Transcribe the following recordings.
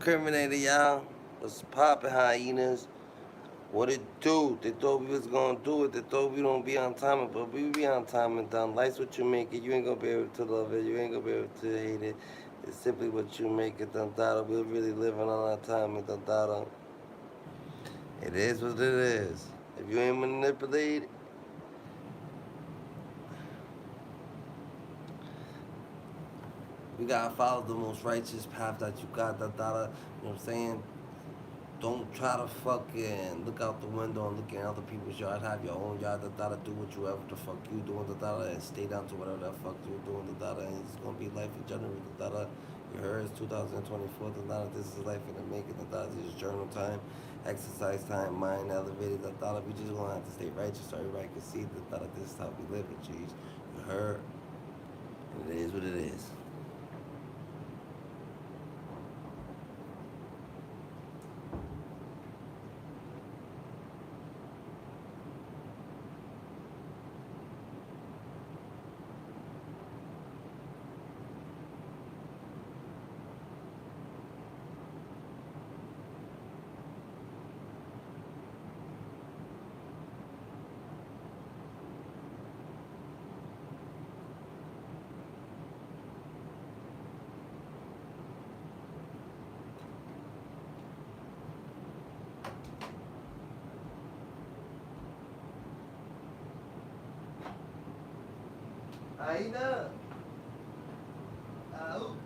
Criminator, y'all. What's poppin', hyenas? What it do? They thought we was gonna do it. They thought we don't be on time, but we be on time and done. Life's what you make it. You ain't gonna be able to love it. You ain't gonna be able to hate it. It's simply what you make it. Done dada. We're really living on our time and done dada. It is what it is. If you ain't manipulated, we gotta follow the most righteous path that you got. Done dada. You know what I'm saying? Don't try to fucking look out the window and look in other people's yard. Have your own yard. Da da. Do what you ever the fuck you doing. Da da. And stay down to whatever the fuck you doing. Da da. And it's gonna be life in general. Da da. You heard it's 2024. Da da. This is life in the making. Da da. This is journal time, exercise time, mind elevated. Da da. We just gonna have to stay righteous so everybody can see. Da da. This is how we live it. Jeez. You heard. And it is what it is. Aina. Au.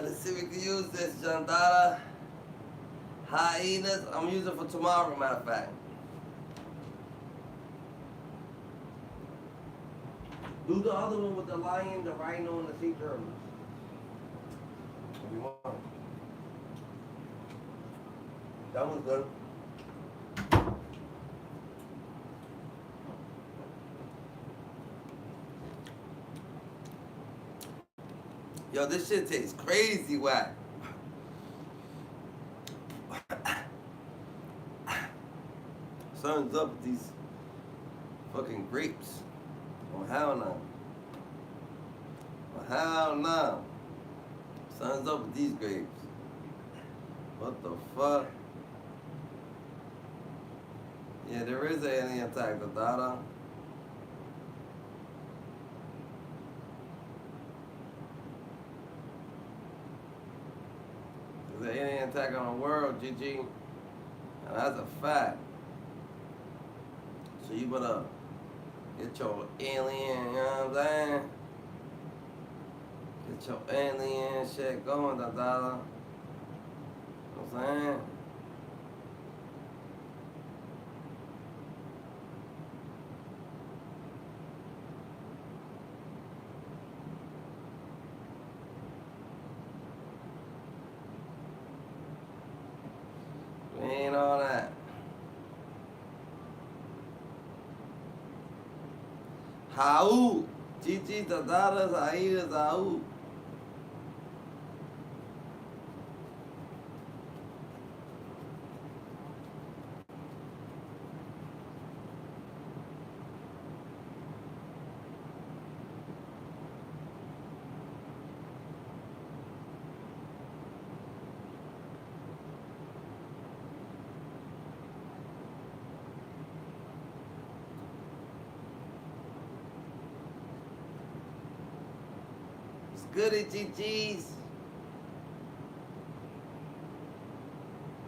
Let's see if we can use this, Jandara. Hyenas. I'm using it for tomorrow, matter of fact. Do the other one with the lion, the rhino, and the sea turtles. If you want. That one's good. Yo, this shit tastes crazy whack. Something's up with these fucking grapes. Oh, hell no. Oh, hell no. Something's up with these grapes. What the fuck? Yeah, there is an alien attack, the Dada. There's an alien attack on the world, GG. And that's a fact. So you better get your alien, you know what I'm saying? Get your alien shit going, da da da. You know what I'm saying? We ain't all that. How? Chichi, Tadadas, Aidas, How? Good at GG's.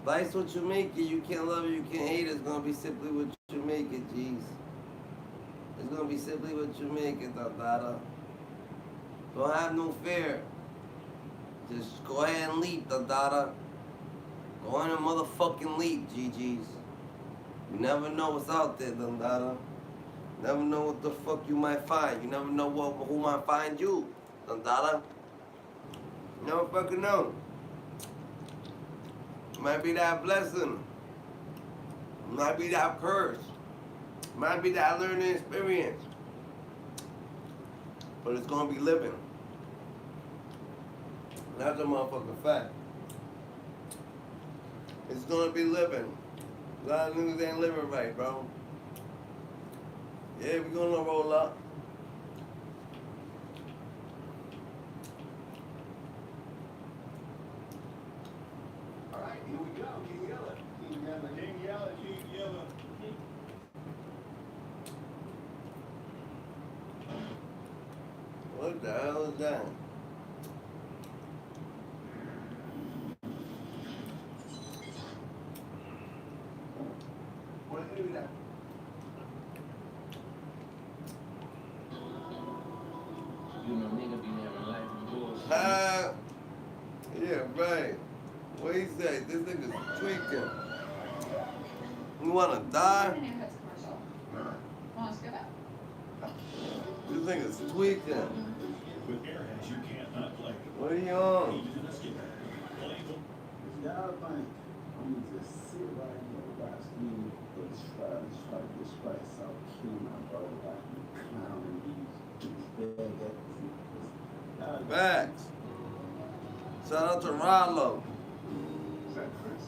Life's what you make it. You can't love it, you can't hate it. It's gonna be simply what you make it, G's. It's gonna be simply what you make it, Dada. Don't have no fear. Just go ahead and leap, Dada. Go on and motherfucking leap, GG's. You never know what's out there, Dada. Never know what the fuck you might find. You never know who might find you. Dada. You never fucking know. Might be that blessing. Might be that curse. Might be that learning experience. But it's gonna be living. That's a motherfucking fact. It's gonna be living. A lot of niggas ain't living right, bro. Yeah, we gonna roll up. Here we go, King Yella. King Yella, King Yella, King Yella. What the hell is that? What is that? You know, nigga be having life and bullshit. Yeah, right. What he say? This nigga's tweaking. You wanna die? This nigga's tweaking. With airheads, you can't not play. What are you on? Y'all think I'm gonna just sit right here and watch me but try to get strikes out, kill my brother like me clowning these bad guys. Facts. Shout out to Rollo. Is that Chris?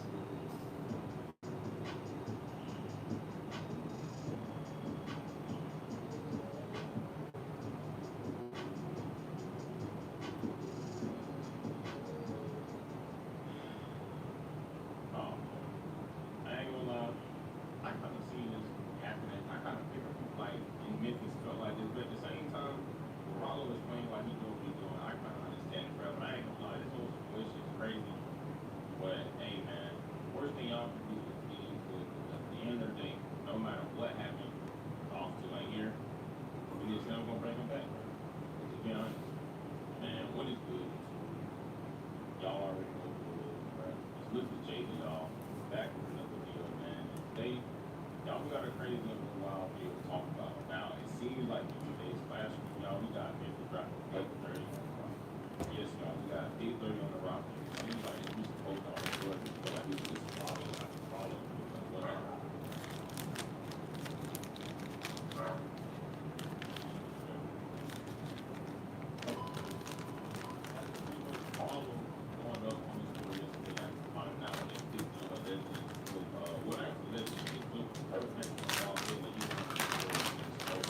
I'll be able to talk about it. Now, it seems like in today's classroom, y'all, we got maybe dropping 8:30 on the rock. Yes, y'all, we got 8:30 on the rock. It seems like we supposed to already do it. We feel like we just follow, whatever. All of them going up on the story yesterday, like, finding out that this allegedly, what actually allegedly took everything from all day that he wants to do.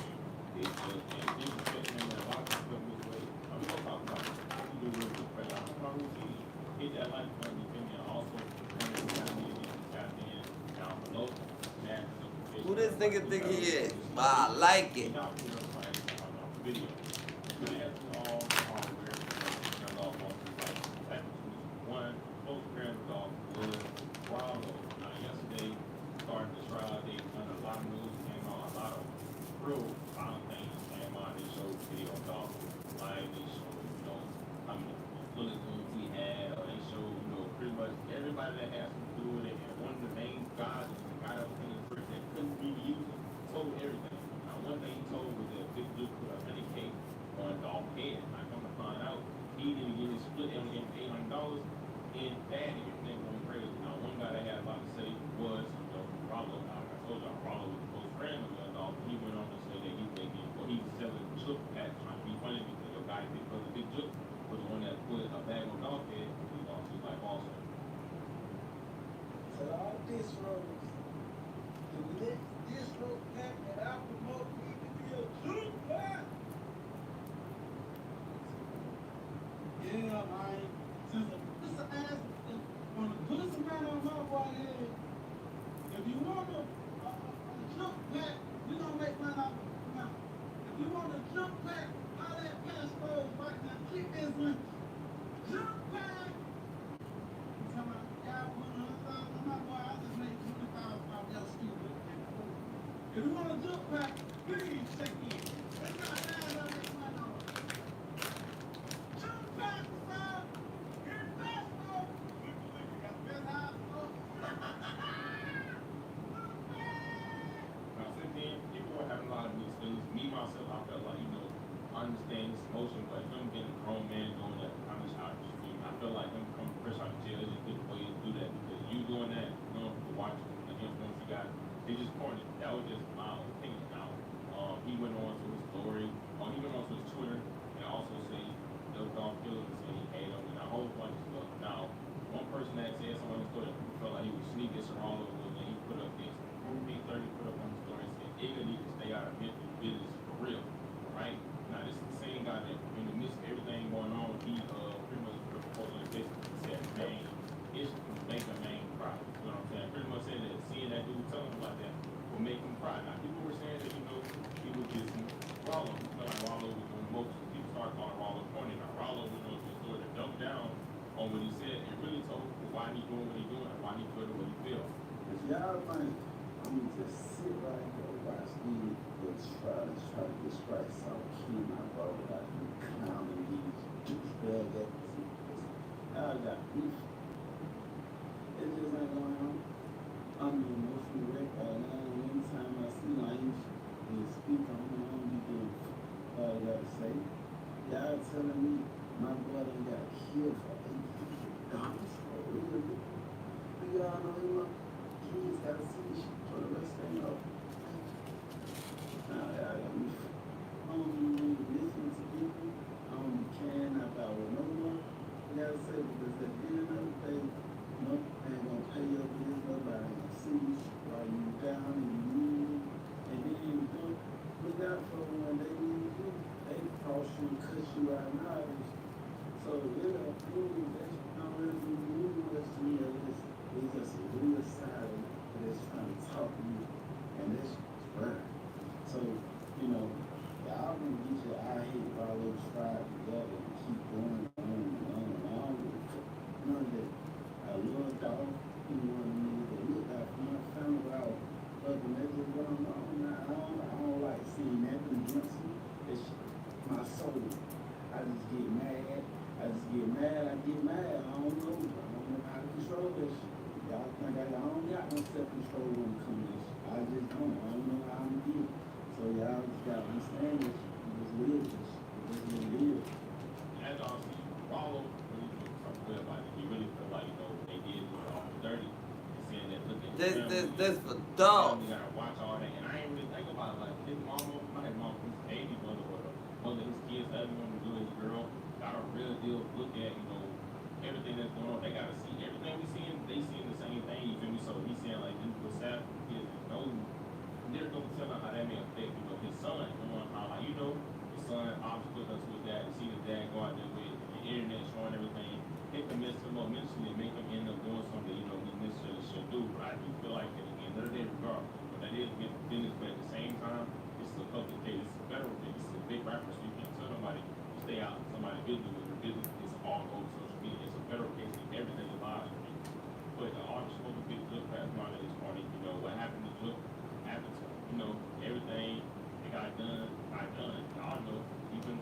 It's just, and he was saying, man, a lot of people feel this way. I'm gonna talk about it. He do real good, but I don't know who he is. Hit that like button, you feel me? And also, when you got me, got in down below, that is Who this nigga think he is? But I like it. y'all put up my video. But as we all are aware, turned off on like one close friend off was Rollo. Yesterday, starting the trial, they done a lot of news came on, a lot of real violent things came on. They showed video of dog lying, they showed, how many bullet wounds he had, or they showed, pretty much everybody that has to do with it. And one of the main guys was the guy that was in the trip that couldn't be used, told everything. Now, one thing he told was that Big Duke put a honey cake on dog head. I come to find out he didn't get his split, they only gave him $800 in that, and everything going crazy. Now, one guy that had a lot to say was, Rollo. I told y'all, Rollo was the close friend of the dog. He went on to say that he was making, or he was selling chook at trying to be funny because your guy, because the Big Chook was the one that put a bag on dog head. He lost his life also. So all this roads, the next distro pack that I promote need to be a juke pack. Yeah, man. Since a ass wanna put somebody on my boy head, if you want a juke pack, we gonna make money off of it. Now, if you want a juke pack, all that passport right now, keep this one. Juke pack. Come on, y'all put $100,000 on my boy, I just made $20,000 off your stupid. If you want a jump pack, please check in. It's not bad, I'll make money on it. Jump pack, son. Get it fast, bro. Look, you got the best house, bro. Now, since then, people were having a lot of mixed feelings. Me, myself, I felt like, I understand this emotion, but him being a grown man doing that kind of shot, I feel like him coming fresh out of jail is a good way to do that because you doing that, people watching the influence you got, they just corny. That was just my opinion. Now, he went on to his story, he went on to his Twitter and also said those dog killers and said he hated him and a whole bunch of stuff. Now, one person that said something on his Twitter felt like he was sneaking around over and he put up this B30 put up on the story and said Igga needs to stay out of mental business for real, right? Now, this is the same guy that in the midst of everything going on, he pretty much put a proposal in Facebook and said main issue make a main cry. You know what I'm saying? Pretty much said that seeing that dude telling him like that will make him cry. Now, people were saying that, he was just Rollo. You know, like Rollo was doing motions. People started calling Rollo corny. Now, Rollo went on to the story to dumb down on what he said and really told why he doing what he doing and why he feeling what he feels. If y'all think I'm gonna just sit right here and watch these books try to describe some key my brother like you clowning these bad actors. Y'all got beef. It just ain't going on. I'm emotionally wrecked right now. And anytime I see I used to speak on it, I don't be doing all I gotta say. Y'all telling me my brother got killed for $800. We all know him. Kids gotta see this shit for the rest of their life. Now, I don't even listen to people. I don't be caring about what no one gotta say because at the end of the day, no ain't gonna pay your bills, nobody ain't gonna see you while you down and you need. And then don't look out for them when they need you. They cross you and cut you out nowadays. So, that's not really new much to me. It's just a real side that's trying to talk to you, and that's right. So, y'all gonna get your I hate Rollo tribe together and keep going on and on and on. None of that. I love dog. He one of the niggas that look out for my family while other niggas going on. I don't like seeing that against me. It's my soul. I just get mad. I get mad. I don't know how to control this shit. Y'all think I don't got no self-control when it comes to this. I I just don't know how to do it. So y'all just gotta understand this. You just live this. This is what it is. As y'all see, Rollo really did something good about it. He really felt like, they did it all dirty. And saying that, look at his family. This for dogs. You gotta watch all that. And I ain't really think about it. Like, his mama, not his mama, his baby mother, or the mother, his kids, everyone to do his girl, got a real deal look at, everything that's going on. They gotta see everything we seeing, they seeing the same thing, you feel me? So he's saying, like, this was sad for kids. There's no telling how that may affect, his son, knowing how, like, his son obviously put us with that, and see his dad go out there with the internet showing everything. It can mess him up mentally and make him end up doing something, he necessarily should do. But I do feel like that, at the end of the day, regardless, but that is good for business, but at the same time, this is a public case, it's a federal case, it's a big rapper, so you can't tell nobody to stay out of somebody's business, because their business is all over social media. It's a federal case, and everything is live. But the artist supposed to get looked at on this morning, what happened to look happened to him, everything that got done. Y'all know, even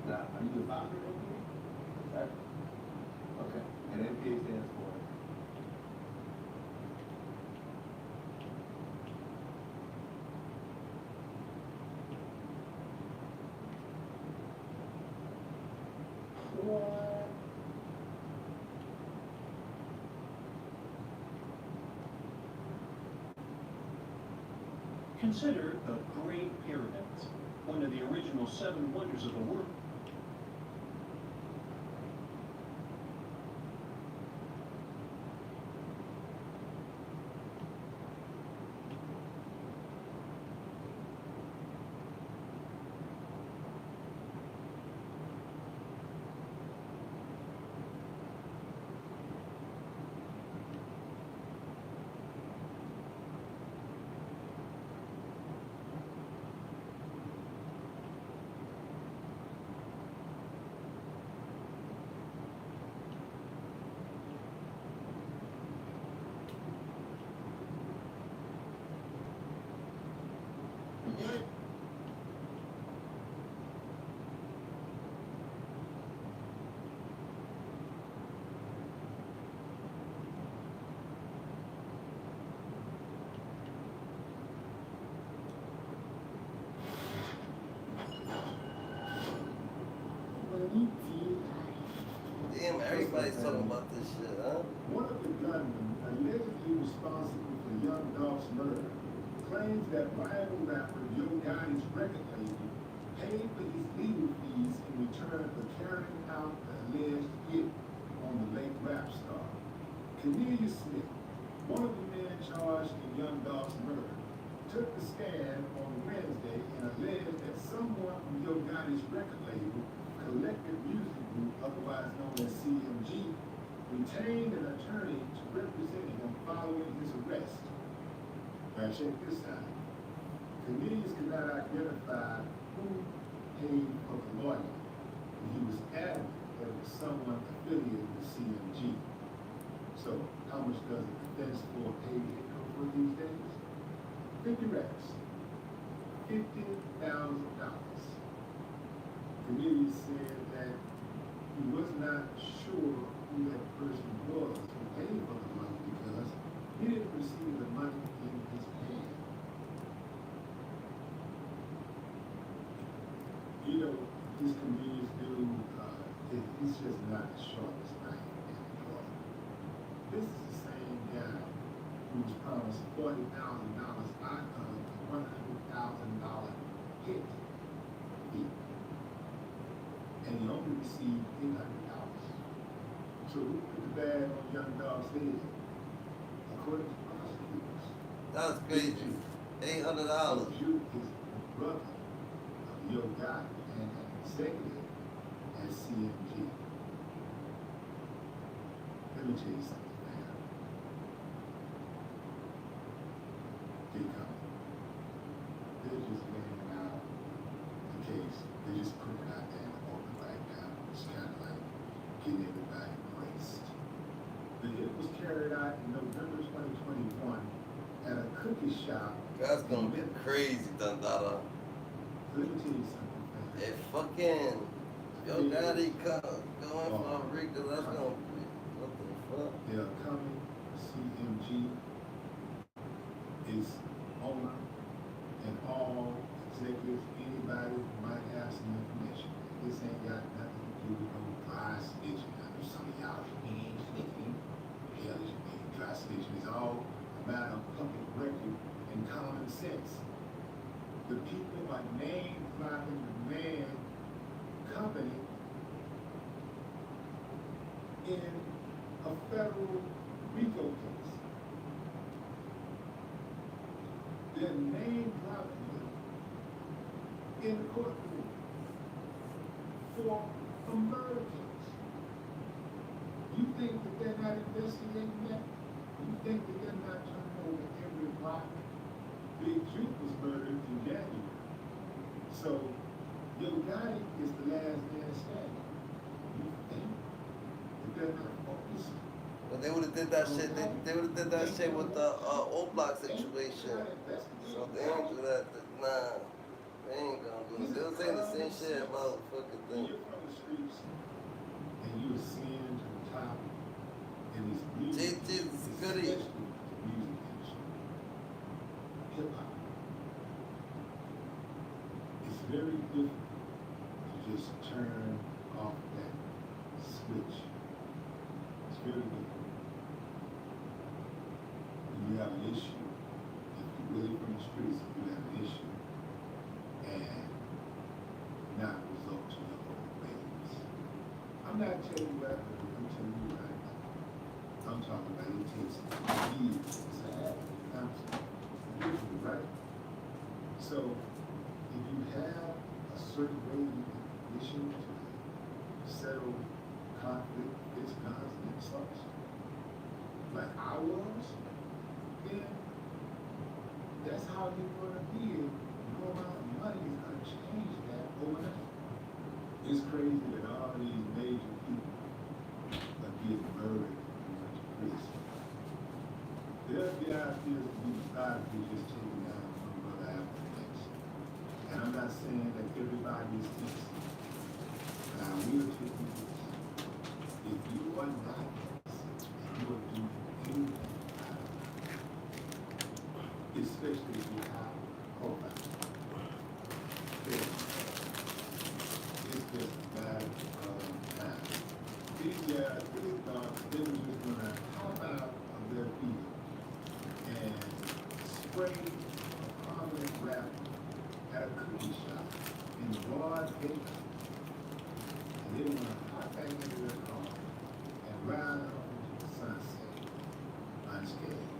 Now, are you a founder of it? Right? Okay. And NPA stands for? What? Consider the Great Pyramids, one of the original 7 wonders of the world. Damn, everybody's talking about this shit, huh? One of the gunmen allegedly responsible for Young Dolph's murder claims that rival rapper Yo Gotti's record label paid for his legal fees in return for carrying out the alleged hit on the late rap star. Cornelius Smith, one of the men charged in Young Dolph's murder, took the stand on Wednesday and alleged that someone from Yo Gotti's record label, Collective Music Group, otherwise known as CMG, retained an attorney to represent him following his arrest. Now check this out. Cornelius could not identify who paid for the lawyer, and he was adamant that it was someone affiliated with CMG. So, how much does a defense lawyer pay to get for these days? 50 racks. $50,000. Cornelius said that he was not sure who that person was who paid for the money because he didn't receive the money in his hand. This convenience dude, he's just not the sharpest knife in the drawer. This is the same guy who was promised $40,000 out of a $100,000 hit fee. And he only received $800. So who put the bag on Young Dolph's head? According to prosecutors. That's crazy. $800. Duke is the brother of Yo Gotti and an executive at CMG. Let me tell you something, man. they come. They're just laying out the case. They just put it out there in the open right now. It's kind of like getting everybody braced. The hit was carried out in November 2021 at a cookie shop. That's gonna be crazy, Dundada. Let me tell you something, man. If fucking Yo Gotti going for a Rico, that's gonna be what the fuck? The upcoming CMG is owner and all executives, anybody who might have some information. This ain't got nothing to do with no dry stitching. I know some of y'all ain't thinking, hell, this ain't dry stitching. It's all a matter of public record and common sense. The people are name dropping the man company in a federal RICO case. They're name dropping him in the courtroom for a murder case. You think that they're not investigating that? You think that they're not turning over every rock? Big Juke was murdered in January. So, Yo Gotti is the last man standing. You think that they're not focused? But they would have did that shit. They would have did that shit with the O Block situation. So they ain't do that. Nah, they ain't gonna do it. They was saying the same shit about fucking When thing. you're from the streets and you ascend to the top in this music, Jesus, goody. especially the music industry, hip hop, it's very difficult to just turn off that switch. It's very difficult. When you have an issue, if you're really from the streets, if you have an issue, and not result to your own ways. I'm not telling you what, I'm telling you right now. I'm talking about it takes years to have absolutely right. So if you have a certain way you can issue to settle conflict, it's guns and insults, like I was, then that's how you're gonna be. No amount of money is gonna change that overnight. It's crazy that all these major people are getting murdered and went to prison. The FBI feels to be methodically just taking down one brother after the next. And I'm not saying that everybody is innocent, but I will tell you this. If you are not innocent and you are doing anything about it, especially if you have profile, it's just a matter of time. These guys, these dogs, they were just gonna hop out of their feet and spray a prominent rapper at a cookie shop in broad daylight. And they were gonna hop back into their car and ride off into the sunset unscathed.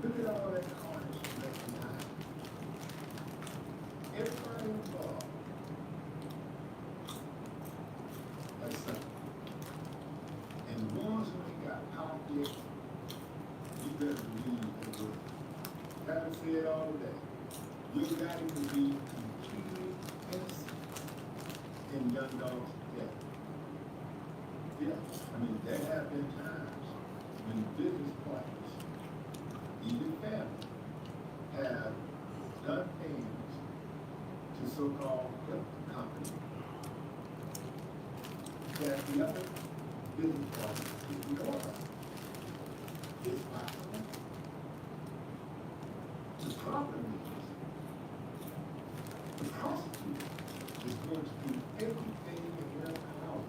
Look at all that carnage left behind. Everybody involved. That's something. And the ones who ain't got popped yet, you better believe they will. Haven't said all day. You got to be completely innocent in Young Dog's death. Yeah, I mean, there have been times when business partners, even family, have done things to so-called companies that the other business partners didn't know about. It's possible. The problem is, the prosecutor is going to do everything in their power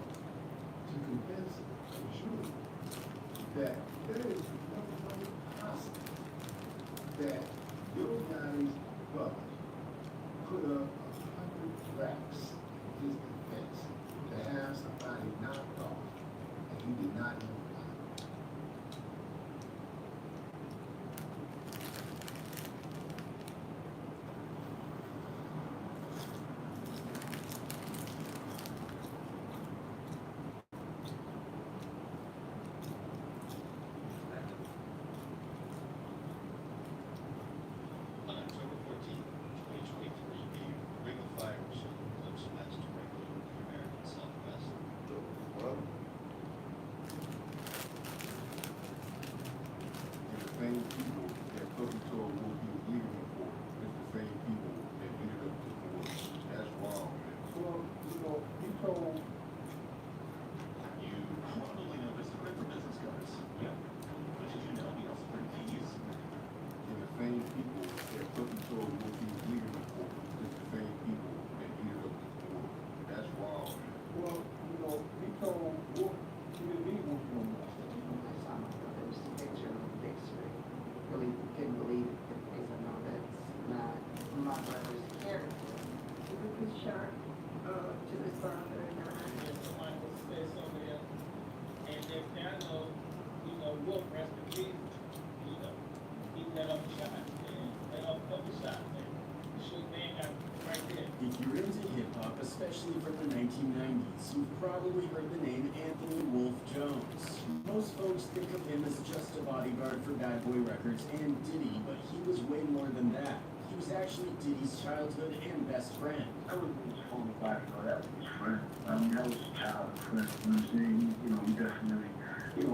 to convince the jury that there is no way possible that Bill Guy's brother put up 100 racks in his defense to have somebody knocked off and he did not know about it. next thing I know, Wolf rest in peace. He let up a shot, man. Let up a couple shots, man. Shoot, man, got right there. If you're into hip-hop, especially from the 1990s, you've probably heard the name Anthony Wolf Jones. Most folks think of him as just a bodyguard for Bad Boy Records and Diddy, but he was way more than that. He was actually Diddy's childhood and best friend. I was his phone bodyguard. That was his friend. That was his childhood friend. You know what I'm saying? He definitely, you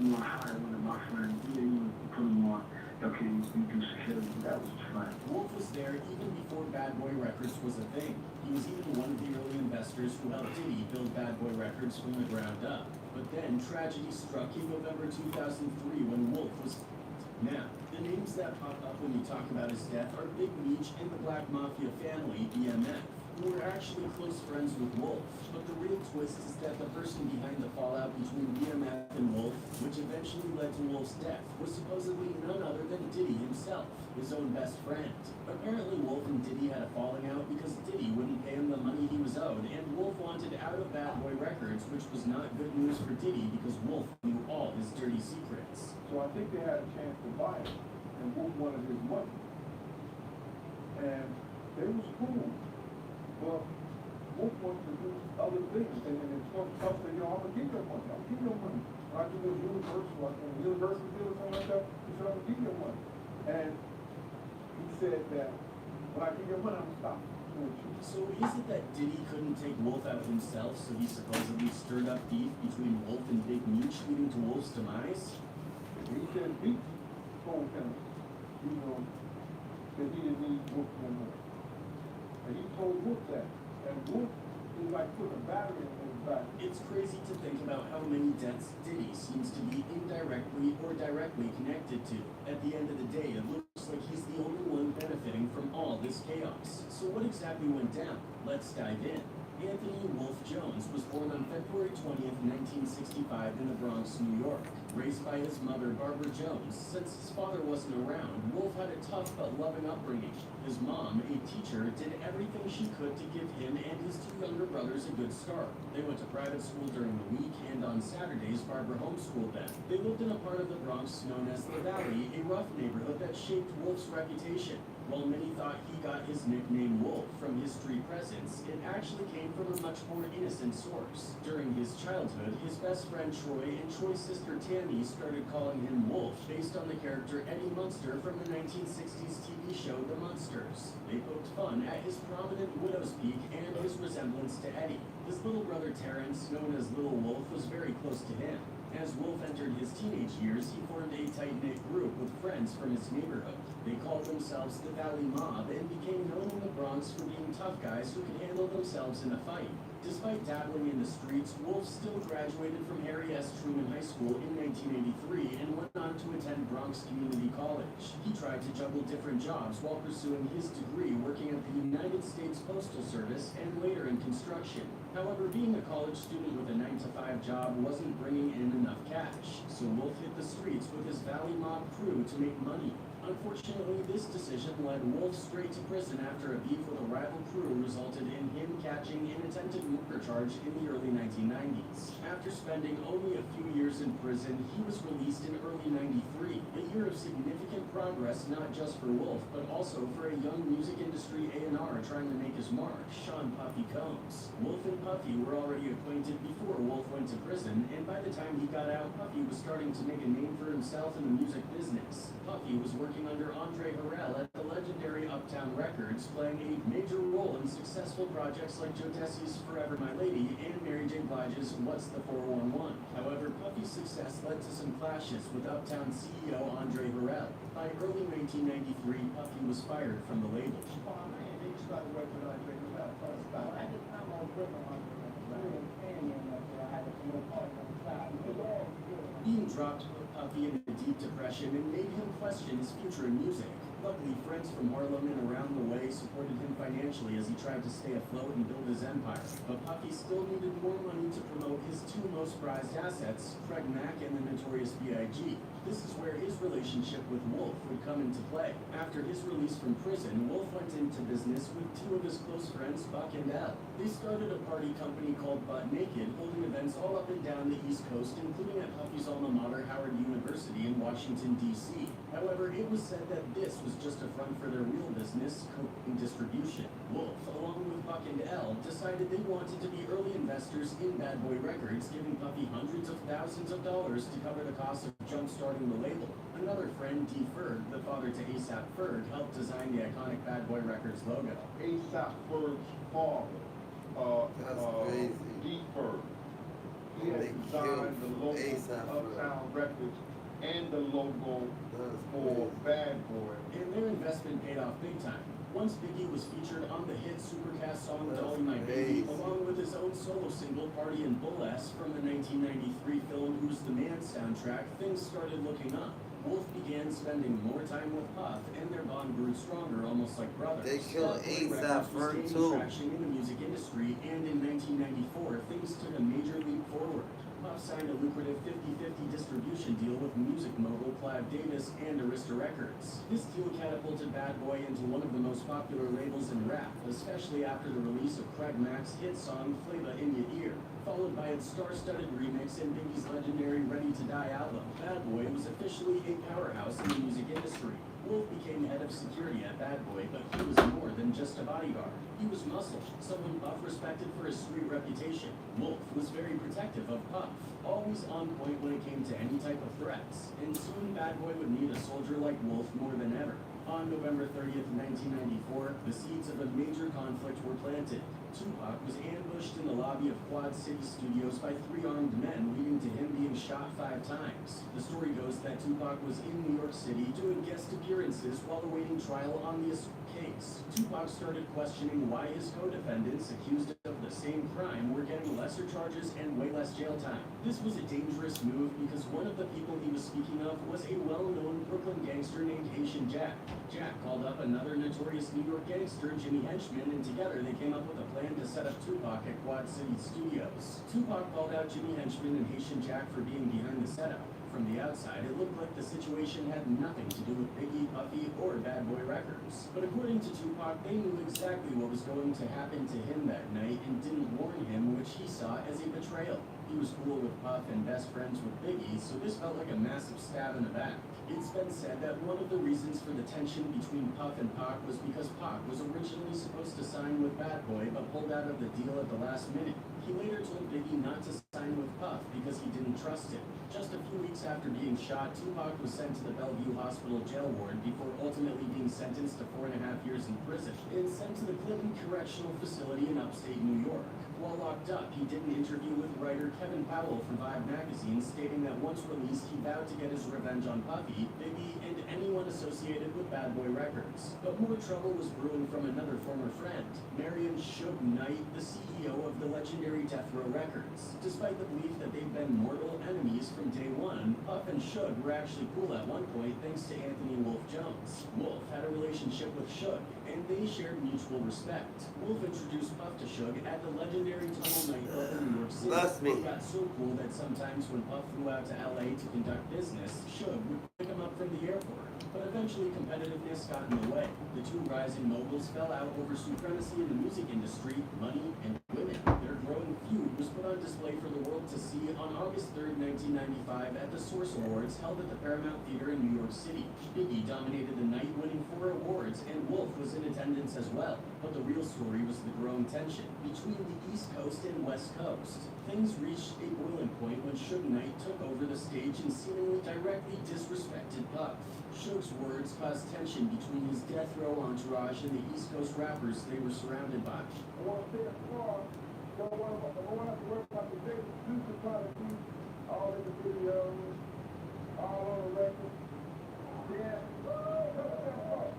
want to hire one of my friends. You put him on. Okay, you do security. That was his friend. Wolf was there even before Bad Boy Records was a thing. He was even one of the early investors who helped Diddy build Bad Boy Records from the ground up. But then tragedy struck in November 2003 when Wolf was... Now, the names that pop up when you talk about his death are Big Meech and the Black Mafia family, BMF, who were actually close friends with Wolf. But the real twist is that the person behind the fallout between BMF and Wolf, which eventually led to Wolf's death, was supposedly none other than Diddy himself, his own best friend. Apparently Wolf and Diddy had a falling out because Diddy wouldn't pay him the money he was owed, and Wolf wanted out of Bad Boy Records, which was not good news for Diddy because Wolf knew all his dirty secrets. So I think they had a chance to buy it, and Wolf wanted his money. And they was cool. But Wolf wanted to do other things, and then Trump said, I'm gonna give you money, I'll give you money. I do this Universal, and Universal deal or something like that, he said, I'm gonna give you money. And he said that, when I give you money, I'm gonna stop doing you. So is it that Diddy couldn't take Wolf out himself, so he supposedly stirred up beef between Wolf and Big Meech, leading to Wolf's demise? He said, beat told him, that he didn't need Wolf no more. And he told Wolf that. And Wolf is like putting a battery in his back. It's crazy to think about how many deaths Diddy seems to be indirectly or directly connected to. At the end of the day, it looks like he's the only one benefiting from all this chaos. So what exactly went down? Let's dive in. Anthony Wolf Jones was born on February 20th, 1965 in the Bronx, New York. Raised by his mother, Barbara Jones, since his father wasn't around, Wolf had a tough but loving upbringing. His mom, a teacher, did everything she could to give him and his two younger brothers a good start. They went to private school during the week, and on Saturdays, Barbara homeschooled them. They lived in a part of the Bronx known as the Valley, a rough neighborhood that shaped Wolf's reputation. While many thought he got his nickname Wolf from his street presence, it actually came from a much more innocent source. During his childhood, his best friend Troy and Troy's sister Tammy started calling him Wolf based on the character Eddie Munster from the 1960s TV show The Munsters. They poked fun at his prominent widow's peak and his resemblance to Eddie. His little brother Terrence, known as Little Wolf, was very close to him. As Wolf entered his teenage years, he formed a tight-knit group with friends from his neighborhood. They called themselves the Valley Mob and became known in the Bronx for being tough guys who could handle themselves in a fight. Despite dabbling in the streets, Wolf still graduated from Harry S. Truman High School in 1983 and went on to attend Bronx Community College. He tried to juggle different jobs while pursuing his degree, working at the United States Postal Service and later in construction. However, being a college student with a 9-to-5 job wasn't bringing in enough cash, so Wolf hit the streets with his Valley Mob crew to make money. Unfortunately, this decision led Wolf straight to prison after a beef with a rival crew resulted in him catching an attempted murder charge in the early 1990s. After spending only a few years in prison, he was released in early 93, a year of significant progress not just for Wolf, but also for a young music industry A&R trying to make his mark, Sean Puffy Combs. Wolf and Puffy were already acquainted before Wolf went to prison, and by the time he got out, Puffy was starting to make a name for himself in the music business. Puffy was working under Andre Harrell at the legendary Uptown Records, playing a major role in successful projects like Jodeci's Forever My Lady and Mary J. Blige's What's the 411. However, Puffy's success led to some clashes with Uptown CEO Andre Harrell. By early 1993, Puffy was fired from the label. Started working on Andre Harrell first. At the time I was working on Andre Harrell, I had a few parts on the side. Being dropped put Puffy in a deep depression and made him question his future in music. Luckily, friends from Harlem and around the way supported him financially as he tried to stay afloat and build his empire. But Puffy still needed more money to promote his two most prized assets, Craig Mack and the Notorious B.I.G. This is where his relationship with Wolf would come into play. After his release from prison, Wolf went into business with two of his close friends, Buck and L. They started a party company called Butt Naked, holding events all up and down the East Coast, including at Puffy's alma mater, Howard University in Washington, D.C. However, it was said that this was just a front for their real business, cocaine distribution. Wolf, along with Buck and L, decided they wanted to be early investors in Bad Boy Records, giving Puffy hundreds of thousands of dollars to cover the cost of jump-starting the label. Another friend, D. Ferg, the father to A$AP Ferg, helped design the iconic Bad Boy Records logo. A$AP Ferg's father, That's crazy. D. Ferg. He They had designed the killed logo A$AP for Ferg. Uptown Records and the logo That's for crazy. Bad Boy. And their investment paid off big time. Once Biggie was featured on the hit Supercast song That's Dolly My crazy. Baby, along with his own solo single Party in Bull S from the 1993 film Who's the Man soundtrack, things started looking up. Wolf began spending more time with Puff, and their bond grew stronger, almost like brothers. They killed Bad Boy A$AP Records was Ferg, gaining too. traction in the music industry, and in 1994, things took a major leap forward. Puff signed a lucrative 50-50 distribution deal with music mogul Clive Davis and Arista Records. This deal catapulted Bad Boy into one of the most popular labels in rap, especially after the release of Craig Mack's hit song Flava in Your Ear, followed by its star-studded remix and Biggie's legendary Ready to Die album. Bad Boy was officially a powerhouse in the music industry. Wolf became head of security at Bad Boy, but he was more than just a bodyguard. He was muscle, someone Puff respected for his street reputation. Wolf was very protective of Puff, always on point when it came to any type of threats. And soon Bad Boy would need a soldier like Wolf more than ever. On November 30th, 1994, the seeds of a major conflict were planted. Tupac was ambushed in the lobby of Quad City Studios by three armed men, leading to him being shot 5 times. The story goes that Tupac was in New York City doing guest appearances while awaiting trial on the case. Tupac started questioning why his co-defendants, accused of the same crime, were getting lesser charges and way less jail time. This was a dangerous move because one of the people he was speaking of was a well-known Brooklyn gangster named Haitian Jack. Jack called up another notorious New York gangster, Jimmy Henchman, and together they came up with a plan to set up Tupac at Quad City Studios. Tupac called out Jimmy Henchman and Haitian Jack for being behind the setup. From the outside, it looked like the situation had nothing to do with Biggie, Puffy, or Bad Boy Records. But according to Tupac, they knew exactly what was going to happen to him that night and didn't warn him, which he saw as a betrayal. He was cool with Puff and best friends with Biggie, so this felt like a massive stab in the back. It's been said that one of the reasons for the tension between Puff and Pac was because Pac was originally supposed to sign with Bad Boy but pulled out of the deal at the last minute. He later told Biggie not to sign with Puff because he didn't trust him. Just a few weeks after being shot, Tupac was sent to the Bellevue Hospital jail ward before ultimately being sentenced to 4.5 years in prison and sent to the Clinton Correctional Facility in upstate New York. While locked up, he did an interview with writer Kevin Powell for Vibe magazine, stating that once released, he vowed to get his revenge on Puffy, Biggie, and anyone associated with Bad Boy Records. But more trouble was brewing from another former friend, Marion Suge Knight, the CEO of the legendary Death Row Records. Despite the belief that they'd been mortal enemies from day one, Puff and Suge were actually cool at one point thanks to Anthony Wolf Jones. Wolf had a relationship with Suge, and they shared mutual respect. Wolf introduced Puff to Suge at the legendary Tunnel nightclub in New York City. Bless me. It got so cool that sometimes when Puff flew out to LA to conduct business, Suge would pick him up from the airport. But eventually competitiveness got in the way. The two rising moguls fell out over supremacy in the music industry, money, and women. Their growing feud was put on display for the world to see on August 3rd, 1995 at the Source Awards held at the Paramount Theater in New York City. Biggie dominated the night, winning 4 awards, and Wolf was in attendance as well. But the real story was the growing tension between the East Coast and West Coast. Things reached a boiling point when Suge Knight took over the stage and seemingly directly disrespected Puff. Suge's words caused tension between his Death Row entourage and the East Coast rappers they were surrounded by. I want to take a car. Don't want to worry about the big producer trying to do all of the videos, all on the record. Yeah.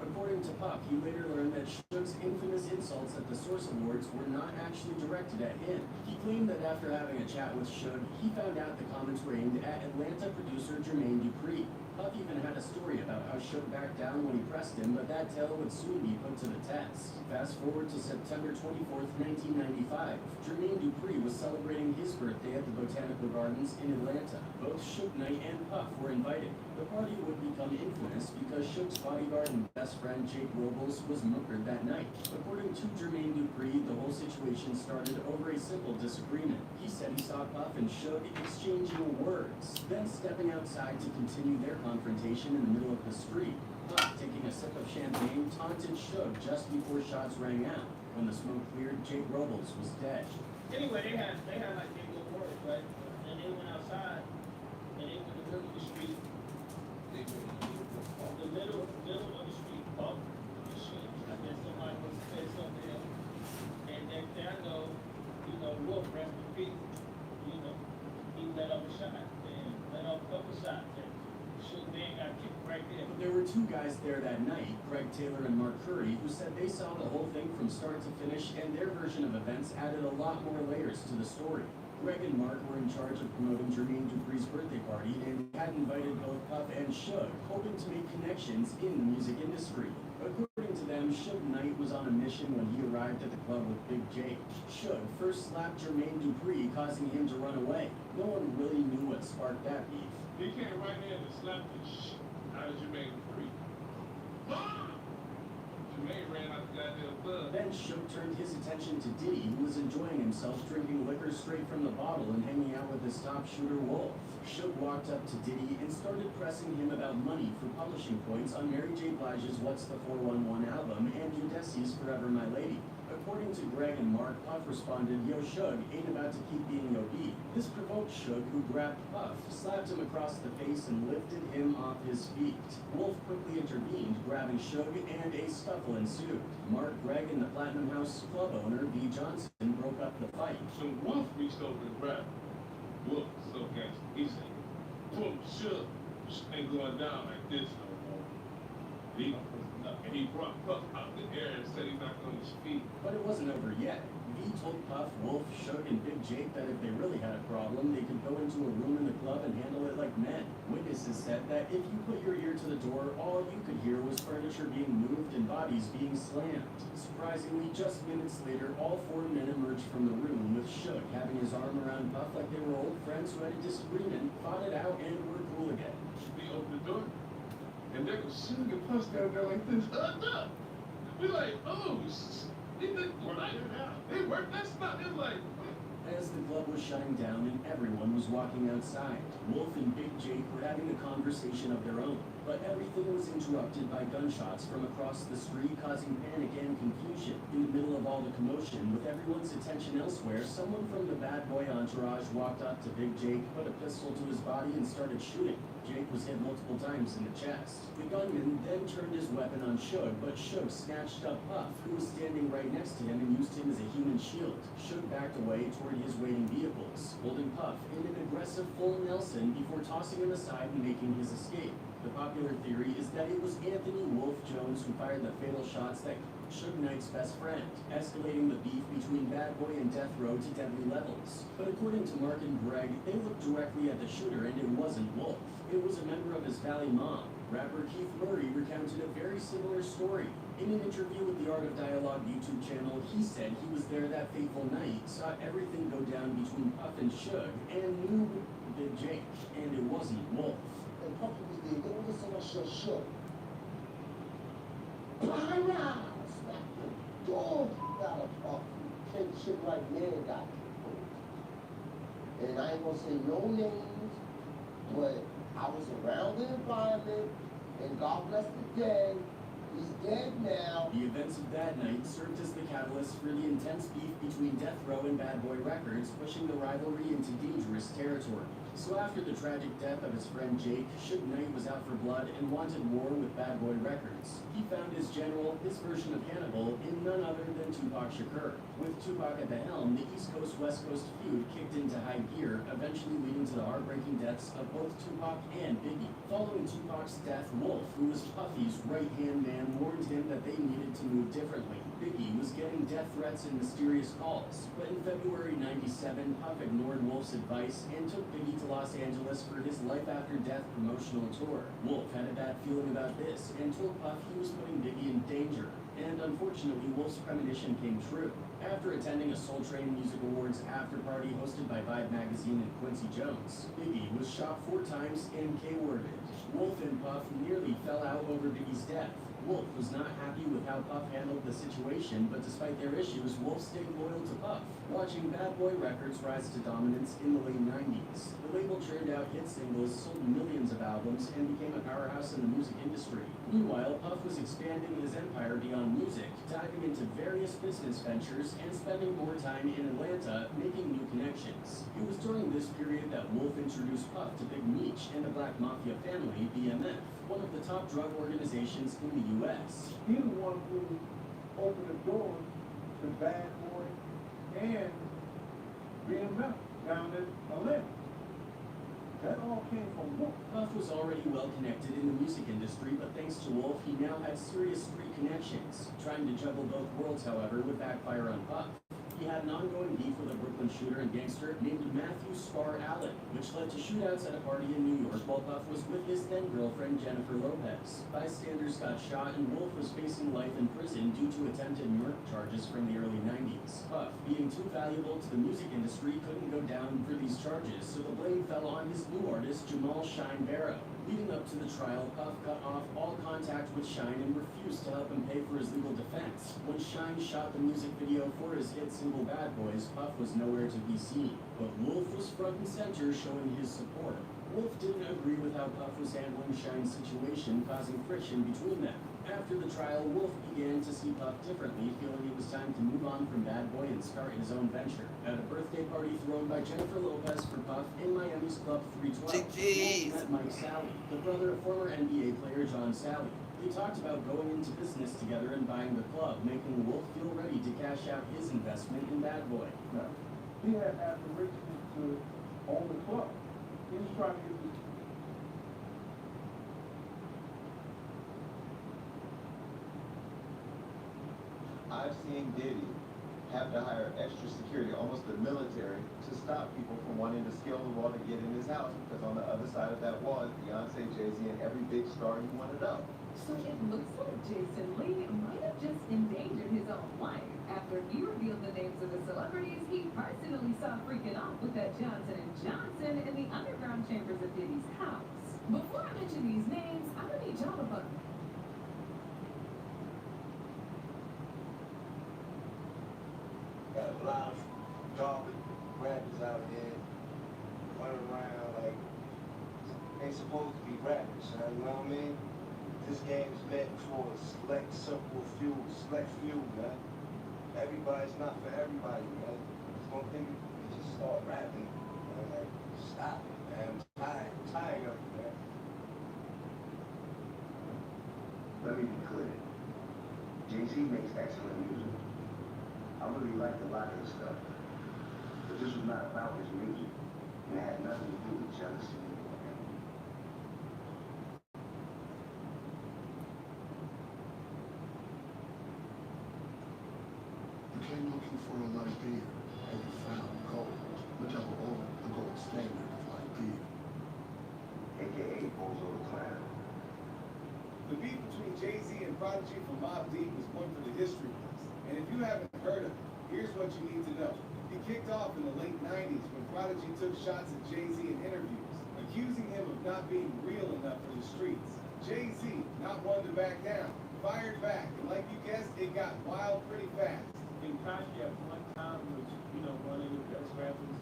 According to Puff, he later learned that Suge's infamous insults at the Source Awards were not actually directed at him. He claimed that after having a chat with Suge, he found out the comments were aimed at Atlanta producer for Jermaine Dupri. Puff even had a story about how Suge backed down when he pressed him, but that tale would soon be put to the test. Fast forward to September 24th, 1995. Jermaine Dupri was celebrating his birthday at the Botanical Gardens in Atlanta. Both Suge Knight and Puff were invited. The party would become infamous because Suge's bodyguard and best friend Jake Robles was murdered that night. According to Jermaine Dupri, the whole situation started over a simple disagreement. He said he saw Puff and Suge exchanging words, then stepping outside to continue their confrontation in the middle of the street. Puff, taking a sip of champagne, taunted Suge just before shots rang out. When the smoke cleared, Jake Robles was dead. Anyway, they had like their good words, right? And they went outside and they went to the middle of the street. They went the middle of the street, up the street. And then somebody must have said something else. And next thing I know, Wolf rest in peace. He let off a shot and let off a couple shots. And Suge man got kicked right there. But there were two guys there that night, Greg Taylor and Mark Curry, who said they saw the whole thing from start to finish, and their version of events added a lot more layers to the story. Greg and Mark were in charge of promoting Jermaine Dupri's birthday party, and had invited both Puff and Suge, hoping to make connections in the music industry. According to them, Suge Knight was on a mission when he arrived at the club with Big Jake. Suge first slapped Jermaine Dupri, causing him to run away. No one really knew what sparked that beef. He came right in and slapped the shit out of Jermaine Dupri. Jermaine ran out the goddamn club. Then Suge turned his attention to Diddy, who was enjoying himself drinking liquor straight from the bottle and hanging out with his top shooter Wolf. Suge walked up to Diddy and started pressing him about money for publishing points on Mary J. Blige's What's the 411 album and Udesi's Forever My Lady. According to Greg and Mark, Puff responded, "Yo, Suge, ain't about to keep being OB." This provoked Suge, who grabbed Puff, slapped him across the face, and lifted him off his feet. Wolf quickly intervened, grabbing Suge, and a scuffle ensued. Mark, Greg, and the Platinum House club owner, B. Johnson, broke up the fight. So Wolf reached over and grabbed him. Wolf, so gangster. He said, "Boom, Suge, ain't going down like this no more." And he brought Puff out the air and said he's not on his feet. But it wasn't over yet. V told Puff, Wolf, Suge, and Big Jake that if they really had a problem, they could go into a room in the club and handle it like men. Witnesses said that if you put your ear to the door, all you could hear was furniture being moved and bodies being slammed. Surprisingly, just minutes later, all four men emerged from the room, with Suge having his arm around Puff like they were old friends who had a disagreement, fought it out, and were cool again. We opened the door, and there was Suge and Puff down there like this. We like, oh, they work. That's not. It's like. As the club was shutting down and everyone was walking outside, Wolf and Big Jake were having a conversation of their own. But everything was interrupted by gunshots from across the street, causing panic and confusion. In the middle of all the commotion, with everyone's attention elsewhere, someone from the bad boy entourage walked up to Big Jake, put a pistol to his body, and started shooting. Jake was hit multiple times in the chest. The gunman then turned his weapon on Suge, but Suge snatched up Puff, who was standing right next to him, and used him as a human shield. Suge backed away toward his waiting vehicles, holding Puff in an aggressive full Nelson before tossing him aside and making his escape. The popular theory is that it was Anthony Wolf Jones who fired the fatal shots that Suge Knight's best friend, escalating the beef between Bad Boy and Death Row to deadly levels. But according to Mark and Greg, they looked directly at the shooter and it wasn't Wolf. It was a member of his Valley Mob. Rapper Keith Murray recounted a very similar story. In an interview with the Art of Dialogue YouTube channel, he said he was there that fateful night, saw everything go down between Puff and Suge, and knew Big Jake, and it wasn't Wolf. And Puffy was there. Go listen to Suge Suge. Para! Smack the dog out of Puffy. Take shit like man got killed. And I ain't gonna say no names, but I was around the environment, and God bless the dead. He's dead now. The events of that night served as the catalyst for the intense beef between Death Row and Bad Boy Records, pushing the rivalry into dangerous territory. So after the tragic death of his friend Jake, Suge Knight was out for blood and wanted war with Bad Boy Records. He found his general, his version of Hannibal, in none other than Tupac Shakur. With Tupac at the helm, the East Coast-West Coast feud kicked into high gear, eventually leading to the heartbreaking deaths of both Tupac and Biggie. Following Tupac's death, Wolf, who was Puffy's right-hand man, warned him that they needed to move differently. Biggie was getting death threats and mysterious calls, but in February '97, Puff ignored Wolf's advice and took Biggie to Los Angeles for his Life After Death promotional tour. Wolf had a bad feeling about this and told Puff he was putting Biggie in danger. And unfortunately, Wolf's premonition came true. After attending a Soul Train Music Awards after party hosted by Vibe magazine and Quincy Jones, Biggie was shot 4 times and K-worded. Wolf and Puff nearly fell out over Biggie's death. Wolf was not happy with how Puff handled the situation, but despite their issues, Wolf stayed loyal to Puff, watching Bad Boy Records rise to dominance in the late 90s. The label churned out hit singles, sold millions of albums, and became a powerhouse in the music industry. Meanwhile, Puff was expanding his empire beyond music, diving into various business ventures and spending more time in Atlanta, making new connections. It was during this period that Wolf introduced Puff to Big Meech and the Black Mafia family, BMF, one of the top drug organizations in the U.S. He the one who opened the door to Bad Boy and BMF down in Atlanta. That all came from Wolf. Puff was already well connected in the music industry, but thanks to Wolf, he now had serious street connections. Trying to juggle both worlds, however, would backfire on Puff. He had an ongoing beef with a Brooklyn shooter and gangster named Matthew Spar Allen, which led to shootouts at a party in New York while Puff was with his then-girlfriend Jennifer Lopez. Bystanders got shot and Wolf was facing life in prison due to attempted murder charges from the early 90s. Puff, being too valuable to the music industry, couldn't go down for these charges, so the blame fell on his new artist Jamal Shine Barrow. Leading up to the trial, Puff cut off all contact with Shine and refused to help him pay for his legal defense. When Shine shot the music video for his hit single Bad Boys, Puff was nowhere to be seen. But Wolf was front and center, showing his support. Wolf didn't agree with how Puff was handling Shine's situation, causing friction between them. After the trial, Wolf began to see Puff differently, feeling it was time to move on from Bad Boy and start his own venture. At a birthday party thrown by Jennifer Lopez for Puff in Miami's Club 312, Jeez. Wolf met Mike Sally, the brother of former NBA player John Sally. They talked about going into business together and buying the club, making Wolf feel ready to cash out his investment in Bad Boy. Now, he had aspirations to own the club. He was trying to get this. I've seen Diddy have to hire extra security, almost the military, to stop people from wanting to scale the wall to get in his house, because on the other side of that wall is Beyonce, Jay-Z, and every big star you want to know. So it looks like Jason Lee might have just endangered his own life. After he revealed the names of the celebrities he personally saw freaking off with that Johnson & Johnson in the underground chambers of Diddy's house. Before I mention these names, I'm gonna need y'all to buck. Got a lot of garbage rappers out here running around like ain't supposed to be rappers, son, you know what I mean? This game is meant for a select few, man. Everybody's not for everybody, man. It's gonna think you just start rapping, man. Like, stop it, man. I'm tired of it, man. Let me be clear. Jay-Z makes excellent music. I really liked a lot of his stuff. But this was not about his music. And it had nothing to do with jealousy or envy. You came looking for a light beer, and you found gold, the double O, the gold standard of light beer. AKA Bozo the Clown. The beef between Jay-Z and Prodigy from Mobb Deep is one for the history books. And if you haven't heard of it, here's what you need to know. It kicked off in the late 90s when Prodigy took shots at Jay-Z in interviews, accusing him of not being real enough for the streets. Jay-Z, not one to back down, fired back, and like you guessed, it got wild pretty fast. And Kanye at one time was, one of the best rappers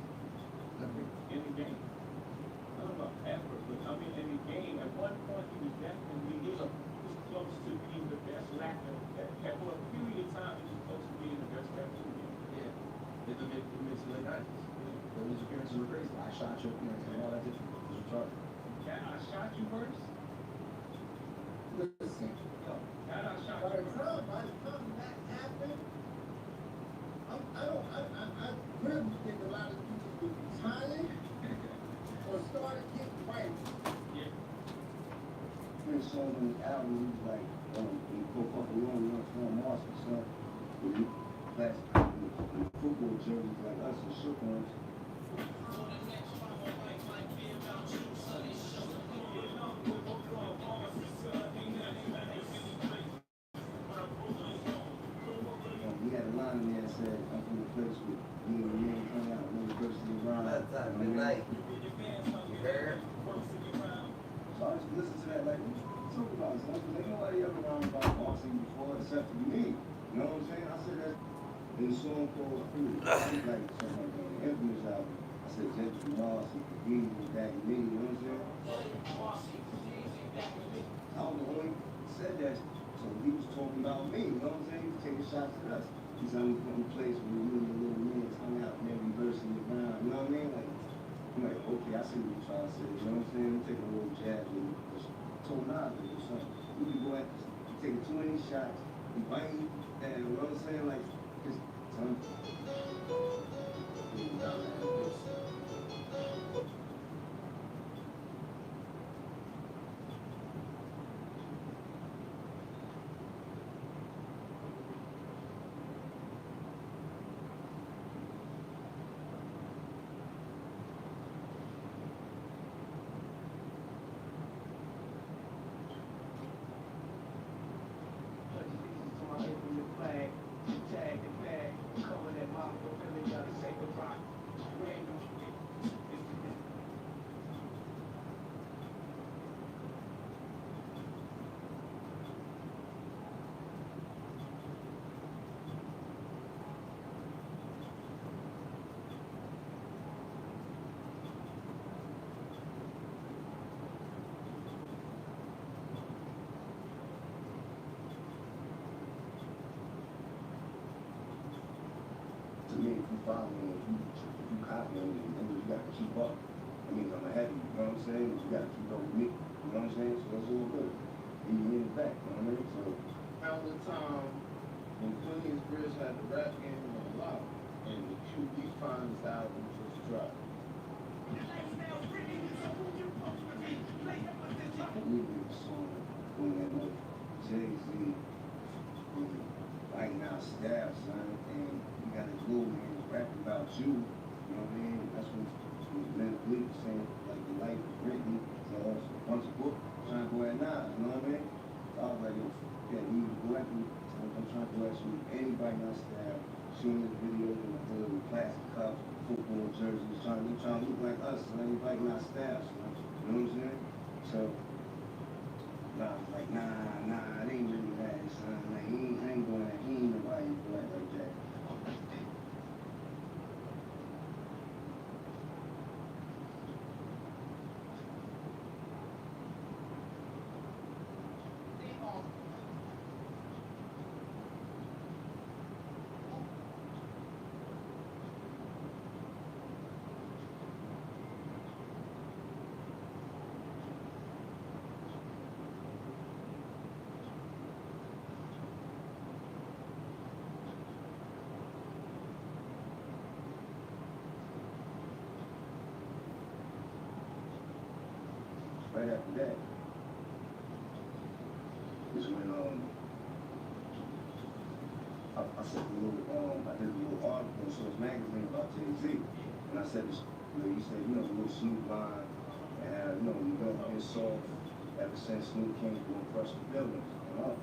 in the game. I don't know ever, but I mean in the game, at one point he was definitely, he was close to being the best rapper. For a period of time, he was close to being the best rapper in the game. Yeah. In the mid-to-late 90s. Those appearances were crazy. I shot your appearance and all that did was retarded. I shot you first? Listen, I shot By you the first. time that happened, I really think a lot of people would be tired or started getting right. Yeah. There's songs on the album, like, we go fuck alone, you know, Mars and stuff. with plastic with football jerseys like us and shook ones. We had a line in there that said, I'm from the place with me and men coming out, University of Rhyme. That's time, midnight. You heard? So I just listen to that like, what you talking about, son? Because ain't nobody ever rhymed about boxing before except for me. You know what I'm saying? I said that in a song called, I think like something like that, the Infamous album. I said Gentry Moss, and Kadeem, and Daddy Me, you know what I'm saying? I was the only said that, so he was talking about me, you know what I'm saying? He was taking shots at us. He said, I'm from a place where you and your little men hung out and every verse in the ground, you know what I mean? Like, I'm like, okay, I see what you're trying to say, you know what I'm saying? I'm taking a little jab with it. Told Nas to do something. We can go at taking 20 shots, we biting, and you know what I'm saying? Like, just time. To me, if you follow me, if you copy me, then you got to keep up. I mean, I'm ahead of you, you know what I'm saying? You got to keep up with me, you know what I'm saying? So that's all good. And you in the back, you know what I mean? So, Around the time when Queensbridge had the rap game on lock, and the QB Finds album just dropped. we did a song when that Jay-Z was biting our staff, son, and he got his little man rapping about you, you know what I mean? That's when Lynn Bleak was saying, like, the life of Britney, so a bunch of books trying to go at Nas, you know what I mean? So I was like, yo, yeah, he was directly, I'm trying to go at you, anybody in our staff, shooting this video in the hood with plastic cups, football jerseys, trying to look like us, and anybody in our staff, son, you know what I'm saying? So, I was like, nah, it ain't really that, son. Like, I ain't going that. He ain't nobody black like that. Right after that is when I said a little I did a little article in Source Magazine about Jay-Z, and I said this, you said, the little Snoop line, and New York been soft ever since Snoop came to crush the buildings, you know.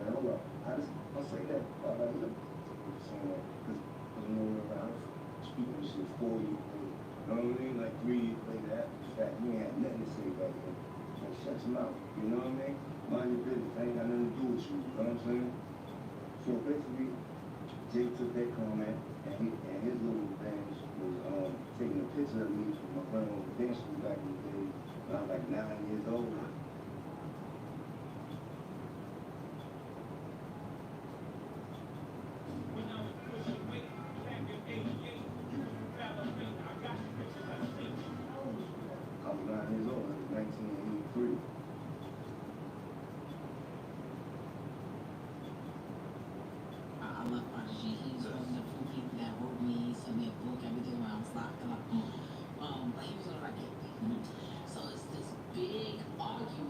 Hold up, I'll say that, saying that, because around speaking this shit 4 years later. You know what I mean? Like 3 years later after the fact, you ain't had nothing to say back then. So shut your mouth. You know what I mean? Mind your business. I ain't got nothing to do with you. You know what I'm saying? So basically, Jay took that comment and his little revenge was taking a picture of me from my friend on the dance school back in the day when I was like 9 years old. I was 9 years old, it was 1983. I love Prodigy. He's one of the few people that wrote me, sent me a book, everything when I was locked up. But he was on record. So it's this big argument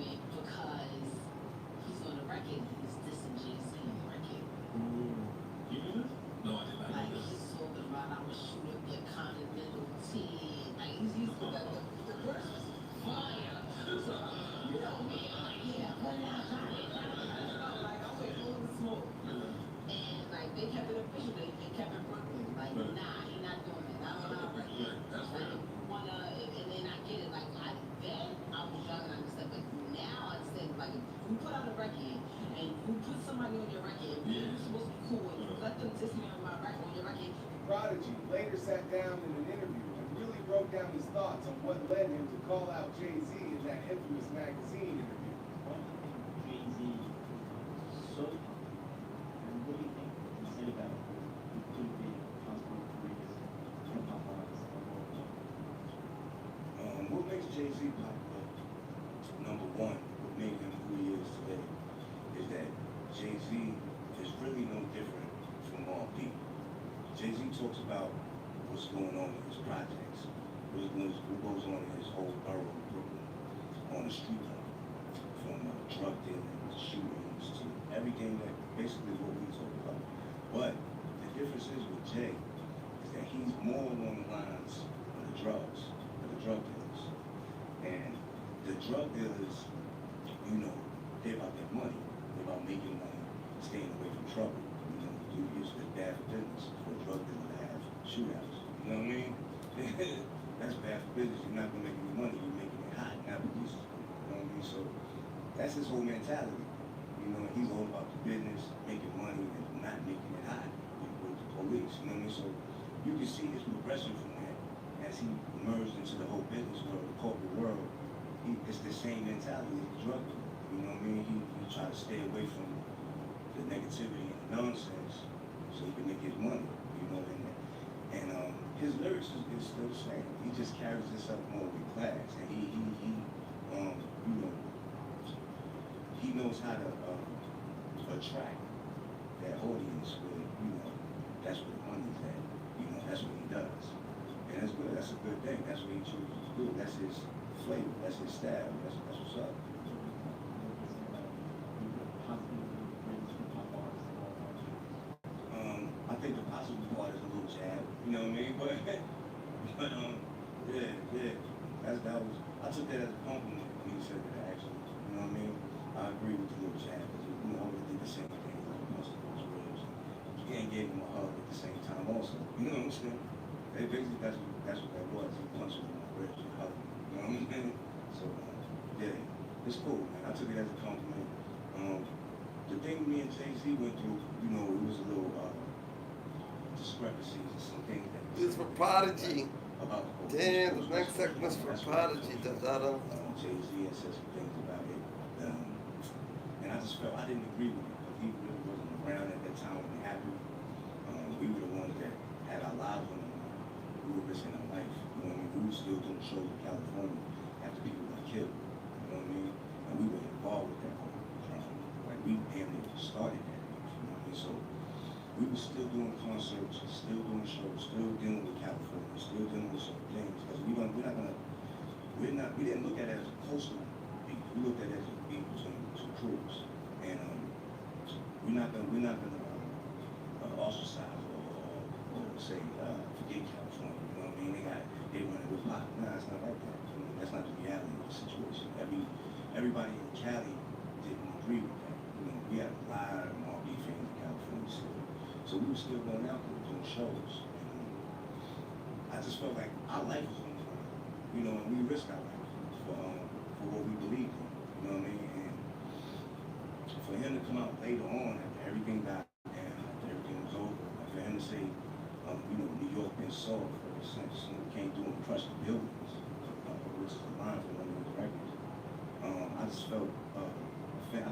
Prodigy later sat down in an interview and really broke down his thoughts on what led him to call out Jay-Z in that infamous magazine interview. Why do you think Jay-Z is so popular? And what do you think he said about who could be possibly the greatest hip-hop artist of all time? What makes Jay-Z popular? Number one, what made him who he is today is that Jay-Z is really no different from all people. Jay-Z talks about what's going on in his projects, what goes on in his whole borough of Brooklyn, on the street level, from drug dealing to shootings to everything that basically what we talk about. But the difference is with Jay is that he's more along the lines of the drugs, of the drug dealers. And the drug dealers, you know, they're about their money, they're about making money, staying away from trouble. It's bad for business for a drug dealer to have shootouts. You know what I mean? That's bad for business. You're not gonna make any money. You're making it hot, not police. You know what I mean? So that's his whole mentality. You know, he's all about the business, making money, and not making it hot with the police. You know what I mean? So you can see his progression from that as he emerged into the whole business world, the corporate world. It's the same mentality as the drug dealer. You know what I mean? He try to stay away from the negativity and the nonsense so he can make his money, you know, and his lyrics is still the same. He just carries this up more with class, and he you know, he knows how to attract that audience with, you know, that's where the money's at, you know, that's what he does. And that's good, that's a good thing, that's what he chooses to do, that's his flavor, that's his style, that's what's up. I think the possible part is a little jab, you know what I mean? But yeah, I took that as a compliment when you said that actually, you know what I mean? I agree with the little jab, because you know, I would did the same thing with the customers' ribs. And gave him a hug at the same time also, you know what I'm saying? Basically, that's what that was, he punched him in my ribs and hugged him, you know what I mean? So, yeah, it's cool, man, I took it as a compliment. The thing me and Jay-Z went through, you know, it was a little, discrepancies and some things that This for Prodigy. About damn, the next segment's for Prodigy. Jay-Z had said some things about it, and I just felt I didn't agree with it because he really wasn't around at that time when it happened. We were the ones that had our lives on the line. We were risking our life. You know what I mean? We were still doing shows in California after people got killed. You know what I mean? And we were involved with that whole drama. Like we damn near started that. You know what I mean? So we were still doing concerts, still doing shows, still dealing with California, still dealing with some things. Because we didn't look at it as a coastal beat. We looked at it as a beat between two crews. And we're not gonna ostracize or say forget California. You know what I mean? They run it with pop. Nah, it's not like that. You know, that's not the reality of the situation. Everybody in Cali didn't agree with that. You know, we had a lot of R&B fans in California still. So we were still going out there doing shows. And I just felt like our life was on the line. You know, and we risked our life for what we believed in. You know what I mean? And for him to come out later on after everything died down, after everything was over, and for him to say, you know, New York been soft ever since, you know, came through and crushed the buildings, which is a line from one of his records. I just felt, I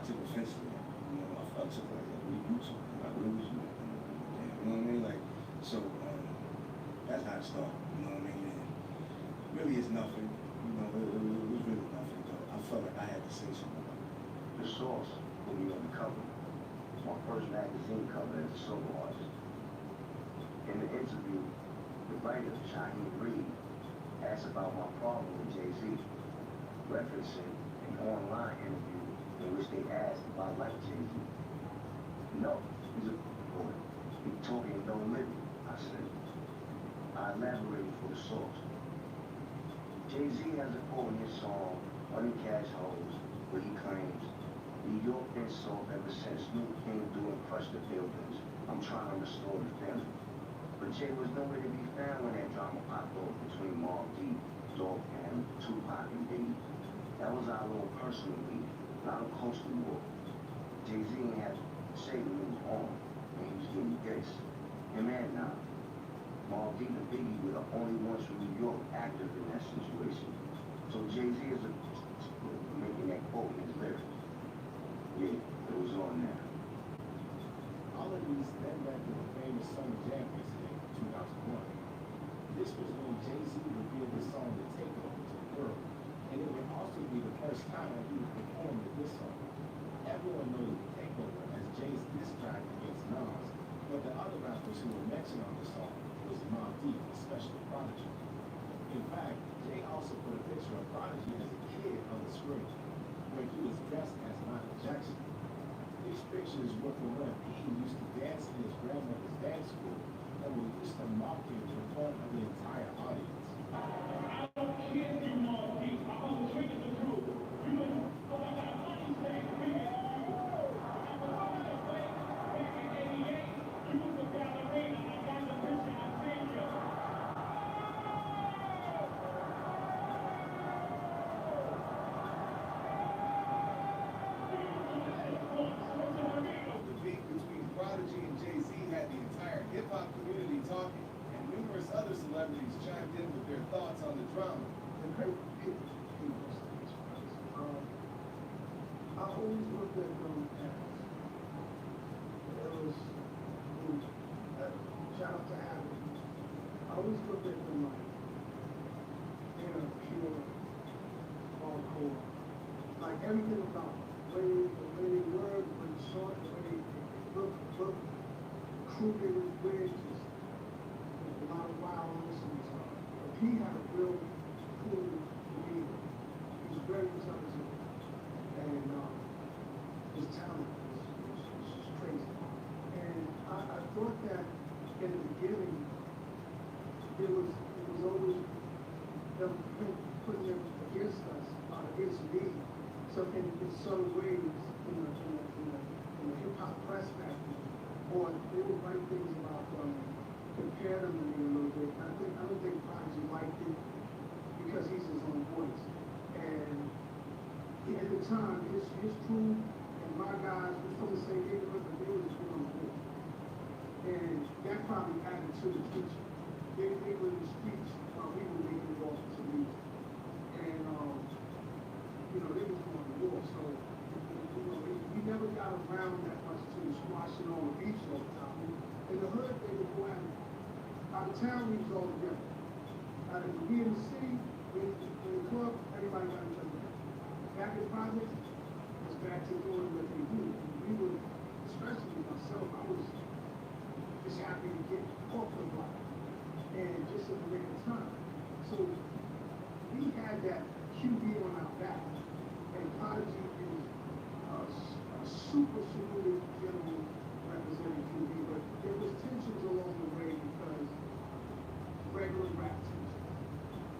took offense to that. You know, I took like, what are you talking about? Where was you? You know what I mean? Like, so that's how it started. You know what I mean? And really, it's nothing. You know, it was really nothing. But I felt like I had to say something about it. The Source put me on the cover. My first magazine cover as a solo artist. In the interview, the writer, Shaheed Reed, asked about my problem with Jay-Z, referencing an online interview in which they asked if I like Jay-Z. No, he's a boy. He told me no living. I said, I elaborated for the Source. Jay-Z has a quote in his song, Money Cash Hoes, where he claims, New York been soft ever since Snoop came through and crushed the buildings. I'm trying to restore the feeling. But Jay was nowhere to be found when that drama popped off between Mobb Deep, Dog Pound, Tupac, and Biggie. That was our little personal beef, not a coastal war. Jay-Z ain't had to say when he was on, and he was getting this. Him and now. Deep and Biggie were the only ones from New York active in that situation. So Jay-Z is making that quote in his lyrics. Yeah, it was on there. All of these stem back to the famous Summer Jam incident in 2001. This was when Jay-Z revealed his song The Takeover to the world, and it would also be the first time he would perform with this song. Everyone knows The Takeover as Jay's diss track against Nas, but the other rappers who were mentioned on the song was Mobb Deep, especially Prodigy. In fact, Jay also put a picture of Prodigy as a kid on the screen, where he was dressed as Michael Jackson. These pictures were from when P used to dance in his grandmother's dance school and we used to mock him in front of the entire audience. I don't kid you, Mobb Deep. I was drinking the truth. You know, I got money saying, you was the ballerina, I got the picture and sing you. The beef between Prodigy and Jay-Z had the entire hip-hop community talking, and numerous other celebrities chimed in with their thoughts on the drama. The great people, I always looked at them as, there was, shout out to Adam, I always looked at them like, pure, hardcore, like everything about the way they were, the way they saw it, the way they looked, crooked, it was weird, just a lot of wildness and stuff. But he had a real cool demeanor. He was very intelligent, and his talent was just crazy. And I thought that in the beginning, it was always them putting them against us, against me. So in some ways, in the hip hop press back then, or they would write things about compare them to me a little bit. I don't think Prodigy liked it because he's his own voice. And at the time, his crew and my guys were from the same neighborhood, but they were just on the board. And that probably added to the future. They were in the streets while we were making it off to music. And they was going to war. So we never got around that much to squashing on the beach all the time. In the hood, they would go out. Out of town, we was all together. Out of we in the city, in the club, everybody got each other. Back in projects, it's back to doing what they do. We were, especially myself, I was just happy to get off the block and just at the right time. So we had that QB on our back, and Prodigy is a super general representing QB, but there was tensions along the way because regular rap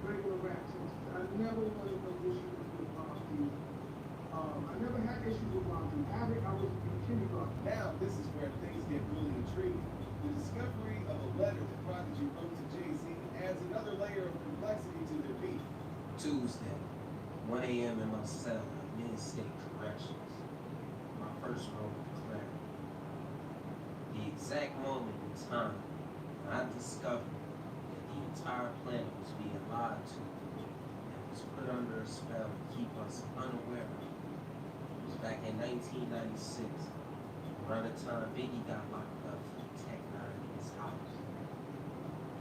tensions. I never wanted no issues with Mobb Deep. I never had issues with Mobb Deep. I was in kindergarten. Now, this is where things get really intriguing. The discovery of a letter that Prodigy wrote to Jay-Z adds another layer of complexity to their beef. Tuesday, 1 a.m. in my cell at Mid-State Corrections. My first role with clarity. The exact moment in time when I discovered that the entire planet was being lied to and was put under a spell to keep us unaware of it. It was back in 1996, around the time Biggie got locked up for the Tech 9 in his house.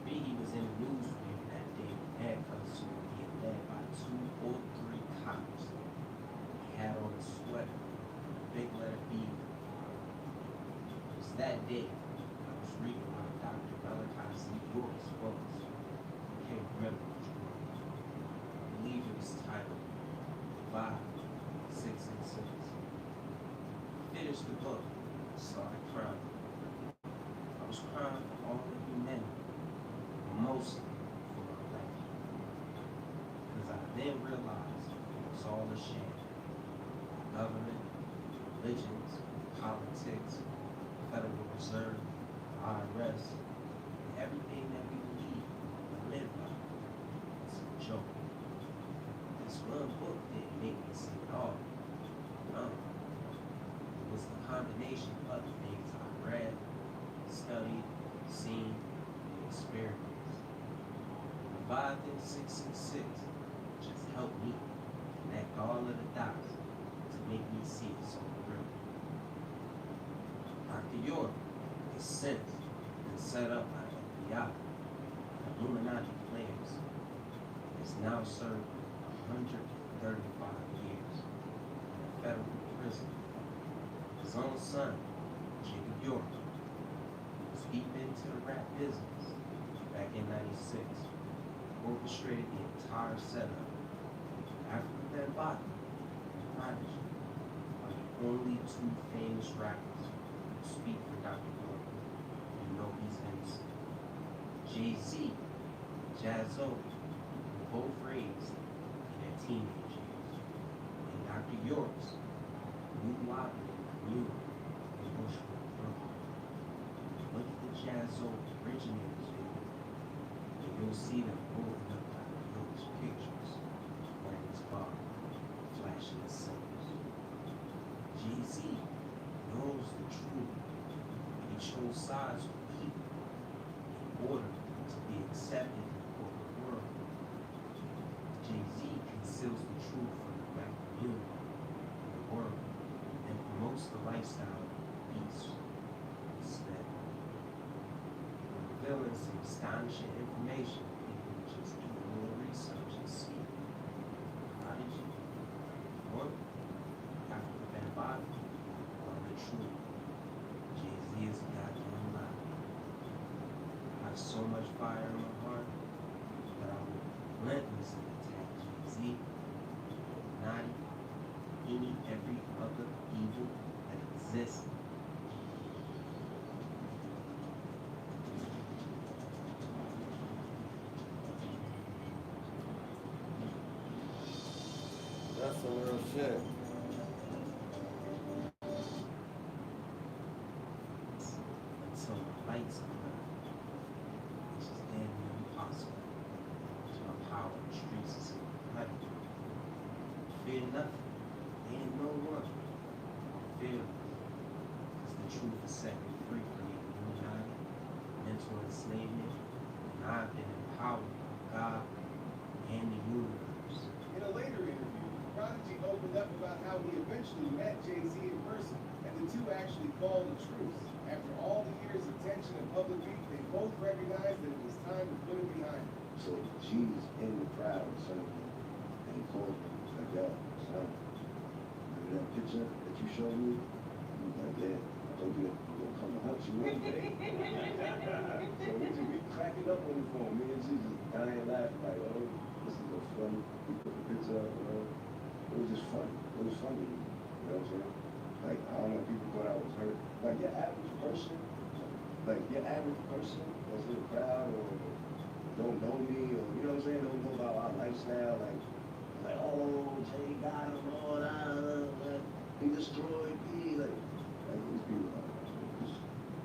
Biggie was in the newsroom that day with handcuffs to him, being led by 2 or 3 cops. He had on a sweater, a big letter B. It was that day I was reading about Dr. Malachi Z. York's books, became Rebel Drug. I believe it was titled 5666. Finished the book, started crying. I was crying for all the humanity, mostly for my black people. Because I then realized it was all a sham. Government, religions, politics, Federal Reserve, IRS, and everything that we believe and live by is a joke. This one book didn't make me see it all. No. It was the combination of other things I read, studied, seen, and experienced. Leviathan 666 just helped me connect all of the dots to make me see it so real. Dr. York is sent and set up by FBI, Illuminati players, has now served 135 years in a federal prison. His own son, Jacob York, was deep into the rap business back in '96, orchestrated the entire setup. Africa Bambaataa and Prodigy are the only two famous rappers who speak for Dr. York and know he's innocent. Jay-Z and Jaz-O were both raised in their teenage years, and Dr. York's New Wobbling community in Bushwick, Brooklyn. Look at the Jaz-O originators video, and you'll see them holding up Dr. York's pictures wearing his bar, flashing his symbols. Jay-Z knows the truth, and he chose sides with people in order to be accepted in the corporate world. Jay-Z conceals the truth from the black community in the world and promotes the lifestyle of peace instead. Revealing some astonishing information people would just do a little research and see. Prodigy, York, Africa Bambaataa are the truth. Jay-Z is a goddamn lie. I have so much fire in my heart that I will relentlessly attack Jay-Z, Illuminati, every other evil that exists. That's some real shit. Until the lights come out, which is damn near impossible. So my power in the streets is in the light. Fear nothing. There ain't no one. Fear, because the truth is set me free from the Illuminati, mental enslavement, and I've been empowered by God and the universe. In a later interview, Prodigy opened up about how he eventually met Jay-Z in person, and the two actually called a truce. After all the years of tension and public beef, they both recognized that it was time to put it behind them. So G's in the crowd, son, and he called me. He's like, yo, son, remember that picture that you showed me? He was like, yeah, I told you that we're gonna come to hunt you one day. So we just be cracking up on the phone. Me and G just dying laughing like, oh, this is so funny. We put the picture up, you know. It was just funny. It was funny to me. You know what I'm saying? Like, I don't know, people thought I was hurt. Like, your average person that's in the crowd or don't know me or, you know what I'm saying, don't know about our lifestyle, like oh, Jay got him, all that, he destroyed me, like these people,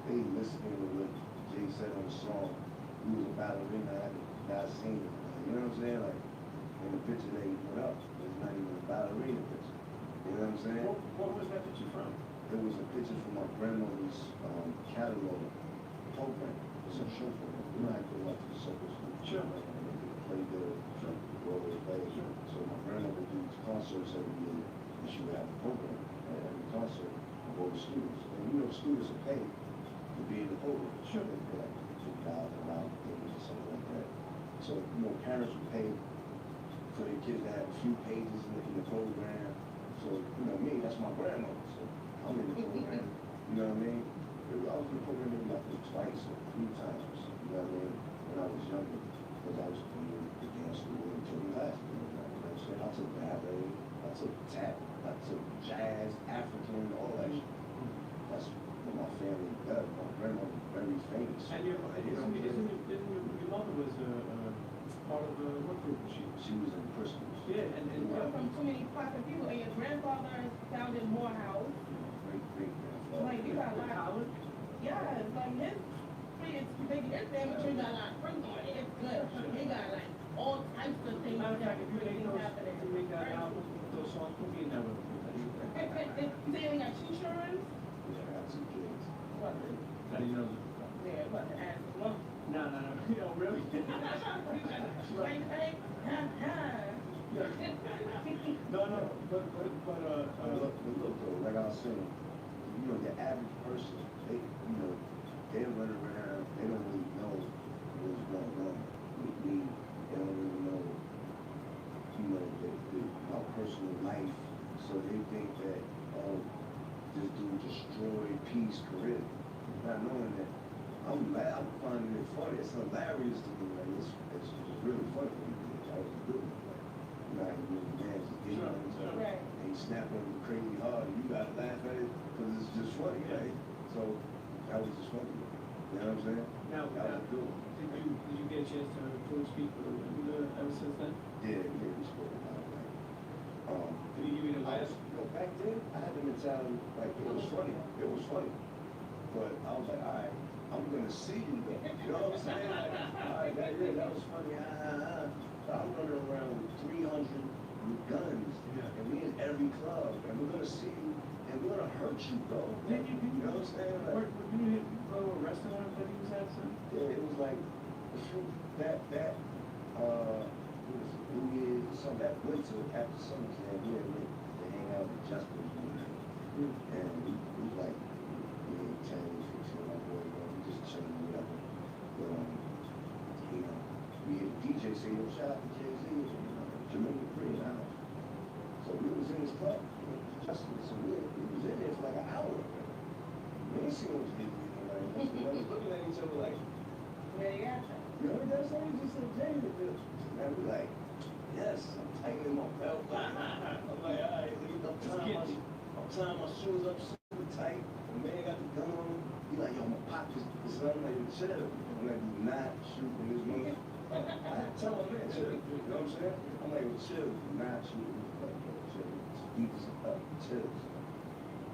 they listening to what Jay said on the song. He was a ballerina, I had not seen it, you know what I'm saying, like, in the picture that he put up, it's not even a ballerina picture, you know what I'm saying? What was that picture from? It was a picture from my grandmother's catalog program. It's a show program. You know, I go out to the circus and play there, Broadway play. So my grandmother would do concerts every year, and she would have a program at every concert of all the students. And you know, students are paid to be in the program. Sure, they pay like $50 around things or something like that. So you know, parents would pay for their kids to have a few pages in the program. So you know, me, that's my grandmother. So I'm in the program, you know what I mean? I was in the program maybe like twice or 3 times, you know what I mean? When I was younger, because I was in the dance school until the last year, you know what I'm saying? I took ballet, I took tap, I took jazz, African, all that shit. That's what my family does. My grandmother was very famous. And your mother was part of what group was she? She was in Crystals. Yeah, and from too many classic people, and your grandfather founded Morehouse. Great-grandfather. Like, you got a lot. Yeah, it's like his family tree got a lot of fruit on it. It's good. They got like all types of things. Matter of fact, if you really happening. if you make that album, those songs will be in that with you. You say they got 2 children? Yeah, I got 2 kids. What? How do you know? Yeah, what? Ask one. Now, You know, really. Right, right, No, but, look though, like I was saying, you know, the average person, they run around, they don't really know what's going on with me. They don't really know, my personal life. So they think that, oh, this dude destroyed P's career. Not knowing that I'm finding it funny. It's hilarious to me. Like, it's really funny when you think I was doing it. Like, you know, man's getting right. and he's snapping crazy hard. And you gotta laugh at it because it's just funny, right? So that was just funny. You know what I'm saying? Now, that was good. did you get a chance to coach people ever since then? Yeah, we spoke about it. Like, Did he give you the last? back then, I had the mentality, like, it was funny. It was funny. But I was like, all right, I'm gonna see you though. You know what I'm saying? Like, all right, that was funny. So I'm running around with 300 guns, and we in every club, and we're gonna see you, and we're gonna hurt you, bro. Did you know what I'm saying? Like, did you go to a restaurant that he was at, son? yeah, it was like it was New Year's or something, that winter after summer camp, we had went to hang out with Justin one night. And we like, me and Tanny, fixing my boy, we just chilling, whatever. But, we had DJ say, yo, shout out to Jay-Z, Jermaine Dupri in the house. So we was in this club, Justin, so we was in there for like an hour. We ain't seen what was getting in there, like, we was looking at each other like, Where you at? you know what that song? You just said Jay with this. And we like, yes, I'm tightening my belt. I'm like, all right, I'm tying my shoes up super tight. The man got the gun on him. He like, yo, my pop is something like, chill. I'm like, do not shoot in this movie. I tell my man, chill. You know what I'm saying? I'm like, well, chill. Do not shoot in this movie. Like, chill. Beat this up. Chill.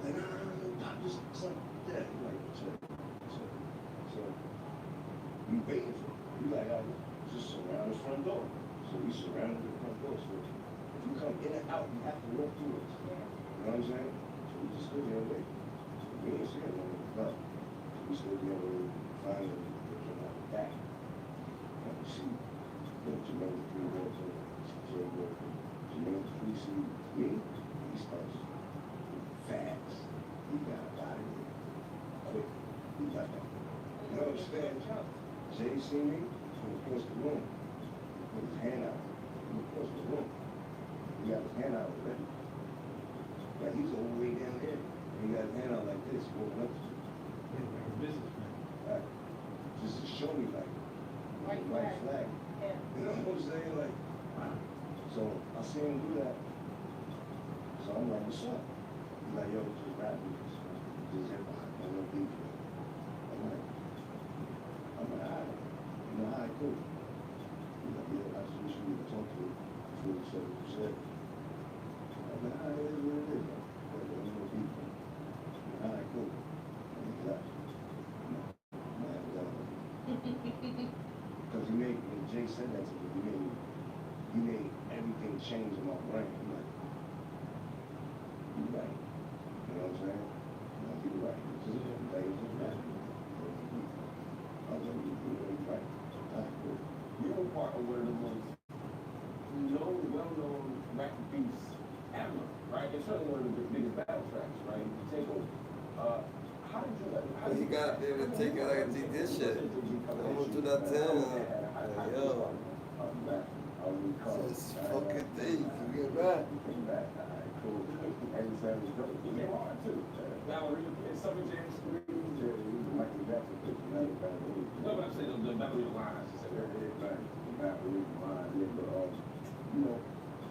Like, no, pop just something like that. I'm like, chill. So, we waiting for him. We like, just surround the front door. So we surrounded the front door. So if you come in and out, you have to walk through it. You know what I'm saying? So we just stood there and wait. We ain't scared no one about it. We stood there and waited. Finally, they came out the back. And we see, Jermaine Dupri walks in. Jay walks in. Jermaine Dupri see me. He starts fast. He got out of here. Quick. He got that. You know what I'm saying? Jay see me from across the room. He put his hand out from across the room. He got his hand out already. Like he's all the way down there. And he got his hand out like this, walking up to me. Like a businessman. Right? Just to show me like White flag. Yeah. You know what I'm saying? Like, wow. So I see him do that. So I'm like, what's up? He's like, yo, just rap with us. Just hip hop. I no beef. I'm like, all right. You know, all right, cool. He's like, yeah, I just wish you would talk to me before you said what you said. I'm like, all right, it is what it is. But there's no beef. All right, cool. And he left. Because when Jay said that to me, he made everything change in my brain. I'm like, you're right. You know what I'm saying? Like, you're right. This is like, it's just right. I was like, you're right. All right, cool. You were part of one of the most well-known rap beats ever, right? It's certainly one of the biggest battle tracks, right? Takeover. How did you You gotta be able to take it like a G this shit. I'm gonna do that to him. Like, yo. This fucking thing. You get back. Cool. And it's dope. It came hard too. Now, it's Summer Jam Screams. Michael Jackson picked another battle. No, but I'm saying the Battle of the Lines. You know,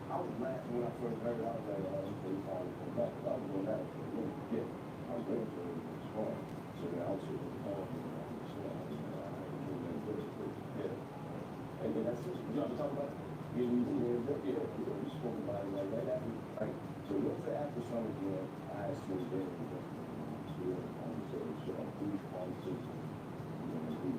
I was laughing when I first heard it. I was like, oh, this is probably come back. I was going out for a minute. Yeah, I was waiting for it to respond. So then I was sitting in the car and I was yeah. And then that's it. You know what I'm talking about? Yeah, we spoke about it like right after. Like, so what's the after summer jam? I asked you then, we were on the show, brief conversation. You know, we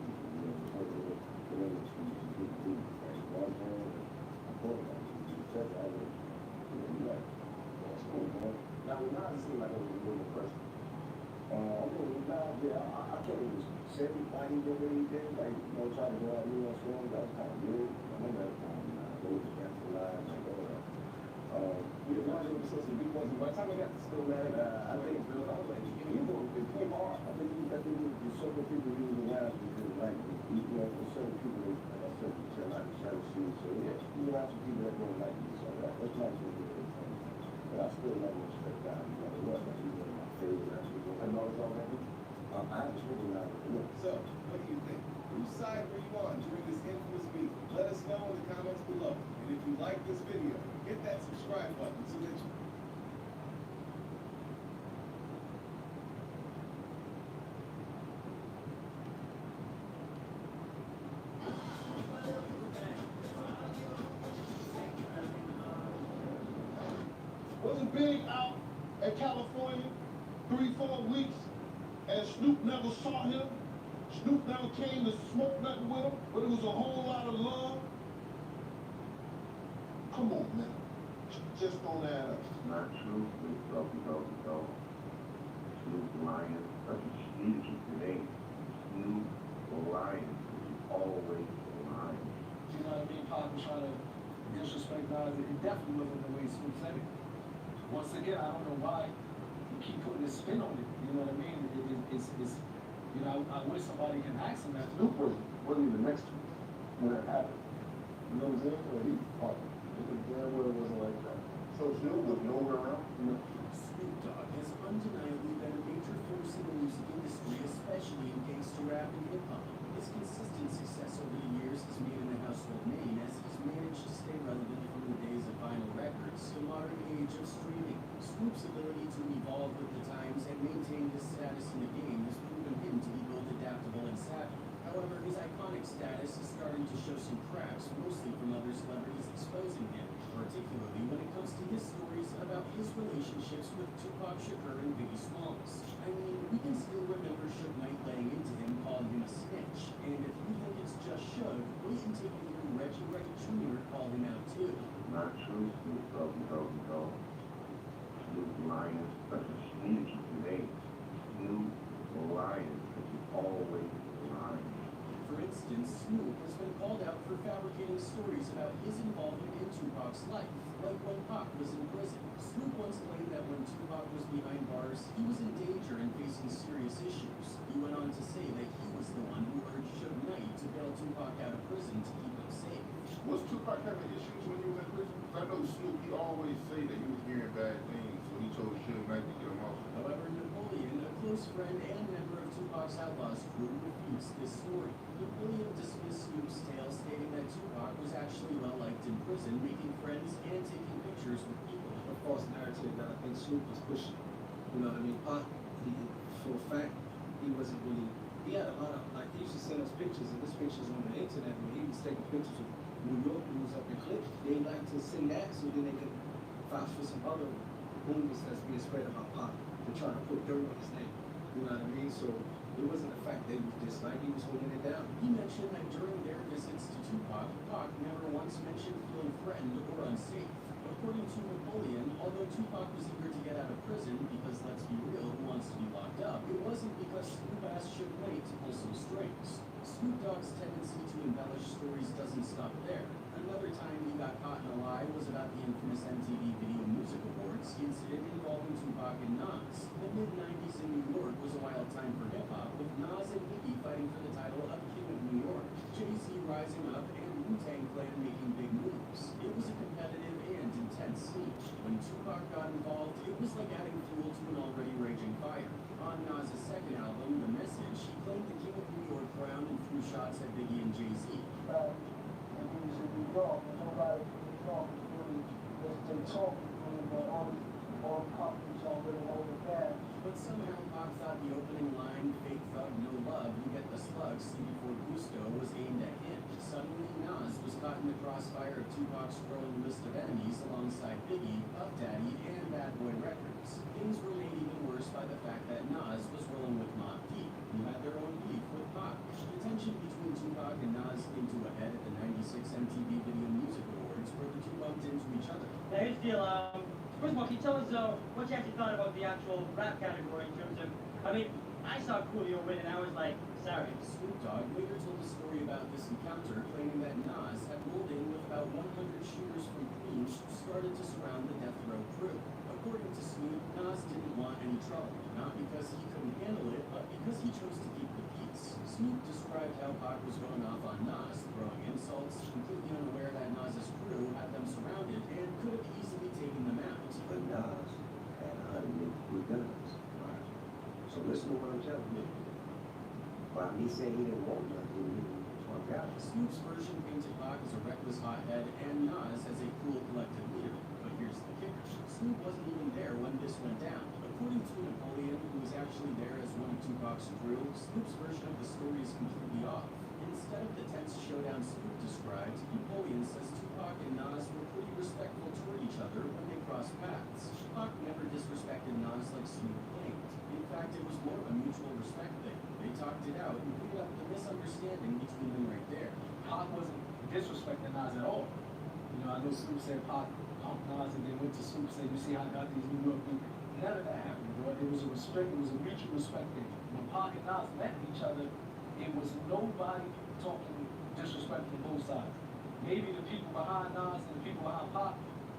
heard of it, the industry, big beat, right? One jam, I thought about it. You said that, you're like, that's cool, man. Now, we're not seem like it was a little pressure. Yeah, I can't even everybody did what he did, like, you know, try to go out New York films, that was kind of weird. I remember that time, those against the line, like, We did not do episodes of Big Ones. By the time I got to school, man, I think, I was like, you know, it came hard. I think the certain people he was around because, like, you know, for certain people, like I said, you tell like to shadow shoes, so yeah, you around some people that don't like you, so that's not good. But I still love and respect God, no matter what, like, he's one of my favorite rappers. I know it's all right. I just recognize it. So, what do you think? Whose side were you on during this infamous beef? Let us know in the comments below. And if you like this video, hit that subscribe button so that you Wasn't Big out at California 3-4 weeks and Snoop never saw him? Snoop never came to smoke nothing with him, but it was a whole lot of love. Come on, man. Just don't add up. Not true, Snoop Dogg. Snoop Lion, such a sneaky today. Snoop Lion is always lying. You know what I mean? Pop was trying to disrespect Nas. It definitely wasn't the way Snoop said it. Once again, I don't know why you keep putting this spin on it. You know what I mean? It's you know, I wish somebody can ask him that. Snoop wasn't even next to me when that happened. You know what I'm saying? Well, he part of it. It was damn well it wasn't like that. So Snoop was nowhere around? No. Snoop Dogg has undeniably been a major force in the music industry, especially in gangster rap and hip-hop. His consistent success over the years has made him a household name as he's managed to stay relevant from the days of vinyl records to the modern age of streaming. Snoop's ability to evolve with the times and maintain his status in the game has proven him to be both adaptable and savvy. However, his iconic status is starting to show some cracks, mostly from other celebrities exposing him, particularly when it comes to his stories about his relationships with Tupac Shakur and Biggie Smalls. I mean, we can still remember Suge Knight laying into him, calling him a snitch, and if you think it's just Suge, wait until you hear Reggie Jr. call him out too. Not true, Snoop Dogg. Snoop Lion, such a sneaky today. Snoop Lion is always lying. For instance, Snoop has been called out for fabricating stories about his involvement in Tupac's life, like when Pac was in prison. Snoop once claimed that when Tupac was behind bars, he was in danger and facing serious issues. He went on to say that he was the one who urged Suge Knight to bail Tupac out of prison to keep him safe. Was Tupac having issues when he was in prison? I know Snoop, he always say that he was hearing bad things, so he told Suge Knight to get him off. However, Napoleon, a close friend and member of Tupac's Outlaws crew, refutes this story. Napoleon dismissed Snoop's tale, stating that Tupac was actually well-liked in prison, making friends and taking pictures with people. A false narrative that I think Snoop was pushing. You know what I mean? Pac, for a fact, he wasn't really. He had a lot of, like, he used to send us pictures, and this pictures on the internet, and he was taking pictures of New York news up in Clip. They like to send that so then they can vouch for some other rumors that's being spread about Pac. They're trying to put dirt on his name. You know what I mean? So it wasn't the fact that he was disliked, he was holding it down. He mentioned that during their visits to Tupac, Pac never once mentioned feeling threatened or unsafe. According to Napoleon, although Tupac was eager to get out of prison because, let's be real, who wants to be locked up, it wasn't because Snoop asked Suge Knight to pull some strings. Snoop Dogg's tendency to embellish stories doesn't stop there. Another time he got caught in a lie was about the infamous MTV Video Music Awards incident involving Tupac and Nas. The mid-90s in New York was a wild time for hip-hop, with Nas and Biggie fighting for the title of King of New York, Jay-Z rising up, and Wu-Tang Clan making big moves. It was a competitive and intense scene. When Tupac got involved, it was like adding fuel to an already raging fire. On Nas' second album, The Message, he claimed the King of New York crown and threw shots at Biggie and Jay-Z. And he was in New York, and nobody from New York was really, they talk really, but all couples don't really hold it back. But somehow Pac thought the opening line, "Fake thug, no love, you get the slugs," CD4 Gusto, was aimed at him. Suddenly, Nas was caught in the crossfire of Tupac's growing list of enemies alongside Biggie, Puff Daddy, and Bad Boy Records. Things were made even worse by the fact that Nas was rolling with Mobb Deep, who had their own beef with Pac. The tension between Tupac and Nas came to a head at the '96 MTV Video Music Awards, where the two bumped into each other. Now here's the deal, first of all, can you tell us what you actually thought about the actual rap category in terms of, I mean, I saw Coolio win and I was like Sorry. Snoop Dogg later told a story about this encounter, claiming that Nas had rolled in with about 100 shooters from Queens who started to surround the Death Row crew. According to Snoop, Nas didn't want any trouble, not because he couldn't handle it, but because he chose to keep the peace. Snoop described how Pac was going off on Nas, throwing insults, completely unaware that Nas's crew had them surrounded and could have easily taken them out. But Nas had 100 niggas with guns. Right. So listen to what I'm telling you. While he said he didn't want nothing, he swung out. Snoop's version painted Pac as a reckless hothead and Nas as a cool, collected leader. But here's the kicker. Snoop wasn't even there when this went down. According to Napoleon, who was actually there as one of Tupac's crew, Snoop's version of the story is completely off. Instead of the tense showdown Snoop described, Napoleon says Tupac and Nas were pretty respectful toward each other when they crossed paths. Pac never disrespected Nas like Snoop claimed. In fact, it was more of a mutual respect thing. They talked it out and cleared up the misunderstanding between them right there. Pac wasn't disrespecting Nas at all. You know, I know Snoop said Pac pumped Nas and then went to Snoop and said, you see how I got these New York people? None of that happened, bro. It was a respect, it was a mutual respect thing. When Pac and Nas met each other, it was nobody talking disrespect from both sides. Maybe the people behind Nas and the people behind Pac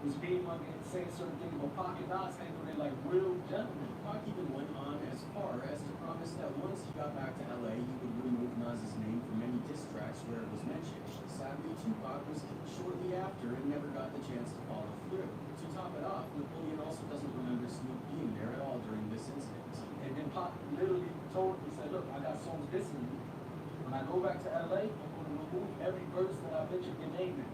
was being mugging and saying certain things, but Pac and Nas handled it like real gentlemen. Pac even went on as far as to promise that once he got back to LA, he would remove Nas's name from any diss tracks where it was mentioned. Sadly, Tupac was killed shortly after and never got the chance to follow through. To top it off, Napoleon also doesn't remember Snoop being there at all during this incident. And then Pac literally told him, he said, look, I got songs dissing you. When I go back to LA, I'm going to remove every verse that I mentioned your name in.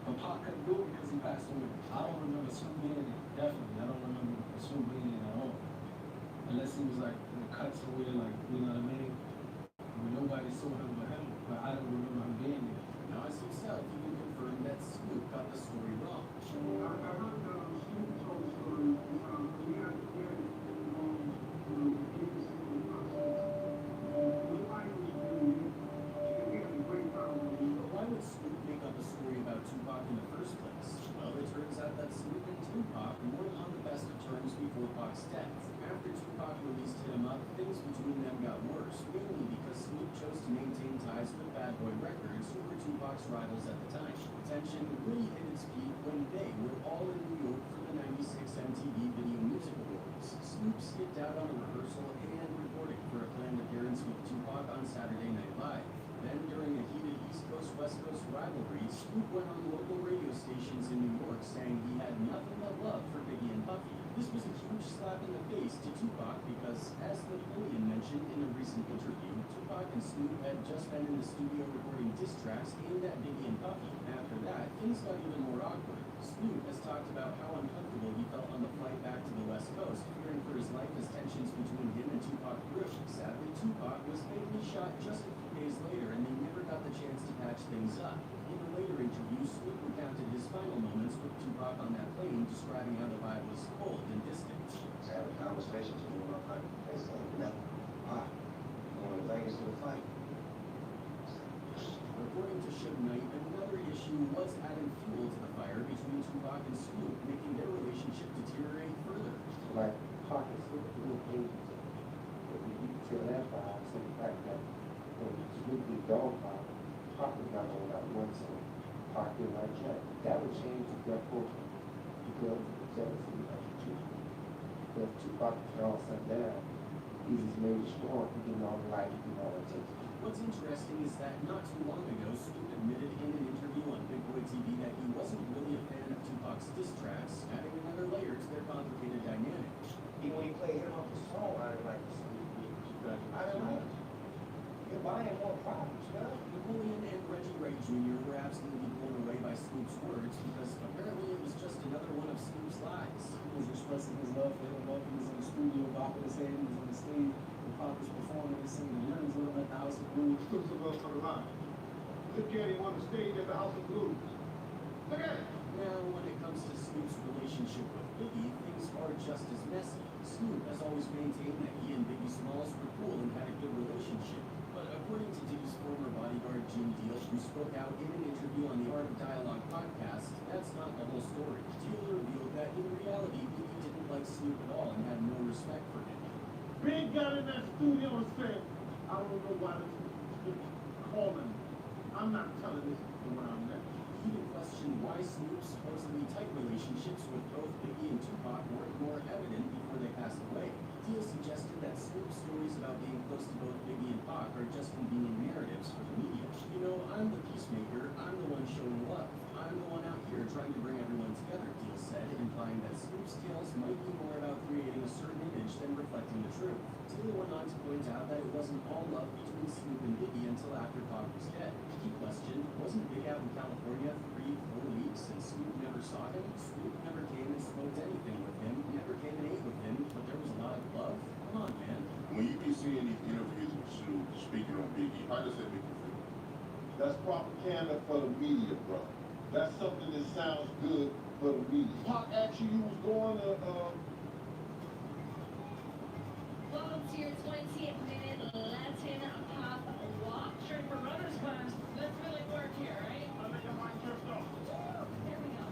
But Pac couldn't do it because he passed away. I don't remember Snoop being in it, definitely. I don't remember Snoop being in it at all. Unless he was like in the cut somewhere, like, you know what I mean? When nobody saw him but him. But I don't remember him being there. Nas himself even confirmed that Snoop got the story wrong. I heard Snoop told the story. We had Why would Snoop make up a story about Tupac in the first place? Well, it turns out that Snoop and Tupac weren't on the best of terms before Pac's death. After Tupac released Hit 'Em Up, things between them got worse, mainly because Snoop chose to maintain ties with Bad Boy Records, who were Tupac's rivals at the time. Tension really hit its peak when they were all in New York for the '96 MTV Video Music Awards. Snoop skipped out on a rehearsal and recording for a planned appearance with Tupac on Saturday Night Live. Then, during a heated East Coast-West Coast rivalry, Snoop went on local radio stations in New York saying he had nothing but love for Biggie and Puffy. This was a huge slap in the face to Tupac because, as Napoleon mentioned in a recent interview, Tupac and Snoop had just been in the studio recording diss tracks aimed at Biggie and Puffy. After that, things got even more awkward. Snoop has talked about how uncomfortable he felt on the flight back to the West Coast, fearing for his life as tensions between him and Tupac grew. Sadly, Tupac was fatally shot just a few days later, and they never got the chance to patch things up. In a later interview, Snoop recounted his final moments with Tupac on that plane, describing how the vibe was cold and distant. I had a conversation with him about basically nothing. Why? One of the Vegas to the fight. According to Suge Knight, another issue was adding fuel to the fire between Tupac and Snoop, making their relationship deteriorate further. Like, Pac and Snoop are little babies. But you can tell that by the fact that when Snoop did Dog Pop, Pac was not only got one song. Pac did like Jack. That would change the death culture because of the jealousy of the two. Because Tupac was all set down. He's as major strong, he didn't all the light, he didn't all the attention. What's interesting is that not too long ago, Snoop admitted in an interview on Big Boy TV that he wasn't really a fan of Tupac's diss tracks, adding another layer to their complicated dynamic. Even when he played him off the song, I didn't like the song. I didn't like it. You're buying more problems, man. Napoleon and Reggie Ray Jr. were absolutely blown away by Snoop's words because apparently it was just another one of Snoop's lies. He was expressing his love for him while he was in the studio, bopping his head, he was on the stage, the Pac was performing, and singing the lyrics with him at the House of Blues. Snoop's a love for the line. Look at him on the stage at the House of Blues. Look at him. Now, when it comes to Snoop's relationship with Biggie, things are just as messy. Snoop has always maintained that he and Biggie Smalls were cool and had a good relationship. But according to Diggie's former bodyguard Jim Deal, who spoke out in an interview on the Art of Dialogue podcast, that's not the whole story. Deal revealed that in reality, Biggie didn't like Snoop at all and had no respect for him. Big got in that studio and said, I don't know why they're calling. I'm not telling this from where I'm at. He even questioned why Snoop's supposedly tight relationships with both Biggie and Tupac weren't more evident before they passed away. Deal suggested that Snoop's stories about being close to both Biggie and Pac are just convenient narratives for the media. You know, I'm the peacemaker, I'm the one showing love. I'm the one out here trying to bring everyone together, Deal said, implying that Snoop's tales might be more about creating a certain image than reflecting the truth. Deal went on to point out that it wasn't all love between Snoop and Biggie until after Pac was dead. He questioned, wasn't Big out in California 3-4 weeks and Snoop never saw him? Snoop never came and smoked anything with him, never came and ate with him, but there was a lot of love? Come on, man. When you be seeing these interviews with Snoop speaking on Biggie, how does that make you feel? That's propaganda for the media, bro. That's something that sounds good for the media. Pac actually you was going to Welcome to your 20th minute Latin pop walk. Straight for runner's class. Let's really work here, right? I'll make your mind drift off. There we go.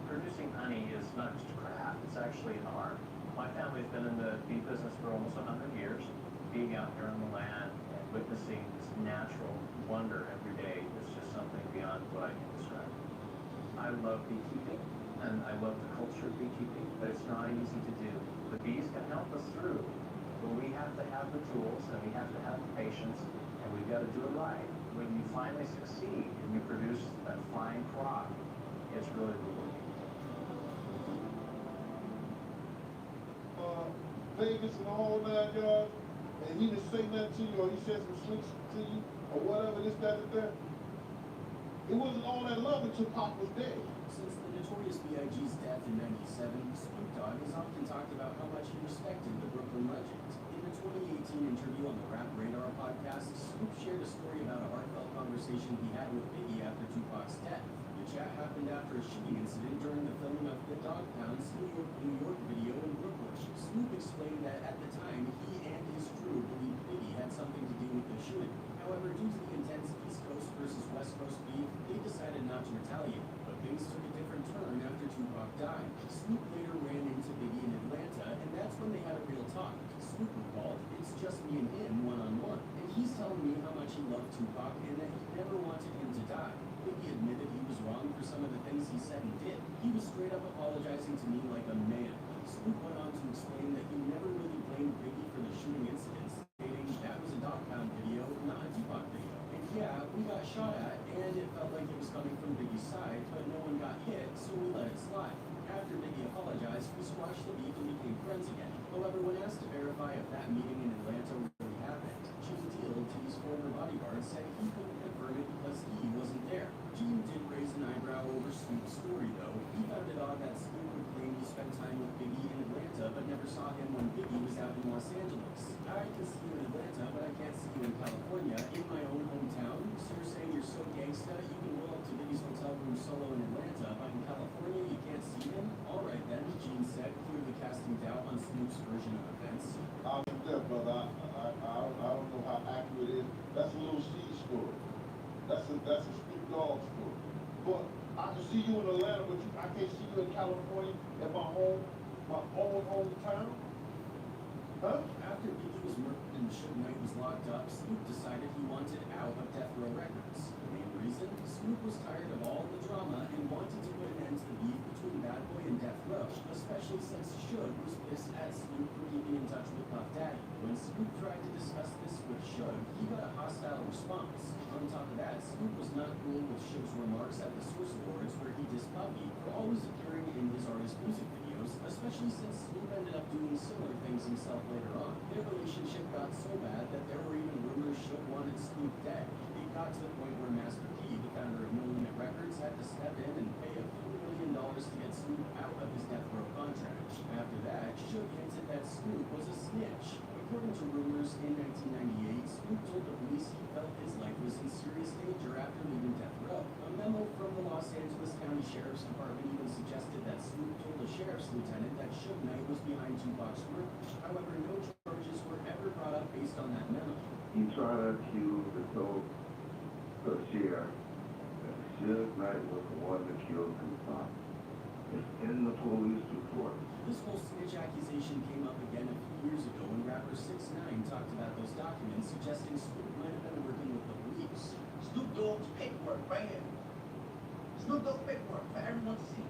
Producing honey is not just a craft, it's actually an art. My family's been in the bee business for almost 100 years. Being out here on the land and witnessing this natural wonder every day is just something beyond what I can describe. I love beekeeping, and I love the culture of beekeeping, but it's not easy to do. The bees can help us through, but we have to have the tools, and we have to have the patience, and we've got to do it right. When you finally succeed and you produce that fine crop, it's really rewarding. Vegas and all that, and he didn't say nothing to you, or he said some slick shit to you, or whatever, this, that, and that. It wasn't all that love until Pac was dead. Since the Notorious B.I.G.'s death in '97, Snoop Dogg has often talked about how much he respected the Brooklyn legend. In the 2018 interview on the Rap Radar podcast, Snoop shared a story about a heartfelt conversation he had with Biggie after Tupac's death. The chat happened after a shooting incident during the filming of the Dog Pound's New York video in Brooklyn. Snoop explained that at the time, he and his crew believed Biggie had something to do with the shooting. However, due to the intense East Coast versus West Coast beef, they decided not to retaliate. But things took a different turn after Tupac died. Snoop later ran into Biggie in Atlanta, and that's when they had a real talk. Snoop recalled, "It's just me and him, one-on-one. And he's telling me how much he loved Tupac and that he never wanted him to die." Biggie admitted he was wrong for some of the things he said and did. He was straight up apologizing to me like a man. Snoop went on to explain that he never really blamed Biggie for the shooting incidents, stating that was a Dog Pound video, not a Tupac video. And yeah, we got shot at, and it felt like it was coming from Biggie's side, but no one got hit, so we let it slide. After Biggie apologized, we squashed the beef and became friends again. However, when asked to verify if that meeting in Atlanta really happened, Gene Deal, T's former bodyguard, said he couldn't confirm it because he wasn't there. Gene did raise an eyebrow over Snoop's story, though. He found it odd that Snoop would claim he spent time with Biggie in Atlanta, but never saw him when Biggie was out in Los Angeles. I can see you in Atlanta, but I can't see you in California, in my own hometown. So you're saying you're so gangsta, you can roll up to Biggie's hotel room solo in Atlanta, but in California you can't see him? Alright then, Gene said, clearly casting doubt on Snoop's version of events. I'm there, brother. I don't know how accurate it is. That's a little C story. That's a Snoop Dogg story. But I can see you in Atlanta, but I can't see you in California at my own hometown. Huh? After Biggie was murdered and Suge Knight was locked up, Snoop decided he wanted out of Death Row Records. The main reason? Snoop was tired of all the drama and wanted to put an end to the beef between Bad Boy and Death Row, especially since Suge was pissed at Snoop for keeping in touch with Puff Daddy. When Snoop tried to discuss this with Suge, he got a hostile response. On top of that, Snoop was not cool with Suge's remarks at the Source Awards where he dissed Puffy for always appearing in his artist music videos, especially since Snoop ended up doing similar things himself later on. Their relationship got so bad that there were even rumors Suge wanted Snoop dead. It got to the point where Master P, the founder of No Limit Records, had to step in and pay a few $1 million to get Snoop out of his Death Row contract. After that, Suge hinted that Snoop was a snitch. According to rumors, in 1998, Snoop told the police he felt his life was in serious danger after leaving Death Row. A memo from the Los Angeles County Sheriff's Department even suggested that Snoop told a sheriff's lieutenant that Suge Knight was behind Tupac's murder. However, no charges were ever brought up based on that memo. He tried to accuse the sheriff that Suge Knight was the one that killed Tupac. It's in the police report. This whole snitch accusation came up again a few years ago when rapper 6ix9ine talked about those documents suggesting Snoop might have been working with the police. Snoop Dogg's paperwork right here. Snoop Dogg's paperwork for everyone to see.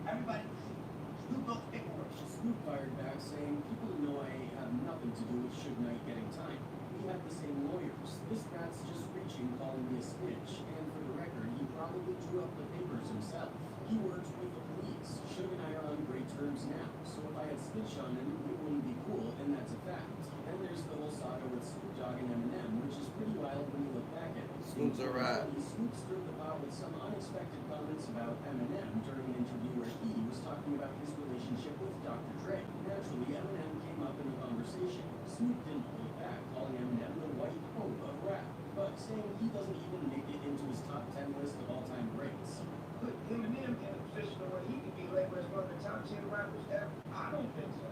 Everybody can see. Snoop Dogg's paperwork. Snoop fired back saying, people know I have nothing to do with Suge Knight getting time. We have the same lawyers. This rat's just reaching, calling me a snitch. And for the record, he probably drew up the papers himself. He works with the police. Suge and I are on great terms now. So if I had snitched on him, it wouldn't be cool, and that's a fact. Then there's the whole saga with Snoop Dogg and Eminem, which is pretty wild when you look back at it. Snoop's a rat. Snoop stirred the pot with some unexpected comments about Eminem during an interview where he was talking about his relationship with Dr. Dre. Naturally, Eminem came up in the conversation. Snoop didn't hold it back, calling Eminem the white hope of rap, but saying he doesn't even make it into his top 10 list of all-time greats. Put Eminem in a position where he could be labeled as one of the top 10 rappers ever? I don't think so.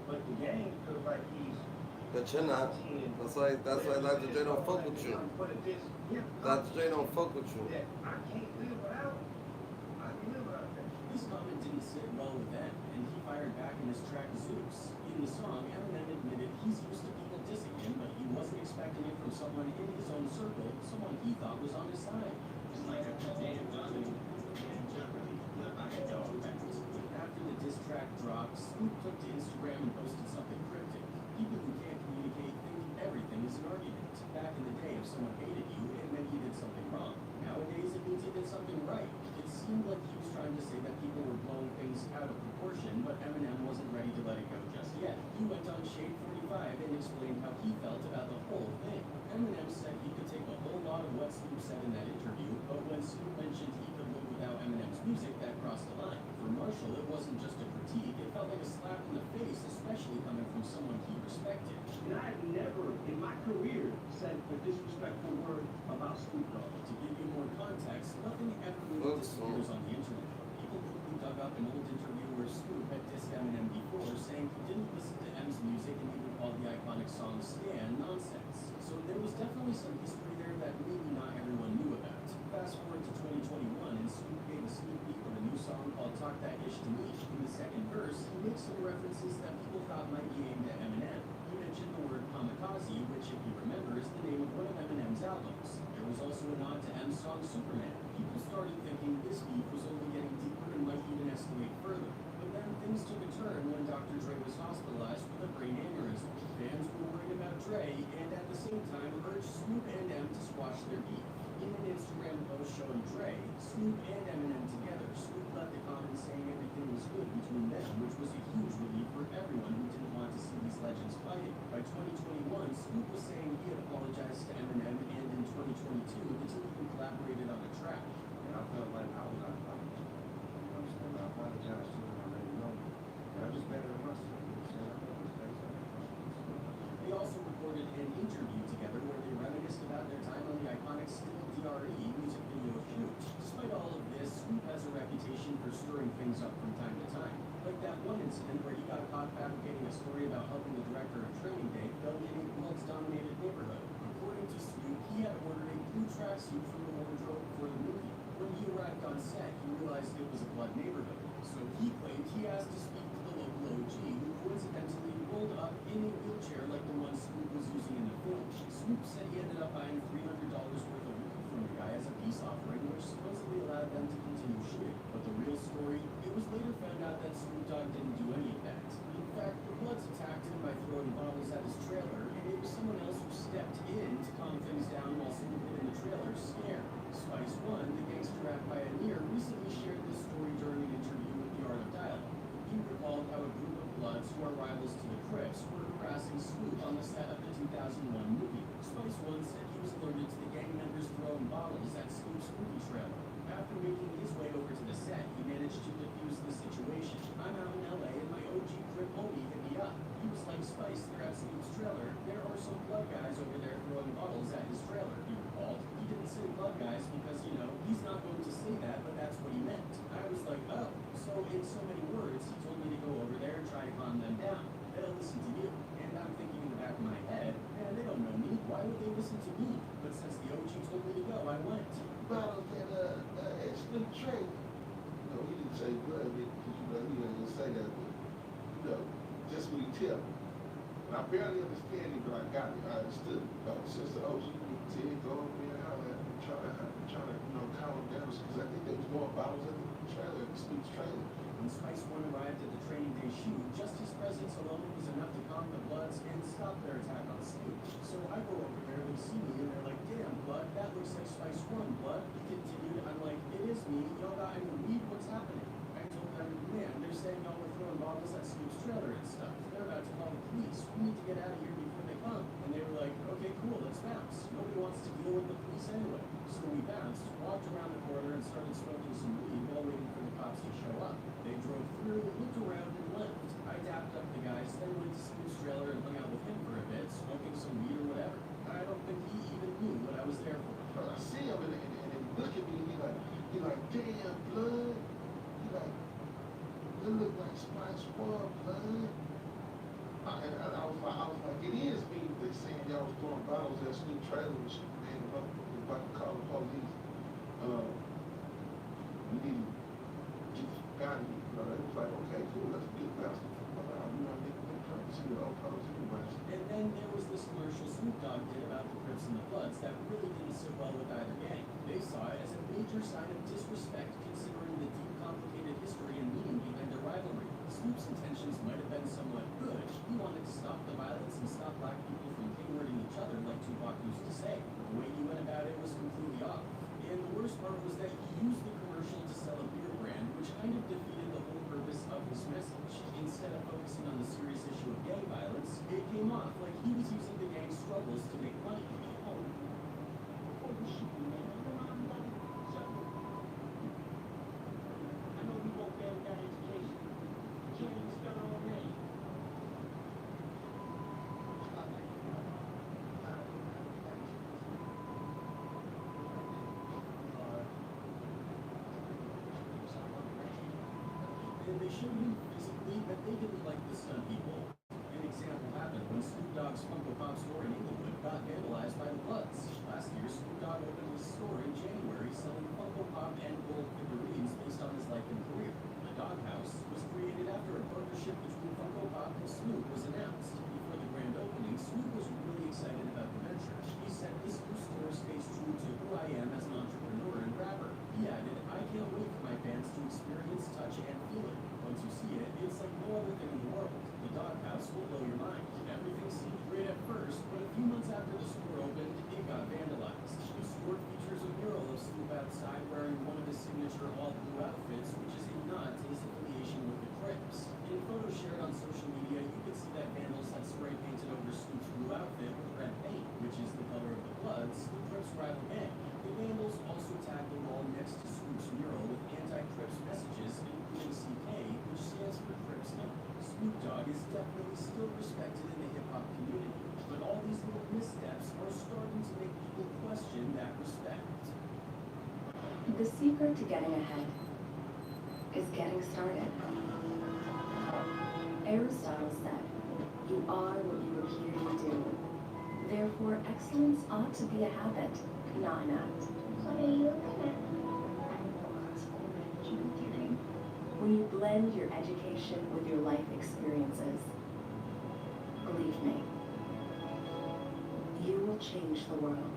But the game feels like he's. But you're not. That's why Dr. Dre don't fuck with you. Dr. Dre don't fuck with you. I can't live without him. I can live without that. This comment didn't sit well with them, and he fired back in his track Zeus. In the song, Eminem admitted he's used to people dissing him, but he wasn't expecting it from someone in his own circle, someone he thought was on his side. After the diss track dropped, Snoop took to Instagram and posted something cryptic. People who can't communicate think everything is an argument. Back in the day, if someone hated you, it meant you did something wrong. Nowadays, it means you did something right. It seemed like he was trying to say that people were blowing things out of proportion, but Eminem wasn't ready to let it go just yet. He went on Shade 45 and explained how he felt about the whole thing. Eminem said he could take a whole lot of what Snoop said in that interview, but when Snoop mentioned he could live without Eminem's music, that crossed the line. For Marshall, it wasn't just a critique, it felt like a slap in the face, especially coming from someone he respected. And I have never, in my career, said a disrespectful word about Snoop Dogg. To give you more context, nothing ever really disappears on the internet. People quickly dug up an old interview where Snoop had dissed Eminem before, saying he didn't listen to M's music and even called the iconic song Stan nonsense. So there was definitely some history there that maybe not everyone knew about. Fast forward to 2021, and Snoop gave a sneak peek of a new song called Talk That Ish to Me. In the second verse, he makes some references that people thought might be aimed at Eminem. He mentioned the word kamikaze, which, if you remember, is the name of one of Eminem's albums. There was also a nod to M's song Superman. People started thinking this beef was only getting deeper and might even escalate further. But then things took a turn when Dr. Dre was hospitalized with a brain aneurysm. Fans were worried about Dre, and at the same time urged Snoop and M to squash their beef. In an Instagram post showing Dre, Snoop and Eminem together, Snoop left a comment saying everything was good between them, which was a huge relief for everyone who didn't want to see these legends fighting. By 2021, Snoop was saying he had apologized to Eminem, and in 2022, the two even collaborated on a track. And I felt like I was not fighting. You know what I'm saying? I apologize to him, I already know. And I'm just better than myself. You know what I'm saying? I know mistakes. They also recorded an interview together where they reminisced about their time on the iconic Still DRE music video shoot. Despite all of this, Snoop has a reputation for stirring things up from time to time. Like that one incident where he got caught fabricating a story about helping the director of Training Day film in a Bloods-dominated neighborhood. According to Snoop, he had ordered a blue tracksuit from the wardrobe for the movie. When he arrived on set, he realized it was a Blood neighborhood. So he claimed he asked to speak to the local OG, who coincidentally rolled up in a wheelchair like the one Snoop was using in the film. Snoop said he ended up buying $300 worth of weed from the guy as a peace offering, which supposedly allowed them to continue shooting. But the real story, it was later found out that Snoop Dogg didn't do any of that. In fact, the Bloods attacked him by throwing bottles at his trailer, and it was someone else who stepped in to calm things down while Snoop hid in the trailer, scared. Spice One, the gangster rap pioneer, recently shared this story during an interview with The Art of Dialogue. He recalled how a group of Bloods, who are rivals to the Crips, were harassing Snoop on the set of the 2001 movie. Spice One said he was alerted to the gang members throwing bottles at Snoop's movie trailer. After making his way over to the set, he managed to defuse the situation. I'm out in LA and my OG Crip homie hit me up. He was like, Spice, they're at Snoop's trailer. There are some Blood guys over there throwing bottles at his trailer, he recalled. He didn't say Blood guys because, you know, he's not going to say that, but that's what he meant. I was like, oh. So in so many words, he told me to go over there and try to calm them down. They'll listen to you. And I'm thinking in the back of my head, man, they don't know me. Why would they listen to me? But since the OG told me to go, I went. But it's been trained. You know, he say blood, because you know, he didn't say that, but, you know, just what he tell me. And I barely understand it, but I got it. I understood. Sister O, she would tell go over there and holler at me, trying to, you know, calm him down, because I think there was more bottles at the trailer, at the Snoop's trailer. When Spice One arrived at the training day shoot, just his presence alone was enough to calm the Bloods and stop their attack on Snoop. So I go over there, they see me, and they're like, damn, Blood, that looks like Spice One, Blood. He continued, I'm like, it is me, y'all got any weed, what's happening? I told them, man, they're saying y'all were throwing bottles at Snoop's trailer and stuff. They're about to call the police. We need to get out of here before they come. And they were like, okay, cool, let's bounce. Nobody wants to deal with the police anyway. So we bounced, walked around the corner, and started smoking some weed while waiting for the cops to show up. They drove through, looked around, and left. I dapped up the guys, then went to Snoop's trailer and hung out with him for a bit, smoking some weed or whatever. I don't think he even knew what I was there for. I see him and he look at me and he like, damn, Blood. He like, you look like Spice One, Blood. And I was like, it is me. They saying y'all was throwing bottles at Snoop trailer and shit, man, about to call the police. We need to get this guy to you know, it was like, okay, cool, let's get bounced. You know, they're trying to see the old policy anyway. And then there was this commercial Snoop Dogg did about the Crips and the Bloods that really didn't sit well with either gang. They saw it as a major sign of disrespect considering the deep, complicated history and meaning behind their rivalry. Snoop's intentions might have been somewhat good. He wanted to stop the violence and stop black people from king-herding each other like Tupac used to say. The way he went about it was completely off. And the worst part was that he used the commercial to sell a beer brand, which kind of defeated the whole purpose of his message. Instead of focusing on the serious issue of gang violence, it came off like he was using the gang's struggles to make money. I know we both got education. But you ain't even started already. And they showed him physically that they didn't like the stunt people. An example happened when Snoop Dogg's Funko Pop store in Inglewood got vandalized by the Bloods. Last year, Snoop Dogg opened his store in January selling Funko Pop and gold figurines based on his life and career. The Doghouse was created after a partnership between Funko Pop and Snoop was announced. Before the grand opening, Snoop was really excited about the venture. He said, this new store stays true to who I am as an entrepreneur and rapper. He added, I can't wait for my fans to experience, touch, and feel it. Once you see it, it's like no other thing in the world. The Doghouse will blow your mind. Everything seemed great at first, but a few months after the store opened, it got vandalized. The store features a mural of Snoop outside wearing one of his signature all-blue outfits, which is a nod to his affiliation with the Crips. In photos shared on social media, you could see that vandals had spray painted over Snoop's blue outfit with red paint, which is the color of the Bloods, the Crips' rival gang. The vandals also tagged the wall next to Snoop's mural with anti-Crips messages, including CK, which stands for Crips Inc. Snoop Dogg is definitely still respected in the hip-hop community, but all these little missteps are starting to make people question that respect. The secret to getting ahead is getting started. Aristotle said, you are what you appear to do. Therefore, excellence ought to be a habit, not an act. What are you looking at? When you blend your education with your life experiences, believe me, you will change the world.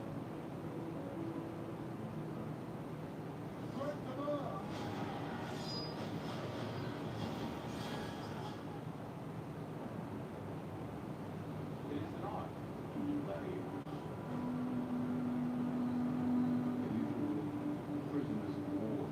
It is an art. You gladiator. Prisoners of war.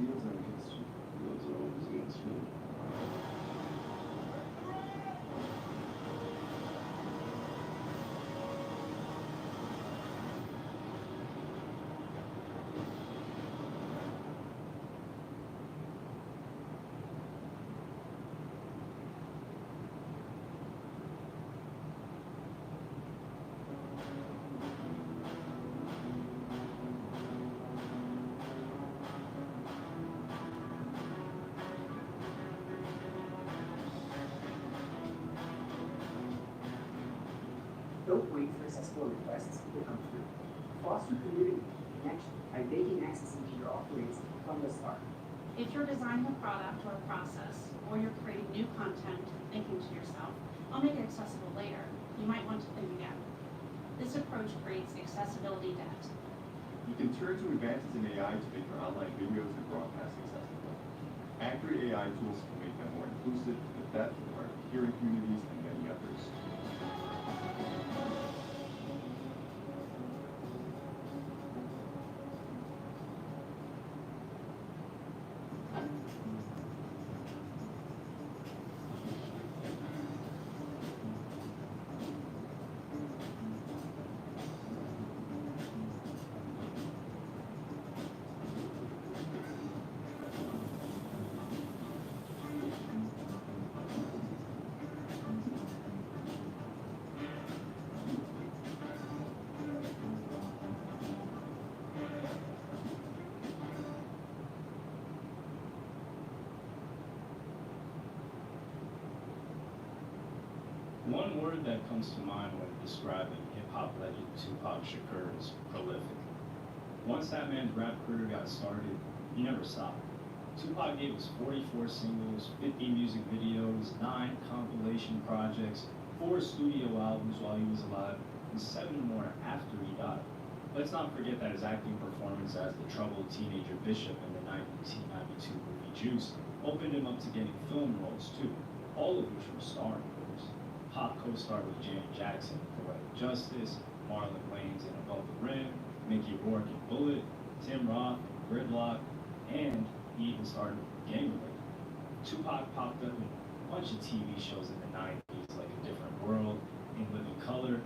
Fields are against you. Fields are always against you. Don't wait for accessible requests to come through. Foster community connection by making access into your offerings from the start. If you're designing a product or a process, or you're creating new content, thinking to yourself, I'll make it accessible later, you might want to think again. This approach creates accessibility debt. You can turn to advances in AI to make your online videos and broadcasts accessible. Accurate AI tools can make them more inclusive, the depth of our hearing communities, and many others. One word that comes to mind when describing hip-hop legend Tupac Shakur is prolific. Once that man's rap career got started, he never stopped. Tupac gave us 44 singles, 50 music videos, 9 compilation projects, 4 studio albums while he was alive, and 7 more after he died. Let's not forget that his acting performance as the troubled teenager Bishop in the 1992 movie Juice opened him up to getting film roles too, all of which were starring roles. Pop co-starred with Janet Jackson in Poetic Justice, Marlon Wayans in Above the Rim, Mickey Rourke in Bullet, Tim Roth in Gridlock, and he even started with Gang Related. Tupac popped up in a bunch of TV shows in the 90s, like A Different World, In Living Color,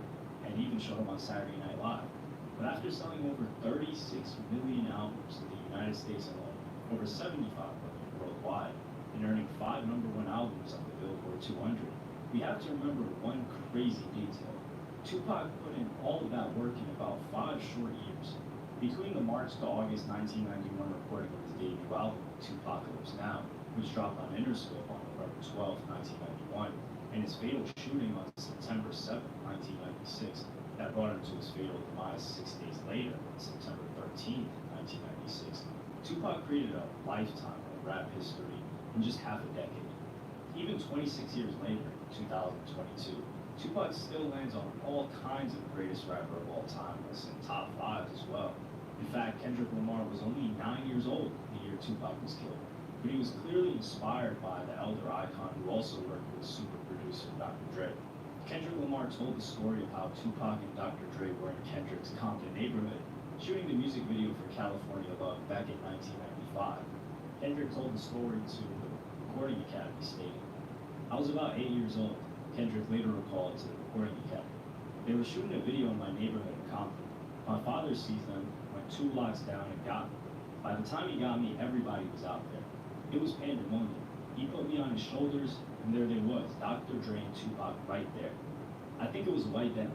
and even showed up on Saturday Night Live. But after selling over 36 million albums in the United States alone, over 75 million worldwide, and earning 5 #1 albums on the Billboard 200, we have to remember one crazy detail. Tupac put in all of that work in about 5 short years. Between the March to August 1991 recording of his debut album, Tupacalypse Now, which dropped on Interscope on November 12, 1991, and his fatal shooting on September 7, 1996, that brought him to his fatal demise 6 days later, on September 13, 1996, Tupac created a lifetime of rap history in just half a decade. Even 26 years later, in 2022, Tupac still lands on all kinds of greatest rapper of all time lists and top 5s as well. In fact, Kendrick Lamar was only 9 years old the year Tupac was killed, but he was clearly inspired by the elder icon who also worked with super producer Dr. Dre. Kendrick Lamar told the story of how Tupac and Dr. Dre were in Kendrick's Compton neighborhood, shooting the music video for California Love back in 1995. Kendrick told the story to the Recording Academy, stating, "I was about 8 years old," Kendrick later recalled to the Recording Academy. "They were shooting a video in my neighborhood in Compton. My father sees them, went 2 blocks down and got me. By the time he got me, everybody was out there. It was pandemonium. He put me on his shoulders, and there they was, Dr. Dre and Tupac right there. I think it was right then.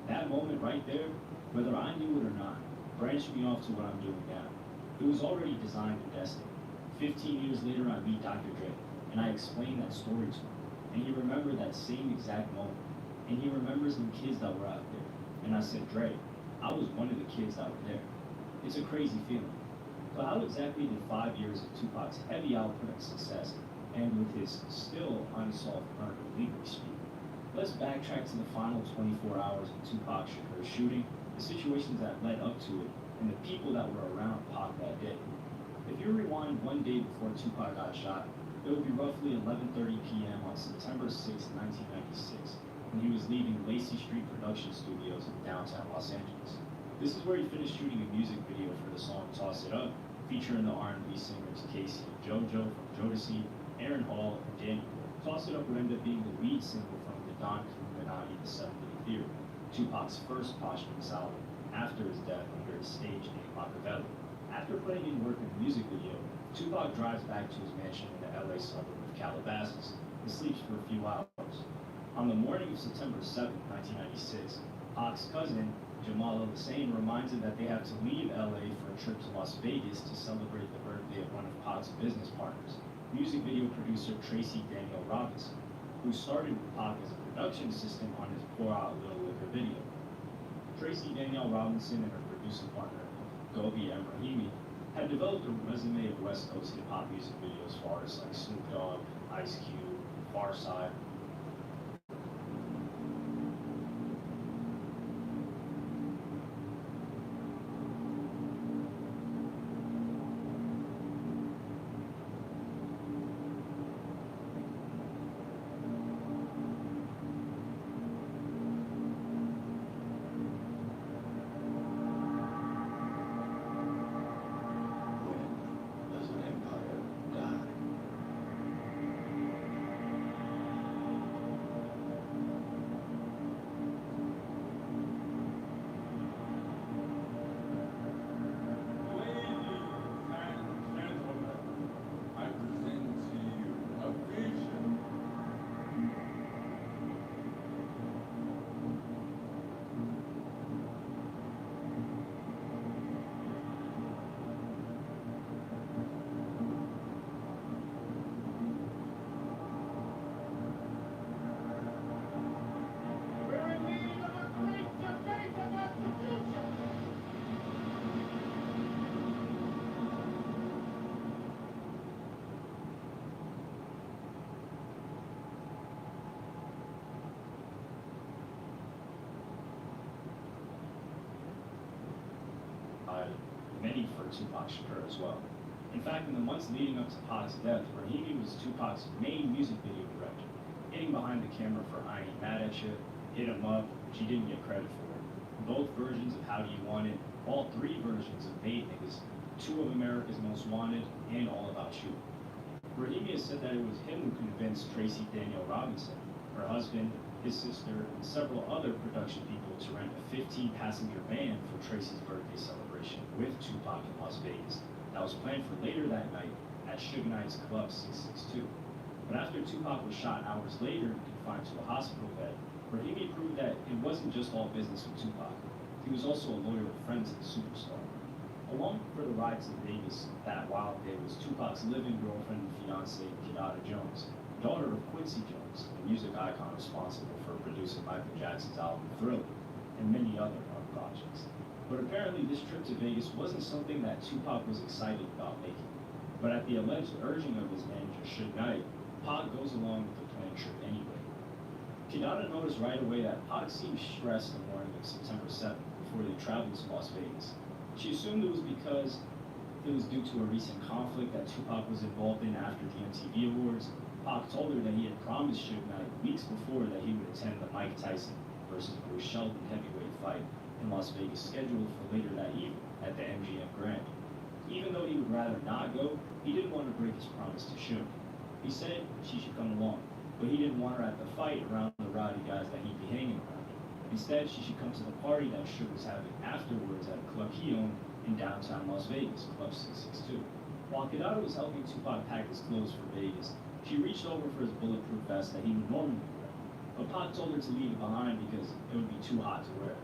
That moment right there, whether I knew it or not, branched me off to what I'm doing now. It was already designed and destined. 15 years later, I meet Dr. Dre, and I explain that story to him. And he remembered that same exact moment. And he remembers the kids that were out there. And I said, Dre, I was one of the kids that were there. It's a crazy feeling. But how exactly did 5 years of Tupac's heavy output and success end with his still unsolved murder, legally speaking? Let's backtrack to the final 24 hours of Tupac Shakur's shooting, the situations that led up to it, and the people that were around Pac that day. If you rewind one day before Tupac got shot, it would be roughly 11:30 p.m. on September 6, 1996, when he was leaving Lacey Street Production Studios in downtown Los Angeles. This is where he finished shooting a music video for the song Toss It Up, featuring the R&B singers Casey and JoJo from Jodeci, Aaron Hall, and Daniel. Toss It Up would end up being the lead single from the Don Illuminati, The 7-Day Theory, Tupac's first posthumous album after his death under his stage name Machiavelli. After putting in work in the music video, Tupac drives back to his mansion in the LA suburb of Calabasas and sleeps for a few hours. On the morning of September 7, 1996, Pac's cousin, Jamal El-Hussein, reminds him that they have to leave LA for a trip to Las Vegas to celebrate the birthday of one of Pac's business partners, music video producer Tracy Danielle Robinson, who started with Pac as a production assistant on his Pour Out a Little Liquor video. Tracy Danielle Robinson and her producing partner, Gobi M. Rahimi, had developed a resume of West Coast hip-hop music videos for artists like Snoop Dogg, Ice Cube, Pharcyde. Many for Tupac Shakur as well. In fact, in the months leading up to Pac's death, Rahimi was Tupac's main music video director, getting behind the camera for I Ain't Mad at Ya, Hit 'Em Up, which he didn't get credit for, both versions of How Do You Want It, all three versions of Made Niggas, two of America's Most Wanted, and All About You. Rahimi has said that it was him who convinced Tracy Danielle Robinson, her husband, his sister, and several other production people to rent a 15-passenger van for Tracy's birthday celebration with Tupac in Las Vegas that was planned for later that night at Suge Knight's Club 662. But after Tupac was shot hours later and confined to a hospital bed, Rahimi proved that it wasn't just all business with Tupac. He was also a loyal friend to the superstar. Along for the ride to Vegas that wild day was Tupac's living girlfriend and fiancée, Kidada Jones, daughter of Quincy Jones, the music icon responsible for producing Michael Jackson's album Thriller, and many other projects. But apparently this trip to Vegas wasn't something that Tupac was excited about making. But at the alleged urging of his manager, Suge Knight, Pac goes along with the planned trip anyway. Kidada noticed right away that Pac seemed stressed the morning of September 7th before they traveled to Las Vegas. She assumed it was because it was due to a recent conflict that Tupac was involved in after the MTV Awards. Pac told her that he had promised Suge Knight weeks before that he would attend the Mike Tyson versus Bruce Shelton heavyweight fight in Las Vegas scheduled for later that evening at the MGM Grand. Even though he would rather not go, he didn't want to break his promise to Suge. He said she should come along, but he didn't want her at the fight around the rowdy guys that he'd be hanging around. Instead, she should come to the party that Suge was having afterwards at a club he owned in downtown Las Vegas, Club 662. While Kidada was helping Tupac pack his clothes for Vegas, she reached over for his bulletproof vest that he would normally wear, but Pac told her to leave it behind because it would be too hot to wear.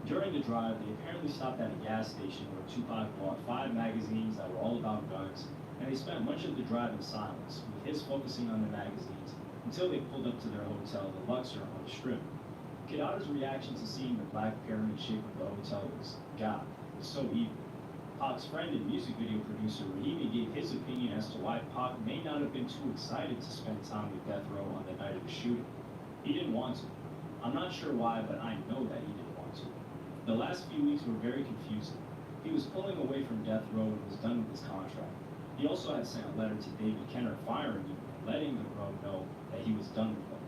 During the drive, they apparently stopped at a gas station where Tupac bought 5 magazines that were all about guns, and they spent much of the drive in silence, with his focusing on the magazines, until they pulled up to their hotel, the Luxor on the Strip. Kidada's reaction to seeing the black pyramid shape of the hotel was, God, it's so evil. Pac's friend and music video producer Rahimi gave his opinion as to why Pac may not have been too excited to spend time with Death Row on the night of the shooting. He didn't want to. I'm not sure why, but I know that he didn't want to. The last few weeks were very confusing. He was pulling away from Death Row and was done with his contract. He also had sent a letter to David Kenner firing him and letting the Row know that he was done with them.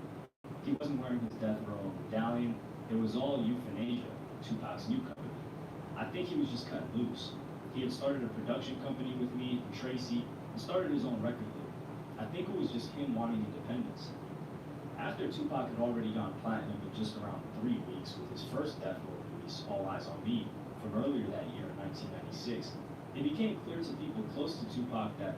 He wasn't wearing his Death Row medallion. It was all euthanasia, Tupac's new company. I think he was just cut loose. He had started a production company with me and Tracy and started his own record label. I think it was just him wanting independence. After Tupac had already gone platinum in just around 3 weeks with his first Death Row release, All Eyes on Me, from earlier that year in 1996, it became clear to people close to Tupac that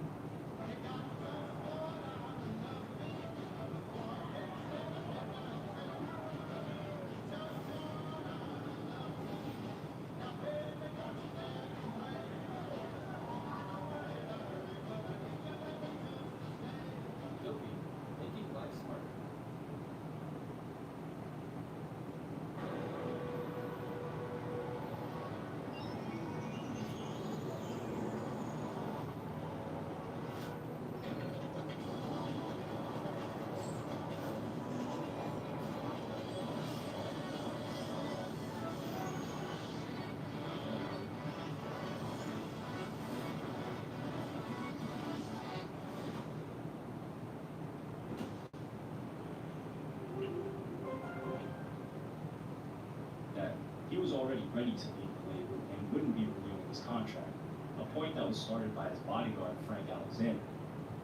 he was already ready to leave the label and wouldn't be renewing his contract, a point that was started by his bodyguard, Frank Alexander.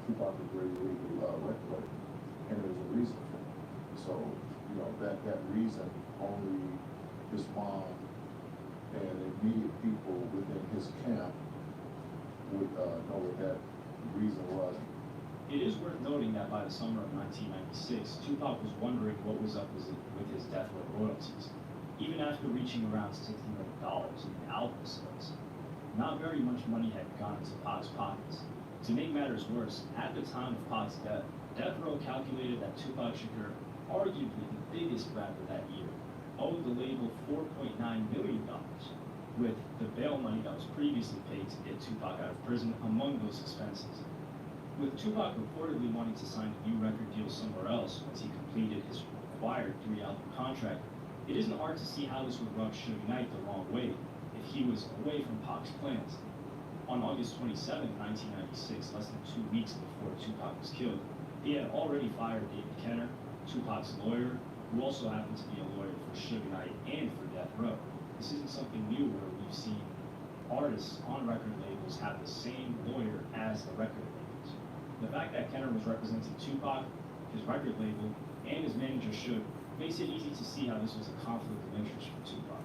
Tupac was very legal record, and there's a reason for it. So, you know, that reason only his mom and immediate people within his camp would know what that reason was. It is worth noting that by the summer of 1996, Tupac was wondering what was up with his Death Row royalties. Even after reaching around $60 million in album sales, not very much money had gone into Pac's pockets. To make matters worse, at the time of Pac's death, Death Row calculated that Tupac Shakur, arguably the biggest rapper that year, owed the label $4.9 million, with the bail money that was previously paid to get Tupac out of prison among those expenses. With Tupac reportedly wanting to sign a new record deal somewhere else once he completed his required 3-album contract, it isn't hard to see how this would rub Suge Knight the wrong way if he was away from Pac's plans. On August 27, 1996, less than 2 weeks before Tupac was killed, he had already fired David Kenner, Tupac's lawyer, who also happened to be a lawyer for Suge Knight and for Death Row. This isn't something new where we've seen artists on record labels have the same lawyer as the record labels. The fact that Kenner was representing Tupac, his record label, and his manager Suge makes it easy to see how this was a conflict of interest for Tupac.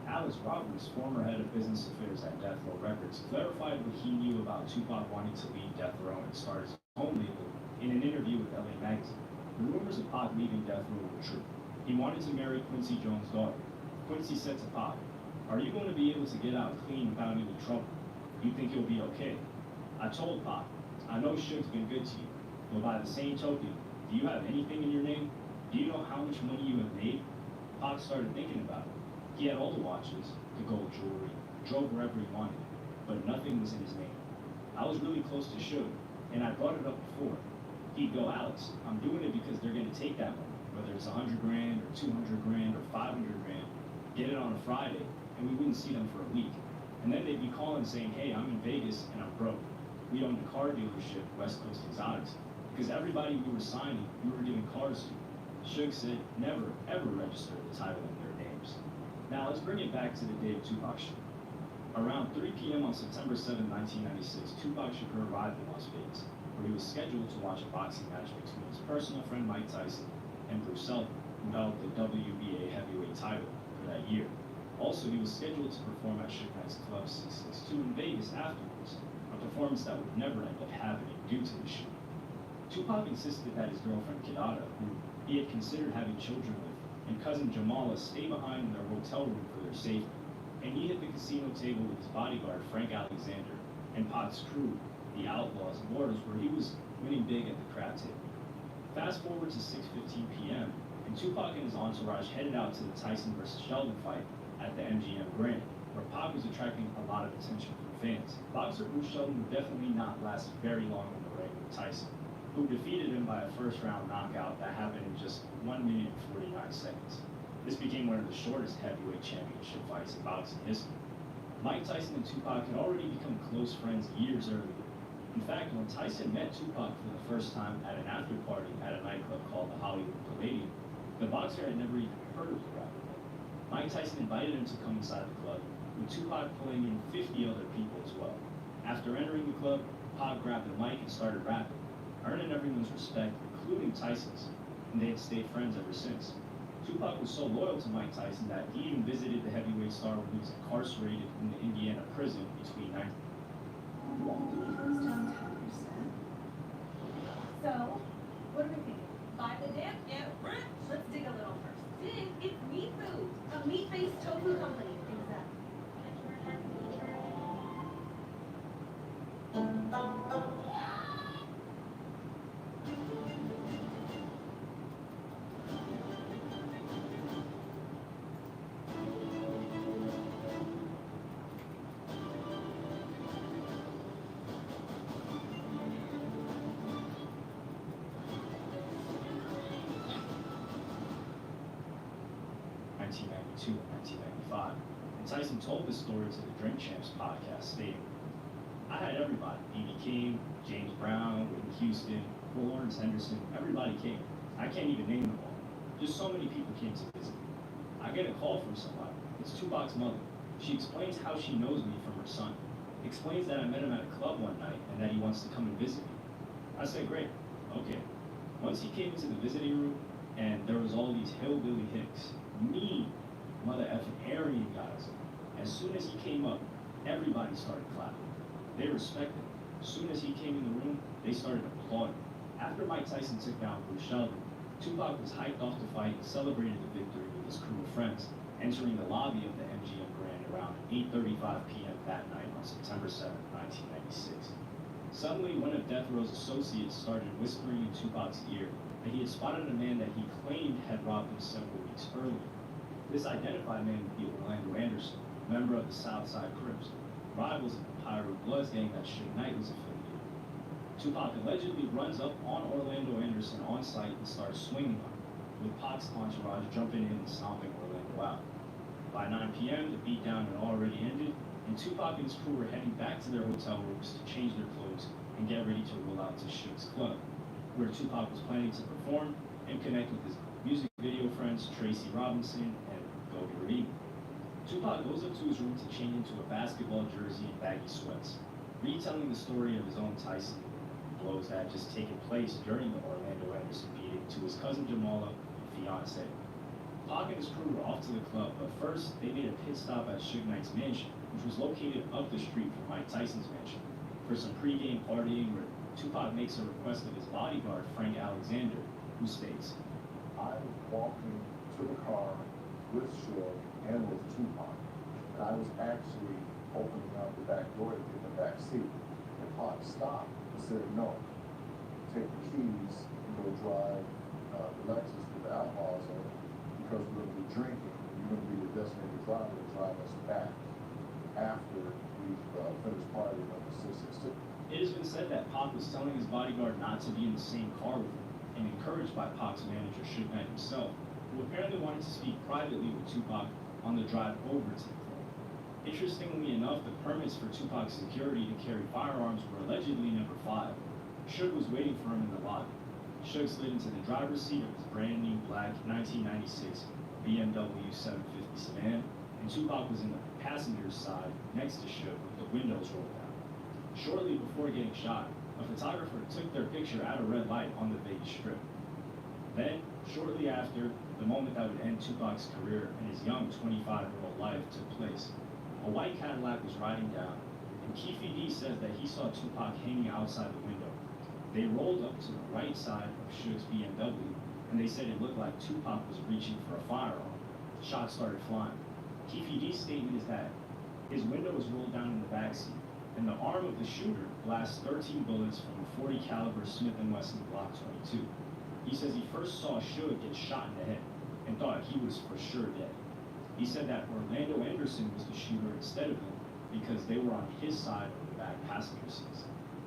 Alex Roberts, former head of business affairs at Death Row Records, clarified what he knew about Tupac wanting to leave Death Row and start his own label in an interview with LA Magazine. The rumors of Pac leaving Death Row were true. He wanted to marry Quincy Jones' daughter. Quincy said to Pac, "Are you going to be able to get out clean without any trouble? You think you'll be okay?" I told Pac, "I know Suge's been good to you, but by the same token, do you have anything in your name? Do you know how much money you have made?" Pac started thinking about it. He had all the watches, the gold jewelry, drove wherever he wanted, but nothing was in his name. I was really close to Suge, and I brought it up before. He'd go, "Alex, I'm doing it because they're going to take that money, whether it's $100 grand or $200 grand or $500 grand, get it on a Friday, and we wouldn't see them for a week. And then they'd be calling saying, 'Hey, I'm in Vegas and I'm broke. We owned a car dealership, West Coast Exotics, because everybody we were signing, we were giving cars to.'" Suge said never, ever registered the title in their names. Now let's bring it back to the day of Tupac Shakur. Around 3 p.m. on September 7, 1996, Tupac Shakur arrived in Las Vegas, where he was scheduled to watch a boxing match between his personal friend Mike Tyson and Bruce Seldon, who held the WBA heavyweight title for that year. Also, he was scheduled to perform at Suge Knight's Club 662 in Vegas afterwards, a performance that would never end up happening due to the shooting. Tupac insisted that his girlfriend Kidada, who he had considered having children with, and cousin Jamala stay behind in their hotel room for their safety, and he hit the casino table with his bodyguard Frank Alexander and Pac's crew, the Outlaws Immortals, where he was winning big at the crap table. Fast forward to 6:15 p.m., and Tupac and his entourage headed out to the Tyson vs. Sheldon fight at the MGM Grand, where Pac was attracting a lot of attention from fans. Boxer Bruce Sheldon would definitely not last very long in the ring with Tyson, who defeated him by a first-round knockout that happened in just 1 minute and 49 seconds. This became one of the shortest heavyweight championship fights in boxing history. Mike Tyson and Tupac had already become close friends years earlier. In fact, when Tyson met Tupac for the first time at an after-party at a nightclub called the Hollywood Palladium, the boxer had never even heard of the rapper. Mike Tyson invited him to come inside the club, with Tupac pulling in 50 other people as well. After entering the club, Pac grabbed the mic and started rapping, earning everyone's respect, including Tyson's, and they had stayed friends ever since. Tupac was so loyal to Mike Tyson that he even visited the heavyweight star when he was incarcerated in the Indiana prison between 19. So, what are we thinking? Buy the dip and rip. Let's dig a little first. Dig, it's Meat Food, a meat-based tofu company. To 1995, and Tyson told this story to the Drink Champs podcast, stating, "I had everybody, B.B. King, James Brown, Whitney Houston, Lawrence Henderson, everybody came. I can't even name them all. Just so many people came to visit me. I get a call from somebody. It's Tupac's mother. She explains how she knows me from her son. Explains that I met him at a club one night and that he wants to come and visit me. I said, great, okay. Once he came into the visiting room, and there was all these hillbilly hicks, mean, mother effing Aryan guys. As soon as he came up, everybody started clapping. They respected him. As soon as he came in the room, they started applauding. After Mike Tyson took down Bruce Sheldon, Tupac was hyped off the fight and celebrated the victory with his crew of friends, entering the lobby of the MGM Grand around 8:35 p.m. that night on September 7, 1996. Suddenly, one of Death Row's associates started whispering in Tupac's ear that he had spotted a man that he claimed had robbed him several weeks earlier. This identified man would be Orlando Anderson, member of the Southside Crips, rivals of the Pyro Bloods gang that Suge Knight was affiliated with. Tupac allegedly runs up on Orlando Anderson on site and starts swinging on him, with Pac's entourage jumping in and stomping Orlando out. By 9 p.m., the beatdown had already ended, and Tupac and his crew were heading back to their hotel rooms to change their clothes and get ready to roll out to Suge's club, where Tupac was planning to perform and connect with his music video friends Tracy Robinson and Goldie Reddy. Tupac goes up to his room to change into a basketball jersey and baggy sweats, retelling the story of his own Tyson blows that had just taken place during the Orlando Anderson beating to his cousin Jamala and fiance. Pac and his crew were off to the club, but first they made a pit stop at Suge Knight's mansion, which was located up the street from Mike Tyson's mansion, for some pre-game partying where Tupac makes a request of his bodyguard, Frank Alexander, who states, I was walking to the car with Suge and with Tupac, and I was actually opening up the back door to get in the back seat. And Pac stopped and said, no, take the keys and go drive the Lexus to the alcohol zone because we're going to be drinking and you're going to be the designated driver to drive us back after we've finished partying on the 662. It has been said that Pac was telling his bodyguard not to be in the same car with him, and encouraged by Pac's manager, Suge Knight himself, who apparently wanted to speak privately with Tupac on the drive over to the club. Interestingly enough, the permits for Tupac's security to carry firearms were allegedly never filed. Suge was waiting for him in the lobby. Suge slid into the driver's seat of his brand new black 1996 BMW 750 sedan, and Tupac was in the passenger's side next to Suge with the windows rolled down. Shortly before getting shot, a photographer took their picture at a red light on the Vegas Strip. Then, shortly after, the moment that would end Tupac's career and his young 25-year-old life took place. A white Cadillac was riding down, and Keefe D says that he saw Tupac hanging outside the window. They rolled up to the right side of Suge's BMW, and they said it looked like Tupac was reaching for a firearm. Shots started flying. Keefe D's statement is that his window was rolled down in the backseat, and the arm of the shooter blasts 13 bullets from a .40 caliber Smith & Wesson Glock 22. He says he first saw Suge get shot in the head and thought he was for sure dead. He said that Orlando Anderson was the shooter instead of him because they were on his side of the back passenger seats.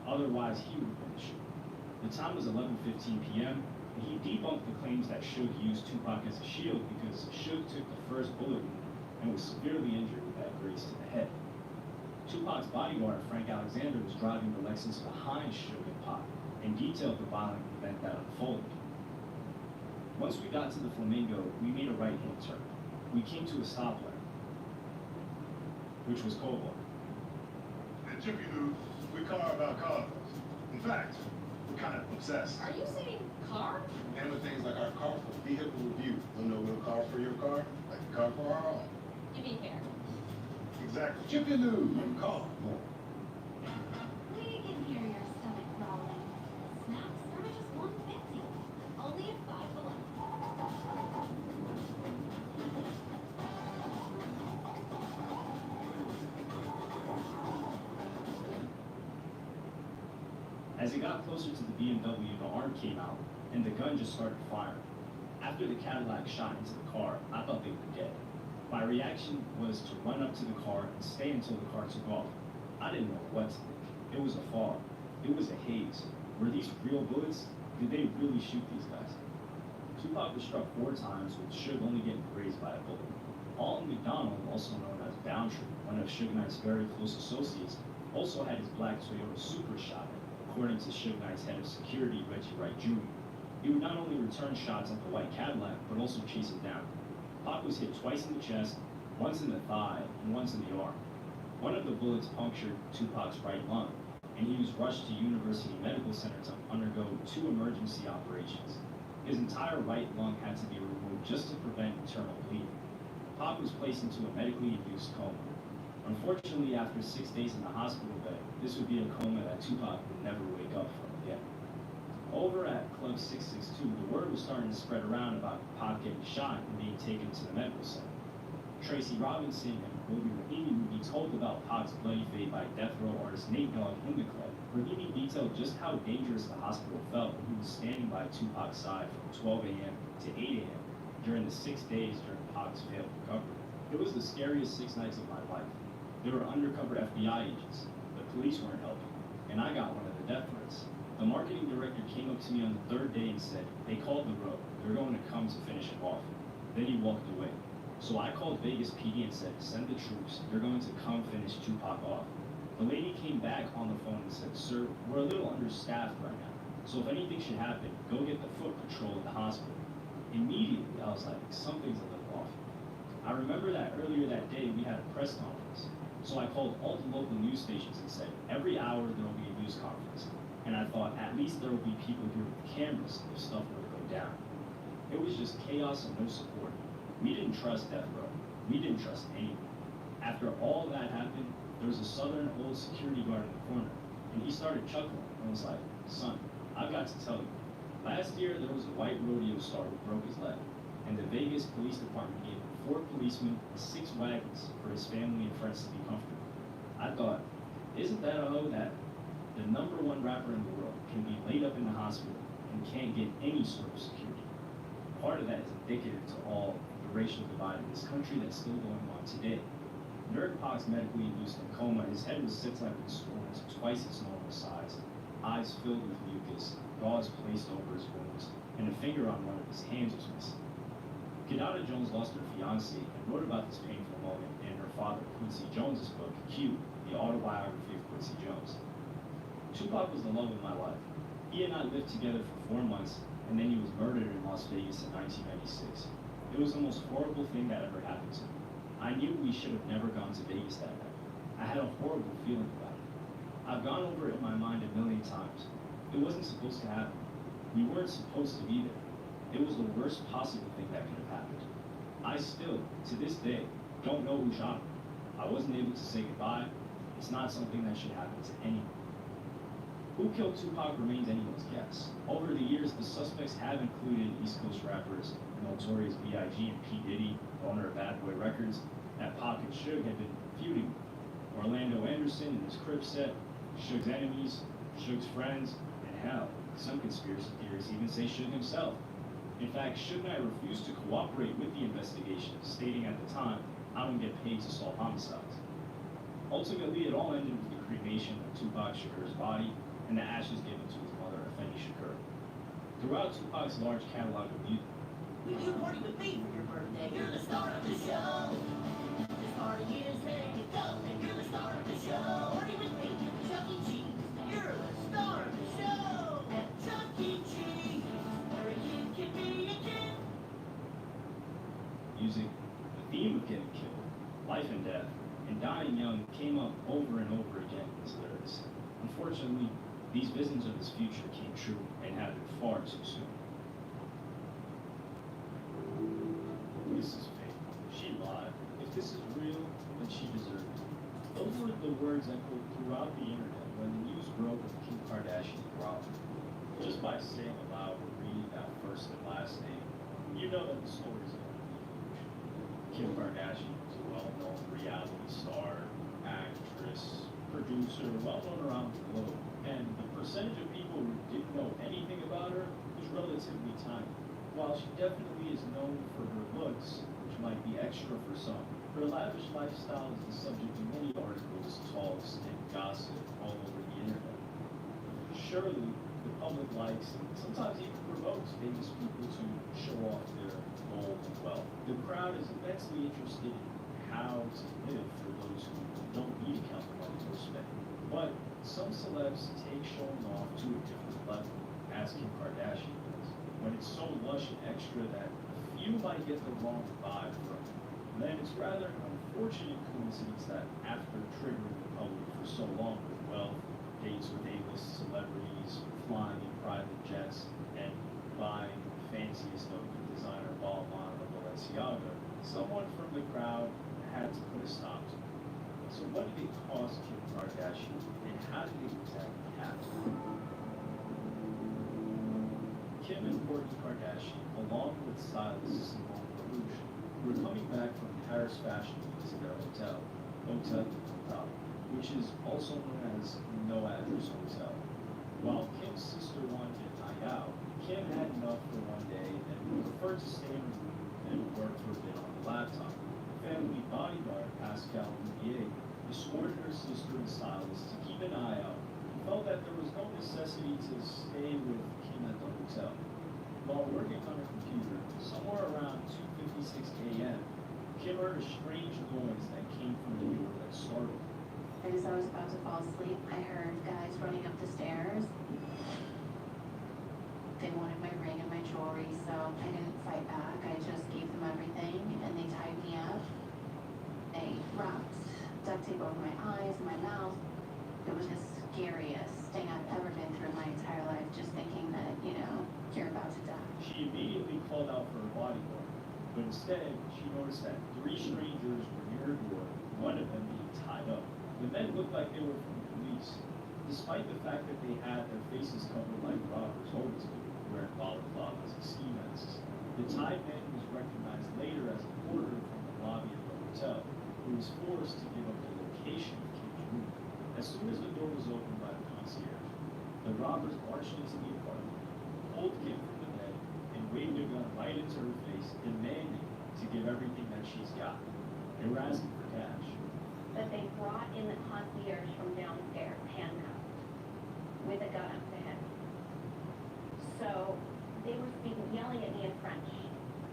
Otherwise, he would have been the shooter. The time was 11:15 p.m., and he debunked the claims that Suge used Tupac as a shield because Suge took the first bullet wound and was severely injured with that graze to the head. Tupac's bodyguard, Frank Alexander, was driving the Lexus behind Suge and Pac and detailed the violent event that unfolded. Once we got to the Flamingo, we made a right-hand turn. We came to a stoplight. which was Cobalt. At Jiffy Lube, we carve our cars. In fact, we're kind of obsessed. Are you saying car? And with things like our car for vehicle review. We'll know we'll car for your car, like a car for our own. You mean hair? Exactly. Jiffy Lube, car more. We can hear your stomach growling. Snacks are just $1.50. Only at Five Below. As it got closer to the BMW, the arm came out, and the gun just started firing. After the Cadillac shot into the car, I thought they were dead. My reaction was to run up to the car and stay until the car took off. I didn't know what to think. It was a fog. It was a haze. Were these real bullets? Did they really shoot these guys? Tupac was struck 4 times, with Suge only getting grazed by a bullet. Alton McDonald, also known as Boundtree, one of Suge Knight's very close associates, also had his black Toyota Supra shot at, according to Suge Knight's head of security, Reggie Wright Jr. He would not only return shots at the white Cadillac, but also chase him down. Pac was hit twice in the chest, once in the thigh, and once in the arm. One of the bullets punctured Tupac's right lung, and he was rushed to University Medical Center to undergo 2 emergency operations. His entire right lung had to be removed just to prevent internal bleeding. Pac was placed into a medically induced coma. Unfortunately, after 6 days in the hospital bed, this would be a coma that Tupac would never wake up from again. Over at Club 662, the word was starting to spread around about Pac getting shot and being taken to the medical center. Tracy Robinson and Bobby Rahimi would be told about Pac's bloody fate by death row artist Nate Dogg in the club. Rahimi detailed just how dangerous the hospital felt when he was standing by Tupac's side from 12 a.m. to 8 a.m. during the 6 days during Pac's failed recovery. It was the scariest 6 nights of my life. There were undercover FBI agents. The police weren't helping, and I got one of the death threats. The marketing director came up to me on the 3rd day and said, "They called the road. They're going to come to finish him off." Then he walked away. So I called Vegas PD and said, "Send the troops. They're going to come finish Tupac off." The lady came back on the phone and said, "Sir, we're a little understaffed right now. So if anything should happen, go get the foot patrol at the hospital." Immediately, I was like, something's a little off. I remember that earlier that day we had a press conference. So I called all the local news stations and said, every hour there will be a news conference. And I thought, at least there will be people here with cameras if stuff were to go down. It was just chaos and no support. We didn't trust Death Row. We didn't trust anyone. After all that happened, there was a Southern old security guard in the corner, and he started chuckling and was like, "Son, I've got to tell you, last year there was a white rodeo star who broke his leg, and the Vegas Police Department gave him 4 policemen and 6 wagons for his family and friends to be comfortable." I thought, isn't that a hoe that the #1 rapper in the world can be laid up in the hospital and can't get any sort of security? Part of that is indicative to all the racial divide in this country that's still going on today. During Pac's medically induced coma, his head was said to have been swollen to twice its normal size, eyes filled with mucus, gauze placed over his wounds, and a finger on one of his hands was missing. Kidada Jones lost her fiancé and wrote about this painful moment in her father Quincy Jones's book, Q, the autobiography of Quincy Jones. Tupac was the love of my life. He and I lived together for 4 months, and then he was murdered in Las Vegas in 1996. It was the most horrible thing that ever happened to me. I knew we should have never gone to Vegas that night. I had a horrible feeling about it. I've gone over it in my mind a million times. It wasn't supposed to happen. We weren't supposed to be there. It was the worst possible thing that could have happened. I still, to this day, don't know who shot him. I wasn't able to say goodbye. It's not something that should happen to anyone. Who killed Tupac remains anyone's guess. Over the years, the suspects have included East Coast rappers Notorious B.I.G. and P. Diddy, owner of Bad Boy Records, that Pac and Suge had been feuding with. Orlando Anderson and his Crip set, Suge's enemies, Suge's friends, and hell, some conspiracy theorists even say Suge himself. In fact, Suge Knight refused to cooperate with the investigation, stating at the time, "I don't get paid to solve homicides." Ultimately, it all ended with the cremation of Tupac Shakur's body and the ashes given to his mother, Afeni Shakur. Throughout Tupac's large catalog of music, You party with me for your birthday. You're the star of the show. This party is ready to go, and you're the star of the show. Party with me at Chuck E. Cheese. You're the star of the show at Chuck E. Cheese, where a kid can be a kid. music, the theme of getting killed, life and death, and dying young came up over and over again in his lyrics. Unfortunately, these visions of his future came true and happened far too soon. This is fake. She lied. If this is real, then she deserved it. Those were the words echoed throughout the internet when the news broke of Kim Kardashian's robbery. Just by saying aloud or reading that first and last name, you know that the story is going to be huge. Kim Kardashian was a well-known reality star, actress, producer, well-known around the globe. And the percentage of people who didn't know anything about her was relatively tiny. While she definitely is known for her looks, which might be extra for some, her lavish lifestyle is the subject of many articles, talks, and gossip all over the internet. Surely, the public likes and sometimes even provokes famous people to show off their gold and wealth. The crowd is immensely interested in how to live for those who don't need to count the money or spend. But some celebs take showing off to a different level, as Kim Kardashian does, when it's so lush and extra that a few might get the wrong vibe from it. Then it's rather an unfortunate coincidence that after triggering the public for so long with wealth, dates with A-list celebrities, flying in private jets, and buying the fanciest of the designer Balmain or Balenciaga, someone from the crowd had to put a stop to it. So what did it cost Kim Kardashian, and how did it exactly happen? Kim and Kourtney Kardashian, along with stylist Simone Baruch, were coming back from Paris Fashion Week to their hotel, Hotel du Total, which is also known as No Address Hotel. While Kim's sister wanted a night out, Kim had enough for one day and preferred to stay in her room and work for a bit on the laptop. Family bodyguard Pascal Bouvier escorted her sister and stylist to keep an eye out and felt that there was no necessity to stay with Kim at the hotel. While working on her computer, somewhere around 2:56 a.m., Kim heard a strange noise that came from the door that startled her. And as I was about to fall asleep, I heard guys running up the stairs. They wanted my ring and my jewelry, so I didn't fight back. I just gave them everything, and they tied me up. They wrapped duct tape over my eyes and my mouth. It was the scariest thing I've ever been through in my entire life, just thinking that, you're about to die. She immediately called out for her bodyguard, but instead, she noticed that 3 strangers were near her door, one of them being tied up. The men looked like they were from the police, despite the fact that they had their faces covered like robbers always do, wearing balaclavas and ski masks. The tied man was recognized later as a porter from the lobby of the hotel, who was forced to give up the location of Kim's room. As soon as the door was opened by the concierge, the robbers marched into the apartment, pulled Kim from the bed, and waved a gun right into her face, demanding to give everything that she's got. They were asking for cash. But they brought in the concierge from downstairs, handcuffed, with a gun up to him. So they were speaking, yelling at me in French.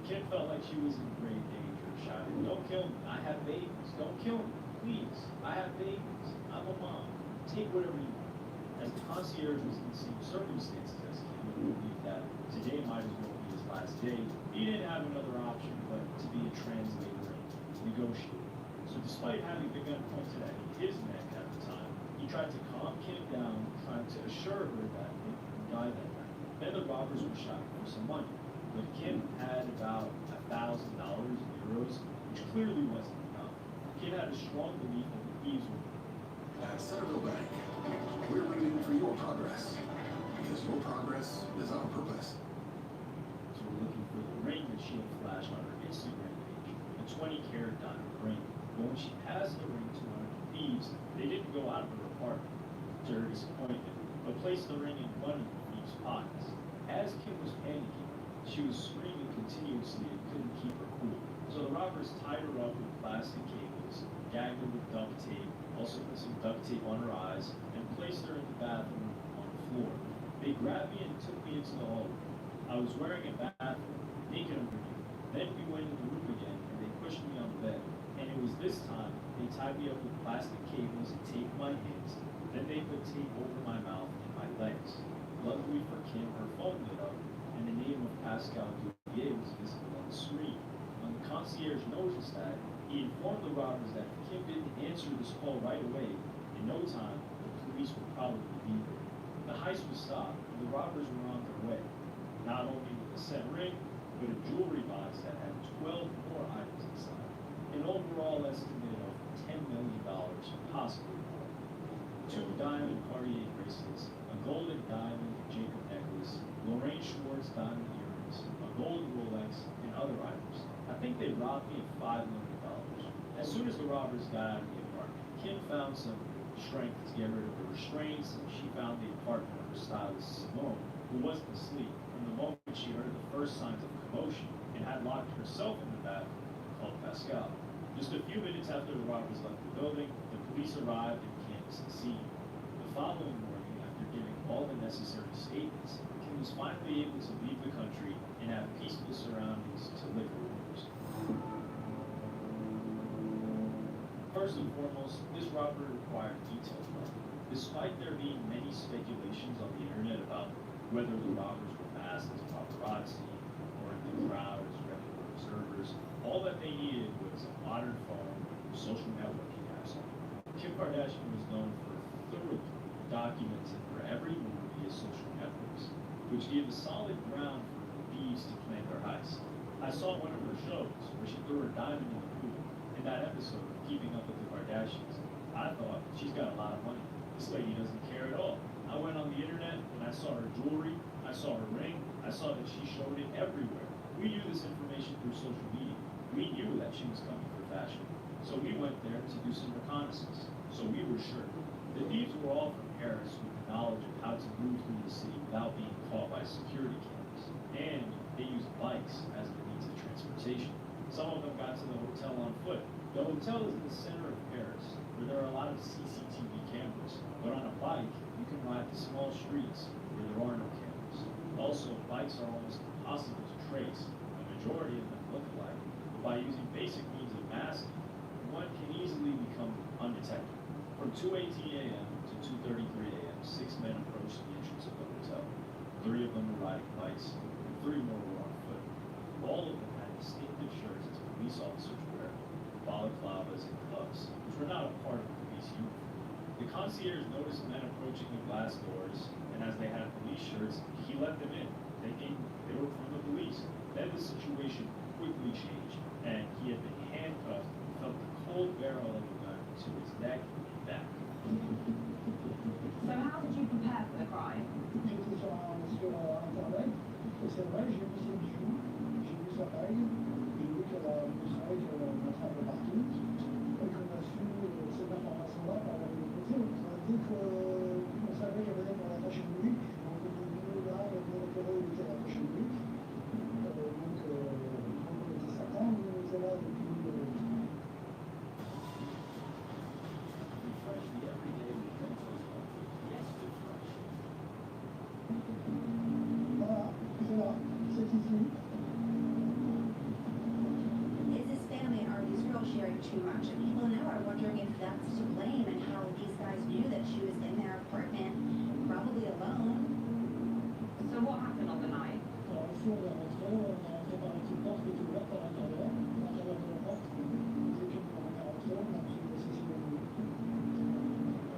Kim felt like she was in grave danger, shouting, "Don't kill me, I have babies. Don't kill me, please. I have babies. I'm a mom. Take whatever you want." As the concierge was in the same circumstances as Kim, and believed that today might as well be his last day, he didn't have another option but to be a translator and negotiate. So despite having the gun pointed at his neck at the time, he tried to calm Kim down, trying to assure her that they couldn't die that night. Then the robbers were shouting for some money, but Kim had about $1,000 in euros, which clearly wasn't enough. Kim had a strong belief that the thieves would. At Centerville Bank, we're rooting for your progress, because your progress is our purpose. So we're looking for the ring that she had flashed on her Instagram page, a 20-karat diamond ring. But when she passed the ring to one of the thieves, they didn't go out of her apartment, to her disappointment, but placed the ring in one of the thieves' pockets. As Kim was panicking, she was screaming continuously and couldn't keep her cool. So the robbers tied her up with plastic cables, gagged her with duct tape, also put some duct tape on her eyes, and placed her in the bathroom on the floor. They grabbed me and took me into the hallway. I was wearing a bathroom, naked underneath. Then we went in the room again, and they pushed me on the bed. And it was this time they tied me up with plastic cables and taped my hands. Then they put tape over my mouth and my legs. Luckily for Kim, her phone lit up, and the name of Pascal Bouvier was visible on the screen. When the concierge noticed that, he informed the robbers that if Kim didn't answered this call right away, in no time, the police would probably be there. The heist was stopped, and the robbers were on their way. Not only with a set ring, but a jewelry box that had 12 more items inside. An overall estimate of $10 million, possibly more. 2 diamond Cartier bracelets, a golden diamond Jacob necklace, Lorraine Schwartz diamond earrings, a gold Rolex, and other items. I think they robbed me of $5 million. As soon as the robbers got out of the apartment, Kim found some strength to get rid of the restraints, and she found the apartment of her stylist Simone, who wasn't asleep from the moment she heard the first signs of commotion and had locked herself in the bathroom and called Pascal. Just a few minutes after the robbers left the building, the police arrived and canvassed the scene. The following morning, after giving all the necessary statements, Kim was finally able to leave the country and have peaceful surroundings to live her rumors. First and foremost, this robbery required detailed work. Despite there being many speculations on the internet about whether the robbers were masked as paparazzi or in the crowd as regular observers, all that they needed was a modern phone and social networking apps. Kim Kardashian was known for thoroughly documenting her every move via social networks, which gave a solid ground for the thieves to plan their heist. I saw one of her shows where she threw her diamond in the pool. In that episode of Keeping Up with the Kardashians, I thought, she's got a lot of money. This lady doesn't care at all. I went on the internet and I saw her jewelry, I saw her ring, I saw that she showed it everywhere. We knew this information through social media. We knew that she was coming for fashion. So we went there to do some reconnaissance. So we were sure. The thieves were all from Paris with the knowledge of how to move through the city without being caught by security cameras. And they used bikes as a means of transportation. Some of them got to the hotel on foot. The hotel is in the center of Paris, where there are a lot of CCTV cameras. But on a bike, you can ride the small streets where there are no cameras. Also, bikes are almost impossible to trace. The majority of them look alike. But by using basic means of masking, one can easily become undetected. From 2:18 a.m. to 2:33 a.m., 6 men approached the entrance of the hotel. 3 of them were riding bikes, and 3 more were on foot. All of them had distinctive shirts as police officers wear, balaclavas and gloves, which were not a part of the police uniform. The concierge noticed men approaching the glass doors, and as they had police shirts, he let them in, thinking they were from the police. Then the situation quickly changed, and he had been handcuffed and felt the cold barrel of the gun to his neck and back. So how did you prepare for the crime? J'étais sur Internet, et c'est vrai, j'ai vu ses bijoux, j'ai vu sa bague, j'ai vu qu'elle a une soirée qu'elle a un peu partout, et qu'on a su cette information-là par la communauté. Ça a dit qu'on savait qu'elle venait pour l'attaché de nuit, donc au début, là, elle était repérée où était l'attaché de nuit. Donc on était certains, on était là depuis. Is his family and are these girls sharing too much? And people now are wondering if that's to blame and how these guys knew that she was in their apartment, probably alone. So what happened on the night? Alors ici on est rentré par une petite porte qui était ouverte à l'intérieur de la porte. C'est qu'on est rentré, on a pris le ceci de nuit.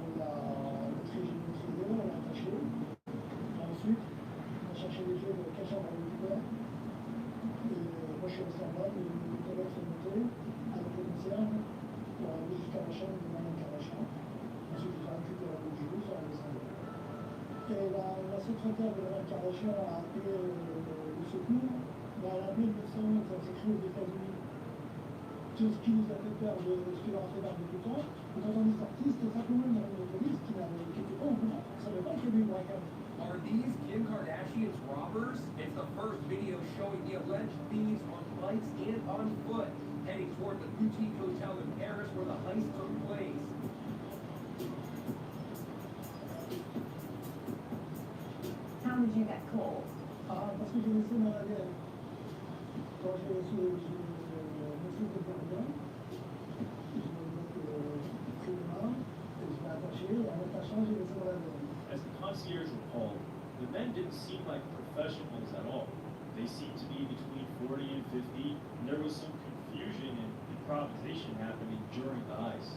On l'a maîtrisé, on l'a attaché. Ensuite, on a cherché les clés de quelle chambre on occupait. Et moi je suis resté en bas, les collègues sont montés avec le concierge pour aller jusqu'à la chambre de Madame Kardashian. Ensuite ils ont récupéré le bijoux, ils sont allés. Et la secrétaire de Madame Kardashian a appelé le secours, mais elle a appelé le 911, ça s'écrit aux États-Unis. C'est ce qui nous a fait perdre, ce qui leur a fait perdre beaucoup de temps. Et quand on est sorti, c'était simplement une police qui n'était pas au courant. On ne savait pas qu'il y avait une braquage. Are these Kim Kardashian's robbers? It's the first video showing the alleged thieves on bikes and on foot, heading toward the boutique hotel in Paris where the heist took place. How did you get caught? Ah, parce que j'ai laissé mon ADN. Quand j'ai reçu le truc de Berlin, je l'ai pris les mains, et je l'ai attaché, et en attachant, j'ai laissé mon ADN. As the concierge recalled, the men didn't seem like professionals at all. They seemed to be between 40 and 50, and there was some confusion and improvisation happening during the heist.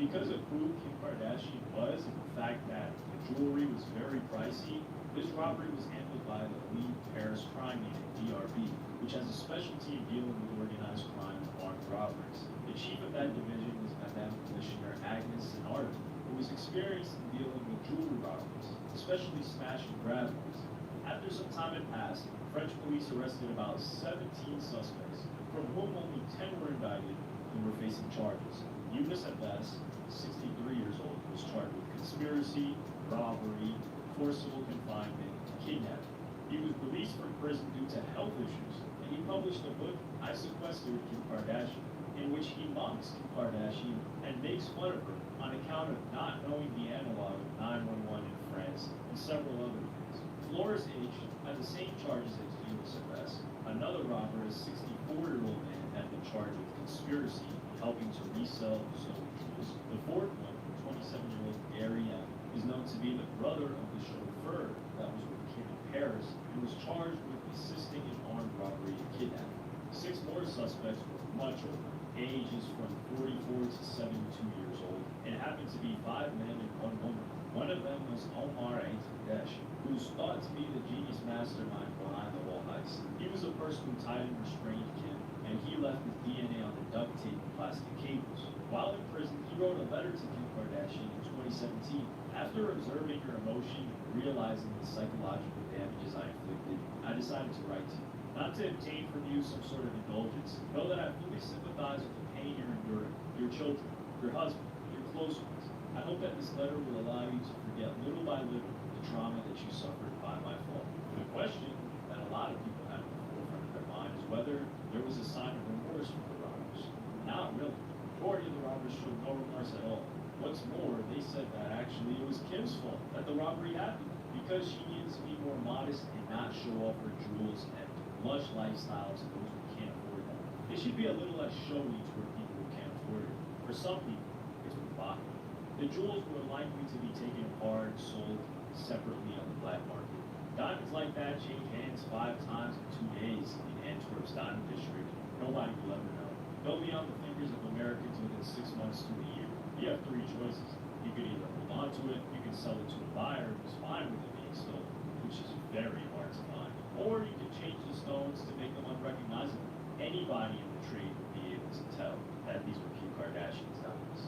Because of who Kim Kardashian was and the fact that the jewelry was very pricey, this robbery was handled by the lead Paris crime unit, DRB, which has a specialty in dealing with organized crime and armed robberies. The chief of that division was Madame Commissioner Agnes Senardo, who was experienced in dealing with jewelry robberies, especially smash and grab ones. After some time had passed, French police arrested about 17 suspects, from whom only 10 were indicted and were facing charges. Yunus Abbas, 63 years old, was charged with conspiracy, robbery, forcible confinement, and kidnapping. He was released from prison due to health issues, and he published a book, I Sequestered Kim Kardashian, in which he mocks Kim Kardashian and makes fun of her on account of not knowing the analog of 911 in France and several other things. Flores H. had the same charges as Yunus Abbas. Another robber, a 64-year-old man, had been charged with conspiracy, helping to resell stolen jewels. The fourth one, 27-year-old Gary M., is known to be the brother of the chauffeur that was with Kim in Paris and was charged with assisting in armed robbery and kidnapping. 6 more suspects were much older, ages from 44 to 72 years old, and it happened to be 5 men and 1 woman. One of them was Omar Aitladesh, who was thought to be the genius mastermind behind the whole heist. He was the person who tied and restrained Kim, and he left his DNA on the duct tape and plastic cables. While in prison, he wrote a letter to Kim Kardashian in 2017. After observing her emotion and realizing the psychological damages I inflicted, I decided to write to you. Not to obtain from you some sort of indulgence. Know that I fully sympathize with the pain you're enduring, your children, your husband, your close ones. I hope that this letter will allow you to forget little by little the trauma that you suffered by my fault. The question that a lot of people have in the forefront of their mind is whether there was a sign of remorse from the robbers. Not really. The majority of the robbers showed no remorse at all. What's more, they said that actually it was Kim's fault that the robbery happened because she needed to be more modest and not show off her jewels and lush lifestyles to those who can't afford them. They should be a little less showy toward people who can't afford it. For some people, it's provocative. The jewels were likely to be taken apart and sold separately on the black market. Diamonds like that change hands 5 times in 2 days in Antwerp's diamond district. Nobody will ever know. They'll be on the fingers of Americans within 6 months to a year. You have 3 choices. You could either hold on to it, you can sell it to a buyer who's fine with it being stolen, which is very hard to find. Or you can change the stones to make them unrecognizable. Anybody in the trade would be able to tell that these were Kim Kardashian's diamonds.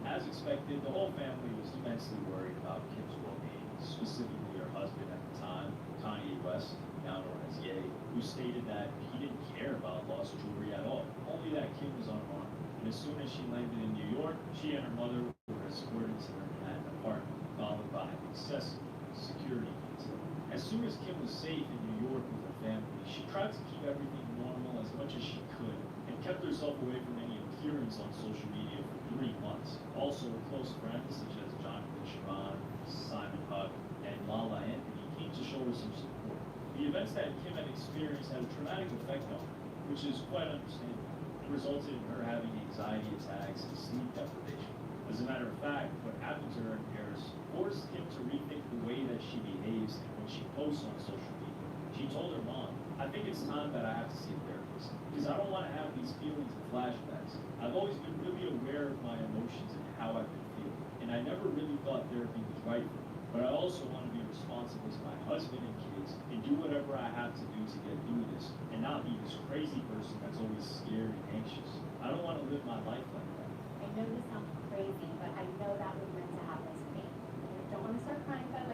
As expected, the whole family was immensely worried about Kim's well-being, specifically her husband at the time, Kanye West, now known as Ye, who stated that he didn't care about lost jewelry at all, only that Kim was unharmed. And as soon as she landed in New York, she and her mother were escorted to their Manhattan apartment, followed by excessive security detail. As soon as Kim was safe in New York with her family, she tried to keep everything normal as much as she could, and kept herself away from any appearance on social media for 3 months. Also, her close friends such as Jonathan Sharon, Simon Huck, and Lala Anthony came to show her some support. The events that Kim had experienced had a traumatic effect on her, which is quite understandable. It resulted in her having anxiety attacks and sleep deprivation. As a matter of fact, what happened to her in Paris forced Kim to rethink the way that she behaves and when she posts on social media. She told her mom, "I think it's time that I have to see a therapist, because I don't want to have these feelings and flashbacks. I've always been really aware of my emotions and how I've been feeling, and I never really thought therapy was right for me. But I also want to be responsible to my husband and kids and do whatever I have to do to get through this and not be this crazy person that's always scared and anxious. I don't want to live my life like that." I know this sounds crazy, but I know that was meant to happen to me. I don't want to start crying, but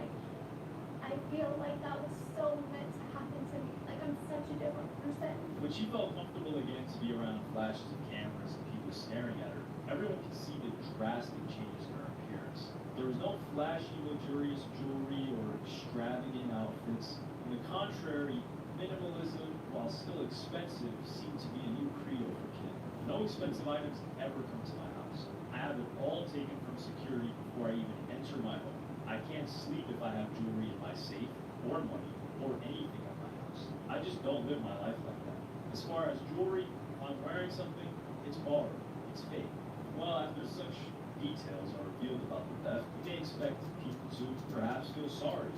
I feel like that was so meant to happen to me. Like I'm such a different person. When she felt comfortable again to be around flashes of cameras and people staring at her, everyone could see the drastic changes in her appearance. There was no flashy, luxurious jewelry or extravagant outfits. On the contrary, minimalism, while still expensive, seemed to be a new credo for Kim. No expensive items ever come to my house. I have it all taken from security before I even enter my home. I can't sleep if I have jewelry in my safe, or money, or anything at my house. I just don't live my life like that. As far as jewelry, if I'm wearing something, it's borrowed, it's fake. Well, after such details are revealed about the theft, you may expect people to perhaps feel sorry,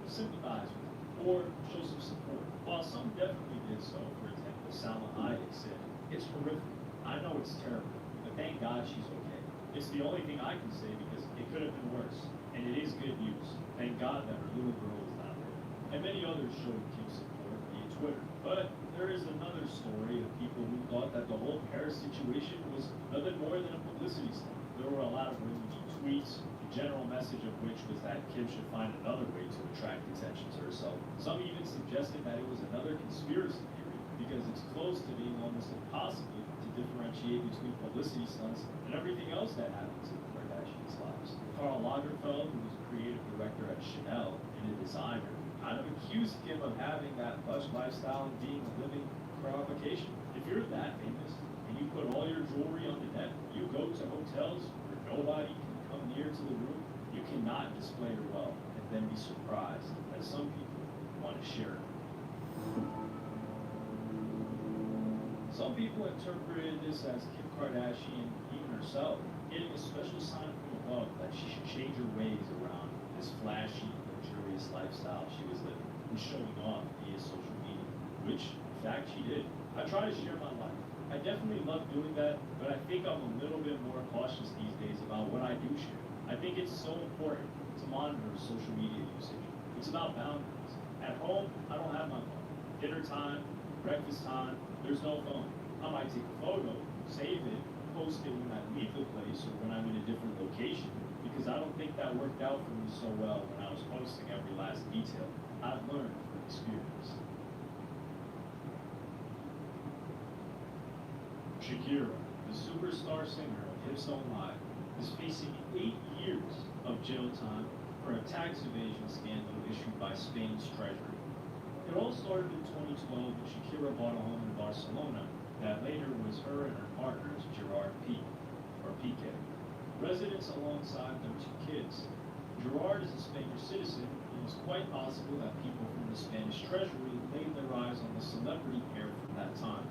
sympathize with them, or show some support. While some definitely did so, for example, Salma Hayek said, "It's horrific. I know it's terrible, but thank God she's okay. It's the only thing I can say because it could have been worse. And it is good news. Thank God that her little girl is not there. And many others showed Kim's support via Twitter. But there is another story of people who thought that the whole Paris situation was nothing more than a publicity stunt. There were a lot of really deep tweets, the general message of which was that Kim should find another way to attract attention to herself. Some even suggested that it was another conspiracy theory because it's close to being almost impossible to differentiate between publicity stunts and everything else that happens in the Kardashians' lives. Karl Lagerfeld, who was a creative director at Chanel and a designer, kind of accused Kim of having that plush lifestyle and being a living provocation. If you're that famous and you put all your jewelry on the net, you go to hotels where nobody can come near to the room, you cannot display your wealth and then be surprised that some people want to share it. Some people interpreted this as Kim Kardashian, even herself, getting a special sign from above that she should change her ways around this flashy, luxurious lifestyle she was living and showing off via social media, which, in fact, she did. I try to share my life. I definitely love doing that, but I think I'm a little bit more cautious these days about what I do share. I think it's so important to monitor social media usage. It's about boundaries. At home, I don't have my phone. Dinner time, breakfast time, there's no phone. I might take a photo, save it, post it when I leave the place or when I'm in a different location, because I don't think that worked out for me so well when I was posting every last detail. I've learned from experience. Shakira, the superstar singer of Hips Don't Lie, is facing 8 years of jail time for a tax evasion scandal issued by Spain's treasury. It all started in 2012 when Shakira bought a home in Barcelona that later was her and her partner's Gerard Piqué, residents alongside their 2 kids. Gerard is a Spanish citizen, and it's quite possible that people from the Spanish treasury laid their eyes on the celebrity pair from that time.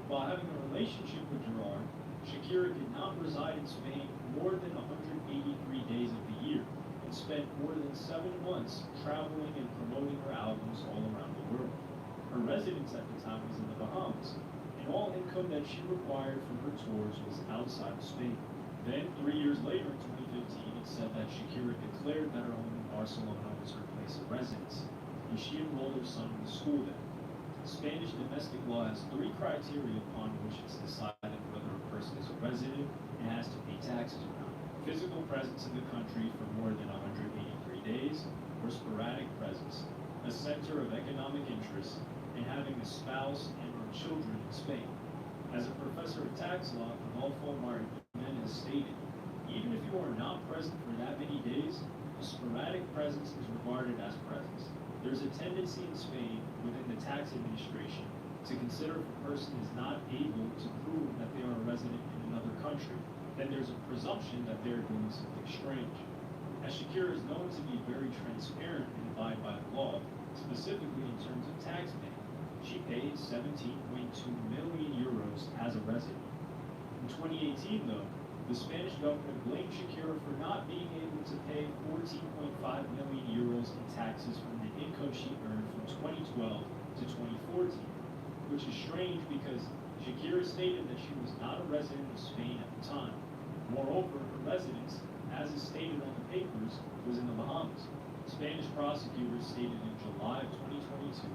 While having a relationship with Gerard, Shakira did not reside in Spain more than 183 days of the year, and spent more than 7 months traveling and promoting her albums all around the world. Her residence at the time was in the Bahamas, and all income that she required from her tours was outside of Spain. Then, 3 years later, in 2015, it said that Shakira declared that her home in Barcelona was her place of residence, and she enrolled her son in the school there. Spanish domestic law has 3 criteria upon which it's decided whether a person is a resident and has to pay taxes or not. Physical presence in the country for more than 183 days, or sporadic presence, a center of economic interest, and having a spouse and or children in Spain. As a professor of tax law, Rodolfo Martin has stated, even if you are not present for that many days, a sporadic presence is regarded as presence. There's a tendency in Spain within the tax administration to consider if a person is not able to prove that they are a resident in another country, then there's a presumption that they're doing something strange. As Shakira is known to be very transparent and abide by the law, specifically in terms of tax paying, she paid 17.2 million euros as a resident. In 2018, though, the Spanish government blamed Shakira for not being able to pay 14.5 million euros in taxes from the income she earned from 2012 to 2014, which is strange because Shakira stated that she was not a resident of Spain at the time. Moreover, her residence, as is stated on the papers, was in the Bahamas. Spanish prosecutors stated in July of 2022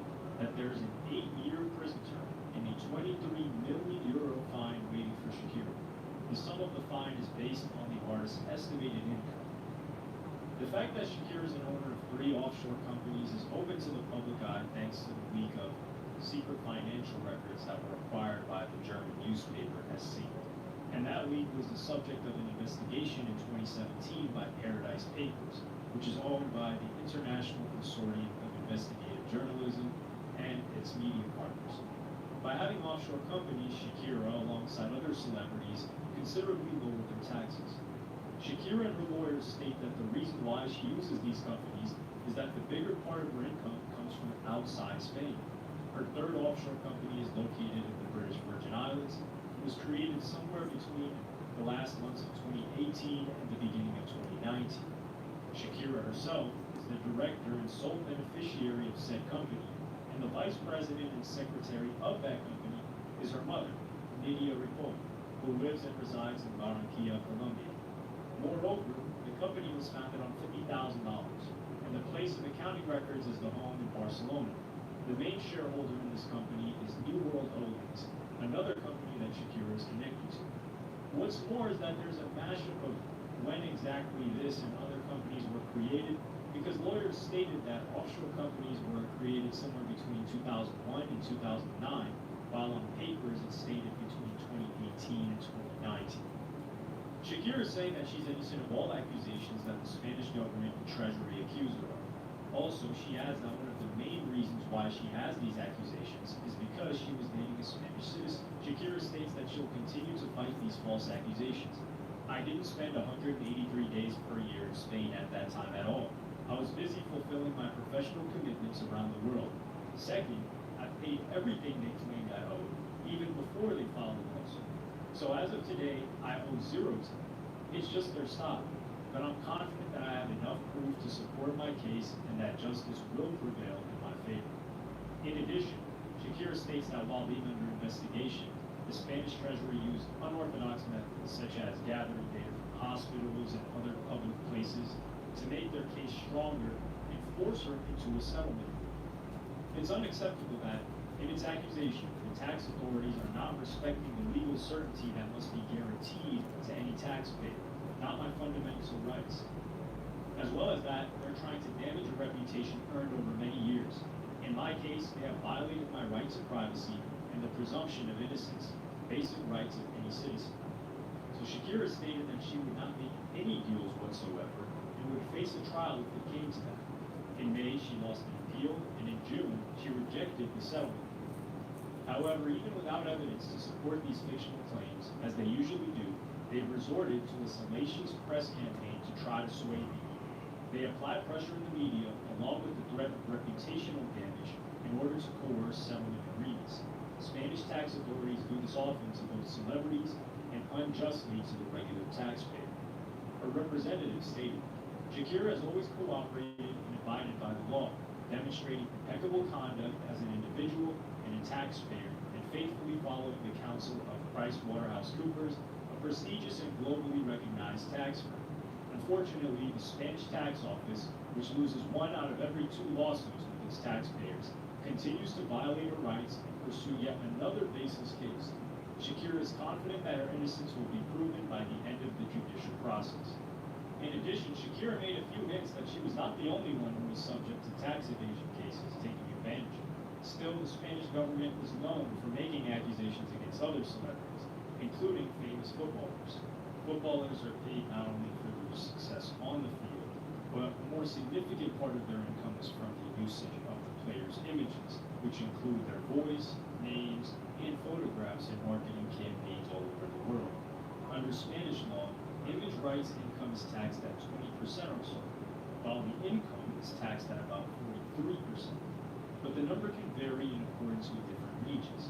that there is an 8-year prison term and a 23 million euro fine waiting for Shakira. The sum of the fine is based on the artist's estimated income. The fact that Shakira is an owner of 3 offshore companies is open to the public eye thanks to the leak of secret financial records that were acquired by the German newspaper SZ. And that leak was the subject of an investigation in 2017 by Paradise Papers, which is owned by the International Consortium of Investigative Journalism and its media partners. By having offshore companies, Shakira, alongside other celebrities, considerably lowered their taxes. Shakira and her lawyers state that the reason why she uses these companies is that the bigger part of her income comes from outside Spain. Her 3rd offshore company is located in the British Virgin Islands and was created somewhere between the last months of 2018 and the beginning of 2019. Shakira herself is the director and sole beneficiary of said company, and the vice president and secretary of that company is her mother, Nidia Ripoll. who lives and resides in Barranquilla, Colombia. Moreover, the company was founded on $50,000, and the place of accounting records is the home in Barcelona. The main shareholder in this company is New World Holdings, another company that Shakira is connected to. What's more is that there's a mashup of when exactly this and other companies were created, because lawyers stated that offshore companies were created somewhere between 2001 and 2009, while on papers it stated between 2018 and 2019. Shakira is saying that she's innocent of all accusations that the Spanish government and Treasury accused her of. Also, she adds that one of the main reasons why she has these accusations is because she was dating a Spanish citizen. Shakira states that she'll continue to fight these false accusations. I didn't spend 183 days per year in Spain at that time at all. I was busy fulfilling my professional commitments around the world. Second, I paid everything they claimed I owed, even before they filed the lawsuit. So as of today, I owe zero to them. It's just their stop. But I'm confident that I have enough proof to support my case and that justice will prevail in my favor. In addition, Shakira states that while being under investigation, the Spanish Treasury used unorthodox methods such as gathering data from hospitals and other public places to make their case stronger and force her into a settlement. It's unacceptable that, in its accusation, the tax authorities are not respecting the legal certainty that must be guaranteed to any taxpayer, not my fundamental rights. As well as that, they're trying to damage a reputation earned over many years. In my case, they have violated my rights of privacy and the presumption of innocence, basic rights of any citizen. So Shakira stated that she would not make any deals whatsoever and would face a trial if it came to that. In May, she lost an appeal, and in June, she rejected the settlement. However, even without evidence to support these fictional claims, as they usually do, they've resorted to a salacious press campaign to try to sway me. They apply pressure in the media, along with the threat of reputational damage, in order to coerce settlement agreements. Spanish tax authorities do this often to both celebrities and unjustly to the regular taxpayer. A representative stated, Shakira has always cooperated and abided by the law, demonstrating impeccable conduct as an individual and a taxpayer, and faithfully following the counsel of PricewaterhouseCoopers, a prestigious and globally recognized tax firm. Unfortunately, the Spanish tax office, which loses 1 out of every 2 lawsuits with its taxpayers, continues to violate her rights and pursue yet another baseless case. Shakira is confident that her innocence will be proven by the end of the judicial process. In addition, Shakira made a few hints that she was not the only one who was subject to tax evasion cases taking advantage. Still, the Spanish government was known for making accusations against other celebrities, including famous footballers. Footballers are paid not only for their success on the field, but a more significant part of their income is from the usage of the players' images, which include their voice, names, and photographs in marketing campaigns all over the world. Under Spanish law, image rights income is taxed at 20% or so, while the income is taxed at about 43%. But the number can vary in accordance with different regions.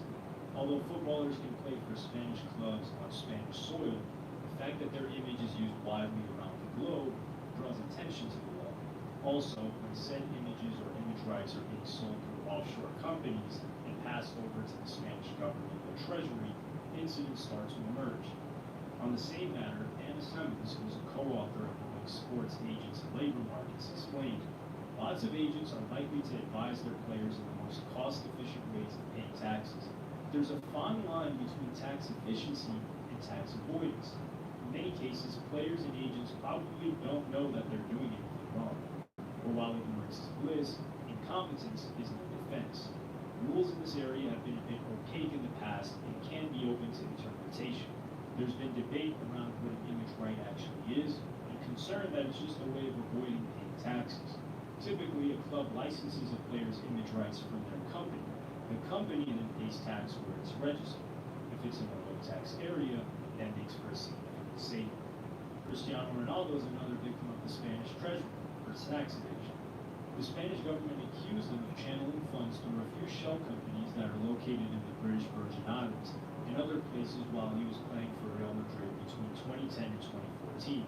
Although footballers can play for Spanish clubs on Spanish soil, the fact that their image is used widely around the globe draws attention to the law. Also, when said images or image rights are being sold through offshore companies and passed over to the Spanish government or treasury, incidents start to emerge. On the same matter, Anna Simmons, who is a co-author of the book Sports Agents and Labor Markets, explained, lots of agents are likely to advise their players in the most cost-efficient ways of paying taxes. There's a fine line between tax efficiency and tax avoidance. In many cases, players and agents probably don't know that they're doing anything wrong. Or while ignorance is bliss, incompetence is no defense. Rules in this area have been a bit opaque in the past and can be open to interpretation. There's been debate around what an image right actually is, and concern that it's just a way of avoiding paying taxes. Typically, a club licenses a player's image rights from their company. The company then pays tax where it's registered. If it's in a low-tax area, that makes for a significant saving. Cristiano Ronaldo is another victim of the Spanish treasury for tax evasion. The Spanish government accused him of channeling funds through a few shell companies that are located in the British Virgin Islands and other places while he was playing for Real Madrid between 2010 and 2014.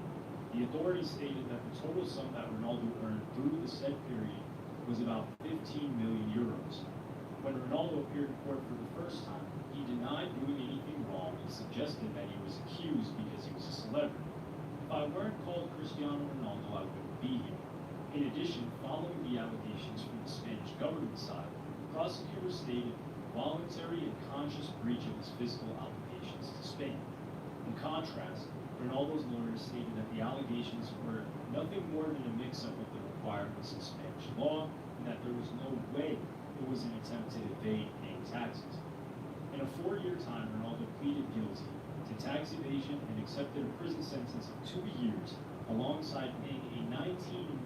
The authorities stated that the total sum that Ronaldo earned through the said period was about 15 million euros. When Ronaldo appeared in court for the first time, he denied doing anything wrong and suggested that he was accused because he was a celebrity. If I weren't called Cristiano Ronaldo, I wouldn't be here. In addition, following the allegations from the Spanish government side, prosecutors stated voluntary and conscious breach of his fiscal obligations to Spain. In contrast, Ronaldo's lawyers stated that the allegations were nothing more than a mix-up of the requirements of Spanish law, and that there was no way it was an attempt to evade paying taxes. In a 4-year time, Ronaldo pleaded guilty to tax evasion and accepted a prison sentence of 2 years, alongside paying a 19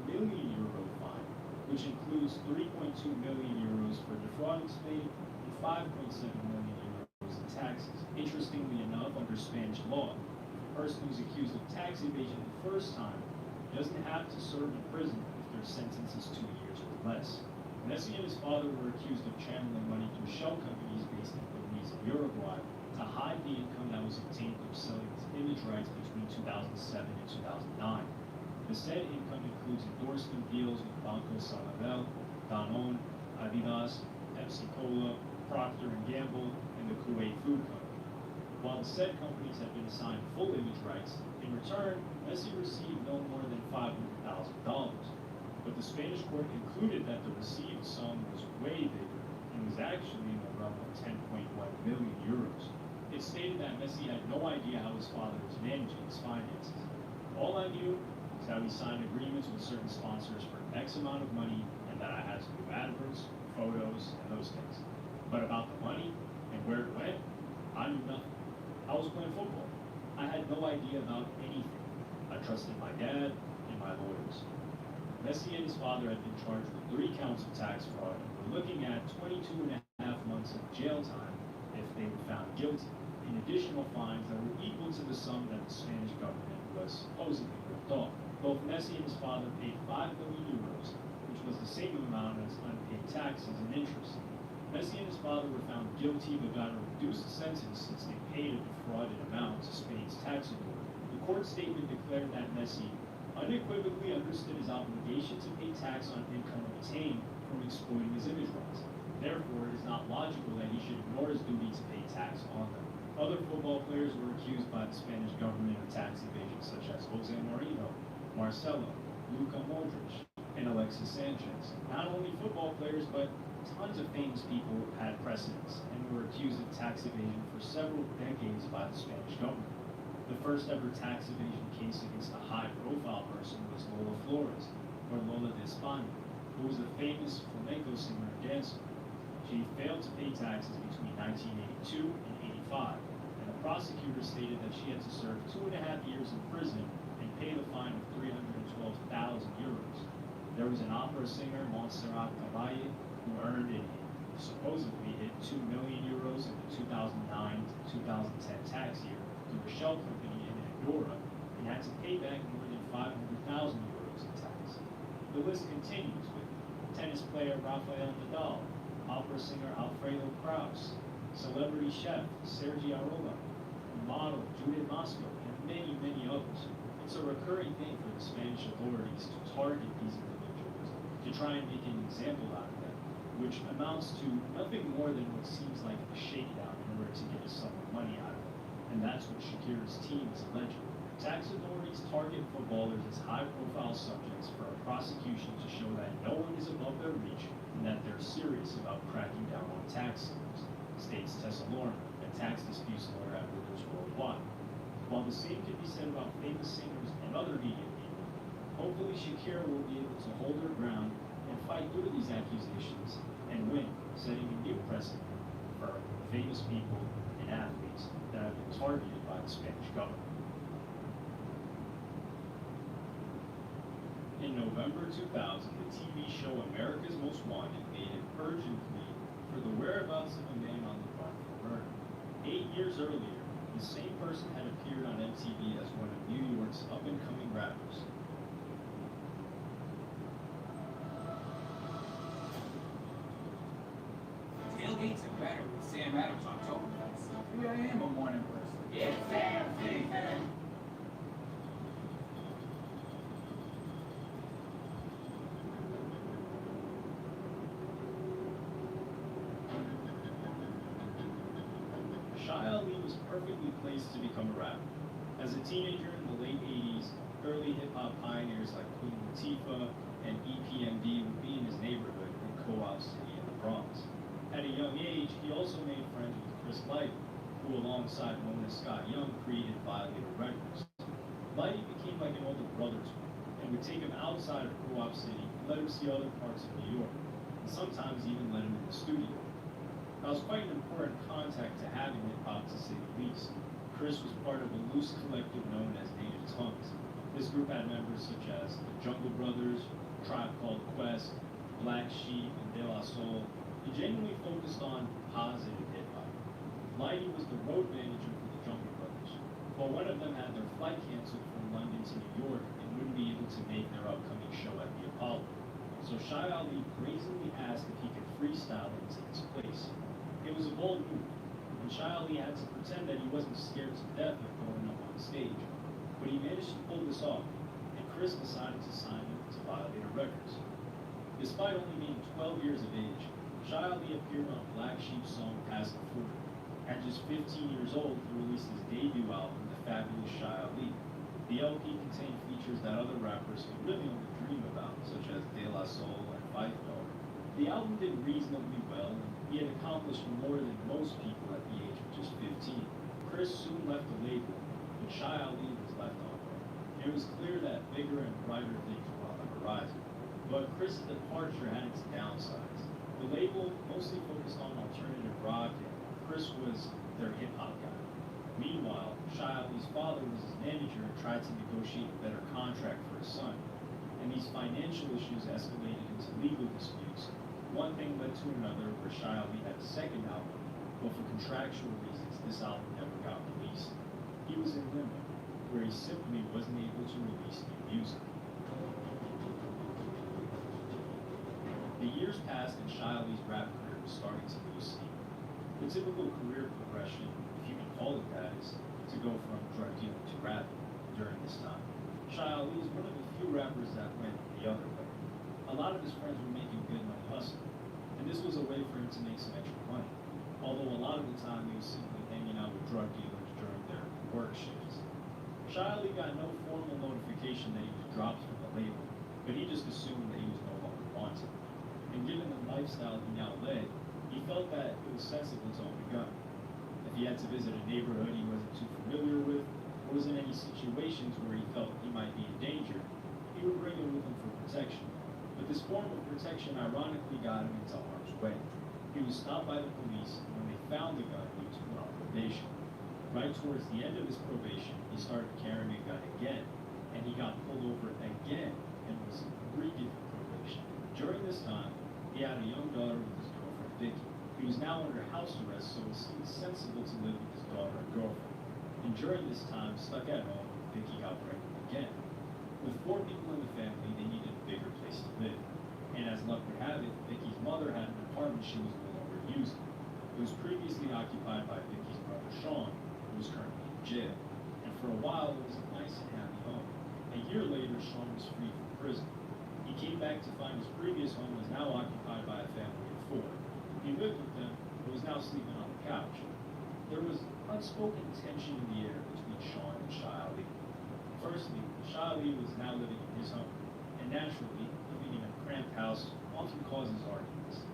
million euro fine, which includes 3.2 million euros for defrauding Spain and 5.7 million euros in taxes. Interestingly enough, under Spanish law, the person who's accused of tax evasion the first time doesn't have to serve in prison if their sentence is 2 years or less. Messi and his father were accused of channeling money through shell companies based in Belize and Uruguay to hide the income that was obtained through selling its image rights between 2007 and 2009. The said income includes endorsement deals with Banco Sabadell, Danone, Adidas, Pepsi Cola, Procter & Gamble, and the Kuwait Food Company. While the said companies have been assigned full image rights, in return, Messi received no more than $500,000. But the Spanish court concluded that the received sum was way bigger and was actually in the realm of 10.1 million euros. It stated that Messi had no idea how his father was managing his finances. All I knew is that we signed agreements with certain sponsors for X amount of money and that I had to do adverts, photos, and those things. But about the money and where it went, I knew nothing. I was playing football. I had no idea about anything. I trusted my dad and my lawyers. Messi and his father had been charged with 3 counts of tax fraud and were looking at 22.5 months of jail time if they were found guilty, in additional fines that were equal to the sum that the Spanish government was supposedly ripped off. Both Messi and his father paid 5 million euros, which was the same amount as unpaid taxes and interest. Messi and his father were found guilty but got a reduced sentence since they paid a defrauded amount to Spain's tax authority. The court statement declared that Messi unequivocally understood his obligation to pay tax on income obtained from exploiting his image rights. Therefore, it is not logical that he should ignore his duty to pay tax on them. Other football players were accused by the Spanish government of tax evasion, such as Jose Mourinho, Marcelo, Luka Modric, and Alexis Sanchez. Not only football players, but tons of famous people had precedents and were accused of tax evasion for several decades by the Spanish government. The first ever tax evasion case against a high-profile person was Lola Flores, or Lola de España, who was a famous flamenco singer and dancer. She failed to pay taxes between 1982 and 85, and the prosecutor stated that she had to serve 2.5 years in prison and pay the fine of 312,000 euros. There was an opera singer, Montserrat Caballé, who earned and supposedly hit 2 million euros in the 2009 to 2010 tax year through a shell company in Andorra and had to pay back more than 500,000 euros in tax. The list continues with tennis player Rafael Nadal, opera singer Alfredo Kraus, celebrity chef Sergi Arola, model Judith Moscow, and many, many others. It's a recurring thing for the Spanish authorities to target these individuals to try and make an example out of them, which amounts to nothing more than what seems like a shakedown in order to get a sum of money out of them. And that's what Shakira's team is alleging. Tax authorities target footballers as high-profile subjects for a prosecution to show that no one is above their reach and that they're serious about cracking down on tax schemes, states Tessa Lorna, a tax disputes lawyer at Withers Worldwide. While the same can be said about famous singers and other media people, hopefully Shakira will be able to hold her ground and fight through these accusations and win, setting a new precedent for famous people and athletes that have been targeted by the Spanish government. In November 2000, the TV show America's Most Wanted made an urgent plea for the whereabouts of a man on the run for murder. 8 years earlier, the same person had appeared on MTV as one of New York's up-and-coming rappers. Tailgates are better with Sam Adams on Oktoberfest. Maybe I am a morning person. It's Sam season! Shy Ali was perfectly placed to become a rapper. As a teenager in the late 80s, early hip-hop pioneers like Queen Latifah and EPMD would be in his neighborhood in Co-op City in the Bronx. At a young age, he also made friends with Chris Lighty, who alongside Mona Scott Young created Violator Records. Lighty became like an older brother to him, and would take him outside of Co-op City, let him see other parts of New York, and sometimes even let him in the studio. That was quite an important contact to have in hip-hop, to say the least. Chris was part of a loose collective known as Native Tongues. This group had members such as the Jungle Brothers, Tribe Called Quest, Black Sheep, and De La Soul, and genuinely focused on positive hip-hop. Lighty was the road manager for the Jungle Brothers, while one of them had their flight canceled from London to New York and wouldn't be able to make their upcoming show at the Apollo. So Shy Ali brazenly asked if he could freestyle and take his place. It was a bold move, and Shy Ali had to pretend that he wasn't scared to death of going up on stage. But he managed to pull this off, and Chris decided to sign him to Violator Records. Despite only being 12 years of age, Shy Ali appeared on Black Sheep's song Past the 40. At just 15 years old, he released his debut album, The Fabulous Shy Ali. The LP contained features that other rappers could really only dream about, such as De La Soul and Phife Dawg. The album did reasonably well, and he had accomplished more than most people at the age of just 15. Chris soon left the label, but Shy Ali was left on there. It was clear that bigger and brighter things were on the horizon. But Chris' departure had its downsides. The label mostly focused on alternative rock, and Chris was their hip-hop guy. Meanwhile, Shy Ali's father was his manager and tried to negotiate a better contract for his son. And these financial issues escalated into legal disputes. One thing led to another, where Shy Ali had a second album, but for contractual reasons, this album never got released. He was in limbo, where he simply wasn't able to release new music. The years passed and Shy Ali's rap career was starting to lose steam. The typical career progression, if you can call it that, is to go from drug dealing to rapping during this time. Shy Ali is one of the few rappers that went the other way. A lot of his friends were making good money hustling, and this was a way for him to make some extra money. Although a lot of the time he was simply hanging out with drug dealers during their work shifts. Shy Ali got no formal notification that he was dropped from the label, but he just assumed that he was no longer wanted. And given the lifestyle he now led, he felt that it was sensible to own a gun. If he had to visit a neighborhood he wasn't too familiar with, or was in any situations where he felt he might be in danger, he would bring it with him for protection. But this form of protection ironically got him into harm's way. He was stopped by the police, and when they found the gun, he was put on probation. Right towards the end of his probation, he started carrying a gun again, and he got pulled over again and was re-given probation. During this time, he had a young daughter with his girlfriend, Vicky. He was now under house arrest, so it seemed sensible to live with his daughter and girlfriend. And during this time, stuck at home, Vicky got pregnant again. With 4 people in the family, they needed a bigger place to live. And as luck would have it, Vicky's mother had an apartment she was no longer using. It was previously occupied by Vicky's brother, Sean, who was currently in jail. And for a while, it was a nice and happy home. A year later, Sean was freed from prison. He came back to find his previous home was now occupied by a family of 4. He lived with them, but was now sleeping on the couch. There was unspoken tension in the air between Sean and Shy Ali. Firstly, Shy Ali was now living in his home, and naturally, living in a cramped house often causes arguments.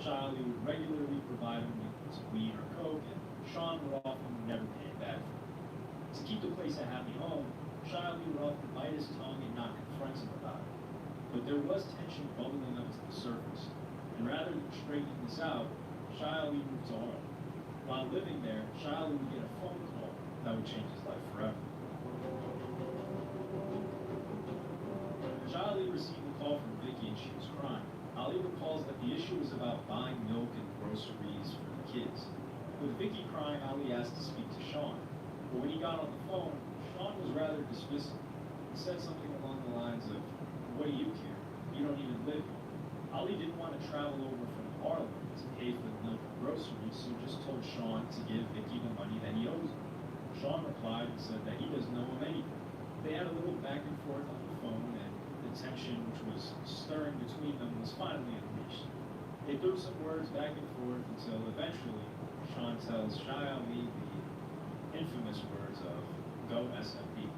Shy Ali would regularly provide him with some weed or coke, and Sean would often never pay it back for it. To keep the place a happy home, Shy Ali would often bite his tongue and not confront him about it. But there was tension bubbling up to the surface, and rather than straightening this out, Shy Ali moved to Harlem. While living there, Shy Ali would get a phone call that would change his life forever. Shy Ali received a call from Vicky and she was crying. Ali recalls that the issue was about buying milk and groceries for the kids. With Vicky crying, Ali asked to speak to Sean, but when he got on the phone, Sean was rather dismissive. He said something along the lines of, "What do you care? You don't even live here." Ali didn't want to travel over from Harlem to pay for the milk and groceries, so just told Sean to give Vicky the money that he owes him. Sean replied and said that he doesn't owe him anything. They had a little back and forth on the phone, and the tension which was stirring between them was finally unleashed. They threw some words back and forth until eventually Sean tells Shai Ali the infamous words of "Go SMP."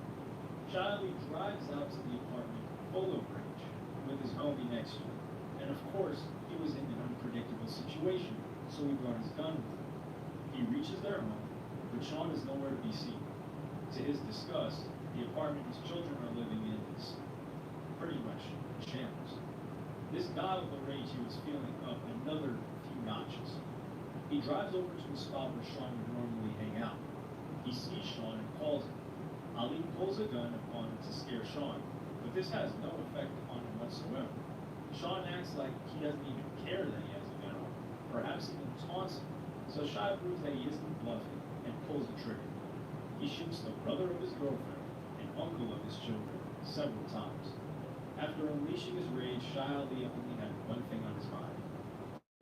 Shai Ali drives out to the apartment full of rage with his homie next to him. And of course, he was in an unpredictable situation, so he brought his gun with him. He reaches their home, but Sean is nowhere to be seen. To his disgust, the apartment his children are living in is pretty much in shambles. This got the rage he was feeling up another few notches. He drives over to a spot where Sean would normally hang out. He sees Sean and calls him. Ali pulls a gun upon him to scare Sean, but this has no effect on him whatsoever. Sean acts like he doesn't even care that he has a gun on him, perhaps even taunts him, so Shai proves that he isn't bluffing and pulls the trigger. He shoots the brother of his girlfriend and uncle of his children several times. After unleashing his rage, Shai Ali only had one thing on his mind.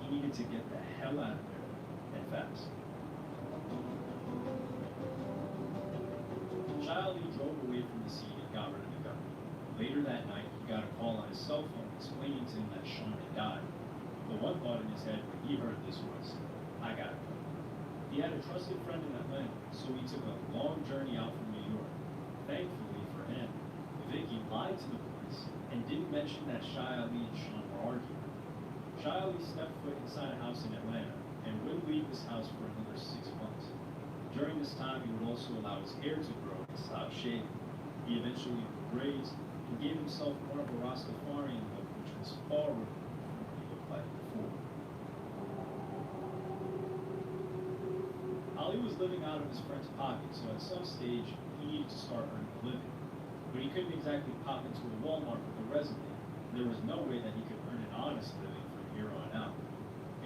He needed to get the hell out of there, and fast. Shai Ali drove away from the scene and got rid of the gun. Later that night, he got a call on his cell phone explaining to him that Sean had died. The one thought in his head when he heard this was, I gotta go. He had a trusted friend in Atlanta, so he took a long journey out from New York. Thankfully for him, Vicky lied to the police and didn't mention that Shai Ali and Sean were arguing. Shai Ali stepped foot inside a house in Atlanta and wouldn't leave this house for another 6 months. During this time, he would also allow his hair to grow and stop shaving. He eventually grew braids and gave himself more of a Rastafarian look, which was far removed from what he looked like before. Ali was living out of his friend's pocket, so at some stage, he needed to start earning a living. But he couldn't exactly pop into a Walmart with a resume. There was no way that he could earn an honest living from here on out.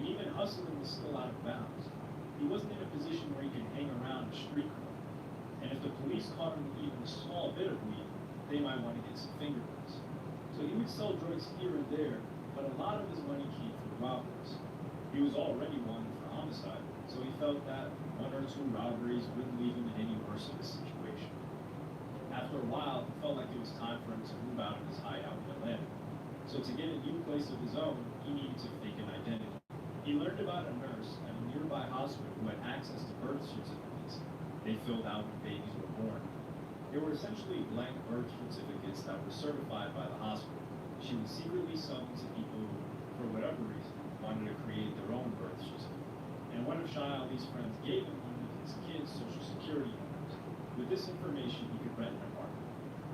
And even hustling was still out of bounds. He wasn't in a position where he could hang around a street corner. And if the police caught him with even a small bit of weed, they might want to get some fingerprints. So he would sell drugs here and there, but a lot of his money came from robberies. He was already wanted for homicide, so he felt that 1 or 2 robberies wouldn't leave him in any worse of a situation. After a while, he felt like it was time for him to move out of his hideout in Atlanta. So to get a new place of his own, he needed to fake an identity. He learned about a nurse at a nearby hospital who had access to birth certificates they filled out when babies were born. They were essentially blank birth certificates that were certified by the hospital. She would secretly sell them to people who, for whatever reason, wanted to create their own birth certificate. And one of Shai Ali's friends gave him one of his kids' social security numbers. With this information, he could rent an apartment.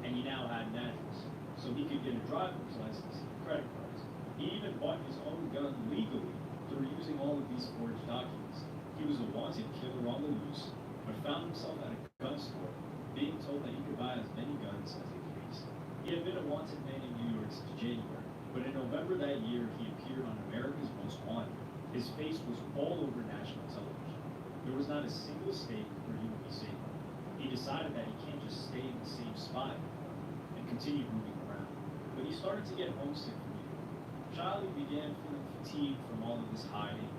And he now had an address, so he could get a driver's license and credit cards. He even bought his own gun legally through using all of these forged documents. He was a wanted killer on the loose, but found himself at a gun store, being told that he could buy as many guns as he pleased. He had been a wanted man in New York since January, but in November that year, he appeared on America's Most Wanted. His face was all over national television. There was not a single state where he would be safe. He decided that he can't just stay in the same spot and continued moving around. But he started to get homesick from New York. Shai Ali began feeling fatigued from all of this hiding,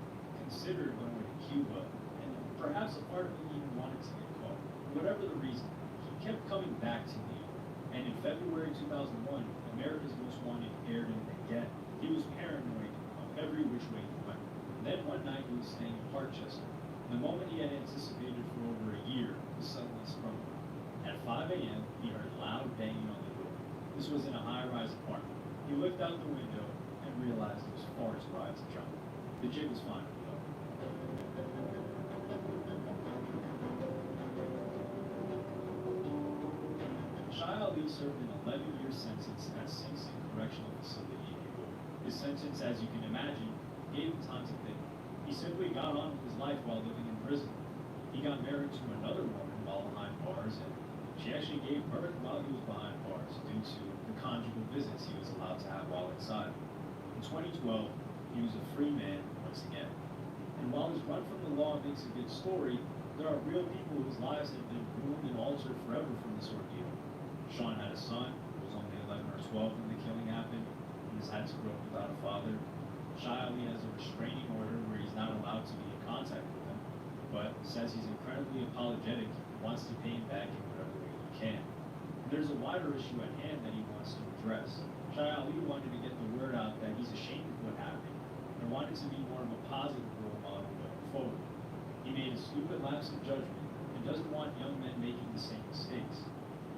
considered going to Cuba, and perhaps a part of him even wanted to get caught. Whatever the reason, he kept coming back to New York. And in February 2001, America's Most Wanted aired him again. He was paranoid of every which way he went. Then one night he was staying in Parkchester. The moment he had anticipated for over a year was suddenly sprung. At 5 a.m., he heard loud banging on the door. This was in a high-rise apartment. He looked out the window and realized it was Forrest Ride's John. The jig was finally up. Shai Ali served an 11-year sentence at Sing Sing Correctional Facility in New York. His sentence, as you can imagine, gave him time to think. He simply got on with his life while living in prison. He got married to another woman while behind bars, and she actually gave birth while he was behind bars due to the conjugal visits he was allowed to have while inside. In 2012, he was a free man once again. And while his run from the law makes a good story, there are real people whose lives have been ruined and altered forever from this ordeal. Sean had a son who was only 11 or 12 when the killing happened, and has had to grow up without a father. Shai Ali has a restraining order where he's not allowed to be in contact with him, but says he's incredibly apologetic and wants to pay him back in whatever way he can. And there's a wider issue at hand that he wants to address. Shai Ali wanted to get the word out that he's ashamed of what happened and wanted to be more of a positive role model going forward. He made a stupid lapse in judgment and doesn't want young men making the same mistakes.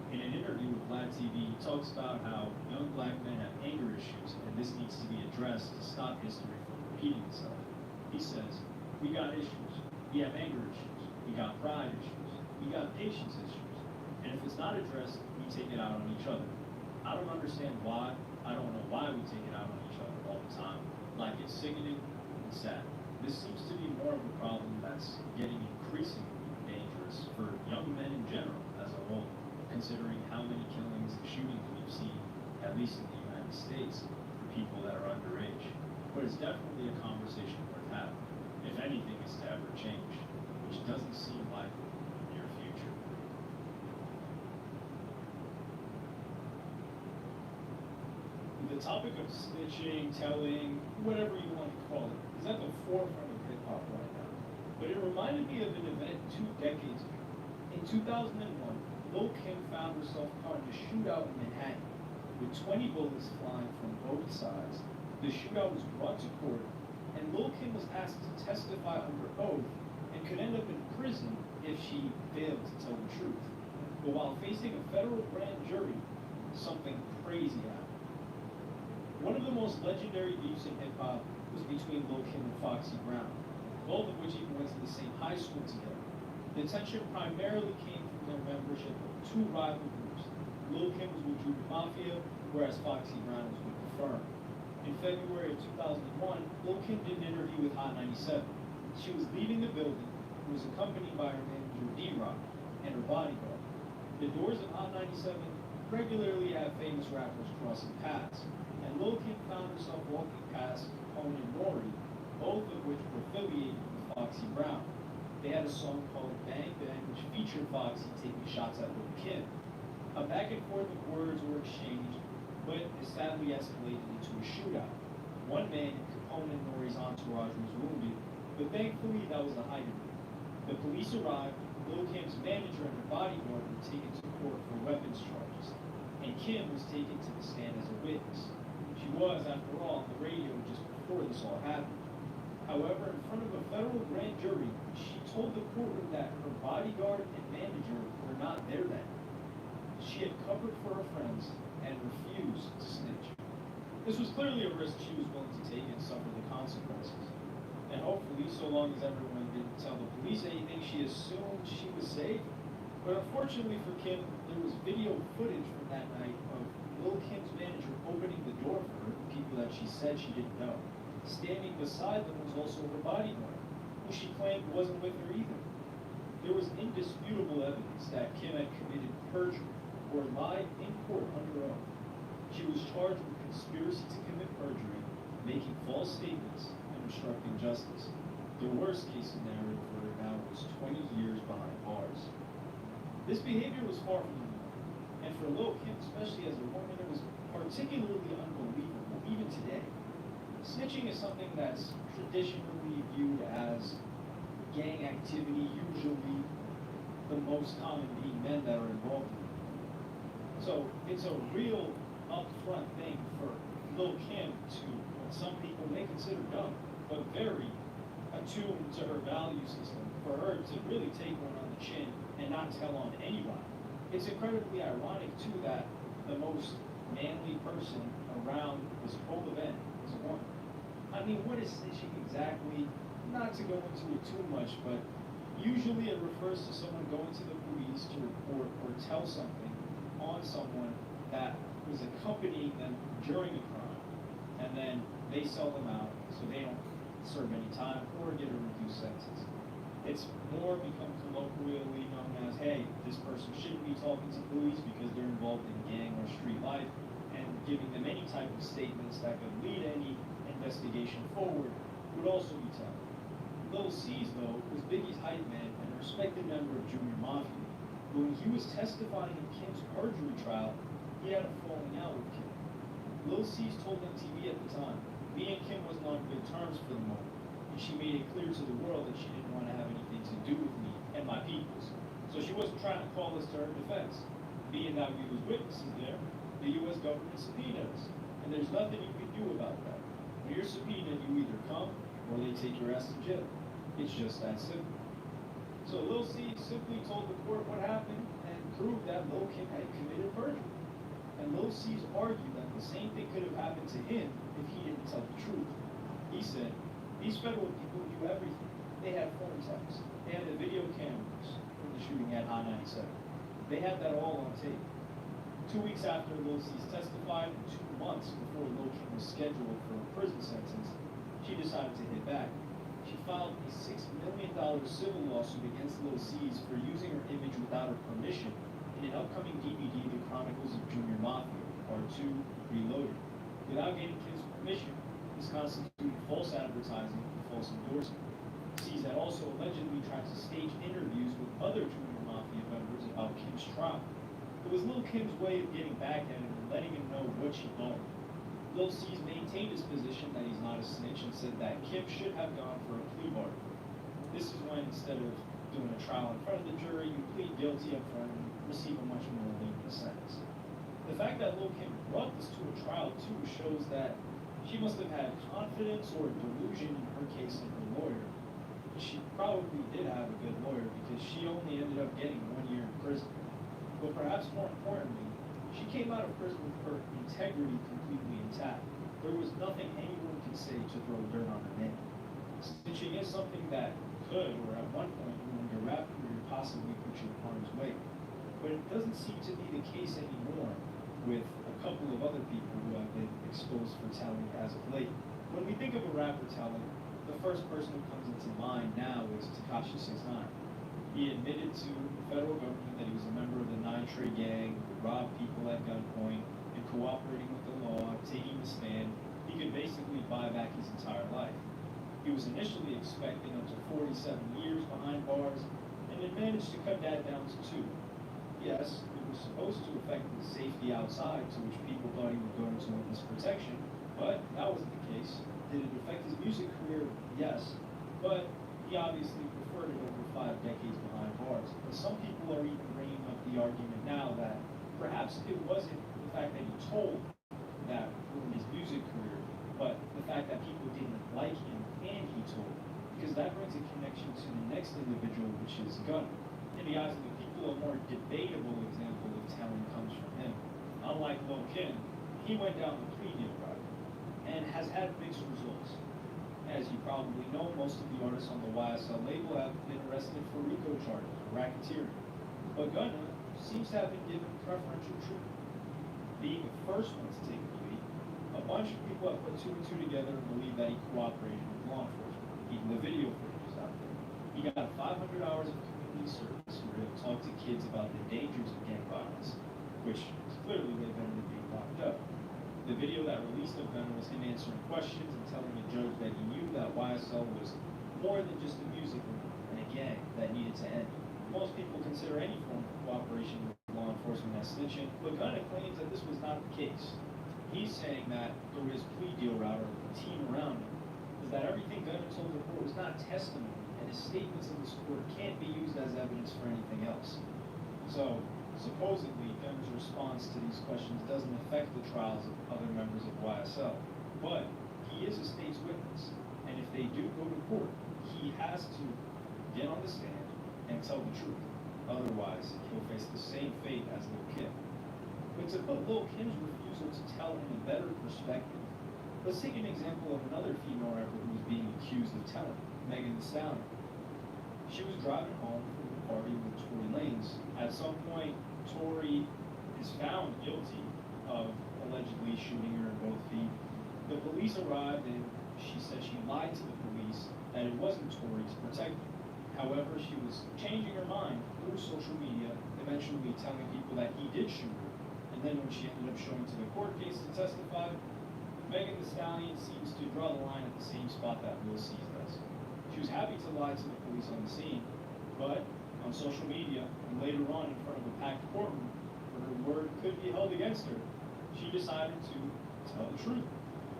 In an interview with Vlad TV, he talks about how young black men have anger issues and this needs to be addressed to stop history from repeating itself. He says, we got issues. We have anger issues. We got pride issues. We got patience issues. And if it's not addressed, we take it out on each other. I don't understand why. I don't know why we take it out on each other all the time. Like it's sickening and sad. This seems to be more of a problem that's getting increasingly dangerous for young men in general as a whole, considering how many killings and shootings we've seen, at least in the United States, for people that are underage. But it's definitely a conversation worth having, if anything is to ever change, which doesn't seem likely in the near future. The topic of snitching, telling, whatever you want to call it, is at the forefront of hip-hop right now. But it reminded me of an event 2 decades ago. In 2001, Lil Kim found herself caught in a shootout in Manhattan, with 20 bullets flying from both sides. The shootout was brought to court, and Lil Kim was asked to testify under oath and could end up in prison if she failed to tell the truth. But while facing a federal grand jury, something crazy happened. One of the most legendary beefs in hip-hop was between Lil Kim and Foxy Brown, both of which even went to the same high school together. The tension primarily came from their membership of 2 rival groups. Lil Kim was with Junior Mafia, whereas Foxy Brown was with The Firm. In February of 2001, Lil Kim did an interview with Hot 97. She was leaving the building and was accompanied by her manager D-Rock and her bodyguard. The doors of Hot 97 regularly have famous rappers crossing paths, and Lil Kim found herself walking past Capone and Nori, both of which were affiliated with Foxy Brown. They had a song called Bang Bang, which featured Foxy taking shots at Lil Kim. A back and forth of words were exchanged, but it sadly escalated into a shootout. One man in Capone and Nori's entourage was wounded, but thankfully that was the height of it. The police arrived, Lil Kim's manager and her bodyguard were taken to court for weapons charges, and Kim was taken to the stand as a witness. She was, after all, on the radio just before this all happened. However, in front of a federal grand jury, she told the courtroom that her bodyguard and manager were not there that night. She had covered for her friends and refused to snitch. This was clearly a risk she was willing to take and suffer the consequences. And hopefully, so long as everyone didn't tell the police anything, she assumed she was safe. But unfortunately for Kim, there was video footage from that night of Lil Kim's manager opening the door for her, people that she said she didn't know. Standing beside them was also her bodyguard, who she claimed wasn't with her either. There was indisputable evidence that Kim had committed perjury or lied in court under oath. She was charged with conspiracy to commit perjury, making false statements, and obstructing justice. The worst case scenario for her now was 20 years behind bars. This behavior was far from the norm, and for Lil Kim, especially as a woman, it was particularly unbelievable, even today. Snitching is something that's traditionally viewed as gang activity, usually the most common being men that are involved in it. So it's a real upfront thing for Lil Kim to, what some people may consider dumb, but very attuned to her value system, for her to really take one on the chin and not tell on anyone. It's incredibly ironic, too, that the most manly person around this whole event is a woman. I mean, what is snitching exactly? Not to go into it too much, but usually it refers to someone going to the police to report or tell something on someone that was accompanying them during a crime, and then they sell them out so they don't serve any time or get a reduced sentence. It's more become colloquially known as, hey, this person shouldn't be talking to police because they're involved in gang or street life, and giving them any type of statements that could lead any investigation forward would also be telling. Lil C's, though, was Biggie's hype man and a respected member of Junior Mafia. But when he was testifying in Kim's perjury trial, he had a falling out with Kim. Lil C's told MTV at the time, me and Kim wasn't on good terms for the moment, and she made it clear to the world that she didn't want to have anything to do with me and my peoples. So she wasn't trying to call us to her defense. Being that we was witnesses there, the U.S. government subpoenaed us, and there's nothing you can do about that. When you're subpoenaed, you either come or they take your ass to jail. It's just that simple. simply told the court what happened and proved that Lil Kim had committed perjury. And Lil C's argued that the same thing could have happened to him if he didn't tell the truth. He said, these federal people do everything. They had phone taps. They had the video cameras from the shooting at I-97. They had that all on tape. 2 weeks after Lil C's testified and 2 months before Lil Kim was scheduled for a prison sentence, she decided to hit back. She filed a $6 million civil lawsuit against Lil C's for using her image without her permission in an upcoming DVD, The Chronicles of Junior Mafia, Part 2, Reloaded. Without getting Kim's permission, this constituted false advertising and false endorsement. C's had also allegedly tried to stage interviews with other Junior Mafia members about Kim's trial. It was Lil Kim's way of getting back at him and letting him know what she thought. Lil C's maintained his position that he's not a snitch and said that Kim should have gone for a plea bargain. This is when, instead of doing a trial in front of the jury, you plead guilty up front and receive a much more lenient sentence. The fact that Lil Kim brought this to a trial, too, shows that she must have had confidence or delusion in her case and her lawyer. She probably did have a good lawyer because she only ended up getting 1 year in prison. But perhaps more importantly, she came out of prison with her integrity completely intact. There was nothing anyone could say to throw dirt on her name. Snitching is something that could, or at one point, ruin your rap career, possibly put you in harm's way. But it doesn't seem to be the case anymore with a couple of other people who have been exposed for telling as of late. When we think of a rapper telling, the first person who comes into mind now is Tekashi 6ix9ine. He admitted to the federal government that he was a member of the 9 Trey gang, who robbed people at gunpoint, and cooperating with the law, taking the stand. He could basically buy back his entire life. He was initially expecting up to 47 years behind bars, and had managed to cut that down to 2. Yes, it was supposed to affect his safety outside, to which people thought he would go into witness protection, but that wasn't the case. Did it affect his music career? Yes, but he obviously preferred it over 5 decades behind bars. But some people are even bringing up the argument now that perhaps it wasn't the fact that he told that ruined his music career, but the fact that people didn't like him and he told. Because that brings a connection to the next individual, which is Gunna. In the eyes of the people, a more debatable example of talent comes from him. Unlike Lil Kim, he went down the plea deal route and has had mixed results. As you probably know, most of the artists on the YSL label have been arrested for RICO charges or racketeering. But Gunna seems to have been given preferential treatment. Being the first one to take the plea, a bunch of people have put 2 and 2 together and believe that he cooperated with law enforcement. Even the video footage is out there. He got 500 hours of community service where he'll talk to kids about the dangers of gang violence, which is clearly way better than being locked up. The video that released of Gunna was him answering questions and telling the judge that he knew that YSL was more than just a music group and a gang that needed to end. Most people consider any form of cooperation with law enforcement as snitching, but Gunna claims that this was not the case. He's saying that through his plea deal route, or the team around him, is that everything Gunna told the court was not testimony, and his statements in this court can't be used as evidence for anything else. So, supposedly, Gunna's response to these questions doesn't affect the trials of other members of YSL, but he is a state's witness, and if they do go to court, he has to get on the stand and tell the truth. Otherwise, he'll face the same fate as Lil Kim. But to put Lil Kim's refusal to tell in a better perspective, let's take an example of another female rapper who was being accused of telling, Megan Thee Stallion. She was driving home from a party with Tory Lanez. At some point, Tory is found guilty of allegedly shooting her in both feet. The police arrived and she said she lied to the police that it wasn't Tory to protect her. However, she was changing her mind through social media, eventually telling people that he did shoot her. And then when she ended up showing to the court case to testify, Megan Thee Stallion seems to draw the line at the same spot that Lil C does. She was happy to lie to the police on the scene, but on social media and later on in front of a packed courtroom where her word could be held against her, she decided to tell the truth.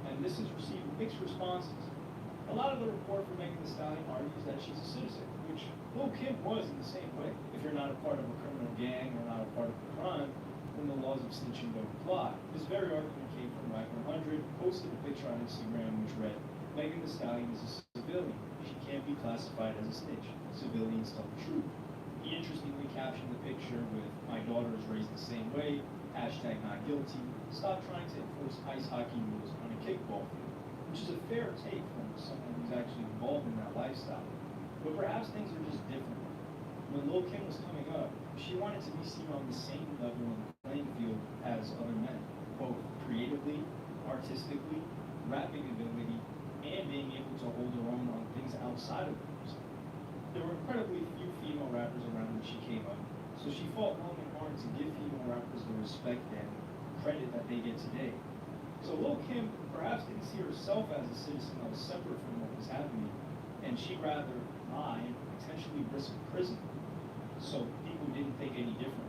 And this has received mixed responses. A lot of the report from Megan Thee Stallion argues that she's a citizen, which Lil Kim was in the same way. If you're not a part of a criminal gang or not a part of a crime, then the laws of snitching don't apply. This very argument came from Mike100, posted a picture on Instagram which read, Megan Thee Stallion is a civilian. She can't be classified as a snitch. Civilians tell the truth. He captioned the picture with "My daughter is raised the same way," hashtag not guilty, "Stop trying to enforce ice hockey rules on a kickball field," which is a fair take from someone who's actually involved in that lifestyle. But perhaps things are just different. When Lil Kim was coming up, she wanted to be seen on the same level in the playing field as other men, both creatively, artistically, rapping ability, and being able to hold her own on things outside of the music. There were incredibly few female rappers around when she came up, so she fought long and hard to give female rappers the respect and credit that they get today. So Lil Kim perhaps didn't see herself as a citizen that was separate from what was happening, and she'd rather lie and potentially risk prison, so people didn't think any different.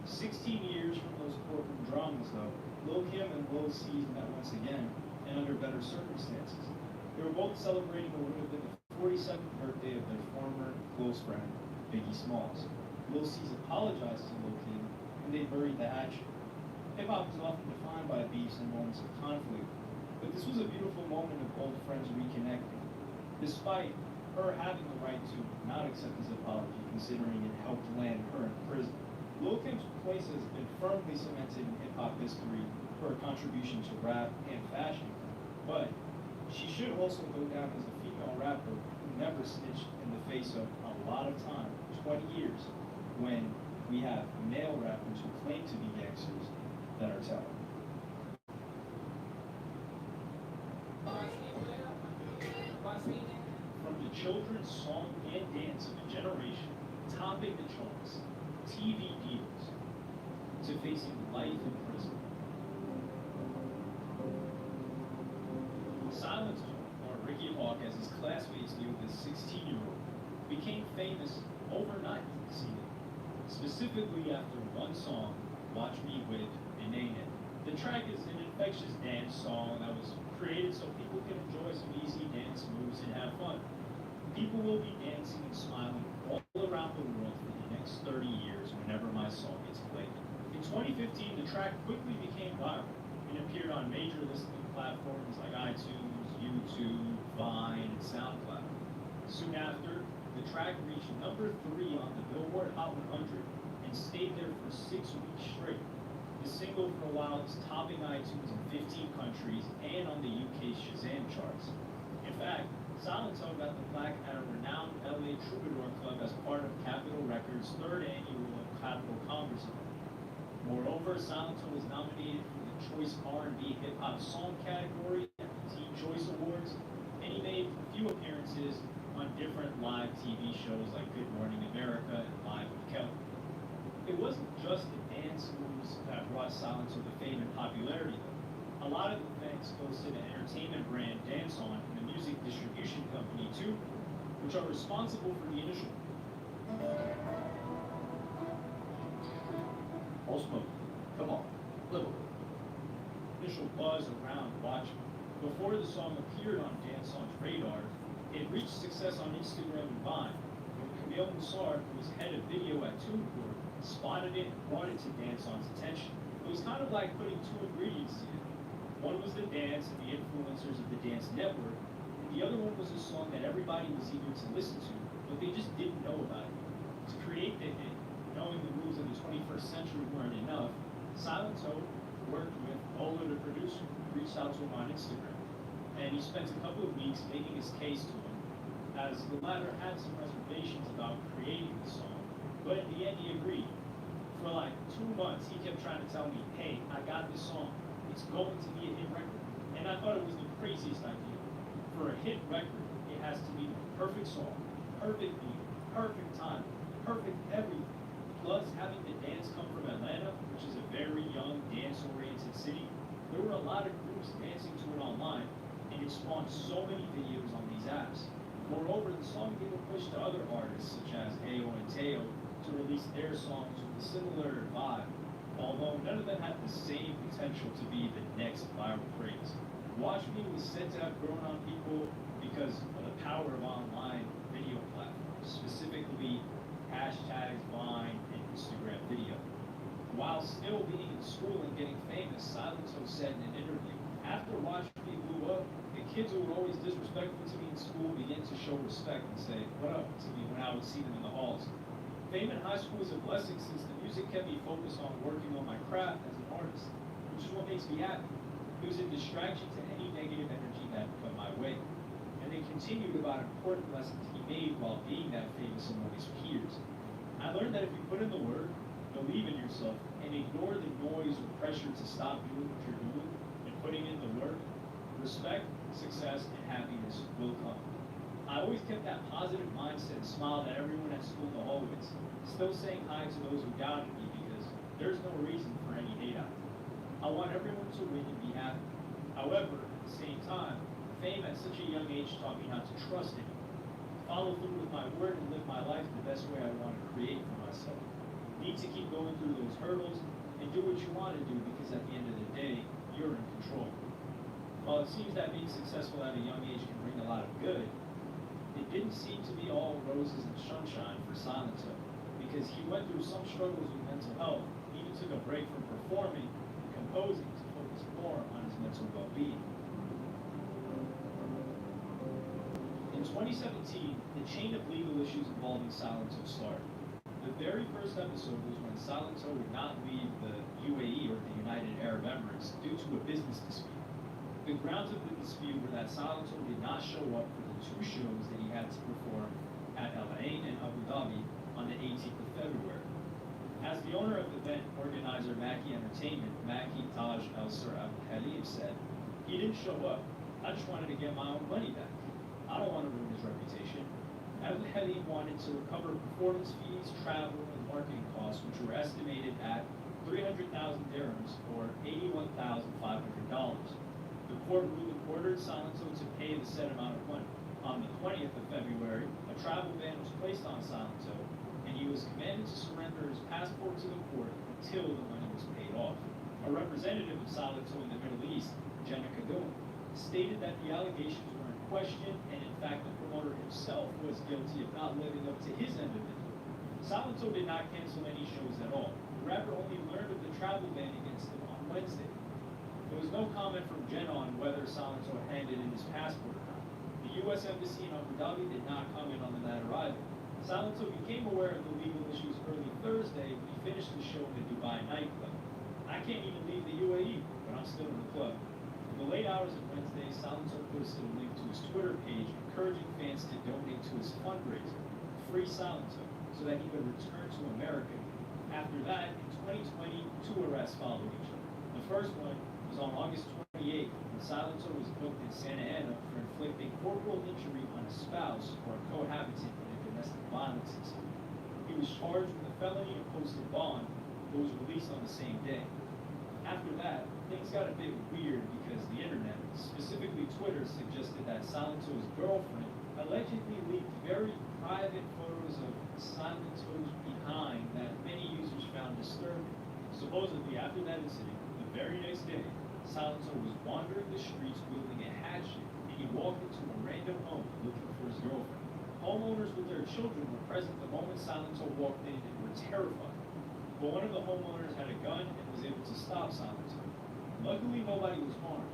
16 years from those courtroom dramas, though, Lil Kim and Lil Cease met once again, and under better circumstances. They were both celebrating what would have been the 42nd birthday of their former close friend, Biggie Smalls. Lil Cease apologized to Lil Kim, and they buried the hatchet. Hip-hop is often defined by beefs and moments of conflict, but this was a beautiful moment of old friends reconnecting. Despite her having the right to not accept his apology, considering it helped land her in prison, Lil Kim's place has been firmly cemented in hip-hop history for her contribution to rap and fashion, but she should also go down as a female rapper who never snitched in the face of a lot of time, 20 years, when we have male rappers who claim to be gangsters that are telling. From the children's song and dance of a generation, topping the charts, TV deals, to facing life in prison. Silence, or Ricky Hawk, as his classmates knew this 16-year-old, became famous overnight, specifically after one song, Watch Me with Nene. The track is an infectious dance song that was created so people can enjoy some easy dance moves and have fun. People will be dancing and smiling all around the world for the next 30 years whenever my song gets played. In 2015, the track quickly became viral and appeared on major listening platforms like iTunes, YouTube, Vine, and SoundCloud. Soon after, the track reached number 3 on the Billboard Hot 100 and stayed there for 6 weeks straight. The single for a while is topping iTunes in 15 countries and on the UK Shazam charts. In fact, Silent Hill got the plaque at a renowned LA Troubadour Club as part of Capitol Records' 3rd annual Capitol Congress event. Moreover, Silent Hill was nominated for the Choice R&B Hip Hop Song category at the Teen Choice Awards, and he made a few appearances on different live TV shows like Good Morning America and Live with Kelly. It wasn't just the dance moves that brought Silent Hill to fame and popularity, though. A lot of the thanks goes to the entertainment brand Dance On and the music distribution company, too, which are responsible for the initial come on, little initial buzz around Watch Me. Before the song appeared on Dance On's radar, it reached success on Instagram and Vine. When Camille Mussar, who was head of video at TuneCore, spotted it and brought it to Dance On's attention. It was kind of like putting 2 ingredients together. One was the dance and the influencers of the dance network, and the other one was a song that everybody was eager to listen to, but they just didn't know about it. To create the hit, knowing the rules of the 21st century weren't enough, Silent Hill worked with Ola, the producer, reached out to him on Instagram, and he spent a couple of weeks making his case to him, as the latter had some reservations about creating the song, but in the end he agreed. For like 2 months, he kept trying to tell me, hey, I got this song. It's going to be a hit record. And I thought it was the craziest idea. For a hit record, it has to be the perfect song, perfect beat, perfect time, perfect everything. Plus, having the dance come from Atlanta, which is a very young, dance-oriented city, there were a lot of groups dancing to it online, and it spawned so many videos on these apps. Moreover, the song gave a push to other artists, such as Ayo and Teo, to release their songs with a similar vibe, although none of them had the same potential to be the next viral craze. Watch Me was said to have grown on people because of the power of online video platforms, specifically hashtags, Vine, and Instagram video. While still being in school and getting famous, Silent Hill said in an interview, after Watch Me blew up, the kids who were always disrespectful to me in school began to show respect and say, what up, to me when I would see them in the halls. Fame in high school was a blessing since the music kept me focused on working on my craft as an artist, which is what makes me happy. It was a distraction to any negative energy that would come my way. And they continued about important lessons he made while being that famous among his peers. I learned that if you put in the work, believe in yourself, and ignore the noise or pressure to stop doing what you're doing and putting in the work, respect, success, and happiness will come. I always kept that positive mindset and smiled at everyone at school in the hallways, still saying hi to those who doubted me because there's no reason for any hate out there. I want everyone to win and be happy. However, at the same time, fame at such a young age taught me how to trust it, follow through with my word, and live my life the best way I want to create for myself. Need to keep going through those hurdles and do what you want to do because at the end of the day, you're in control. While it seems that being successful at a young age can bring a lot of good, it didn't seem to be all roses and sunshine for Silento because he went through some struggles with mental health, even took a break from performing and composing to focus more on his mental well-being. In 2017, the chain of legal issues involving Silento started. The very first episode was when Silento would not leave the UAE or the United Arab Emirates due to a business dispute. The grounds of the dispute were that Silento did not show up for the two shows that he had to perform at Al Ain and Abu Dhabi on the 18th of February. As the owner of the event organizer Mackie Entertainment, Mackie Taj El Sir Abdul Halim said, "He didn't show up. I just wanted to get my own money back. I don't want to ruin his reputation." Abdul Halim wanted to recover performance fees, travel, and marketing costs, which were estimated at 300,000 dirhams or $81,500. The court ruling ordered Silento to pay the said amount of money. On the 20th of February, a travel ban was placed on Silento, and he was commanded to surrender his passport to the court until the money was paid off. A representative of Silento in the Middle East, Jenna Kadum, stated that the allegations were in question, and in fact the promoter himself was guilty of not living up to his end of it. Silento did not cancel any shows at all. The rapper only learned of the travel ban against him on Wednesday. There was no comment from Jenna on whether Silento handed in his passport or not. The U.S. Embassy in Abu Dhabi did not comment on the matter either. Silento became aware of the legal issues early Thursday when he finished the show in the Dubai nightclub. "I can't even leave the UAE, but I'm still in the club." In the late hours of Wednesday, Silento posted a link to his Twitter page encouraging fans to donate to his fundraiser, Free Silento, so that he could return to America. After that, in 2020, two arrests followed each other. The first one was on August 28th when Silento was booked in Santa Ana for inflicting corporal injury on a spouse or a cohabitant in a domestic violence incident. He was charged with a felony and posted bond, but was released on the same day. After that, things got a bit weird because the internet, specifically Twitter, suggested that Silento's girlfriend allegedly leaked very private photos of Silento's behind that many users found disturbing. Supposedly, after that incident, the very next day, Silento was wandering the streets wielding a hatchet, and he walked into a random home looking for his girlfriend. Homeowners with their children were present the moment Silento walked in and were terrified. But one of the homeowners had a gun and was able to stop Silento. Luckily, nobody was harmed.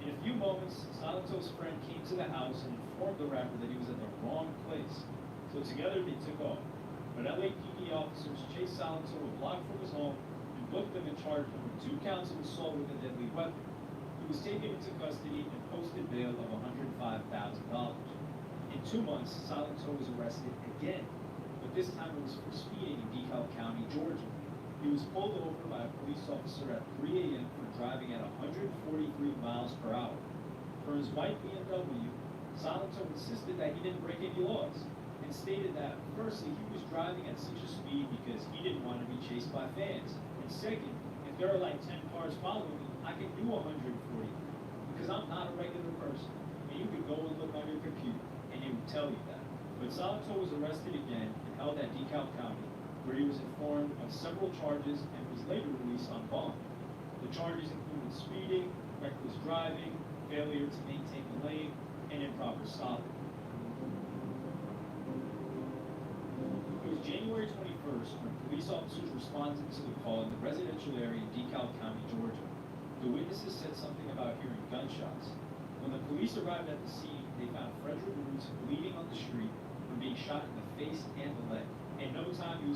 In a few moments, Silento's friend came to the house and informed the rapper that he was at the wrong place. So together they took off. But LAPD officers chased Silento a block from his home and booked him and charged him with 2 counts of assault with a deadly weapon. He was taken into custody and posted bail of $105,000. In 2 months, Silento was arrested again, but this time it was for speeding in DeKalb County, Georgia. He was pulled over by a police officer at 3 a.m. for driving at 143 miles per hour. For his white BMW, Silento insisted that he didn't break any laws and stated that, firstly, he was driving at such a speed because he didn't want to be chased by fans. And second, if there are like 10 cars following me, I can do 140 because I'm not a regular person. And you could go and look on your computer and it would tell you that. But Silento was arrested again and held at DeKalb County, where he was informed of several charges and was later released on bond. The charges included speeding, reckless driving, failure to maintain the lane, and improper stopping. It was January 21st when police officers responded to the call in the residential area in DeKalb County, Georgia. The witnesses said something about hearing gunshots. When the police arrived at the scene, they found Frederick Roots bleeding on the street from being shot in the face and the leg. In no time, he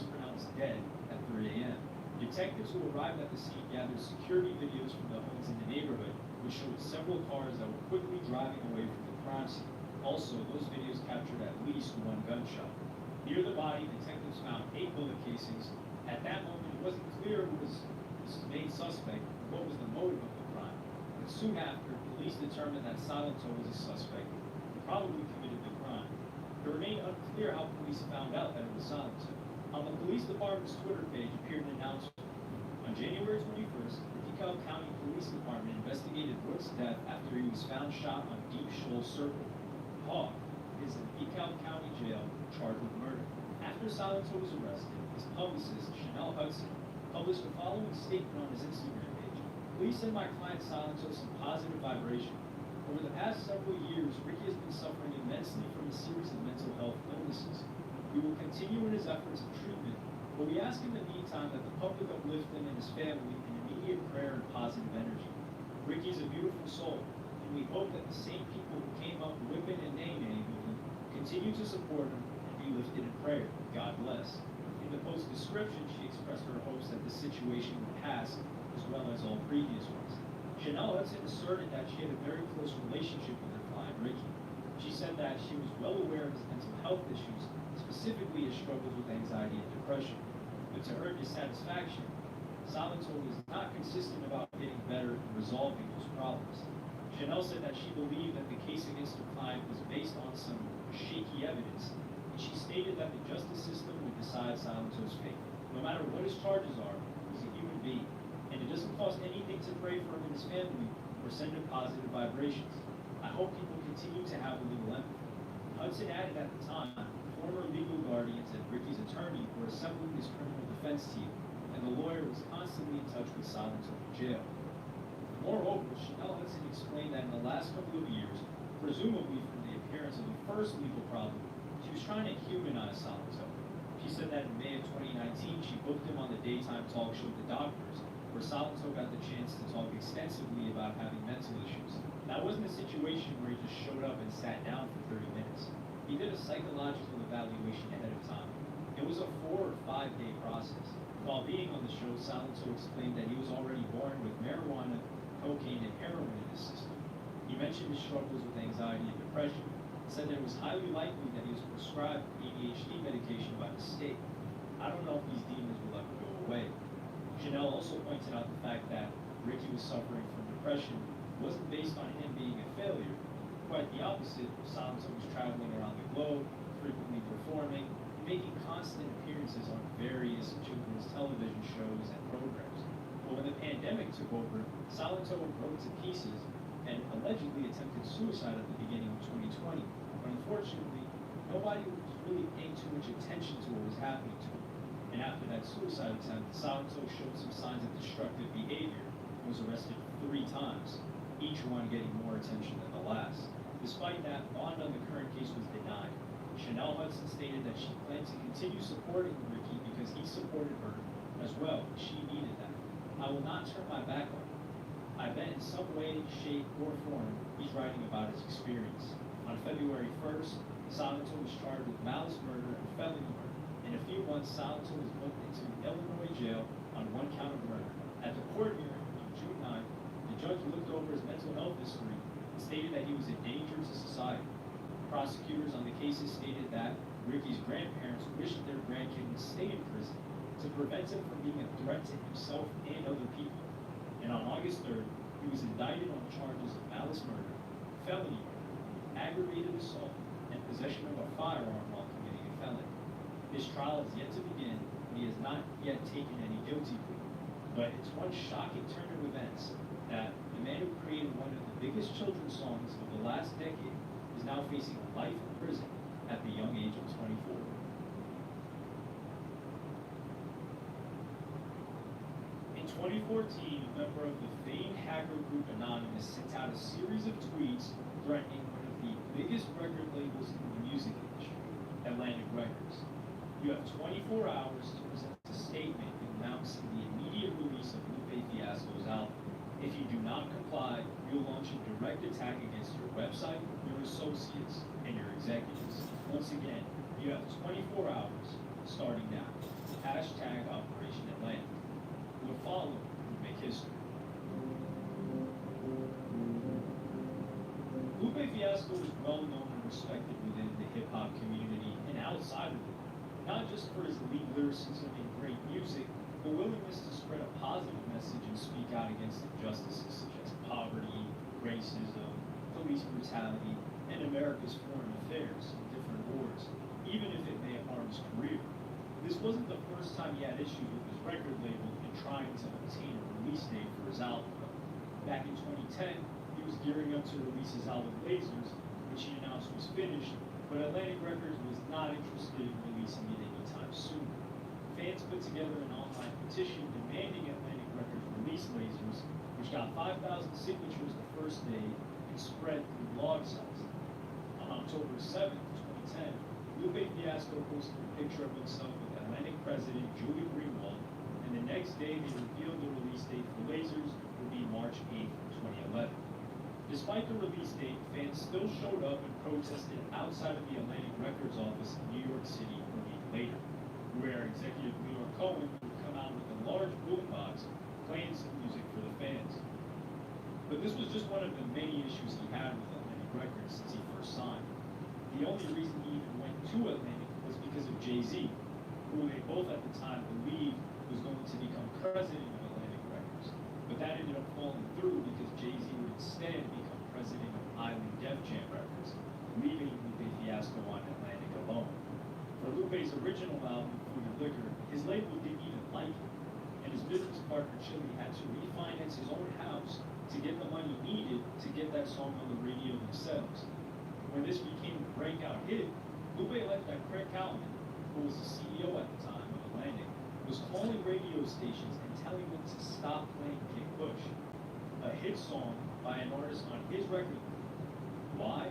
dead at 3 a.m. Detectives who arrived at the scene gathered security videos from the homes in the neighborhood, which showed several cars that were quickly driving away from the crime scene. Also, those videos captured at least one gunshot. Near the body, detectives found 8 bullet casings. At that moment, it wasn't clear who was the main suspect or what was the motive of the crime. But soon after, police determined that Silento was a suspect who probably committed the crime. It remained unclear how police found out that it was Silento. On the police department's Twitter page appeared an announcement. On January 21st, the DeKalb County Police Department investigated Brooks' death after he was found shot on Deep Shoal Circle. Hawk is in DeKalb County Jail charged with murder. After Silento was arrested, his publicist, Chanel Hudson, published the following statement on his Instagram page. Please send my client Silento some positive vibration. Over the past several years, Ricky has been suffering immensely from a series of mental health illnesses. We will continue in his efforts of treatment, but we ask in the meantime that the public uplift him and his family in immediate prayer and positive energy. Ricky is a beautiful soul, and we hope that the same people who came up whipping and nay-naying with him continue to support him and be lifted in prayer. God bless. In the post description, she expressed her hopes that the situation would pass, as well as all previous ones. Chanel Hudson asserted that she had a very close relationship with her client, Ricky. She said that she was well aware of his mental health issues, specifically his struggles with anxiety and depression. But to her dissatisfaction, Silento was not consistent about getting better and resolving those problems. Chanel said that she believed that the case against her client was based on some shaky evidence, and she stated that the justice system would decide Silento's fate. No matter what his charges are, he's a human being, and it doesn't cost anything to pray for him and his family or send him positive vibrations. I hope people continue to have a little empathy. Hudson added at the time, former legal guardians and Ricky's attorney were assembling his criminal defense team, and the lawyer was constantly in touch with Silento in jail. Moreover, Chanel Hudson explained that in the last couple of years, presumably from the appearance of the first legal problem, she was trying to humanize Silento. She said that in May of 2019, she booked him on the daytime talk show The Doctors, where Silento got the chance to talk extensively about having mental issues. That wasn't a situation where he just showed up and sat down for 30 minutes. He did a psychological evaluation ahead of time. It was a 4 or 5 day process. While being on the show, Silento explained that he was already born with marijuana, cocaine, and heroin in his system. He mentioned his struggles with anxiety and depression, and said that it was highly likely that he was prescribed ADHD medication by mistake. I don't know if these demons will ever go away. Chanel also pointed out the fact that Ricky was suffering from depression wasn't based on him being a failure. Quite the opposite. Silento was traveling around the globe, frequently performing, and making constant appearances on various children's television shows and programs. But when the pandemic took over, Silento broke to pieces and allegedly attempted suicide at the beginning of 2020. But unfortunately, nobody was really paying too much attention to what was happening to him. And after that suicide attempt, Silento showed some signs of destructive behavior and was arrested 3 times, each one getting more attention than the last. Despite that, bond on the current case was denied. Chanel Hudson stated that she planned to continue supporting Ricky because he supported her as well. She needed that. I will not turn my back on him. I bet in some way, shape, or form, he's writing about his experience. On February 1st, Silento was charged with malice murder and felony murder. In a few months, Silento was booked into an Illinois jail on 1 count of murder. At the court hearing on June 9th, the judge looked over his mental health history and stated that he was a danger to society. Prosecutors on the cases stated that Ricky's grandparents wished their grandkid would stay in prison to prevent him from being a threat to himself and other people. And on August 3rd, he was indicted on charges of malice murder, felony murder, aggravated assault, and possession of a firearm while committing a felony. His trial is yet to begin, and he has not yet taken any guilty plea. But it's one shocking turn of events that the man who created one of the biggest children's songs of the last decade is now facing life in prison at the young age of 24. In 2014, a member of the famed hacker group Anonymous sent out a series of tweets threatening one of the biggest record labels in the music industry, Atlantic Records. You have 24 hours to present a statement announcing the immediate release of Lupe Fiasco's album. If you do not comply, we'll launch a direct attack against your website, your associates, and your executives. Once again, you have 24 hours starting now. hashtag Operation Atlantic. What followed would make history. Lupe Fiasco was well known and respected within the hip-hop community and outside of it, not just for his elite lyricism and great music, but willingness to spread a positive message and speak out against injustices such as poverty, racism, police brutality, and America's foreign affairs and different wars, even if it may harm his career. This wasn't the first time he had issues with his record label in trying to obtain a release date for his album. Back in 2010, he was gearing up to release his album Lasers, which he announced was finished, but Atlantic Records was not interested in releasing it anytime soon. Fans put together an online petition demanding Atlantic Records release Lasers, which got 5,000 signatures the first day and spread through blog sites. On October 7th, 2010, Lupe Fiasco posted a picture of himself with Atlantic president Julie Greenwald, and the next day they revealed the release date for Lasers would be March 8th, 2011. Despite the release date, fans still showed up and protested outside of the Atlantic Records office in New York City a week later, where executive Leonard Cohen would come out with a large boombox playing some music for the fans. But this was just one of the many issues he had with Atlantic Records since he first signed. The only reason he even went to Atlantic was because of Jay-Z, who they both at the time believed was going to become president of Atlantic Records. But that ended up falling through because Jay-Z would instead become president of Island Def Jam Records, leaving Lupe Fiasco on Atlantic alone. For Lupe's original album, Food and Liquor, his label didn't even like it, and his business partner Chili had to refinance his own house to get the money needed to get that song on the radio themselves. When this became a breakout hit, Lupe left that Craig Cowman, who was the CEO at the time of Atlantic, was calling radio stations and telling them to stop playing Kick Push, a hit song by an artist on his record label. Why?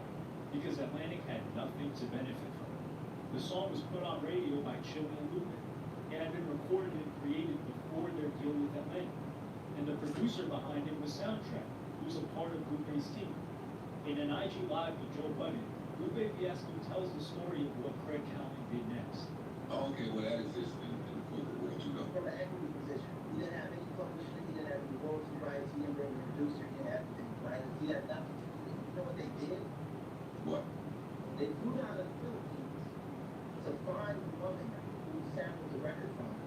Because Atlantic had nothing to benefit from it. The song was put on radio by Chili and Lupe. It had been recorded and created before their deal with Atlantic. And the producer behind it was Soundtrack, who's a part of Lupe's team. In an IG Live with Joe Budden, Lupe Fiasco tells the story of what Craig Cowman did next. Okay, well that exists in the corporate world, you know. From an equity position, he didn't have any publishing, he didn't have any royalty rights, he didn't bring a producer, he didn't have any writers, he had nothing. You know what they did? What? They flew down to the Philippines to find the woman who sampled the record from her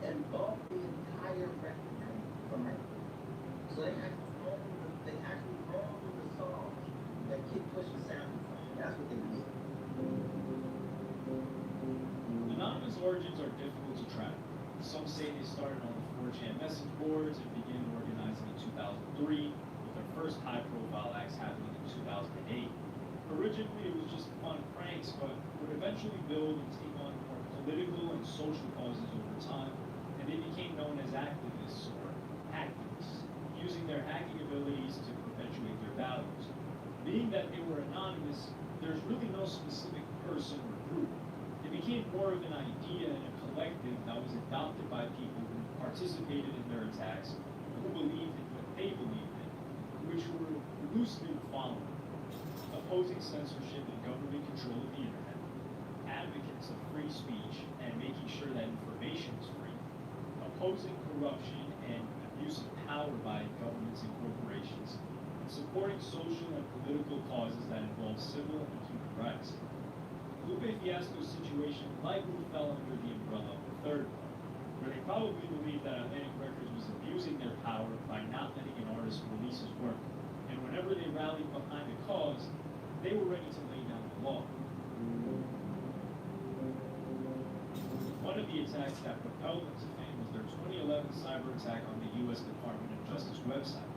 and bought the entire record from her. So they actually owned the song that Kid Push was sampled from. That's what they did. Anonymous origins are difficult to track. Some say they started on the 4chan message boards and began organizing in 2003, with their first high-profile acts happening in 2008. Originally, it was just fun pranks, but would eventually build and take on more political and social causes over time, and they became known as activists or hacktivists, using their hacking abilities to perpetuate their values. Being that they were anonymous, there's really no specific person or group. It became more of an idea and a collective that was adopted by people who participated in their attacks, who believed in what they believed in, which were loosely the following: opposing censorship and government control of the internet, advocates of free speech and making sure that information is free, opposing corruption and abuse of power by governments and corporations, and supporting social and political causes that involve civil and human rights. Lupe Fiasco's situation likely fell under the umbrella of the third one, where they probably believed that Atlantic Records was abusing their power by not letting an artist release his work, and whenever they rallied behind a cause, they were ready to lay down the law. One of the attacks that propelled them to fame was their 2011 cyber attack on the U.S. Department of Justice website.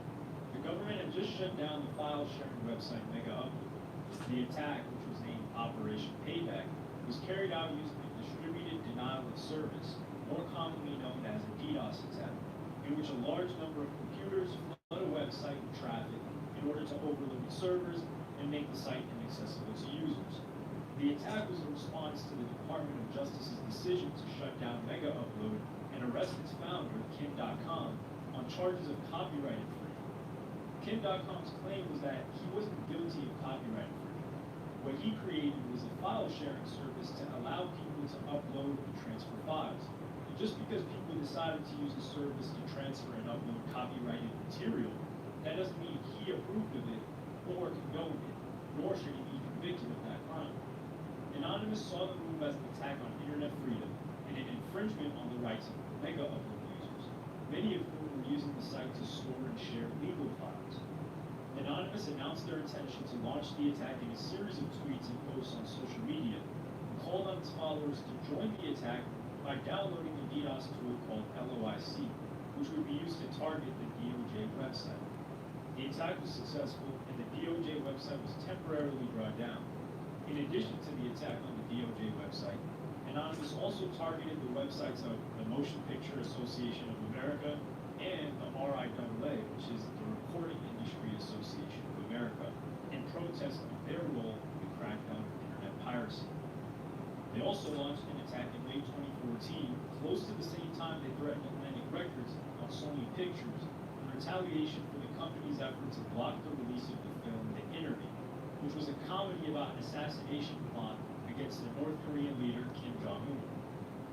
The government had just shut down the file-sharing website Mega Upload. The attack, which was named Operation Payback, was carried out using a distributed denial of service, more commonly known as a DDoS attack, in which a large number of computers flood a website with traffic in order to overload servers and make the site inaccessible to users. The attack was a response to the Department of Justice's decision to shut down Mega Upload and arrest its founder, Kim.com, on charges of copyright infringement. Kim.com's claim was that he wasn't guilty of copyright infringement. What he created was a file-sharing service to allow people to upload and transfer files. He just because people decided to use the service to transfer and upload copyrighted material, that doesn't mean he approved of it or condoned it, nor should he be convicted of that crime. Anonymous saw the move as an attack on internet freedom and an infringement on the rights of mega upload users, many of whom were using the site to store and share legal files. Anonymous announced their intention to launch the attack in a series of tweets and posts on social media, and called on its followers to join the attack by downloading a DDoS tool called LOIC, which would be used to target the DOJ website. The attack was successful, and the DOJ website was temporarily brought down. In addition to the attack on the DOJ website, Anonymous also targeted the websites of the Motion Picture Association of America and the RIAA, which is the Recording Industry Association of America, in protest of their role in the crackdown of internet piracy. They also launched an attack in late 2014, close to the same time they threatened Atlantic Records on Sony Pictures in retaliation for the company's effort to block the release of the film The Interview, which was a comedy about an assassination plot against the North Korean leader Kim Jong-un.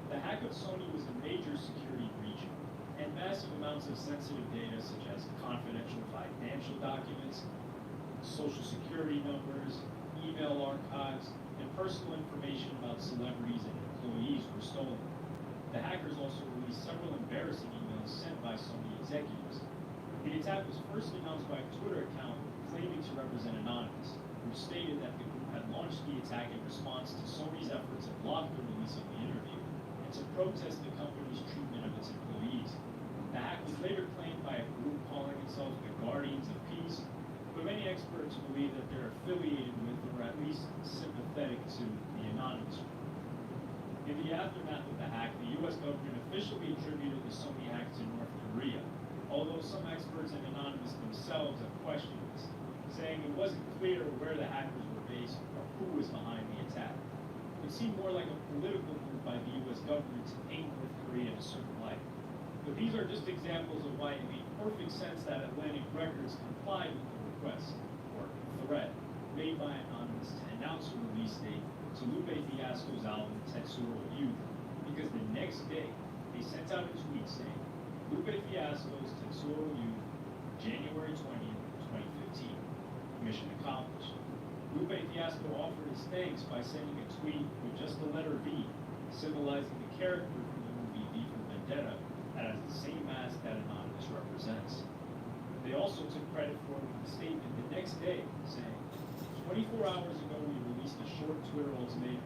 The hack of Sony was a major security breach, and massive amounts of sensitive data such as confidential financial documents, social security numbers, email archives, and personal information about celebrities and employees were stolen. The hackers also released several embarrassing emails sent by Sony executives. The attack was first announced by a Twitter account claiming to represent Anonymous, which stated that the group had launched the attack in response to Sony's effort to block the release of the interview and to protest the company's treatment of its employees. The hack was later claimed by a group calling itself the Guardians of Peace, but many experts believe that they're affiliated with or at least sympathetic to the Anonymous group. In the aftermath of the hack, the U.S. government officially attributed the Sony hack to North Korea, although some experts and Anonymous themselves have questioned this, saying it wasn't clear where the hackers were based or who was behind the attack. It seemed more like a political move by the U.S. government to paint North Korea in a certain light. But these are just examples of why it made perfect sense that Atlantic Records complied with the request, or threat, made by Anonymous to announce a release date to Lupe Fiasco's album Tetsuo Youth, because the next day they sent out a tweet saying, Lupe Fiasco's Tetsuo Youth, January 20th, 2015. Mission accomplished. Lupe Fiasco offered his thanks by sending a tweet with just the letter V, symbolizing the character from the movie V for Vendetta, that has the same mask that Anonymous represents. They also took credit for it with a statement the next day, saying, 24 hours ago we released a short Twitter ultimatum.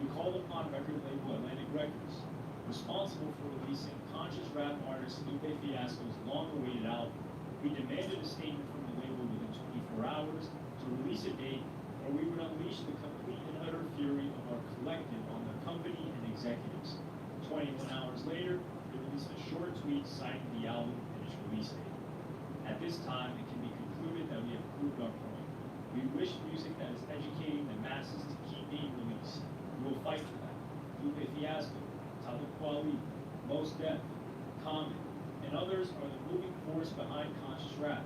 We called upon record label Atlantic Records, responsible for releasing conscious rap artist Lupe Fiasco's long-awaited album. We demanded a statement from the label within 24 hours to release a date, or we would unleash the complete and utter fury of our collective on the company and executives. 21 hours later, they released a short tweet citing the album and its release date. At this time, it can be concluded that we have proved our point. We wish music that is educating the masses to keep being released. We will fight for that. Lupe Fiasco, Talib Kweli, Mos Def, Common, and others are the moving force behind conscious rap.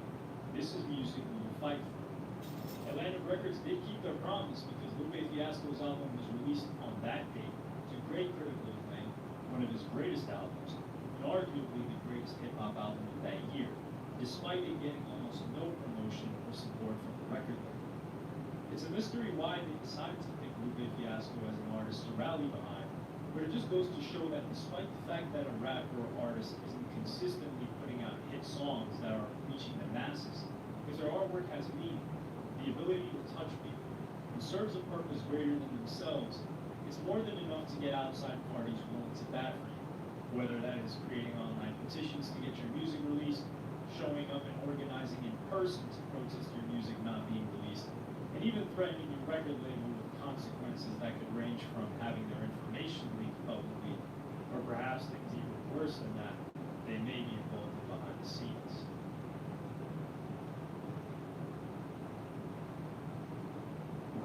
This is music we will fight for. Atlantic Records did keep their promise because Lupe Fiasco's album was released on that date to great critical acclaim, one of his greatest albums, and arguably the greatest hip-hop album of that year, despite it getting almost no promotion or support from the record label. It's a mystery why they decided to pick Lupe Fiasco as an artist to rally behind, but it just goes to show that despite the fact that a rapper or artist isn't consistently putting out hit songs that are reaching the masses, if their artwork has meaning, the ability to touch people, and serves a purpose greater than themselves, it's more than enough to get outside parties willing to bat for you, whether that is creating online petitions to get your music released, showing up and organizing in person to protest your music not being released, and even threatening your record label with consequences that could range from having their information leaked publicly, or perhaps things even worse than that, they may be involved in behind the scenes.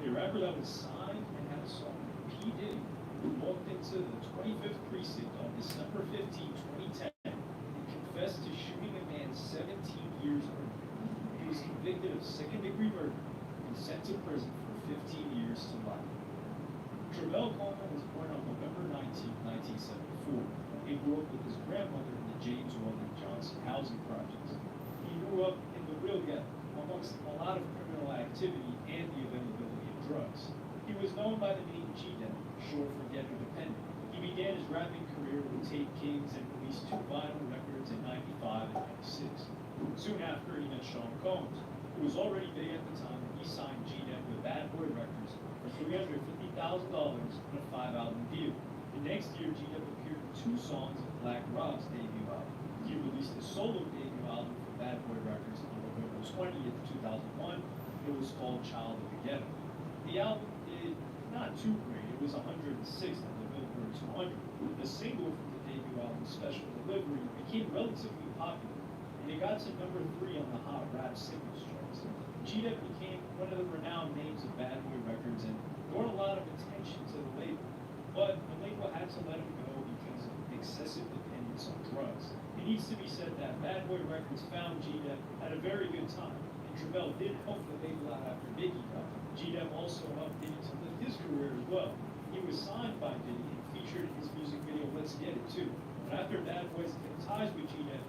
A rapper that was signed and had a song with P. Diddy, who walked into the 25th precinct on December 15, 2010, and confessed to shooting a man 17 years earlier. He was convicted of second-degree murder and sent to prison for 15 years to life. Travell Coleman was born on November 19, 1974, a grew up with his grandmother in the James Weldon Johnson housing projects. He grew up in the real ghetto, amongst a lot of criminal activity and the availability of drugs. He was known by the name G-Dep, short for Ghetto Dependent. He began his rapping career with Tape Kings and released 2 vinyl records in '95 and '96. Soon after, he met Sean Combs, who was already big at the time, and he signed G-Dep with Bad Boy Records for $350,000 on a 5-album deal. The next year, G-Dep appeared in 2 songs of Black Rob's debut album. He released his solo debut album for Bad Boy Records on November 20th, 2001. It was called Child of the Ghetto. The album did not too great. It was 106th on the Billboard 200. The single from the debut album, Special Delivery, became relatively popular, and it got to number 3 on the Hot Rap Singles charts. G-Dep became one of the renowned names of Bad Boy Records and brought a lot of attention to the label. But the label had to let him go because of excessive dependence on drugs. It needs to be said that Bad Boy Records found G-Dep at a very good time, and Travell did help the label out after Biggie died. G-Dep also helped Diddy to lift his career as well. He was signed by Diddy and featured in his music video Let's Get It too. But after Bad Boys cut ties with G-Dep,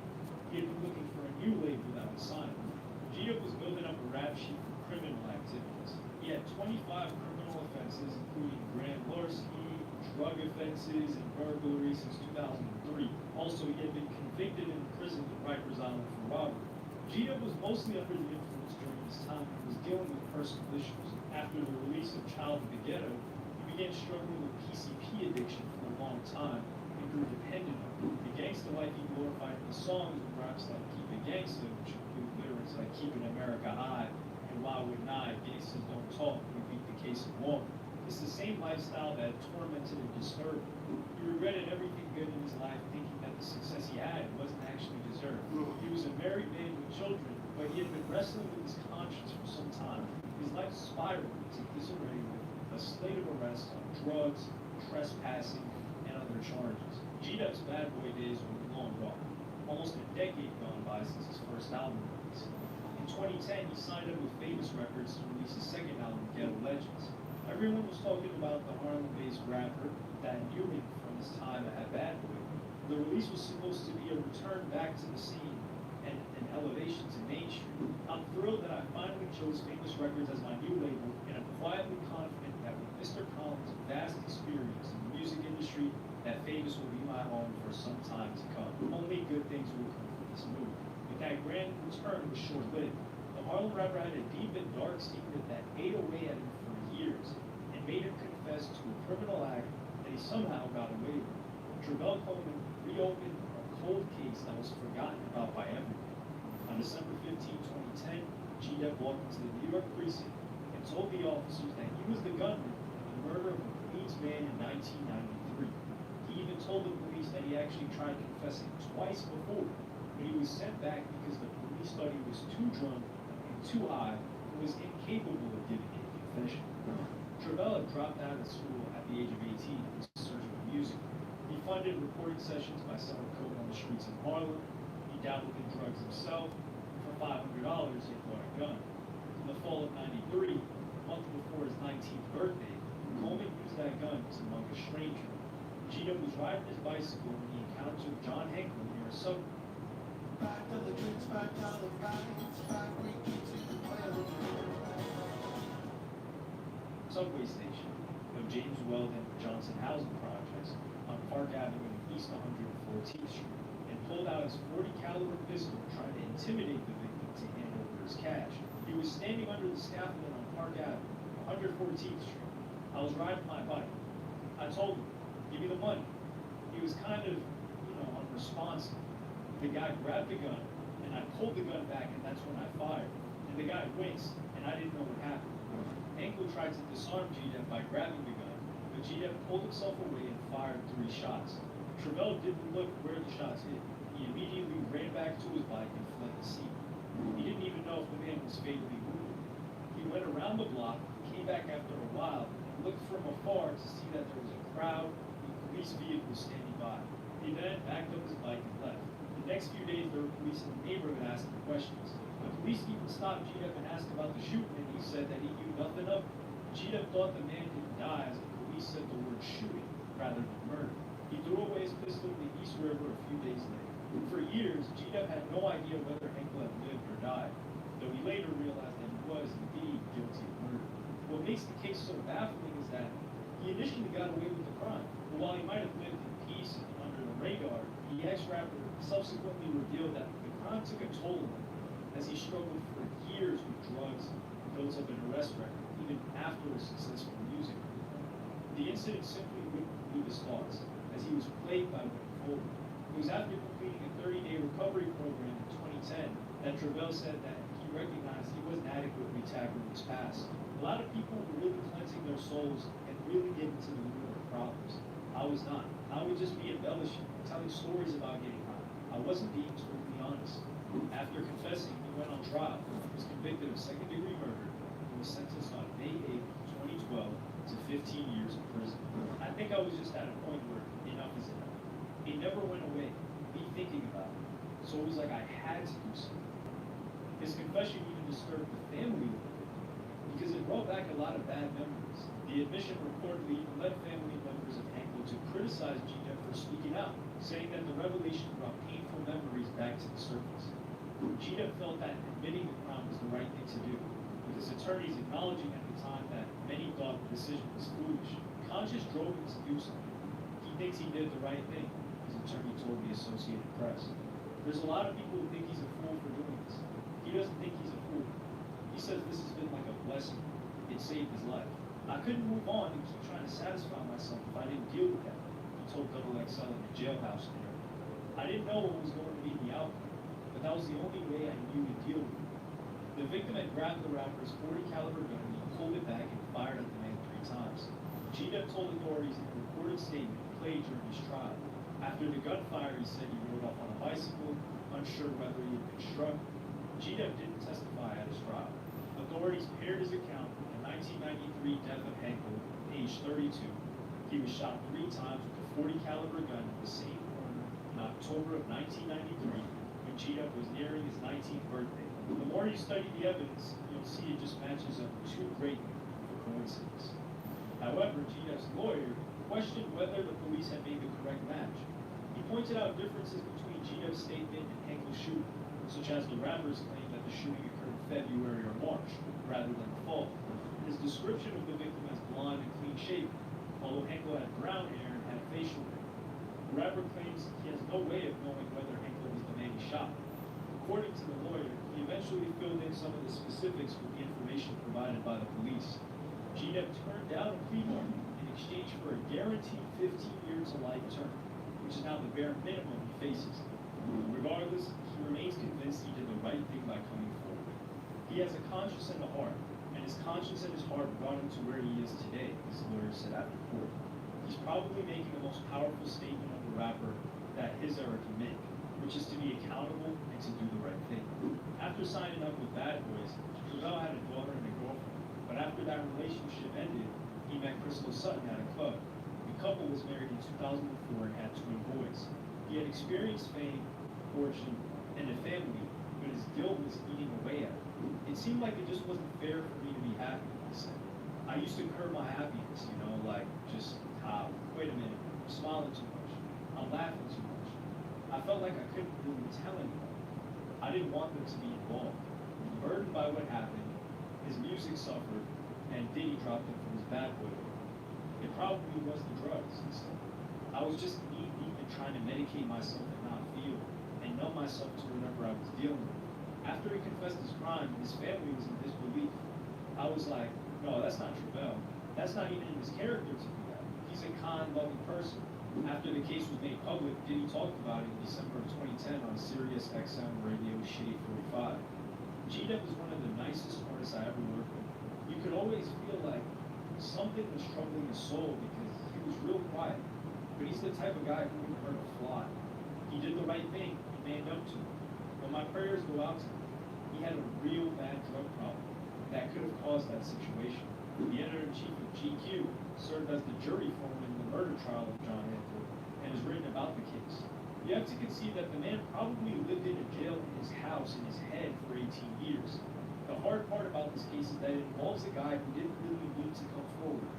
he had been looking for a new label that would sign him. G-Dep was building up a rap sheet for criminal activities. He had 25 criminal offenses, including grand larceny, drug offenses, and burglary since 2003. Also, he had been convicted and imprisoned at Rikers Island for robbery. G-Dep was mostly under the influence during this time and was dealing with personal issues. After the release of Child of the Ghetto, he began struggling with PCP addiction for a long time and grew dependent on it. The gangster life he glorified in the songs with raps like Keep It Gangsta, which include lyrics like Keeping America High and Why Wouldn't I, Gangsters Don't Talk, We Beat the Case of War. It's the same lifestyle that tormented and disturbed him. He regretted everything good in his life, thinking that the success he had wasn't actually deserved. He was a married man with children, but he had been wrestling with his conscience for some time. His life spiraled into disarray with a slate of arrests on drugs, trespassing, and other charges. G-Dep's Bad Boy days were long gone. Almost a decade gone by since his first album release. In 2010, he signed up with Famous Records to release his second album, Ghetto Legends. Everyone was talking about the Harlem-based rapper that knew him from his time at Bad Boy. The release was supposed to be a return back to the scene and an elevation to Main Street. I'm thrilled that I finally chose Famous Records as my new label, and I'm quietly confident that with Mr. Collins' vast experience in the music industry, that Famous will be my home for some time to come. Only good things will come from this move. But that grand return was short-lived. The Harlem rapper had a deep and dark secret that ate away at him for years and made him confess to a criminal act that he somehow got away with. Travell Coleman reopened a cold case that was forgotten about by everyone. On December 15, 2010, G-Dep walked into the New York precinct and told the officers that he was the gunman in the murder of a Queens man in 1993. He even told the police that he actually tried confessing twice before, but he was sent back because the police thought he was too drunk and too high and was incapable of giving a confession. Travell had dropped out of school at the age of 18 in search of music. He funded recording sessions by selling coke on the streets of Harlem. He dabbled in drugs himself. For $500, he bought a gun. In the fall of '93, a month before his 19th birthday, Coleman used that gun to mug a stranger. G-Dep was riding his bicycle when he encountered John Hinckley near a subway. Subway station of James Weldon Johnson housing projects on Park Avenue and East 114th Street, and pulled out his .40 caliber pistol trying to intimidate the victim to hand over his cash. He was standing under the scaffolding on Park Avenue, 114th Street. I was riding my bike. I told him, "Give me the money." He was kind of, unresponsive. The guy grabbed the gun, and I pulled the gun back, and that's when I fired. And the guy winced, and I didn't know what happened. Ankle tried to disarm G-Dep by grabbing the gun, but G-Dep pulled himself away and fired 3 shots. Travell didn't look where the shots hit. He immediately ran back to his bike and fled the scene. He didn't even know if the man was fatally wounded. He went around the block, came back after a while, and looked from afar to see that there was a crowd with police vehicles standing by. He then backed up his bike and left. The next few days, there were police in the neighborhood asking questions. The police even stopped G-Dep and asked about the shooting, and he said that he knew nothing of it. G-Dep thought the man didn't die as the police said the word shooting rather than murder. He threw away his pistol in the East River few days later. For years, GW had no idea whether Henkel had lived or died, though he later realized that he was indeed guilty of murder. What makes the case so baffling is that he initially got away with the crime, but while he might have lived in peace and under the radar, the ex-rapper subsequently revealed that the crime took a toll on him, as he struggled for years with drugs and built up an arrest record, even after a successful music career. The incident simply wouldn't leave his thoughts, as he was plagued by what unfolded. It was after completing a 30-day recovery program in 2010 that Travell said that he recognized he wasn't adequately tackling his past. A lot of people were really cleansing their souls and really getting to the root of their problems. I was not. I would just be embellishing, telling stories about getting high. I wasn't being totally honest. After confessing, he went on trial, was convicted of second-degree murder, and was sentenced on May 8, 2012 to 15 years in prison. I think I was just at a point where enough is enough. It never went away, me thinking about it. So it was like I had to do something. His confession even disturbed the family a little bit, because it brought back a lot of bad memories. The admission reportedly even led family members of Henkel to criticize GW for speaking out, saying that the revelation brought painful memories back to the surface. GW felt that admitting the crime was the right thing to do, with his attorneys acknowledging at the time that many thought the decision was foolish. Conscience drove him to do something. He thinks he did the right thing, his attorney told the Associated Press. There's a lot of people who think he's a fool for doing this. He doesn't think he's a fool. He says this has been like a blessing. It saved his life. I couldn't move on and keep trying to satisfy myself if I didn't deal with that, he told XXL in the jailhouse interview. I didn't know what was going to be the outcome, but that was the only way I knew to deal with it. The victim had grabbed the rapper's .40 caliber gun and he pulled it back and fired at the man 3 times. GW told authorities in a recorded statement played during his trial. After the gunfire, he said he rode off on a bicycle, unsure whether he had been struck. GW didn't testify at his trial. Authorities paired his account with the 1993 death of Henkel, age 32. He was shot 3 times with a .40 caliber gun at the same corner in October of 1993 when GW was nearing his 19th birthday. The more you study the evidence, you'll see it just matches up too greatly for coincidence. However, GW's lawyer questioned whether the police had made the correct match. He pointed out differences between GW's statement and Henkel's shooting, such as the rapper's claim that the shooting occurred in February or March, rather than the fall. His description of the victim as blonde and clean-shaven, although Henkel had brown hair and had facial hair. The rapper claims he has no way of knowing whether Henkel was the man he shot. According to the lawyer, he eventually filled in some of the specifics with the information provided by the police. GW turned down a plea bargain in exchange for a guaranteed 15 years to life term, which is now the bare minimum he faces. Regardless, he remains convinced he did the right thing by coming forward. He has a conscience and a heart, and his conscience and his heart brought him to where he is today, his lawyer said after court. He's probably making the most powerful statement of a rapper that his era can make, which is to be accountable and to do the right thing. After signing up with Bad Boys, Travell had a daughter and a girlfriend, but after that relationship ended, he met Crystal Sutton at a club. The couple was married in 2004 and had twin boys. He had experienced fame, fortune, and a family, but his guilt was eating away at him. It seemed like it just wasn't fair for me to be happy, he said. I used to curb my happiness, like just, wait a minute, I'm smiling too much, I'm laughing too much. I felt like I couldn't really tell anyone. I didn't want them to be involved. Burdened by what happened, his music suffered, and Diddy dropped him from his bad boy. It probably was the drugs, he said. I was just knee-deep in trying to medicate myself and not feel, and numb myself to whatever I was dealing with. After he confessed his crime, his family was in disbelief. I was like, no, that's not Travell. That's not even in his character to do that. He's a kind, loving person. After the case was made public, Diddy talked about it in December of 2010 on Sirius XM Radio Shade 45. GW was one of the nicest artists I ever worked with. You could always feel like something was troubling his soul because he was real quiet. But he's the type of guy who wouldn't hurt a fly. He did the right thing, he manned up to it. But my prayers go out to him. He had a real bad drug problem that could have caused that situation. The editor-in-chief of GQ served as the jury foreman in the murder trial of John Henkel and has written about the case. You have to concede that the man probably lived in a jail in his house in his head for 18 years. The hard part about this case is that it involves a guy who didn't really need to come forward.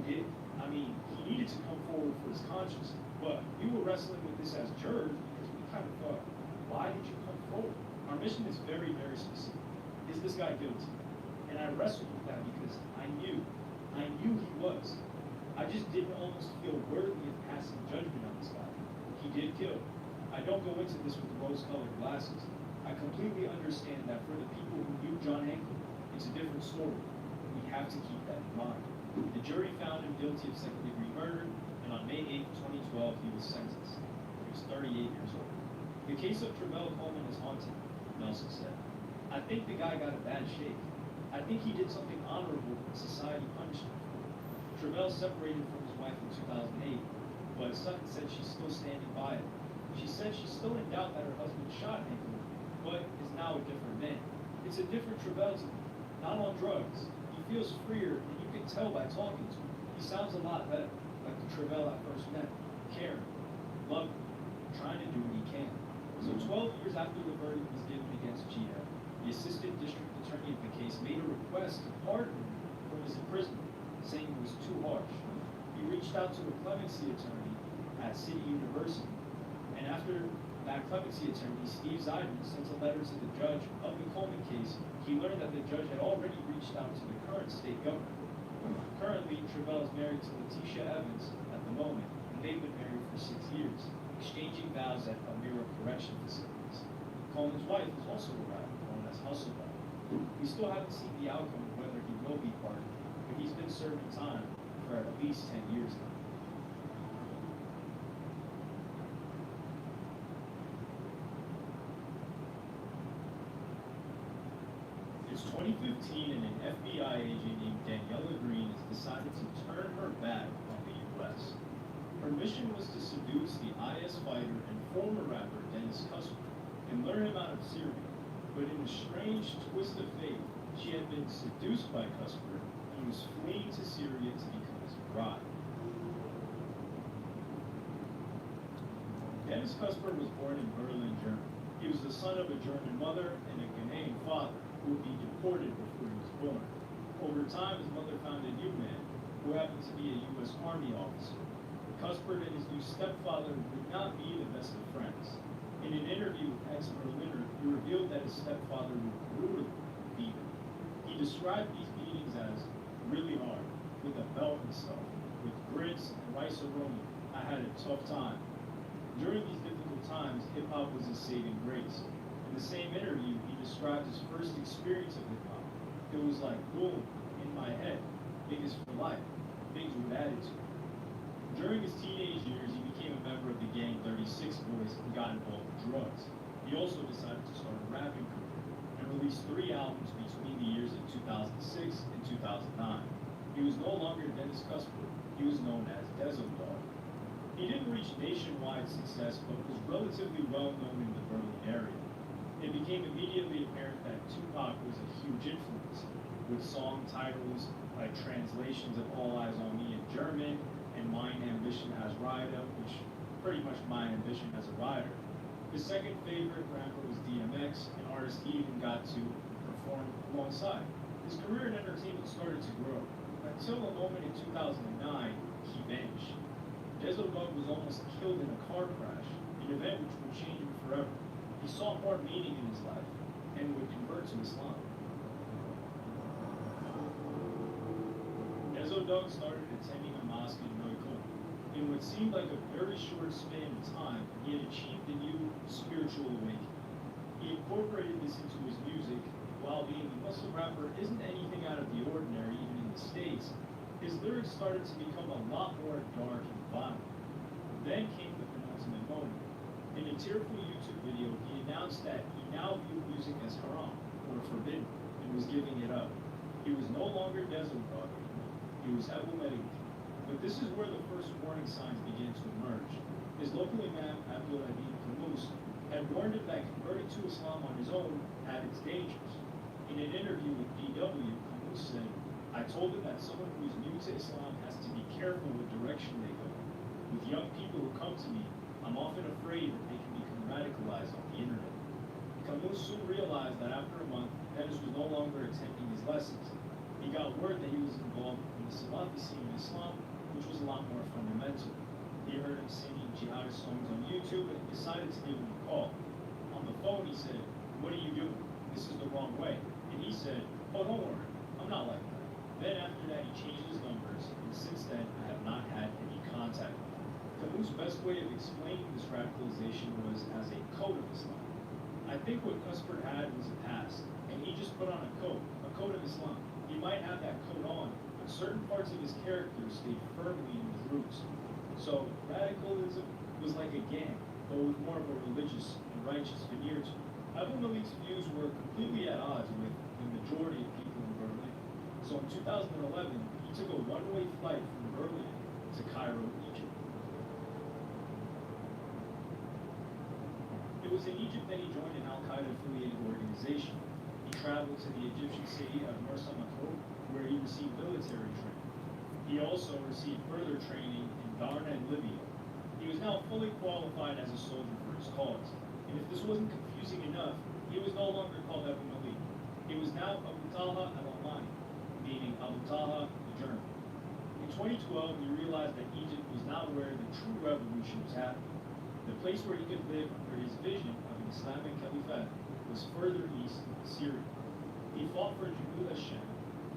He needed to come forward for his conscience, but we were wrestling with this as jurors because kind of thought, why did you come forward? Our mission is very, very specific. Is this guy guilty? And I wrestled with that because I knew he was. I just didn't almost feel worthy of passing judgment on this guy. He did kill. I don't go into this with rose-colored glasses. I completely understand that for the people who knew John Hinckley, it's a different story. We have to keep that in mind. The jury found him guilty of second-degree murder, and on May 8, 2012, he was sentenced. He was 38 years old. The case of Travell Coleman is haunting, Nelson said. I think the guy got a bad shake. I think he did something honorable and society punished him for. Travell separated from his wife in 2008, but Sutton said she's still standing by it. She said she's still in doubt that her husband shot Hinckley, but is now a different man. It's a different Travell to me, not on drugs. He feels freer, and you can tell by talking to him. He sounds a lot better, like the Travell I first met, caring, loving, trying to do what he can. So 12 years after the verdict was given against Gita, the assistant district attorney of the case made a request to pardon him from his imprisonment, saying it was too harsh. He reached out to a clemency attorney at City University, and after that clemency attorney, Steve Zeidman, sent a letter to the judge of the Coleman case, he learned that the judge had already reached out to the current state governor. Currently, Travell is married to Letitia Evans at the moment, and they've been married for 6 years, exchanging vows at Elmira Correction Facilities. Coleman's wife is also a rabbi, known as Hasselbeck. We still haven't seen the outcome of whether he will be pardoned, but he's been serving time for at least 10 years now. It's 2015 and an FBI agent named Daniela Green has decided to turn her back on the U.S. Her mission was to seduce the IS fighter and former rapper Dennis Cusper and lure him out of Syria. But in a strange twist of fate, she had been seduced by Cusper and was fleeing to Syria to become his bride. Dennis Cusper was born in Berlin, Germany. He was the son of a German mother and a Ghanaian father who would be deported before he was born. Over time, his mother found a new man who happened to be a U.S. Army officer. Cusper and his new stepfather would not be the best of friends. In an interview with ex-Berliner, he revealed that his stepfather would brutally beat him. He described these beatings as really hard, with a belt and stuff, with grits and rice-a-roni. I had a tough time. During these difficult times, hip-hop was his saving grace. In the same interview, he described his first experience of hip-hop. It was like boom, in my head, biggest for life, things with attitude. During his teenage years, he became a member of the gang 36 Boys and got involved with drugs. He also decided to start a rapping career and released 3 albums between the years of 2006 and 2009. He was no longer Dennis Cusper. He was known as Dezo Dog. He didn't reach nationwide success, but was relatively well known in the Berlin area. It became immediately apparent that Tupac was a huge influence, with song titles like translations of All Eyes on Me in German and Mein Ambition as Rider, which pretty much My Ambition as a Rider. His second favorite rapper was DMX, an artist he even got to perform alongside. His career in entertainment started to grow, until a moment in 2009, he vanished. Dezo Dog was almost killed in a car crash, an event which would change him forever. He saw more meaning in his life and would convert to Islam. Dezo Dog started attending a mosque in Neukölln. In what seemed like a very short span of time, he had achieved a new spiritual awakening. He incorporated this into his music. While being a Muslim rapper isn't anything out of the ordinary, even in the States, his lyrics started to become a lot more dark and violent. Then came the penultimate moment. In a tearful YouTube video, he announced that he now viewed music as haram, or forbidden, and was giving it up. He was no longer Dezo Dog anymore. He was Abu Mehdi. But this is where the first warning signs began to emerge. His local imam, Abdul Adib Kamus, had warned him that converting to Islam on his own had its dangers. In an interview with DW, Kamus said, I told him that someone who is new to Islam has to be careful what direction they go. With young people who come to me, I'm often afraid that they can become radicalized on the internet. Kamus soon realized that after a month, Dennis was no longer attending his lessons. He got word that he was involved in the Salafi scene in Islam, which was a lot more fundamental. He heard him singing jihadist songs on YouTube and decided to give him a call. On the phone, he said, "What are you doing? This is the wrong way." And he said, "Oh, don't worry, I'm not like that." Then after that, he changed his numbers, and since then, I have not had any contact with him. Camus' best way of explaining this radicalization was as a code of Islam. I think what Cuthbert had was a past, and he just put on a code of Islam. He might have that code on, but certain parts of his character stayed firmly in his roots. So radicalism was like a gang, but with more of a religious and righteous veneer to it. Abu Malik's views were completely at odds with the majority of people in Berlin. So in 2011, he took a one-way flight from Berlin to Cairo, Egypt. It was in Egypt that he joined an al-Qaeda-affiliated organization. He traveled to the Egyptian city of Marsa Matruh, where he received military training. He also received further training in Darna and Libya. He was now fully qualified as a soldier for his cause. And if this wasn't confusing enough, he was no longer called Abu Malik. He was now Abu Talha al-Almani, meaning Abu Talha the German. In 2012, he realized that Egypt was not where the true revolution was happening. The place where he could live under his vision of an Islamic caliphate was further east in Syria. He fought for Jabul Hashem,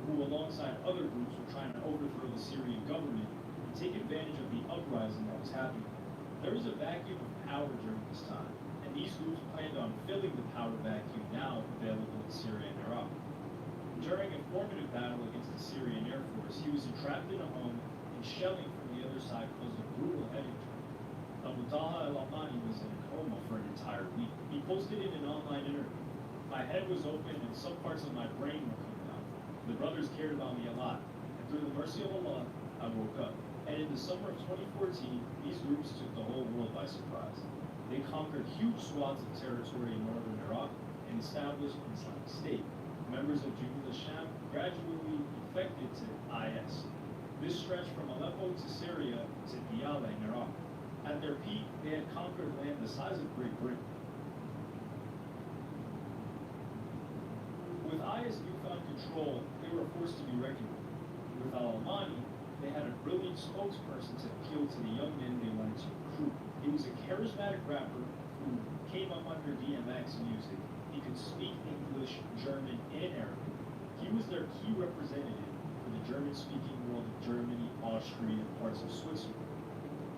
who alongside other groups were trying to overthrow the Syrian government and take advantage of the uprising that was happening. There was a vacuum of power during this time, and these groups planned on filling the power vacuum now available in Syria and Iraq. During a formative battle against the Syrian Air Force, he was entrapped in a home, and shelling from the other side caused a brutal head injury. Abu Talha al-Almani was in a coma for an entire week. He posted in an online interview, "My head was open and some parts of my brain were coming out. The brothers cared about me a lot, and through the mercy of Allah, I woke up." And in the summer of 2014, these groups took the whole world by surprise. They conquered huge swaths of territory in northern Iraq and established an Islamic State. Members of Jabul Hashem gradually defected to IS. This stretched from Aleppo to Syria to Diyala in Iraq. At their peak, they had conquered land the size of Great Britain. With IS newfound control, they were forced to be reckoned with. With al-Almani, they had a brilliant spokesperson to appeal to the young men they wanted to recruit. He was a charismatic rapper who came up under DMX music. He could speak English, German, and Arabic. He was their key representative for the German-speaking world of Germany, Austria, and parts of Switzerland.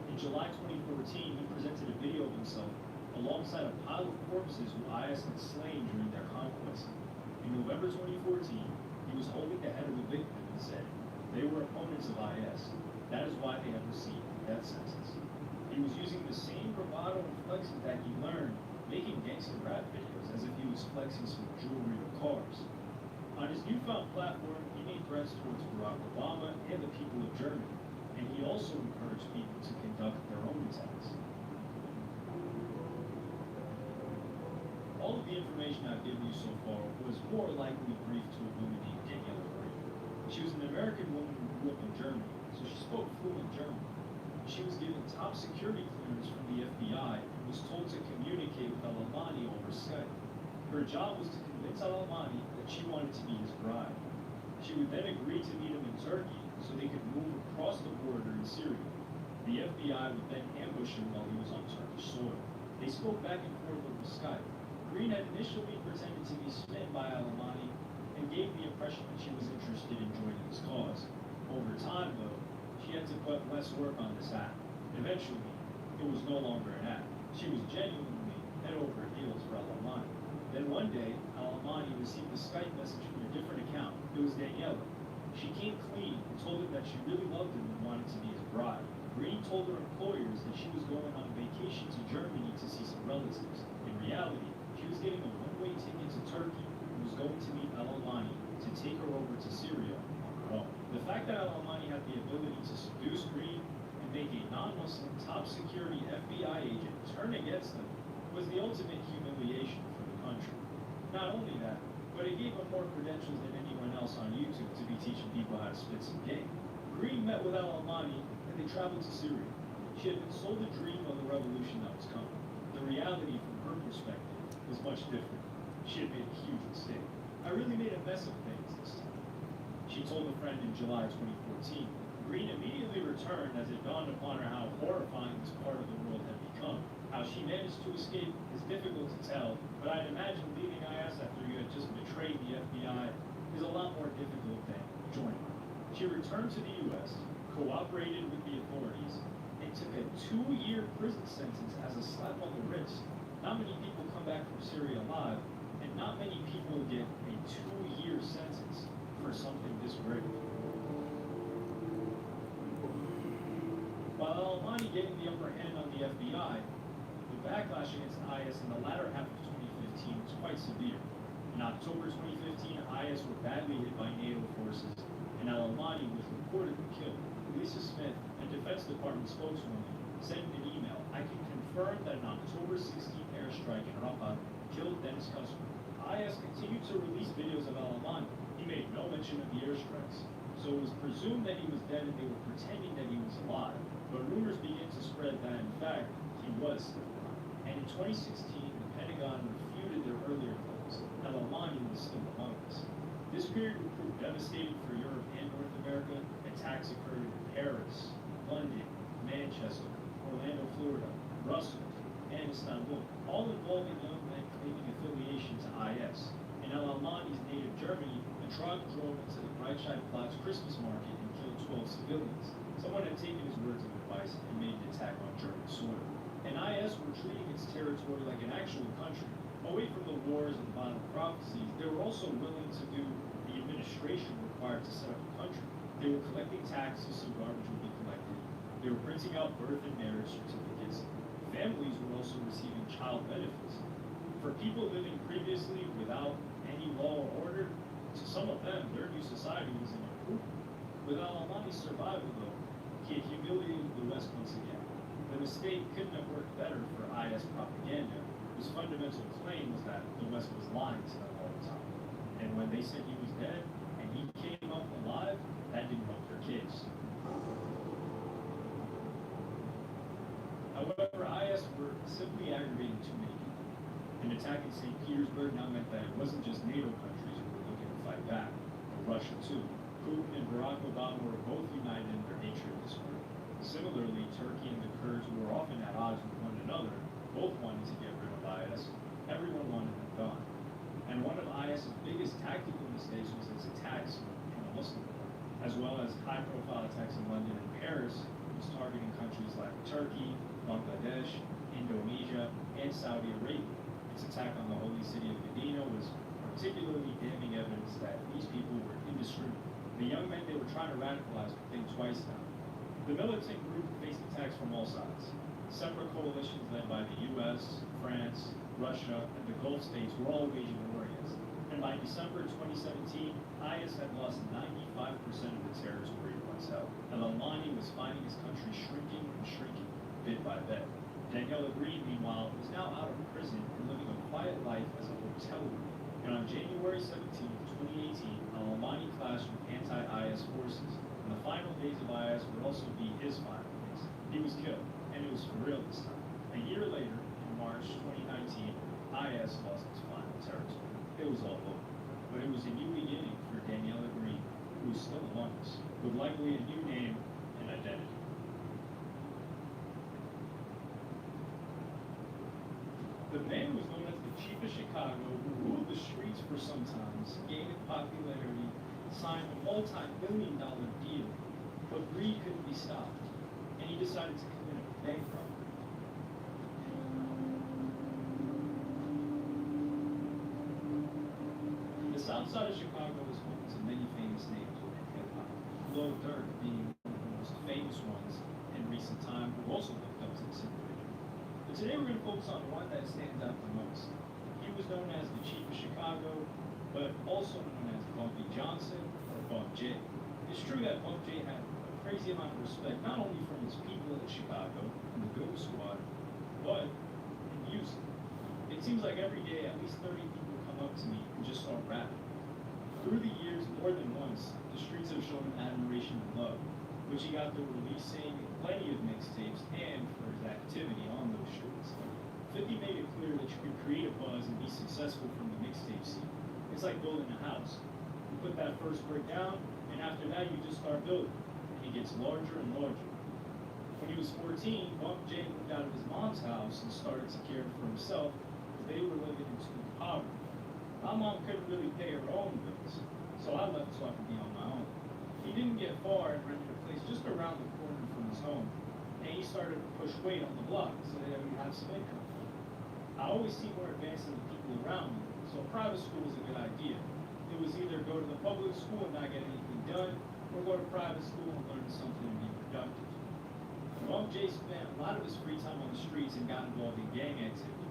In July 2014, he presented a video of himself alongside a pile of corpses who IS had slain during their conquest. In November 2014, he was holding the head of the victim and said, "They were opponents of IS. That is why they have received death sentence." He was using the same bravado and flexing that he learned making gangster rap videos, as if he was flexing some jewelry or cars. On his newfound platform, he made threats towards Barack Obama and the people of Germany, and he also encouraged people to conduct their own attacks. All of the information I've given you so far was more likely brief to a woman named Daniela Green. She was an American woman who grew up in Germany, so she spoke fluent German. She was given top security clearance from the FBI and was told to communicate with al-Almani over Skype. Her job was to convince al-Almani that she wanted to be his bride. She would then agree to meet him in Turkey so they could move across the border in Syria. The FBI would then ambush him while he was on Turkish soil. They spoke back and forth over Skype. Green had initially pretended to be smitten by al-Almani and gave the impression that she was interested in joining his cause. Over time, though, she had to put less work on this act. Eventually, it was no longer an act. She was genuinely head over heels for al-Almani. Then one day, al-Almani received a Skype message from a different account. It was Daniela. She came clean and told him that she really loved him and wanted to be his bride. Green told her employers that she was going on vacation to Germany to see some relatives. In reality, she was getting a one-way ticket to Turkey and was going to meet al-Almani to take her over to Syria on her own. The fact that al-Almani had the ability to seduce Green and make a non-Muslim top security FBI agent turn against them was the ultimate humiliation for the country. Not only that, but it gave him more credentials than anyone else on YouTube to be teaching people how to spit some game. Green met with al-Almani and they traveled to Syria. She had been sold a dream of the revolution that was coming. The reality from her perspective was much different. She had made a huge mistake. "I really made a mess of things this time," she told a friend in July 2014. Green immediately returned as it dawned upon her how horrifying this part of the world had become. How she managed to escape is difficult to tell, but I'd imagine leaving IS after you had just betrayed the FBI is a lot more difficult than joining. She returned to the U.S., cooperated with the authorities, and took a 2-year prison sentence as a slap on the wrist. Not many people come back from Syria alive, and not many people get a 2-year sentence for something this grave. While al-Awlani getting the upper hand on the FBI, the backlash against IS in the latter half of 2015 was quite severe. In October 2015, IS were badly hit by NATO forces, and al-Awlani was reportedly killed. Lisa Smith, a Defense Department spokeswoman, said in an email, "I can confirm that an October 16th airstrike in Raqqa killed Dennis Kussler." IS continued to release videos of al-Awlani. He made no mention of the airstrikes, so it was presumed that he was dead and they were pretending that he was alive. But rumors began to spread that, in fact, he was still alive. And in 2016, the Pentagon refuted their earlier claims. al-Awlani was still among us. This period would prove devastating for Europe and North America. Attacks occurred in Paris, London, Manchester, Orlando, Florida, Brussels, and Istanbul, all involving young men claiming affiliation to IS. In al-Awlani's native Germany, the truck drove into the Breitscheidplatz Christmas market and killed 12 civilians. Someone had taken his words of advice and made an attack on German soil. And IS were treating its territory like an actual country. Away from the wars and Bible prophecies, they were also willing to do the administration required to set up a country. They were collecting taxes so garbage would be collected. They were printing out birth and marriage certificates. Families were also receiving child benefits. For people living previously without any law or order, to some of them, their new society was an improvement. With al-Awlani's survival, though, he had humiliated the West once again. The mistake couldn't have worked better for IS propaganda, whose fundamental claim was that the West was lying to them all the time. And when they said he was dead, and he came up alive, that didn't help their case. However, IS were simply aggravating too many people. An attack in St. Petersburg now meant that it wasn't just NATO countries who were looking to fight back, but Russia too. Putin and Barack Obama were both united in their hatred of this group. Similarly, Turkey and the Kurds, who were often at odds with one another, both wanted to get rid of IS. Everyone wanted them gone. And one of IS's biggest tactical mistakes was its attacks in the Muslim world, as well as high-profile attacks in London and Paris. It was targeting countries like Turkey, Bangladesh, Indonesia, and Saudi Arabia. Its attack on the holy city of Medina was particularly damning evidence that these people were indiscriminate. The young men they were trying to radicalize would think twice now. The militant group faced attacks from all sides. Separate coalitions led by the US, France, Russia, and the Gulf states were all waging war against it. And by December 2017, IS had lost 95% of the territory it once held. al-Awlani was finding his country shrinking and shrinking, bit by bit. Daniela Green, meanwhile, was now out of prison and living a quiet life as a hotel room. And on January 17, 2018, al-Awlani clashed with anti-IS forces. And the final days of IS would also be his final days. He was killed, and it was for real this time. A year later, in March 2019, IS lost its final territory. It was all over. But it was a new beginning for Daniela Green, who is still among us, with likely a new name and identity. The man who was known as the Chief of Chicago, who ruled the streets for some time, gained popularity, signed a multi-million-dollar deal, but greed couldn't be stopped, and he decided to commit a bank robbery. The South Side of Chicago is home to many famous names within hip-hop, Lil Durk being one of the most famous ones in recent time, who also lived up to this individual. But today we're going to focus on one that stands out the most. He was known as the Chief of Chicago, but also known as Bumpy Johnson or Bump J. It's true that Bump J had a crazy amount of respect, not only from his people in Chicago and the Goon Squad, but in music. It seems like every day at least 30 people come up to me and just start rapping. Through the years, more than once, the streets have shown him admiration and love, which he got through releasing plenty of mixtapes and for his activity on those streets. 50 made it clear that you could create a buzz and be successful from the mixtape scene. It's like building a house. You put that first brick down, and after that you just start building, and it gets larger and larger. When he was 14, Bump J moved out of his mom's house and started to care for himself because they were living in extreme poverty. My mom couldn't really pay her own bills, so I left so I could be on my own. He didn't get far and rented a place just around the corner from his home, and he started to push weight on the block so that he would have some income. I always seemed more advanced than the people around me, so private school was a good idea. It was either go to the public school and not get anything done, or go to private school and learn something and be productive. Bump J spent a lot of his free time on the streets and got involved in gang activity.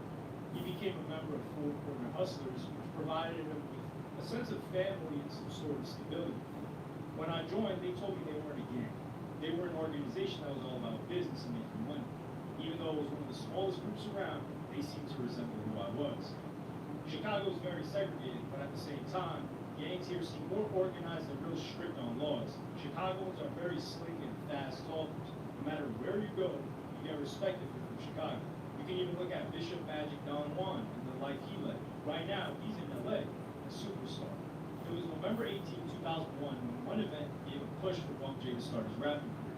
He became a member of Four Corner Hustlers, which provided him with a sense of family and some sort of stability. When I joined, they told me they weren't a gang. They were an organization that was all about business and making money. Even though it was one of the smallest groups around, they seemed to resemble who I was. Chicago is very segregated, but at the same time, gangs here seem more organized and real strict on laws. Chicagoans are very slick and fast talkers. No matter where you go, you get respect if you're from Chicago. You can even look at Bishop Magic Don Juan and the life he led. Right now, he's in LA, a superstar. It was November 18, 2001, when one event gave a push for Bump J to start his rapping career.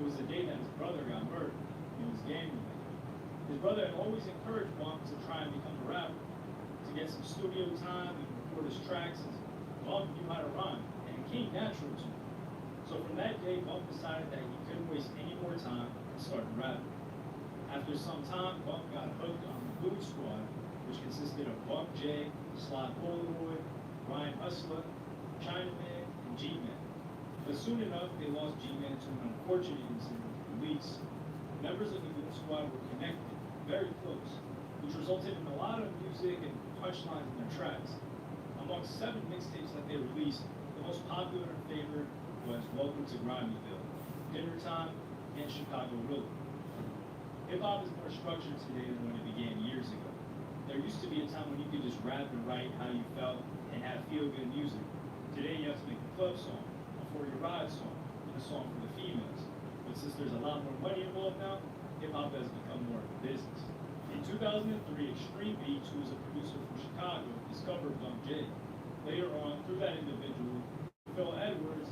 It was the day that his brother got murdered. It was gang related. His brother had always encouraged Bump to try and become a rapper, to get some studio time and record his tracks, as Bump knew how to rhyme, and it came natural to him. So from that day, Bump decided that he couldn't waste any more time and started rapping. After some time, Bump got hooked on the Boot Squad, which consisted of Bump J, Sly Polaroid, Ryan Hustler, Chinaman, and G-Man. But soon enough, they lost G-Man to an unfortunate incident with the police. Members of the Boot Squad were connected, very close, which resulted in a lot of music and punchlines in their tracks. Among 7 mixtapes that they released, the most popular and favorite was Welcome to Grimeyville, Dinner Time, and Chicago Rhythm. Hip-hop is more structured today than when it began years ago. There used to be a time when you could just rap and write how you felt and have feel-good music. Today you have to make a club song, a for-your-ride song, and a song for the females. But since there's a lot more money involved now, hip-hop has become more of a business. In 2003, Extreme Beats, who was a producer from Chicago, discovered Bump J. Later on, through that individual, Phil Edwards,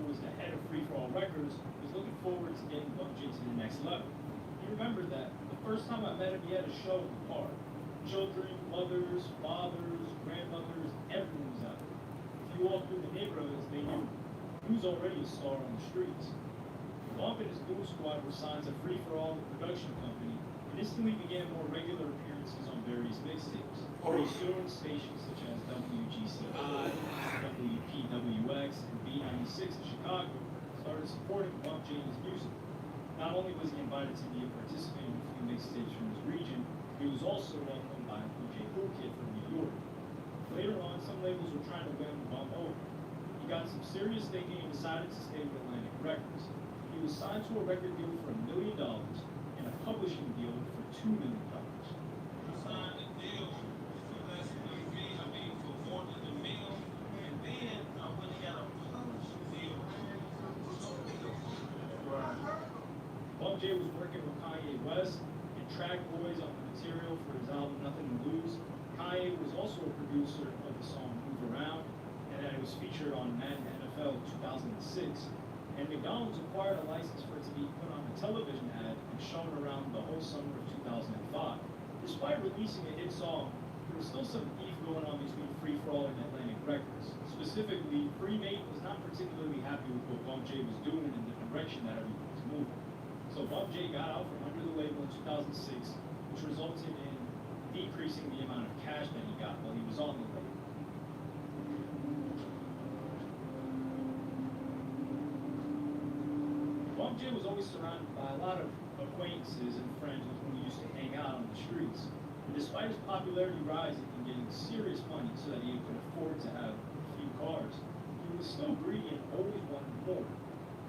who was the head of Free For All Records, was looking forward to getting Bump J to the next level. He remembered that the first time I met him, he had a show in the park. Children, mothers, fathers, grandmothers, everyone was out there. If you walked through the neighborhoods, they knew he was already a star on the streets. Bump and his Boot Squad were signed to Free For All, the production company, and instantly began more regular appearances on various mixtapes. Pretty soon, stations such as WGCI, WPWX, and B96 in Chicago started supporting Bump J and his music. Not only was he invited to be a participant in a few mixtapes from his region, he was also welcomed by DJ Cool Kid from New York. Later on, some labels were trying to win Bump over. He got some serious thinking and decided to stay with Atlantic Records. He was signed to a record deal for $1 million and a publishing deal for $2 million. Signed the deal for less than a fee, for more than $1 million, and then I went and got a publishing deal. Bump J was working with Kanye West and Track Boys on the material for his album Nothing to Lose. Kanye was also a producer of the song Move Around, and that it was featured on Madden NFL 2006. And McDonald's acquired a license for it to be put on a television ad and shown around the whole summer of 2005. Despite releasing a hit song, there was still some beef going on between Free For All and Atlantic Records. Specifically, Freemate was not particularly happy with what Bump J was doing and the direction that everyone was moving. So Bump J got out from under the label in 2006, which resulted in decreasing the amount of cash that he got while he was on the label. Bump J was always surrounded by a lot of acquaintances and friends with whom he used to hang out on the streets. And despite his popularity rising and getting serious money so that he could afford to have a few cars, he was still greedy and always wanted more.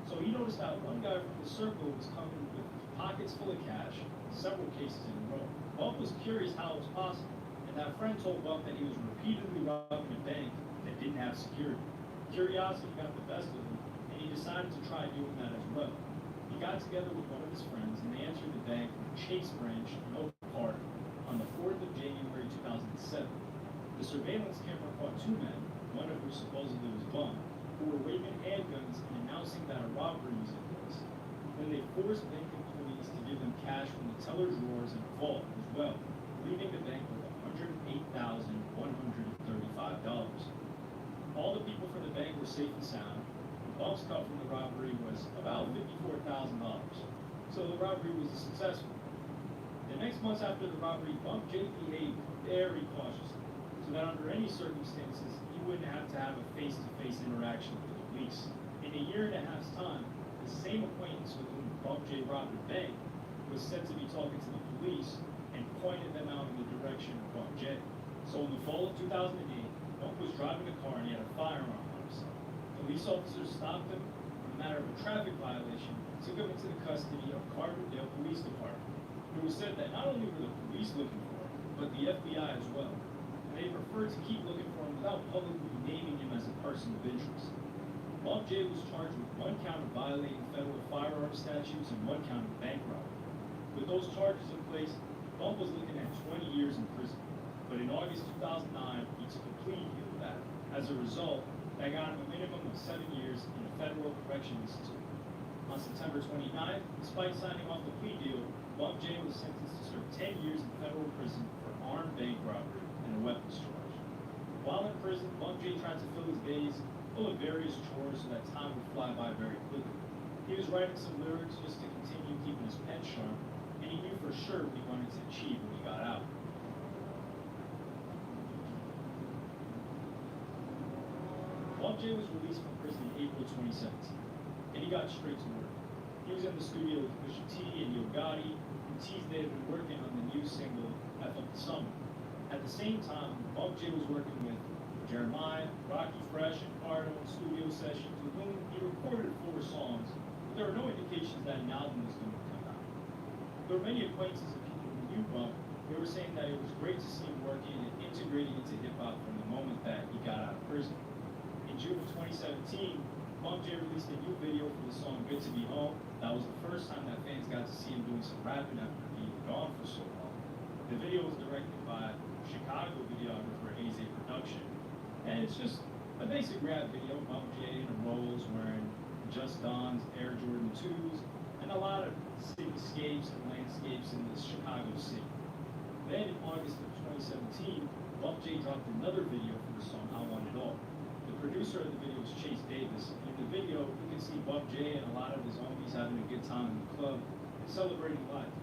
So he noticed that one guy from the circle was coming with pockets full of cash, several cases in a row. Bump was curious how it was possible, and that friend told Bump that he was repeatedly robbing a bank that didn't have security. Curiosity got the best of him, and he decided to try doing that as well. He got together with one of his friends, and they entered the bank in Chase Branch in Oak Park on the 4th of January 2007. The surveillance camera caught 2 men, one of who supposedly was Bump, who were waving handguns and announcing that a robbery was in place. When they forced bank employees to give them cash from the teller drawers in a vault as well, leaving the bank with $108,135. All the people from the bank were safe and sound. The bumps cut from the robbery was about $54,000. So the robbery was successful. The next months after the robbery, Bump J behaved very cautiously, so that under any circumstances, he wouldn't have to have a face-to-face interaction with the police. In a year and a half's time, the same acquaintance with whom Bump J robbed the bank was said to be talking to the police and pointed them out in the direction of Bump J. So in the fall of 2008, Bump was driving a car and he had a firearm on himself. Police officers stopped him on a matter of a traffic violation, took him into the custody of Carbondale Police Department. It was said that not only were the police looking for him, but the FBI as well. And they preferred to keep looking for him without publicly naming him as a person of interest. Bump J was charged with 1 count of violating federal firearm statutes and 1 count of bank robbery. With those charges in place, Bump was looking at 20 years in prison. But in August 2009, he took a plea deal with that. As a result, that got him a minimum of 7 years in a federal correctional institute. On September 29th, despite signing off the plea deal, Bump J was sentenced to serve 10 years in federal prison for armed bank robbery and a weapons charge. While in prison, Bump J tried to fill his days full of various chores so that time would fly by very quickly. He was writing some lyrics just to continue keeping his pen sharp, and he knew for sure what he wanted to achieve when he got out. Bump J was released from prison in April 2017, and he got straight to work. He was in the studio with Pusha T and Yo Gotti, and teased they had been working on the new single, F Up the Summer. At the same time, Bump J was working with Jeremiah, Rocky Fresh, and Cardo in studio sessions with whom he recorded 4 songs, but there were no indications that an album was going to come out. There were many acquaintances of people who knew Bump. They were saying that it was great to see him working and integrating into hip-hop from the moment that he got out of prison. In June of 2017, Bump J released a new video for the song Good to Be Home. That was the first time that fans got to see him doing some rapping after being gone for so long. The video was directed by Chicago videographer AZ Production. And it's just a basic rap video, Bump J in a Rolls wearing Just Don's Air Jordan 2s, and a lot of cityscapes and landscapes in the Chicago city. Then in August of 2017, Bump J dropped another video for the song I Want It All. The producer of the video was Chase Davis. In the video, you can see Bump J and a lot of his homies having a good time in the club and celebrating life.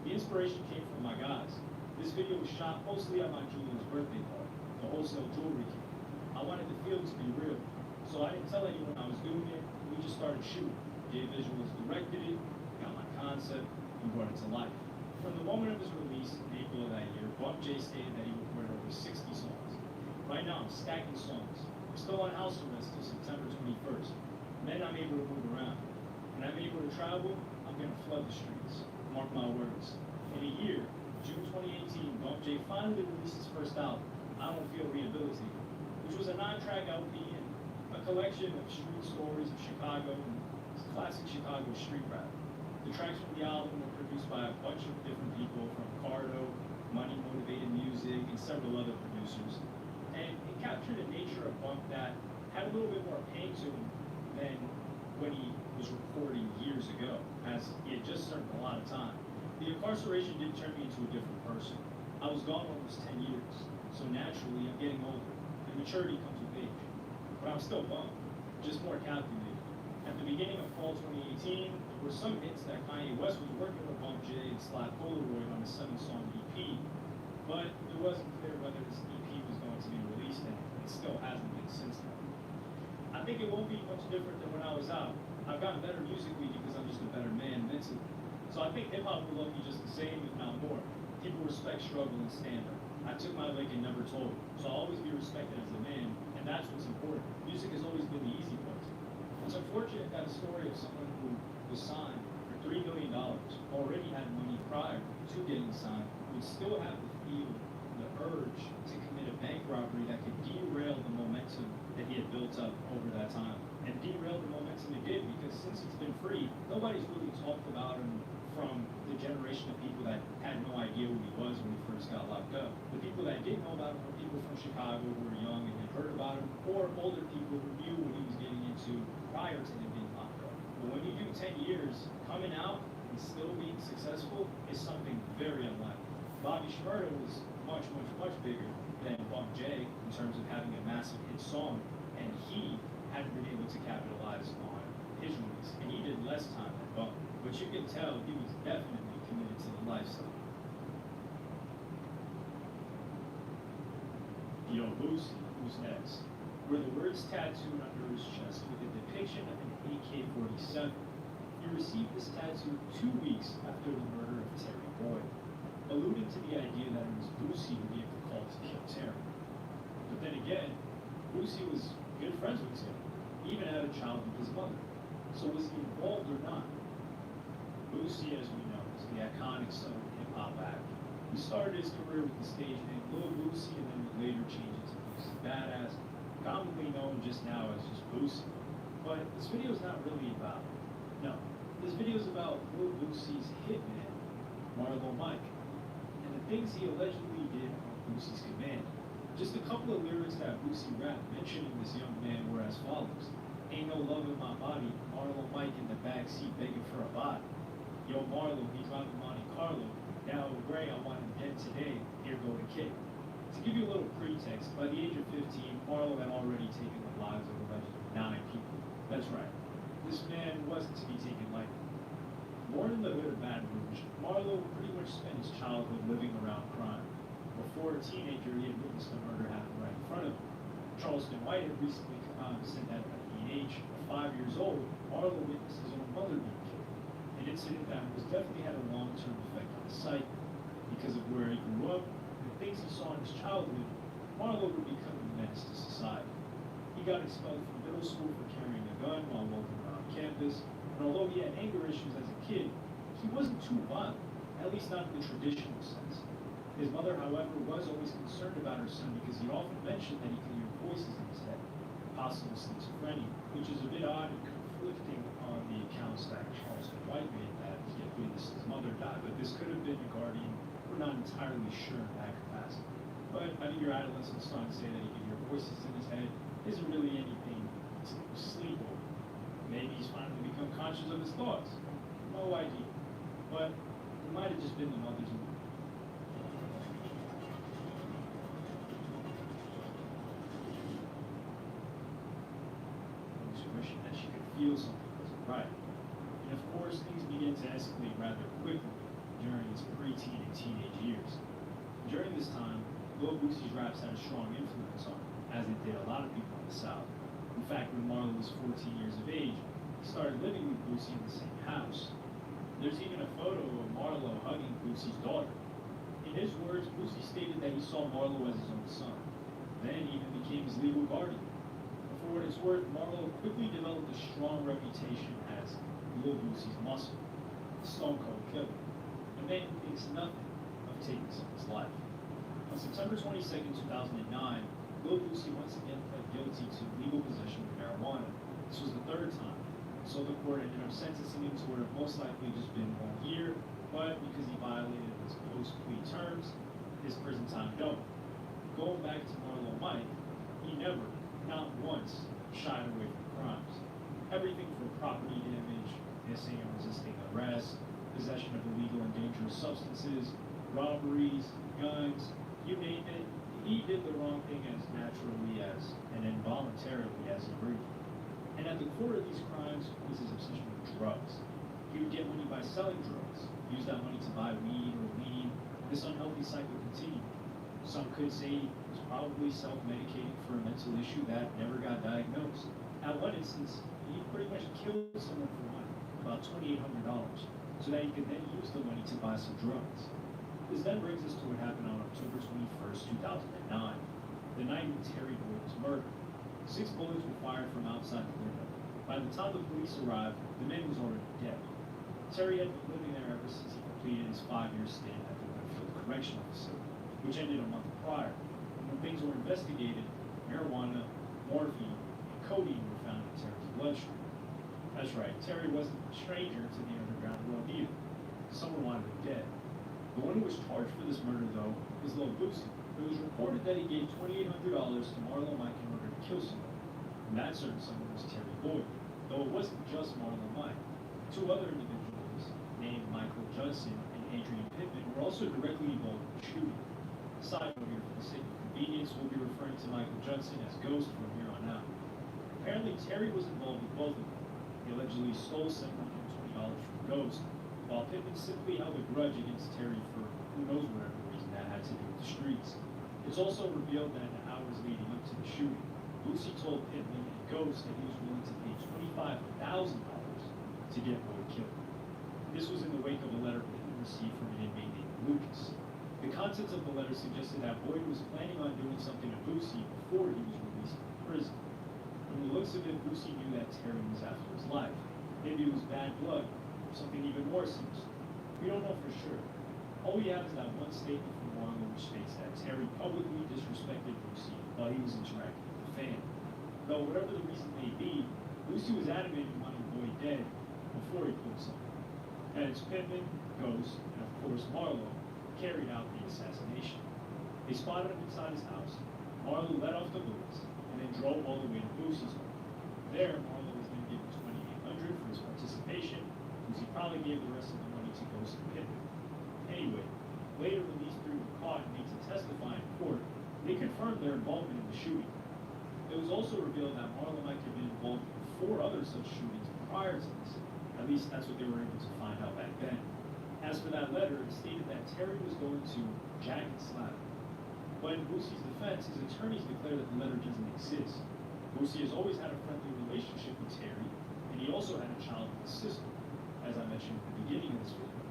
The inspiration came from my guys. This video was shot mostly at my jeweler's birthday party, the Wholesale Jewelry King. I wanted the feel to be real, so I didn't tell anyone I was doing it. We just started shooting. J Visuals directed it, got my concept, and brought it to life. From the moment of his release in April of that year, Bump J stated that he recorded over 60 songs. Right now, I'm stacking songs. I'm still on house arrest till September 21st. Then I'm able to move around. When I'm able to travel, I'm going to flood the streets. Mark my words. In a year, June 2018, Bump J finally released his first album, I Don't Feel Rehabilitated, which was a 9-track LP and a collection of street stories of Chicago and classic Chicago street rap. The tracks from the album were produced by a bunch of different people, from Cardo, Money Motivated Music, and several other producers. And it captured a nature of Bump that had a little bit more pain to him than when he was recording years ago, as he had just served a lot of time. The incarceration did turn me into a different person. I was gone almost 10 years, so naturally I'm getting older, and maturity comes with age. But I'm still Bump, just more calculated. At the beginning of fall 2018, there were some hints that Kanye West was working with Bump J and Sly Polaroid on a 7-song EP, but it wasn't clear whether this EP was going to be released, and it still hasn't been since then. I think it won't be much different than when I was out. I've gotten better musically because I'm just a better man mentally. So I think hip-hop will love me just the same, if not more. People respect struggle and stand-up. I took my lick and never told it, so I'll always be respected as a man, and that's what's important. Music has always been the easy part. It's unfortunate that a story of someone who was signed for $3 million, already had money prior to getting signed, would still have the feel, the urge to commit a bank robbery that could derail the momentum that he had built up over that time. And derail the momentum it did, because since it's been free, nobody's really talked about him from the generation of people that had no idea who he was when he first got locked up. The people that did know about him were people from Chicago who were young and had heard about him, or older people who knew what he was getting into prior to him being locked up. But when you do 10 years, coming out, and still being successful is something very unlikely. Bobby Shmurda was much, much, much bigger than Bump J in terms of having a massive hit song, and he hadn't been able to capitalize on his release, and he did less time than Bump, but you can tell he was definitely committed to the lifestyle. Yo Boosie, who's next? Were the words tattooed under his chest with a depiction of an AK-47. He received this tattoo 2 weeks after the murder of Terry Boyd, alluding to the idea that it was Boosie who gave the call to kill Terry. But then again, Boosie was good friends with Terry, even had a child with his mother. So was he involved or not? Boosie, as we know, is the iconic Southern hip-hop actor. He started his career with the stage name Lil Boosie and then would later change it to Boosie Badass, commonly known just now as just Boosie. But this video is not really about it. No, this video is about Lil Boosie's hitman, Marlo Mike, and the things he allegedly did on Boosie's command. Just a couple of lyrics that Boosie rapped mentioning this young man were as follows. Ain't no love in my body, Marlo Mike in the backseat begging for a body. Yo Marlo, he driving Monte Carlo. Now Gray, I want him dead today, here go the kid. To give you a little pretext, by the age of 15, Marlo had already taken the lives of allegedly 9 people. That's right, this man wasn't to be taken lightly. Born in the hood of Baton Rouge, Marlo pretty much spent his childhood living around crime. Before a teenager, he had witnessed a murder happen right in front of him. Charleston White had recently said that at the age of 5 years old, Marlo witnessed his own mother being killed. An incident that was definitely had a long-term effect on his psyche. Because of where he grew up, and the things he saw in his childhood, Marlo would become a menace to society. He got expelled from middle school for carrying a gun while walking around campus, and although he had anger issues as a kid, he wasn't too violent, at least not in the traditional sense. His mother, however, was always concerned about her son because he often mentioned that he could hear voices in his head, possible schizophrenia, which is a bit odd and conflicting on the accounts that Charleston White made that he had witnessed his mother die, but this could have been a guardian. We're not entirely sure in that capacity. But I think your adolescent son say that he could hear voices in his head isn't really anything to sleep over. Maybe he's finally become conscious of his thoughts. No idea. But it might have just been the mother's wishing that she could feel something wasn't right. And of course, things begin to escalate rather quickly during his preteen and teenage years. During this time, Lil Boosie's raps had a strong influence on him, as it did a lot of people in the South. In fact, when Marlo was 14 years of age, he started living with Boosie in the same house. There's even a photo of Marlo hugging Boosie's daughter. In his words, Boosie stated that he saw Marlo as his own son, then even became his legal guardian. For what it's worth, Marlo quickly developed a strong reputation as Lil Boosie's muscle, the Stone Cold Killer, a man who thinks nothing of taking someone's life. On September 22nd, 2009, Lil Boosie once again pled guilty to legal possession of marijuana. This was the 3rd time, so the court ended up sentencing him to what have most likely just been 1 year, but because he violated his post-plea terms, his prison time doubled. Going back to Marlo Mike, he never, not once, shied away from crimes. Everything from property damage, missing and resisting arrest, possession of illegal and dangerous substances, robberies, guns, you name it, he did the wrong thing as naturally as and involuntarily as he breathed. And at the core of these crimes was his obsession with drugs. He would get money by selling drugs, use that money to buy weed or lean. This unhealthy cycle continued. Some could say he was probably self-medicating for a mental issue that never got diagnosed. At one instance, he pretty much killed someone for money, about $2,800, so that he could then use the money to buy some drugs. This then brings us to what happened on October 21st, 2009, the night when Terry Boyd was murdered. 6 bullets were fired from outside the window. By the time the police arrived, the man was already dead. Terry had been living there ever since he completed his 5-year stint at the Winfield Correctional Facility, which ended a month prior. And when things were investigated, marijuana, morphine, and codeine were found in Terry's bloodstream. That's right, Terry wasn't a stranger to the underground world either. Someone wanted him dead. The one who was charged for this murder, though, was Lil Boosie. It was reported that he gave $2,800 to Marlo Mike in order to kill someone. And that certain someone was Terry Boyd, though it wasn't just Marlo Mike. 2 other individuals, named Michael Judson and Adrian Pittman were also directly involved in the shooting. Side note here, for the sake of convenience, we'll be referring to Michael Judson as Ghost from here on out. Apparently, Terry was involved with both of them. He allegedly stole $720 from Ghost, while Pittman simply held a grudge against Terry for who knows whatever reason that had to do with the streets. It's also revealed that in the hours leading up to the shooting, Boosie told Pittman and Ghost that he was willing to pay $25,000 to get Boyd killed. This was in the wake of a letter Pittman received from an inmate named Lucas. The contents of the letter suggested that Boyd was planning on doing something to Boosie before he was released from prison. From the looks of it, Boosie knew that Terry was after his life. Maybe it was bad blood, or something even more sinister. We don't know for sure. All we have is that one statement from Marlowe which states that Terry publicly disrespected Boosie while he was interacting with the fan. Though whatever the reason may be, Boosie was adamant in wanting Boyd dead before he pulled something. Hence Pittman, Ghost, and of course Marlowe carried out the assassination. They spotted him inside his house. Marlowe let off the bullets and then drove all the way to Boosie's home. There, Marlowe was then given $2,800 for his participation, because he probably gave the rest of the money to Ghost and Pittman. Anyway, later when these three were caught and made to testify in court, they confirmed their involvement in the shooting. It was also revealed that Marlowe might have been involved in 4 other such shootings prior to this. At least that's what they were able to find out back then. As for that letter, it stated that Terry was going to Jack and slap him. But in Boosie's defense, his attorneys declared that the letter doesn't exist. Boosie has always had a friendly relationship with Terry, and he also had a child with his sister, as I mentioned at the beginning of this video.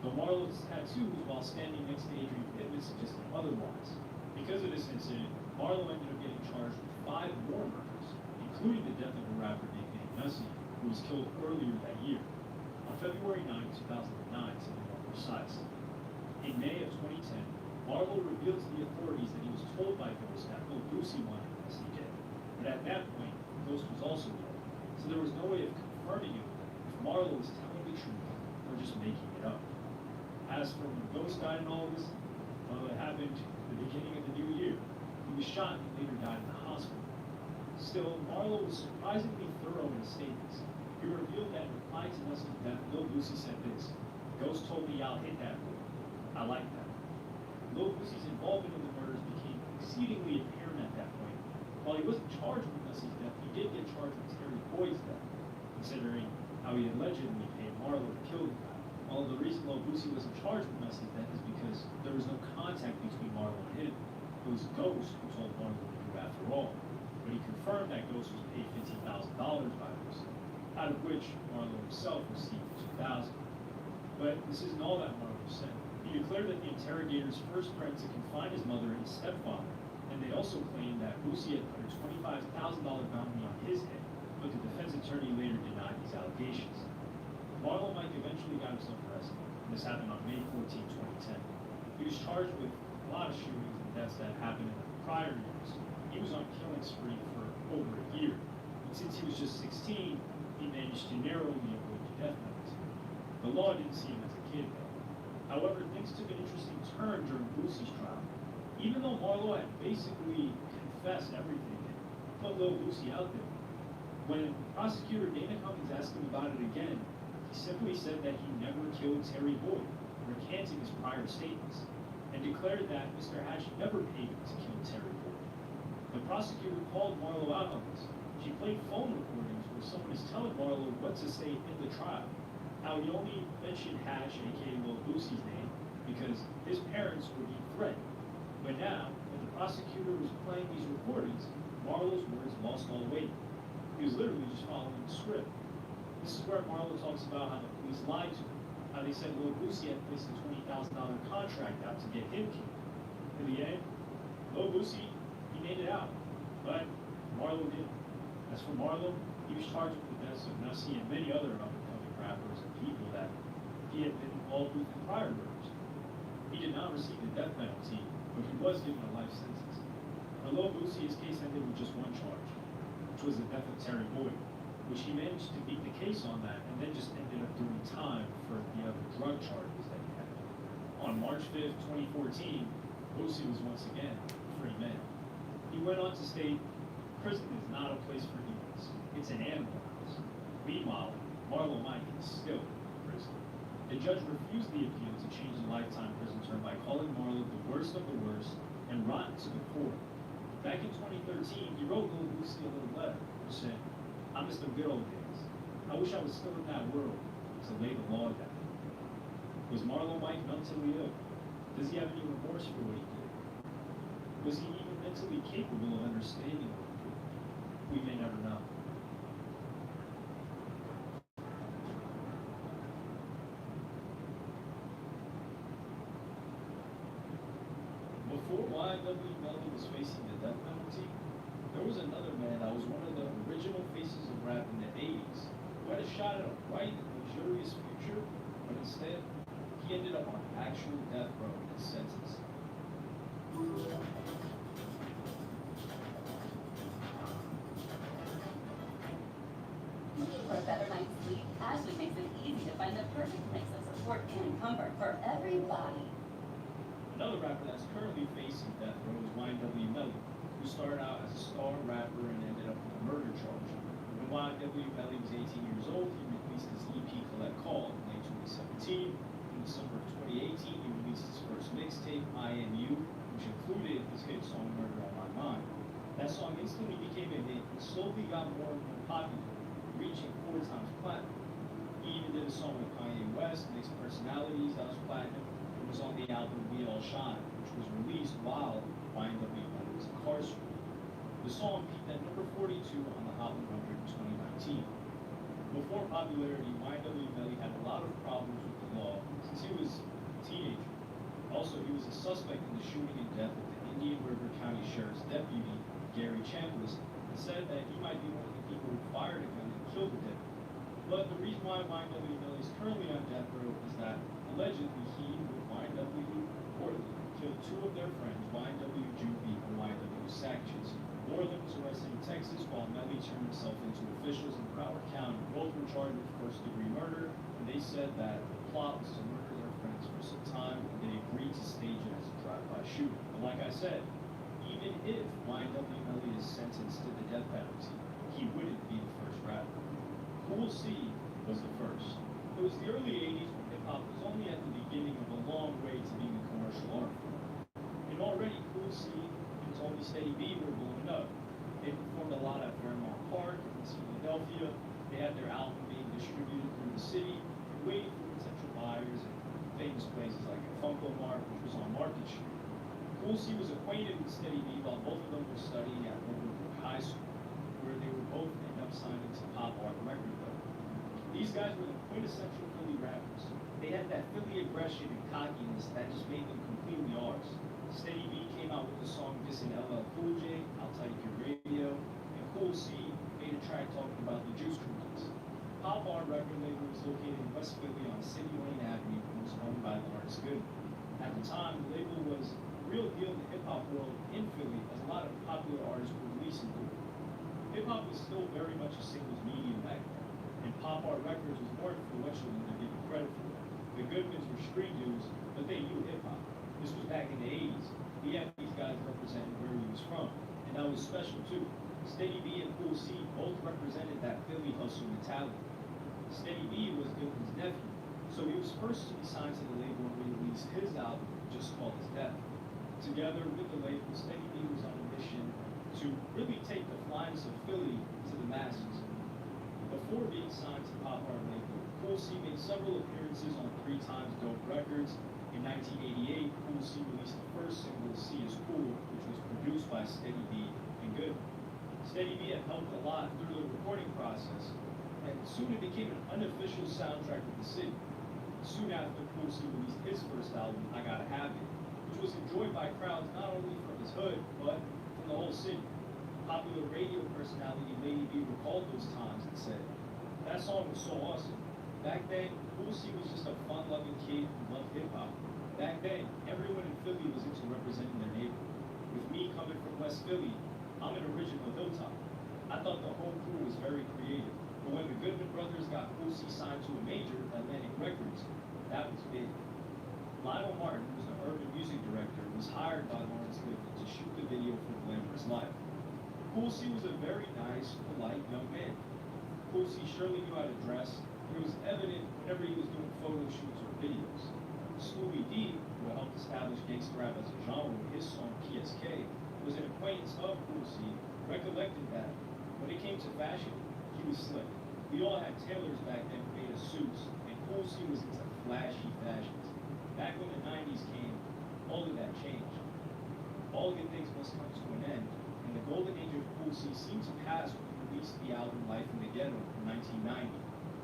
But Marlowe's tattoos while standing next to Adrian Pittman suggested otherwise. Because of this incident, Marlowe ended up getting charged with 5 more murders, including the death of a rapper nicknamed Nussie, who was killed earlier that year, on February 9, 2009, to be more precise. In May of 2010, Marlowe revealed to the authorities that he was told by Ghost that Lil Boosie wanted Nussie dead. But at that point, Ghost was also dead, so there was no way of confirming it if Marlowe was telling the truth or just making it up. As for when Ghost died in all of this, well, it happened at the beginning of the new year. He was shot and later died in the hospital. Still, Marlowe was surprisingly thorough in his statements. He revealed that in reply to Nussie's death, Lil Boosie said this: "Ghost told me I'll hit that boy. I like that." Lil Boosie's involvement in the murders became exceedingly apparent at that point. While he wasn't charged with Nussie's death, he did get charged with Terry Boyd's death, considering how he allegedly paid Marlowe to kill the guy. Well, the reason Lil Boosie wasn't charged with Nussie's death is because there was no contact between Marlowe and him. It was Ghost who told Marlowe to do after all. But he confirmed that Ghost was paid $15,000 by Boosie, out of which Marlowe himself received $2,000. But this isn't all that Marlowe said. He declared that the interrogators first threatened to confine his mother and his stepfather, and they also claimed that Boosie had put a $25,000 bounty on his head, but the defense attorney later denied these allegations. Marlowe Mike eventually got himself arrested, and this happened on May 14, 2010. He was charged with a lot of shootings and deaths that happened in the prior years. He was on a killing spree for over a year, and since he was just 16, he managed to narrowly avoid the death penalty. The law didn't see him as a kid, though. However, things took an interesting turn during Boosie's trial. Even though Marlowe had basically confessed everything and put Lil Boosie out there, when prosecutor Dana Cummings asked him about it again, he simply said that he never killed Terry Boyd, recanting his prior statements, and declared that Mr. Hatch never paid him to kill Terry Boyd. The prosecutor called Marlowe out on this. She played phone recordings where someone is telling Marlowe what to say in the trial, how he only mentioned Hatch, aka Lil Boosie's name, because his parents were being threatened. But now, when the prosecutor was playing these recordings, Marlowe's words lost all weight. He was literally just following the script. This is where Marlowe talks about how the police lied to him, how they said Lil Boosie had placed a $20,000 contract out to get him killed. In the end, Lil Boosie, he made it out, but Marlowe didn't. As for Marlowe, he was charged with the deaths of Nussie and many other up-and-coming rappers and people that he had been involved with in prior murders. He did not receive the death penalty, but he was given a life sentence. For Lil Boosie, his case ended with just one charge, which was the death of Terry Boyd, which he managed to beat the case on that and then just ended up doing time for the other drug charges that he had. On March 5th, 2014, Boosie was once again a free man. He went on to state, "Prison is not a place for humans. It's an animal house." Meanwhile, Marlowe Mike is still in prison. The judge refused the appeal to change the lifetime prison term by calling Marlowe the worst of the worst and rotten to the core. Back in 2013, he wrote Lil Boosie a little letter which said, "I miss the good old days. I wish I was still in that world to lay the law down." Was Marlowe Mike mentally ill? Does he have any remorse for what he did? Was he even mentally capable of understanding what he did? We may never know. Before YNW Melly was facing the death penalty, there was another man that was one of the original faces of rap in the 80s, who had a shot at a bright and luxurious future, but instead, he ended up on actual death row in his sentence. For a better night's sleep, Ashley makes it easy to find the perfect mix of support and comfort for everybody. Another rapper that's currently facing death row is YNW Melly, who started out as a star rapper and ended up with a murder charge. When YNW Melly was 18 years old, he released his EP Collect Call in late 2017. In December of 2018, he released his first mixtape, INU, which included his hit song Murder on My Mind. That song instantly became a hit and slowly got more and more popular, reaching 4 times platinum. He even did a song with Kanye West, Mixed Personalities, that was platinum, and was on the album We All Shine, which was released while YNW Melly was incarcerated. The song peaked at number 42 on the Hot 100 in 2019. Before popularity, YNW Melly had a lot of problems with the law since he was a teenager. Also, he was a suspect in the shooting and death of the Indian River County Sheriff's deputy, Gary Chambliss, and said that he might be one of the people who fired a gun and killed the deputy. But the reason why YNW Melly is currently on death row is that allegedly he, with YNW, reportedly killed 2 of their friends, YNW Juvie and YNW Savages. Northern was arrested in Texas while Melly turned himself into officials in Broward County. Both were charged with first-degree murder, and they said that the plot was to murder their friends for some time, and they agreed to stage it as a drive-by shooting. But like I said, even if YNW Melly is sentenced to the death penalty, he wouldn't be the first rapper. Cool C was the first. It was the early 80s when hip-hop was only at the beginning of a long way to being a commercial art form. And already Cool C and Tony Steady B were blowing up. They performed a lot at Fairmount Park in East Philadelphia. They had their album being distributed through the city, waiting for potential buyers in famous places like Funko Mart, which was on Market Street. Cool C was acquainted with Steady B while both of them were studying at Overbrook High School, where they would both end up signing to Pop Art record label. These guys were the quintessential Philly rappers. They had that Philly aggression and cockiness that just made them completely ours. Steady B came out with the song dissing LL Cool J, I'll Take Your Radio, and Cool C made a track talking about the Juice Crews. Pop Art record label was located in West Philly on City Lane Avenue and was owned by Lawrence Goodman. At the time, the label was a real deal in the hip-hop world in Philly, as a lot of popular artists were releasing through it. Hip-hop was still very much a singles medium back then, and Pop Art Records was more influential than they're given credit for. The Goodmans were street dudes, but they knew hip-hop. This was back in the 80s. We had these guys representing where he was from, and that was special too. Steady B and Cool C both represented that Philly hustle mentality. Steady B was Goodman's nephew, so he was first to be signed to the label and released his album, just called His Death. Together with the label, Steady B was on a mission to really take the flyness of Philly to the masses. Before being signed to Pop Art label, Cool C made several appearances on 3 Times Dope Records. In 1988, Cool C released the first single, C Is Cool, which was produced by Steady B and Goodman. Steady B had helped a lot through the recording process, and soon it became an unofficial soundtrack of the city. Soon after, Cool C released his first album, I Gotta Have It, which was enjoyed by crowds not only from his hood, but from the whole city. Popular radio personality Lady B recalled those times and said, "That song was so awesome. Back then, Cool C was just a fun-loving kid who loved hip-hop. Back then, everyone in Philly was into representing their neighborhood. With me coming from West Philly, I'm an original Hilltop. I thought the whole crew was very creative. But when the Goodman brothers got Cool C signed to a major, Atlantic Records, that was big." Lionel Martin, who was the urban music director, was hired by Lawrence Goodman to shoot the video for Glamorous Life. Cool C was a very nice, polite young man. Cool C surely knew how to dress, It was evident whenever he was doing photo shoots or videos. Scooby D, who helped establish gangsta rap as a genre with his song PSK, was an acquaintance of Cool C, recollected that when it came to fashion, he was slick. We all had tailors back then who made us suits, and Cool C was into flashy fashions. Back when the 90s came, all of that changed. All good things must come to an end, and the golden age of Cool C seemed to pass when he released the album Life in the Ghetto in 1990,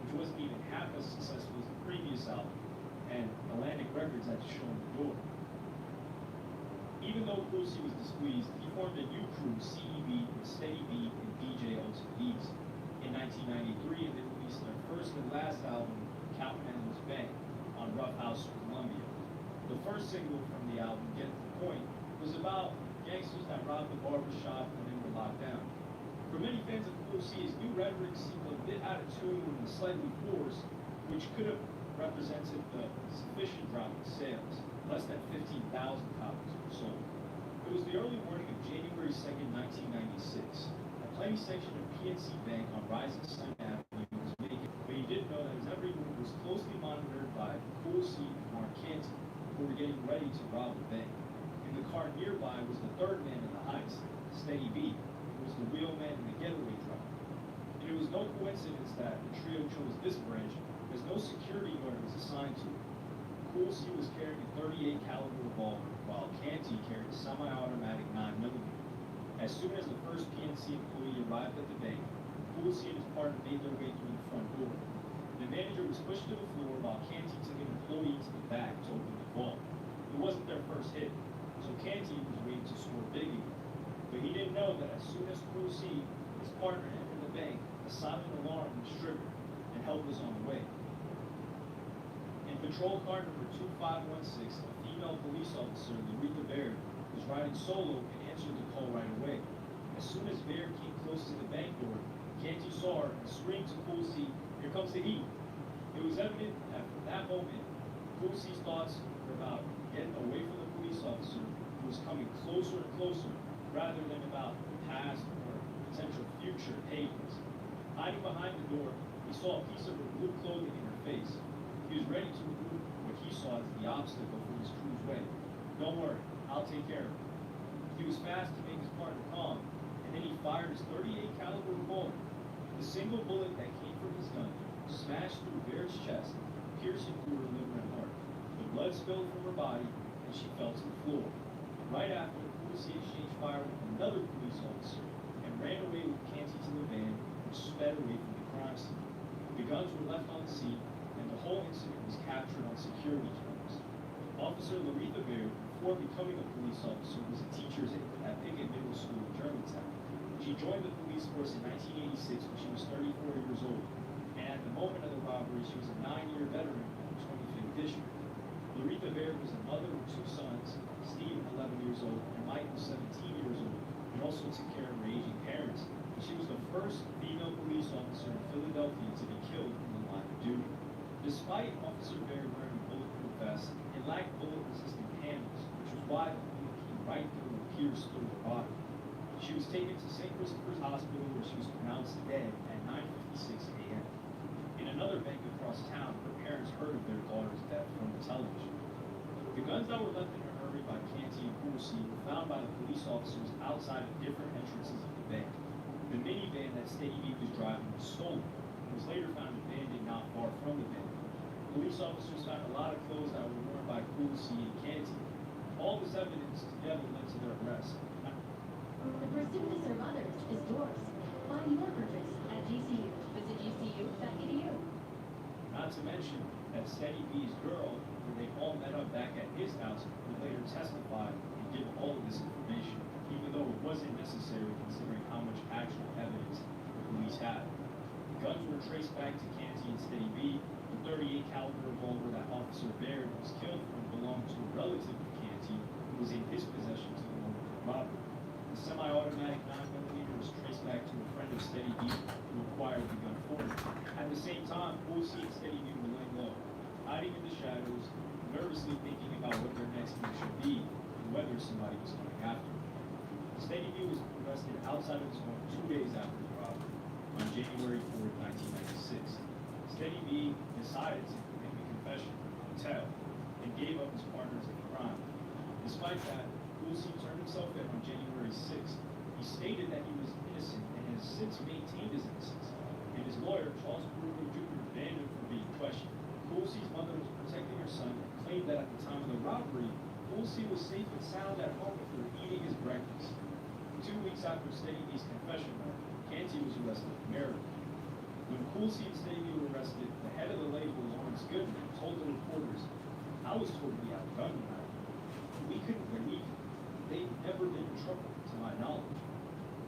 which wasn't even half as successful as the previous album, and Atlantic Records had to show him the door. Even though Cool C was displeased, he formed a new crew, CEB, with Steady B and DJ Ultimate East. In 1993, they released their first and last album, Counting Endless Bank, on Rough House Columbia. The first single from the album, Get to the Point, was about gangsters that robbed the barbershop when they were locked down. For many fans of Cool C, his new rhetoric seemed a bit out of tune and slightly forced, which could have represented the sufficient drop in sales. Less than 15,000 copies were sold. It was the early morning of January 2nd, 1996. A tiny section of PNC Bank on rising Sun Avenue was vacant, but he didn't know that his every move was closely monitored by Cool C and Mark Canty, who were getting ready to rob the bank. In the car nearby was the third man in the heist, Steady B, who was the real man in the getaway driver. And it was no coincidence that the trio chose this branch, as no security guard was assigned to it. Cool C was carrying a .38 caliber revolver, while Canty carried a semi-automatic 9mm. As soon as the first PNC employee arrived at the bank, Cool C and his partner made their way through the front door. The manager was pushed to the floor while Canty took an employee to the back to open the vault. It wasn't their first hit, so Canty was waiting to score big again. But he didn't know that as soon as Cool C and his partner entered the bank, a silent alarm was triggered, and help was on the way. In patrol car number 2516, a female police officer, Laretha Baird, was riding solo and answered the call right away. As soon as Baird came close to the bank door, Canty saw her and screamed to Cool C, "Here comes the heat." It was evident that from that moment, Cool C's thoughts were about getting away from the police officer who was coming closer and closer, rather than about the past or potential future pagans. Hiding behind the door, he saw a piece of her blue clothing in her face. He was ready to remove what he saw as the obstacle from his crew's way. "Don't worry, I'll take care of it." He was fast to make his partner calm, and then he fired his .38 caliber revolver. The single bullet that came from his gun smashed through Baird's chest, piercing through her liver and heart. The blood spilled from her body, and she fell to the floor. Right after, Cool C exchanged fire with another police officer and ran away with Canty to the van, which sped away from the crime scene. The guns were left on the scene, and the whole incident was captured on security cameras. Officer Laretha Baird, before becoming a police officer, was a teacher's aide at Pickett Middle School in Germantown. She joined the police force in 1986 when she was 34 years old, and at the moment of the robbery, she was a 9-year veteran of the 25th District. Laretha Baird was a mother of 2 sons, Steve, 11 years old, and Michael, 17 years old, and also took care of her aging parents. And she was the first female police officer in Philadelphia to be killed in the line of duty. Despite Officer Baird wearing a bulletproof vest, it lacked bullet-resistant handles, which was why the bullet came right through and pierced through her body. She was taken to St. Christopher's Hospital, where she was pronounced dead at 9:56 a.m. In another bank across town, her parents heard of their daughter's death from the television. The guns that were left in a hurry by Canty and Cool C were found by the police officers outside of different entrances of the bank. The minivan that Steady B was driving was stolen and was later found abandoned not far from the bank. Police officers found a lot of clothes that were worn by Cool C and Canty. All this evidence together led to their arrest. The pursuit to serve others is yours. Find your purpose at GCU. Visit GCU.edu. Not to mention that Steady B's girl, where they all met up back at his house, would later testify and give all of this information, even though it wasn't necessary considering how much actual evidence the police had. The guns were traced back to Canty and Steady B. The .38 caliber revolver that Officer Baird was killed from belonged to a relative of Canty who was in his possession to the moment of the robbery. The semi-automatic 9mm was traced back to a friend of Steady B who acquired the gun for him. At the same time, Cool C and Steady B were laying low, hiding in the shadows, nervously thinking about what their next move should be and whether somebody was coming after them. Steady B was arrested outside of his home 2 days after the robbery, on January 4, 1996. Steady B decided to make a confession, tell, and gave up his partners in crime. Despite that, Cool C turned himself in on January 6th. He stated that he was innocent and has since maintained his innocence. And his lawyer, Charles Brewer Jr., banned him from being questioned. Cool C's mother was protecting her son and claimed that at the time of the robbery, Cool C was safe and sound at home after eating his breakfast. 2 weeks after Steady B's confession, Canty was arrested for murder. When Cool C and Steady B were arrested, the head of the label, Lawrence Goodman, told the reporters, "I was told we outgunned them. We couldn't believe it. They've never been in trouble, to my knowledge."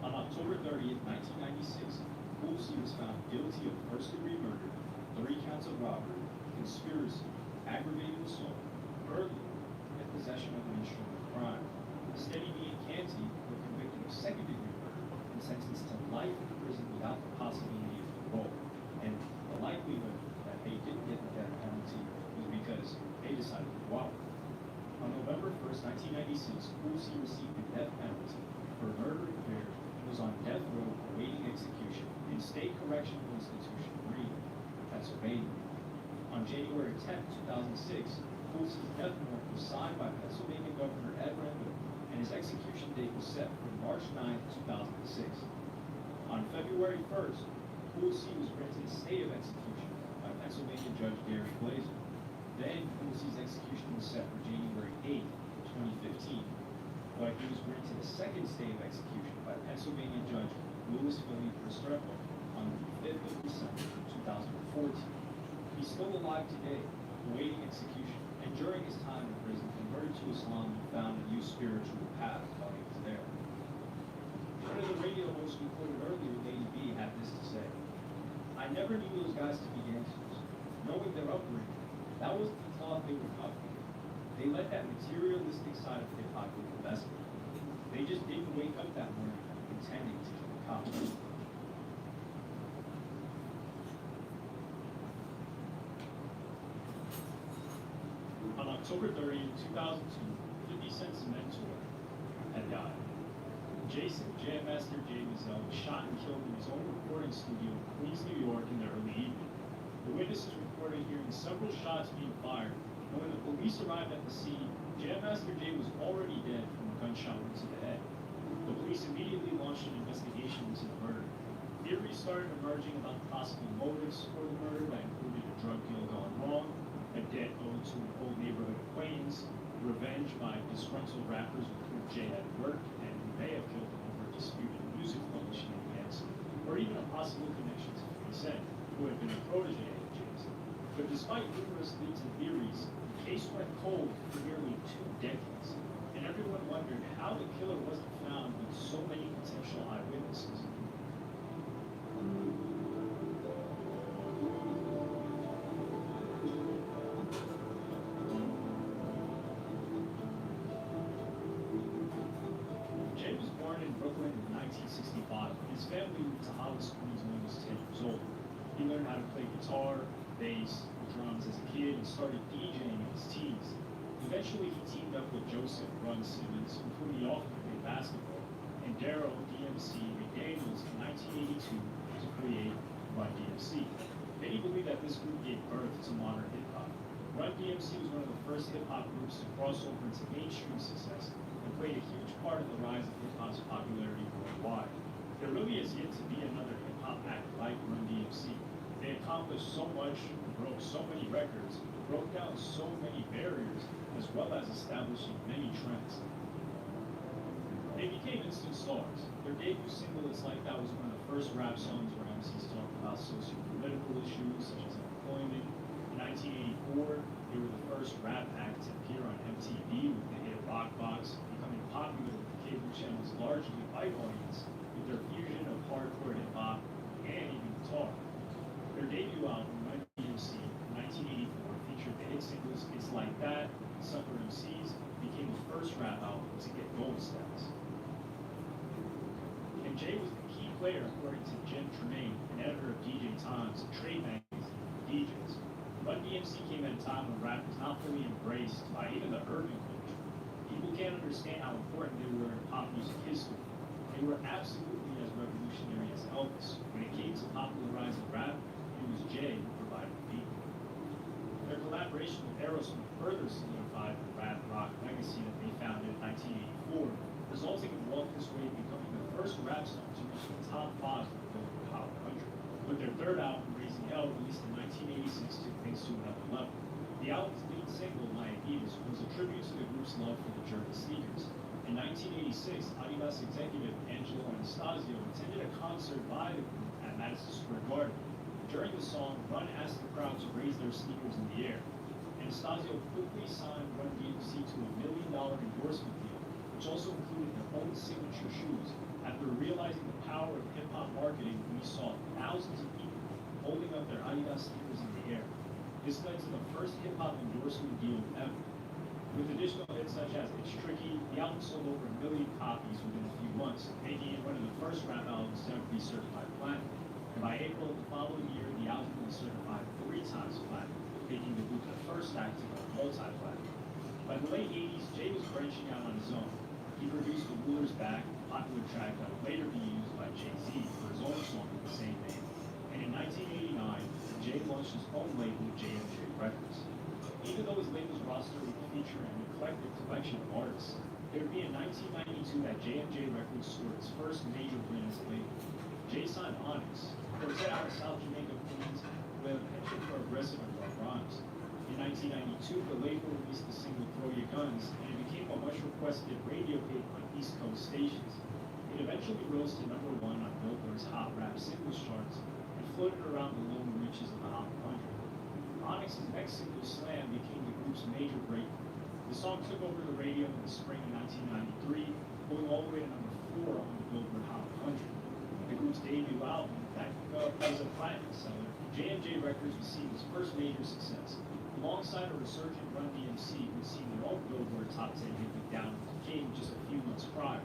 On October 30th, 1996, Cool C was found guilty of first-degree murder, 3 counts of robbery, conspiracy, aggravated assault, burglary, and possession of an instrument of crime. Steady B and Canty were convicted of second-degree murder and sentenced to life in prison without the possibility of parole. And the likelihood that they didn't get the death penalty was because they decided to cooperate. On November 1st, 1996, Cool C received the death penalty for murder and fear and was on death row awaiting execution in State Correctional Institution, Greene, Pennsylvania. On January 10, 2006, Cool C's death warrant was signed by Pennsylvania Governor Ed Rendell, and his execution date was set for March 9, 2006. On February 1st, Cool C was granted a stay of execution by Pennsylvania Judge Gary Glazer. Then, Cool C's execution was set for January 8, 2015, but he was granted a second stay of execution by Pennsylvania Judge Louis Philippe Restrepo on the 5th of December, 2014. He's still alive today, awaiting execution, and during his time in prison, converted to Islam and found a new spiritual path while he was there. One of the radio hosts we quoted earlier, Lady B, had this to say: "I never knew those guys to be gangsters. Knowing their upbringing, that was the cloth they were cut from. They let that materialistic side of hip-hop get the best of them. They just didn't wake up that morning intending to kill the cops." On October 30th, 2002, 50 Cent's mentor had died. Jason Jam Master Jay Mizell was shot and killed in his own recording studio in Queens, New York in the early evening. The witnesses reported hearing several shots being fired, and when the police arrived at the scene, Jam Master Jay was already dead from a gunshot wound to the head. The police immediately launched an investigation into the murder. Theories started emerging about possible motives for the murder that included a drug deal gone wrong, a debt owed to an old neighborhood acquaintance, revenge by disgruntled rappers with whom Jay had worked and who may have killed him over disputed music publishing advance, or even a possible connection to 50 Cent, who had been a protege of Jay's. But despite numerous leads and theories, the case went cold for nearly 2 decades, and everyone wondered how the killer wasn't found with so many potential eyewitnesses. Jay was born in Brooklyn in 1965. His family moved to Hollis, Queens when he was 10 years old. He learned how to play guitar, bass, and drums as a kid and started DJing in his teens. Eventually, he teamed up with Joseph Run Simmons, with whom he often played basketball, and Daryl DMC McDaniels in 1982 to create Run DMC. Many believe that this group gave birth to modern hip-hop. Run DMC was one of the first hip-hop groups to cross over into mainstream success and played a huge part of the rise of hip-hop's popularity worldwide. There really is yet to be another hip-hop act like Run DMC. They accomplished so much, broke so many records, broke down so many barriers, as well as establishing many trends. They became instant stars. Their debut single, It's Like That, was one of the first rap songs where MCs talked about socio-political issues such as unemployment. In 1984, they were the first rap act to appear on MTV with the hit Rock Box, becoming popular with the cable channel's largely white audience with their fusion of hardcore hip-hop and even guitar. Their debut album, Run DMC, in 1984, featured the hit singles It's Like That and Sucker MCs, became the first rap album to get gold status. And Jay was the key player, according to Jim Tremaine, an editor of DJ Times, a trade magazine for DJs. Run DMC came at a time when rap was not fully embraced by even the urban culture. People can't understand how important they were in pop music history. They were absolutely as revolutionary as Elvis. When it came to popularizing rap, it was Jay who Survivor beat. Their collaboration with Aerosmith further solidified the rap rock legacy that they founded in 1984, resulting in Walk This Way becoming the first rap song to reach the top 5 of the Billboard Hot 100. With their third album, Raising Hell, released in 1986, took things to another level. The album's lead single, My Adidas, was a tribute to the group's love for the German sneakers. In 1986, Adidas executive Angelo Anastasio attended a concert by the group at Madison Square Garden. During the song, Run asked the crowd to raise their sneakers in the air. Anastasio quickly signed Run DMC to $1 million endorsement deal, which also included their own signature shoes. After realizing the power of hip-hop marketing, we saw thousands of people holding up their Adidas sneakers in the air. This led to the first hip-hop endorsement deal ever. With additional hits such as It's Tricky, the album sold over 1 million copies within a few months, making it one of the first rap albums to ever be certified platinum. And by April of the following year, the album was certified 3 times platinum, making the group the first act to go multi-platinum. By the late 80s, Jay was branching out on his own. He produced The Ruler's Back, a popular track that would later be used by Jay-Z for his own song with the same name. And in 1989, Jay launched his own label, JMJ Records. Even though his label's roster would feature an eclectic collection of artists, it would be in 1992 that JMJ Records scored its first major win as a label. Jay signed Onyx, a quartet out of South Jamaica, Queens, with a penchant for aggressive and rough rhymes. In 1992, the label released the single Throw Your Guns, and it became a much-requested radio hit on East Coast stations. It eventually rose to #1 on Billboard's Hot Rap Singles charts and floated around the lower reaches of the Hot 100. Onyx's next single, Slam, became the group's major breakthrough. The song took over the radio in the spring of 1993, going all the way to #4 on the Billboard Hot 100. The group's debut album, that was a platinum seller, JMJ Records received its first major success, alongside a resurgent Run DMC, who had seen their own Billboard Top 10 hit with Down with the King just a few months prior.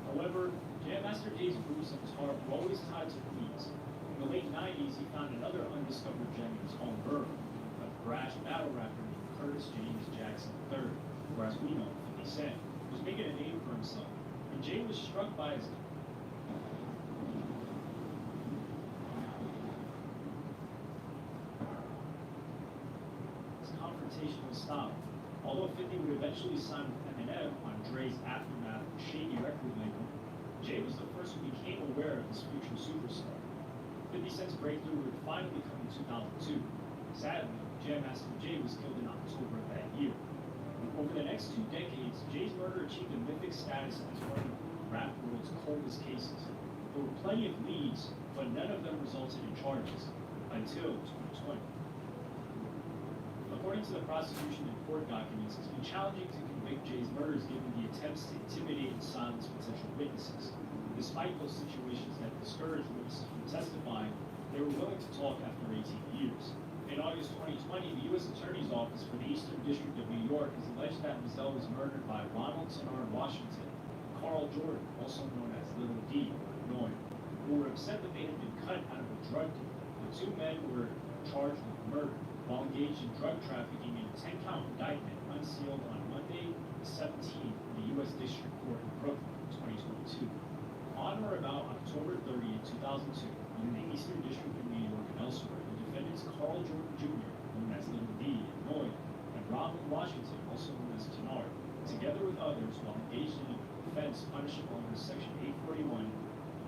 However, Jam Master Jay's roots and his heart were always tied to Queens. In the late 90s, he found another undiscovered gem in his home borough, a brash battle rapper named Curtis James Jackson III, or as we know, 50 Cent, was making a name for himself, and Jay was struck by his confrontational style. Although 50 would eventually sign with Eminem on Dre's Aftermath Shady record label, Jay was the first who became aware of his future superstar. 50 Cent's breakthrough would finally come in 2002. Sadly, Jam Master Jay was killed in October of that year. Over the next 2 decades, Jay's murder achieved a mythic status as one of rap world's coldest cases. There were plenty of leads, but none of them resulted in charges until 2020. According to the prosecution and court documents, it's been challenging to convict Jay's murders given the attempts to intimidate and silence potential witnesses. Despite those situations that discouraged witnesses from testifying, they were willing to talk after 18 years. In August 2020, the U.S. Attorney's Office for the Eastern District of New York has alleged that Mizell was murdered by Ronald Tenard Washington, Carl Jordan, also known as Little D, or Noy, who were upset that they had been cut out of a drug deal. The 2 men were charged with murder while engaged in drug trafficking in a 10-count indictment unsealed on Monday, the 17th, in the U.S. District Court in Brooklyn, 2022. On or about October 30, 2002, in the Eastern District of New York and elsewhere, the defendants Carl Jordan Jr., known as Little D and Noy, and Ronald Washington, also known as Tenard, together with others, while engaged in an offense punishable under Section 841,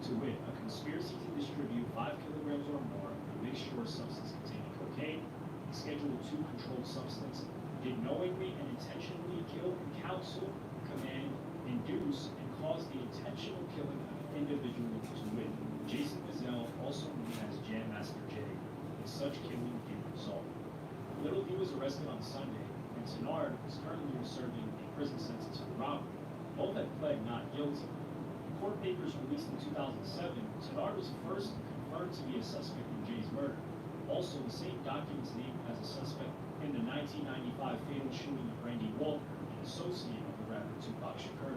to wit, a conspiracy to distribute 5 kilograms or more of a mixture or substance containing cocaine, Schedule 2 controlled substance, did knowingly and intentionally kill, counsel, command, induce, and cause the intentional killing of an individual to wit, Jason Mizell, also known as Jam Master Jay, and such killing did result. Little D was arrested on Sunday, and Tenard is currently serving a prison sentence for robbery. Both had pled not guilty. In court papers released in 2007, Tenard was first confirmed to be a suspect in Jay's murder. Also, the same documents named as a suspect in the 1995 fatal shooting of Randy Walker, an associate of the rapper Tupac Shakur.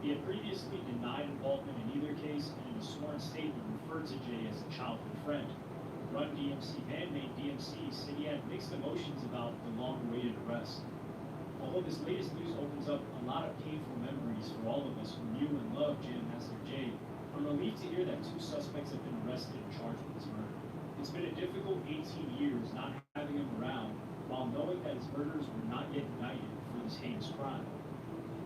He had previously denied involvement in either case, and in a sworn statement referred to Jay as a childhood friend. Run DMC bandmate DMC said he had mixed emotions about the long-awaited arrest. Although this latest news opens up a lot of painful memories for all of us who knew and loved Jam Master Jay, I'm relieved to hear that 2 suspects have been arrested and charged with his murder. It's been a difficult 18 years not having him around while knowing that his murderers were not yet indicted for this heinous crime.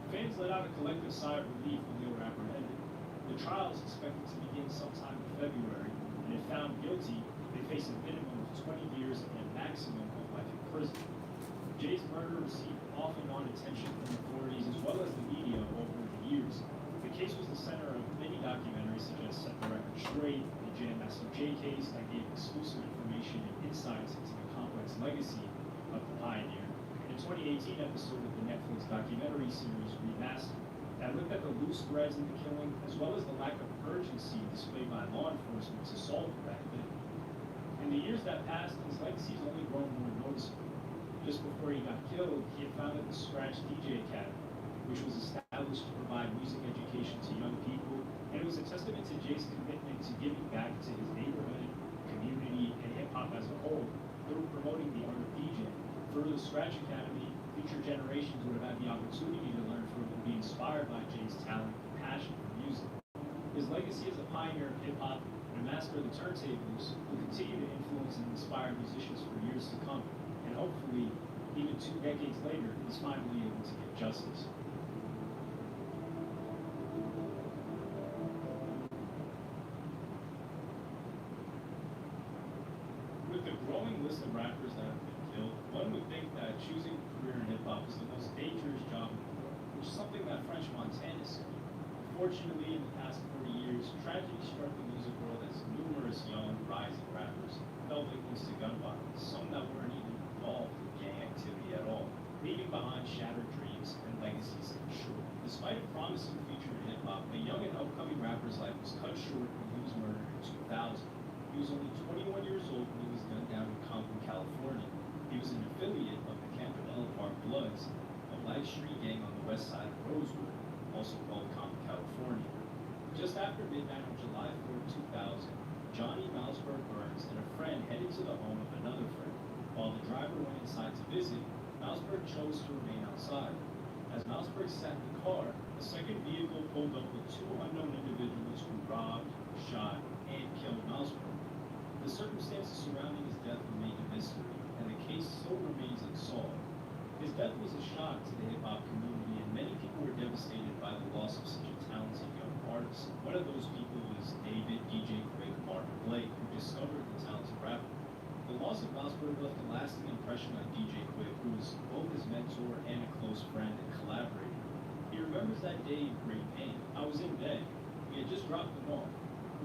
Fans let out a collective sigh of relief when they were apprehended. The trial is expected to begin sometime in February, and if found guilty, they face a minimum of 20 years and a maximum of life in prison. Jay's murder received off and on attention from authorities as well as the media over the years. The case was the center of many documentaries such as Set the Record Straight, the Jam Master Jay case that gave exclusive information and insights into the complex legacy of the pioneer. The 2018 episode of the Netflix documentary series Remastered that looked at the loose threads in the killing as well as the lack of urgency displayed by law enforcement to solve it back then. In the years that passed, his legacy has only grown more noticeable. Just before he got killed, he had founded the Scratch DJ Academy, which was established to provide music education to young people, and it was a testament to Jay's commitment to giving back to his neighborhood, community, and hip-hop as a whole through promoting the art of DJing. Through the Scratch Academy, future generations would have had the opportunity to learn from and be inspired by Jay's talent and passion for music. His legacy as a pioneer of hip-hop and a master of the turntables will continue to influence and inspire musicians for years to come, and hopefully, even 2 decades later, he's finally able to get justice. With the growing list of rappers that have been killed, one would think that choosing a career in hip-hop is the most dangerous job in the world, which is something that French Montana said. Unfortunately, in the past 40 years, tragedy struck the music world as numerous young, rising rappers fell victims to gun violence, some that weren't even involved in gang activity at all, leaving behind shattered dreams and legacies cut short. Despite a promising future in hip-hop, a young and upcoming rapper's life was cut short when he was murdered in 2000. He was only 21 years old when he was gunned down in Compton, California. He was an affiliate of the Campanella Park Bloods, a live street gang on the west side of Rosewood, also called Compton, California. Just after midnight on July 4, 2000, Johnny Malsberg Burns and a friend headed to the home of another friend. While the driver went inside to visit, Malsberg chose to remain outside. As Malsberg sat in the car, a second vehicle pulled up with 2 unknown individuals who robbed, shot, and killed Malsberg. The circumstances surrounding his death remain a mystery, and the case still remains unsolved. His death was a shock to the hip-hop community, and many people were devastated by the loss of such a talented young artist. One of those people was David DJ Quick Martin Blake, who discovered the talented rapper. The loss of Malsberg left a lasting impression on DJ Quick, who was both his mentor and a close friend and collaborator. He remembers that day in great pain. I was in bed. We had just dropped him off.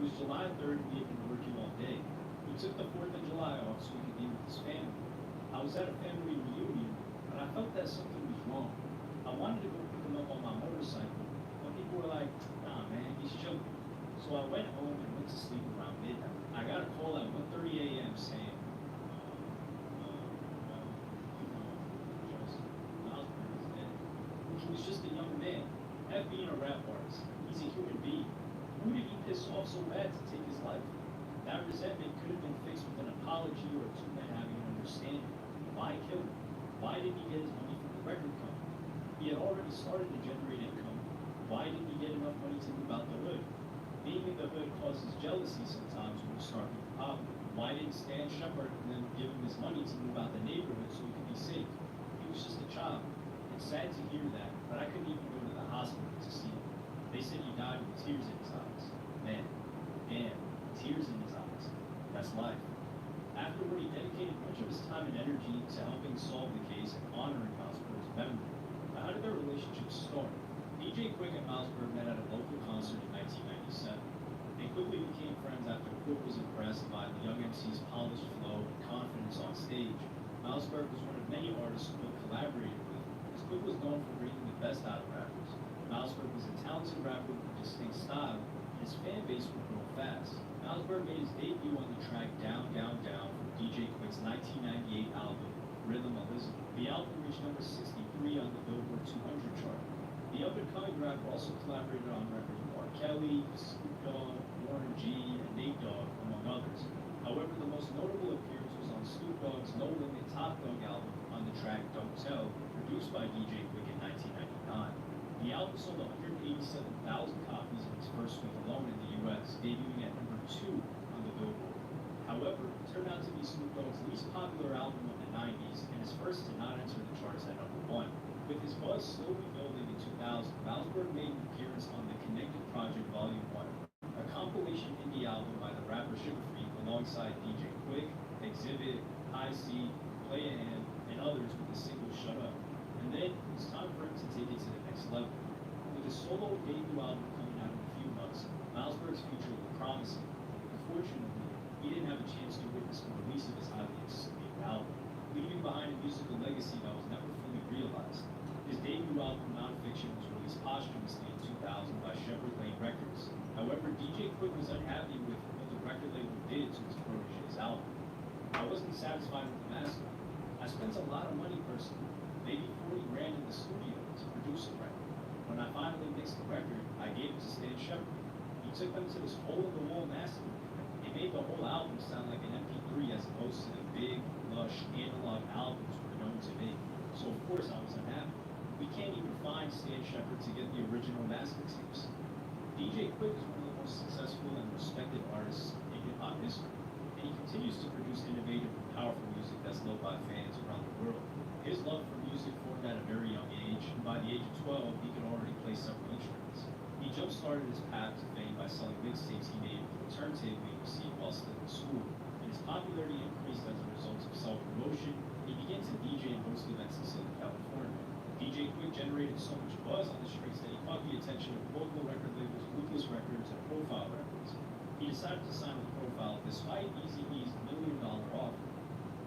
It was July 3rd and we had been working all day. We took the 4th of July off so we could be with his family. I was at a family reunion, but I felt that something was wrong. I wanted to go pick him up on my motorcycle, but people were like, nah man, he's chilling. So I went home and went to sleep around midnight. I got a call at 1:30 a.m. saying, Malsberg is dead. He was just a young man. F being a rap artist. He's a human being. Who did he piss off so bad to take his life? That resentment could have been fixed with an apology or 2 men having an understanding. Why kill him? Why didn't he get his money from the record company? He had already started to generate income. Why didn't he get enough money to move out the hood? Being in the hood causes jealousy sometimes when you start with poverty. Why didn't Stan Shepard and then give him his money to move out the neighborhood so he could be safe? He was just a child. It's sad to hear that, but I couldn't even go to the hospital to see him. They said he died with tears in his eyes. Man, damn, tears in his eyes. That's life. Afterward, he dedicated much of his time and energy to helping solve the case and honoring Malsberg's memory. Now, how did their relationship start? DJ Quick and Malsberg met at a local concert in 1997. They quickly became friends after Quick was impressed by the young MC's polished flow and confidence on stage. Malsberg was one of many artists Quick collaborated with, as Quick was known for bringing the best out of rappers. Malsberg was a talented rapper with a distinct style, and his fan base would grow fast. Malsberg made his debut on the track Down, Down, Down from DJ Quick's 1998 album, Rhythm Elizabeth. The album reached number 63 on the Billboard 200 chart. The up-and-coming rapper also collaborated on records with R. Kelly, Snoop Dogg, Warren G, and Nate Dogg, among others. However, the most notable appearance was on Snoop Dogg's No Limit Top Dog album on the track Don't Tell, produced by DJ Quick in 1999. The album sold 187,000 copies in its first week alone in the U.S., debuting at number 2 on the Billboard. However, turned out to be Snoop Dogg's least popular album of the 90s and his first to not enter the charts at #1. With his buzz slowly building in 2000, Malmsberg made an appearance on the Connected Project Volume 1, a compilation indie album by the rapper Sugar Free alongside DJ Quick, Exhibit, I.C., Playa Ann, and others with the single Shut Up. And then it was time for him to take it to the next level. With his solo debut album coming out in a few months, Malmsberg's future looked promising. Unfortunately, he didn't have a chance to witness the release of his highly anticipated album, leaving behind a musical legacy that was never fully realized. His debut album, Nonfiction, was released posthumously in 2000 by Shepherd Lane Records. However, DJ Quick was unhappy with what the record label did to his protege's album. I wasn't satisfied with the master. I spent a lot of money personally, maybe 40 grand in the studio to produce a record. When I finally mixed the record, I gave it to Stan Shepherd. He took them to this hole-in-the-wall master. It made the whole album sound like an MP3 as opposed to the big, lush, analog albums we're known to make. So of course I was unhappy. We can't even find Stan Shepherd to get the original master tapes. DJ Quick is one of the most successful and respected artists in hip-hop history, and he continues to produce innovative and powerful music that's loved by fans around the world. His love for music formed at a very young age, and by the age of 12, he could already play several instruments. He jump-started his path to fame by selling mixtapes he made with the turntable he received while still in school, and his popularity increased as a result of self-promotion. He began to DJ and host events in Southern California. DJ Quick generated so much buzz on the streets that he caught the attention of local record labels, Ruthless Records, and Profile Records. He decided to sign with Profile despite Eazy-E's $1 million offer.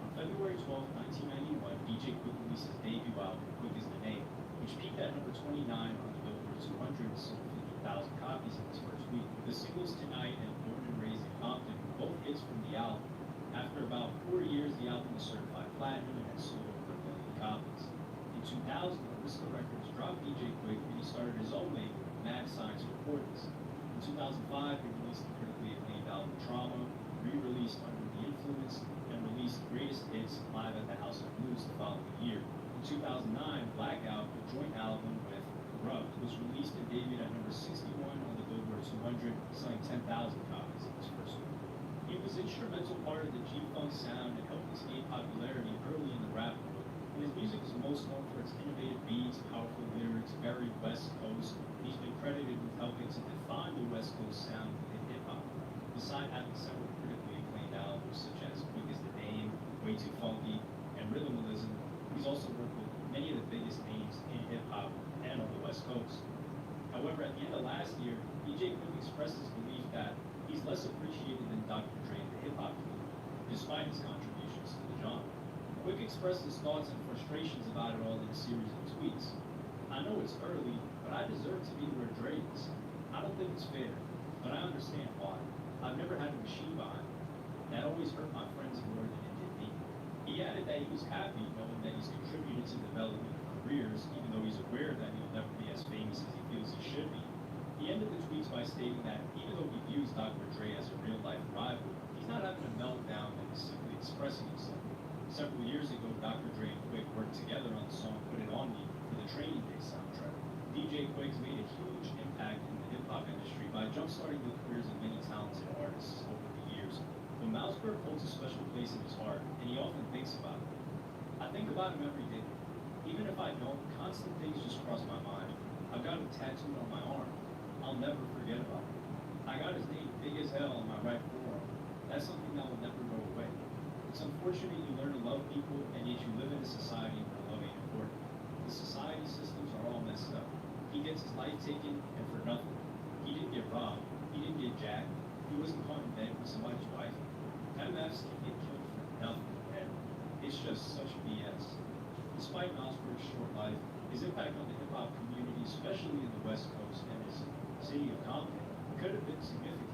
On February 12, 1991, DJ Quick released his debut album, Quick is the Name, which peaked at number 29 on the Billboard 200 and sold 50,000 copies in its first week. The singles Tonight and Born and Raised in Compton were both hits from the album. After about 4 years, the album was certified platinum and had sold over 1 million copies. In 2000, Arista Records dropped DJ Quick and he started his own label, Mad Science Recordings. In 2005, he released the critically acclaimed album Trauma, re-released Under the Influence, and released Greatest Hits Live at the House of Blues the following year. In 2009, Blackout, a joint album with Corrupt, was released and debuted at number 61 on the Billboard 200, selling 10,000 copies in its first week. He was an instrumental part of the G-Funk sound and helped us gain popularity early in the rap world. And his music is most known for its innovative beats, powerful lyrics, very West Coast. He's been credited with helping to define the West Coast sound within hip-hop. Besides having several critically acclaimed albums such as Quick is the Name, Way Too Funky, and Rhythmalism, he's also worked with many of the biggest names in hip-hop and on the West Coast. However, at the end of last year, DJ Quick expressed his belief that he's less appreciated than Dr. Dre in the hip-hop community, despite his contributions to the genre. Quick expressed his thoughts and frustrations about it all in a series of tweets. I know it's early, but I deserve to be where Dre is. I don't think it's fair, but I understand why. I've never had a machine behind me. That always hurt my friends more than it did me. He added that he was happy knowing that he's contributed to the development of careers, even though he's aware that he'll never be as famous as he feels he should be. He ended the tweets by stating that even though he views Dr. Dre as a real-life rival, he's not having a meltdown and is simply expressing himself. Several years ago, Dr. Dre and Quick worked together on the song Put It On Me for the Training Day soundtrack. DJ Quick's made a huge impact in the hip-hop industry by jump-starting the careers of many talented artists over the years. But Malmsberg holds a special place in his heart, and he often thinks about it. I think about him every day. Even if I don't, constant things just cross my mind. I've got him tattooed on my arm. I'll never forget about it. I got his name big as hell on my right forearm. That's something that will never go away. It's unfortunate you learn to love people, and yet you live in a society where love ain't important. The society systems are all messed up. He gets his life taken, and for nothing. He didn't get robbed. He didn't get jacked. He wasn't caught in bed with somebody's wife. MFs can get killed for nothing, and it's just such BS. Despite Malmsberg's short life, his impact on the hip-hop community, especially in the West Coast and his city of Compton, could have been significant.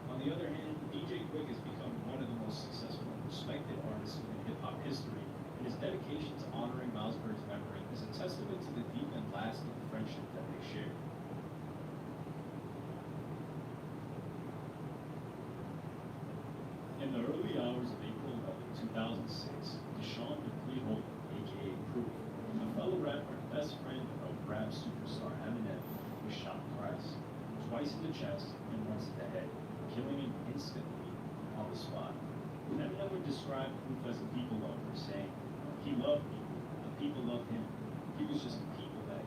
On the other hand, DJ Quick has become one of the most successful and respected artists in hip-hop history, and his dedication to honoring Malmsberg's memory is a testament to the deep and lasting friendship that they shared. In the early hours of April 11, 2006, Deshaun DePlee Holden, aka Proof, a fellow rapper and best friend of rap superstar Eminem, was shot thrice, twice in the chest and once in the head, killing him instantly on the spot. Eminem would describe Proof as a people lover, saying, he loved people, the people loved him. He was just a people guy.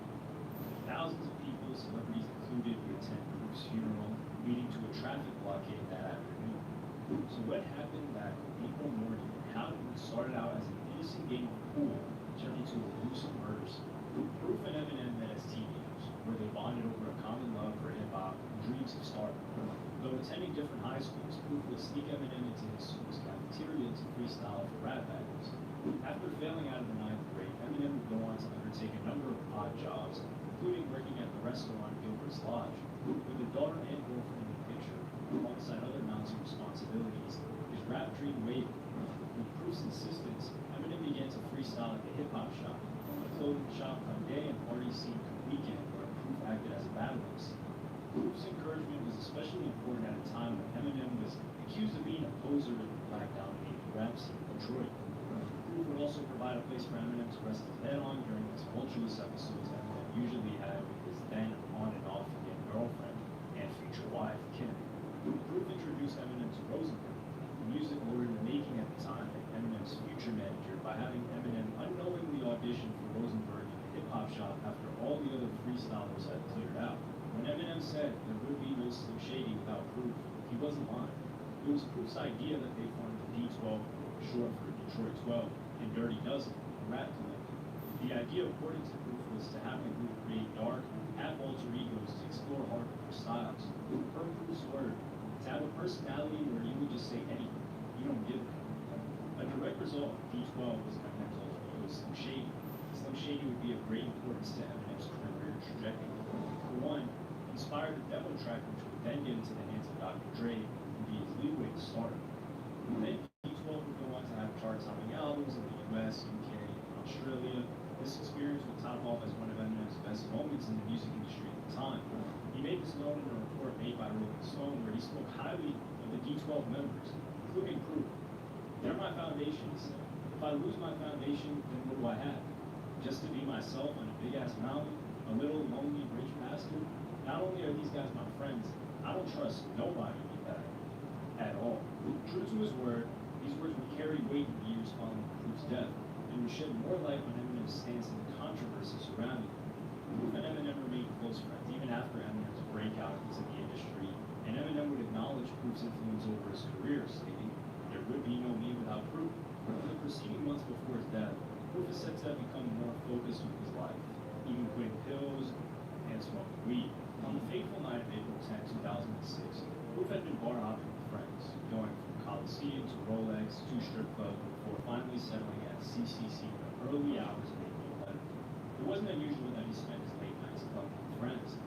Thousands of people, celebrities included, would attend Proof's funeral, leading to a traffic blockade that afternoon. So what happened that April morning, and how it started out as an innocent game of pool, turned into a gruesome murder scene. Proof and Eminem met as teenagers, where they bonded over a common love for hip-hop and dreams of stardom. Though attending different high schools, Proof would sneak Eminem into his school's cafeteria to freestyle for rap battles. After failing out of the 9th grade, Eminem would go on to undertake a number of odd jobs, including working at the restaurant Gilbert's Lodge. With a daughter and girlfriend in the picture, alongside other mounting responsibilities, his rap dream wavered. With Proof's insistence, Eminem began to freestyle at the hip-hop shop, a clothing shop on day and party scene on weekend where Proof acted as a battle MC. Proof's encouragement was especially important at a time when Eminem was accused of being a poser in the black-dominated rap scene in Detroit. Proof would also provide a place for Eminem to rest his head on during the tumultuous episodes Eminem usually had with his then on and off again girlfriend and future wife, Kim. Proof introduced Eminem to Rosenberg, the music lord in the making at the time and Eminem's future manager, by having Eminem unknowingly audition for Rosenberg in the hip-hop shop after all the other freestylers had cleared out. When Eminem said there would be no Slim Shady without Proof, he wasn't lying. It was Proof's idea that they formed the D12, short for Detroit 12, and Dirty Dozen, a rap collective. The idea, according to Proof, was to have the group create dark, half-alter egos to explore hardcore styles. Per Proof's word, to have a personality where you would just say anything, you don't give a direct result of D12 was Eminem's alter ego, Slim Shady. Slim Shady would be of great importance to Eminem's career trajectory. For one, inspired the demo track which would then get into the hands of Dr. Dre and be his leadway to stardom. Then D12 would go on to have chart-topping albums in the US, UK, and Australia. This experience would top off as one of Eminem's best moments in the music industry at the time. He made this known in a report made by Rolling Stone where he spoke highly of the D12 members, including Proof. They're my foundation, he said. If I lose my foundation, then what do I have? Just to be myself on a big-ass mountain, a little lonely rich bastard? Not only are these guys my friends, I don't trust nobody with that at all. True to his word, these words would carry weight in the years following Proof's death, and would shed more light on Eminem's stance in the controversy surrounding him. Proof and Eminem remained close friends, even after Eminem's breakout into the industry, and Eminem would acknowledge Proof's influence over his career, stating, "There would be no me without Proof." In the preceding months before his death, Proof is said to have become more focused with his life, even quitting pills and smoking weed. On the fateful night of April 10, 2006, Proof had been bar hopping with friends, going from Coliseum to Rolex to strip club before finally settling at CCC in the early hours of April 11th. It wasn't unusual that he spent his late nights clubbing with friends.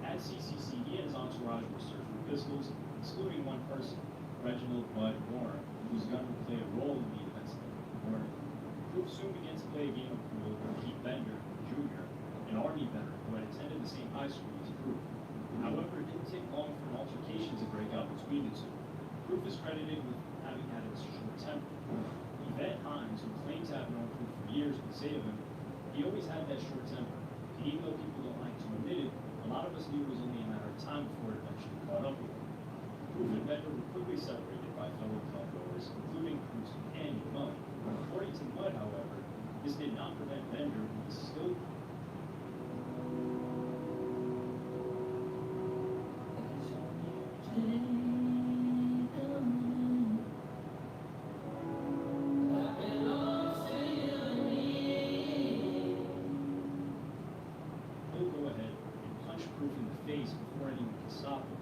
At CCC, he and his entourage were searched for pistols, excluding one person, Reginald Bud Warren, whose gun would play a role in the events of the morning. Proof soon began to play a game of pool with Keith Bender, Jr., an Army veteran who had attended the same high school as Proof. However, it didn't take long for an altercation to break out between the two. Proof is credited with having had a short temper. Yvette Hines, who claimed to have known Proof for years, would say of him, "He always had that short temper. And even though people don't like to admit it, a lot of us knew it was only a matter of time before it eventually caught up with him." Proof and Bender were quickly separated by fellow club goers, including Proof's companion, Mud. According to Mud, however, this did not prevent Bender, who was still he'll go ahead and punch Proof in the face before anyone can stop him.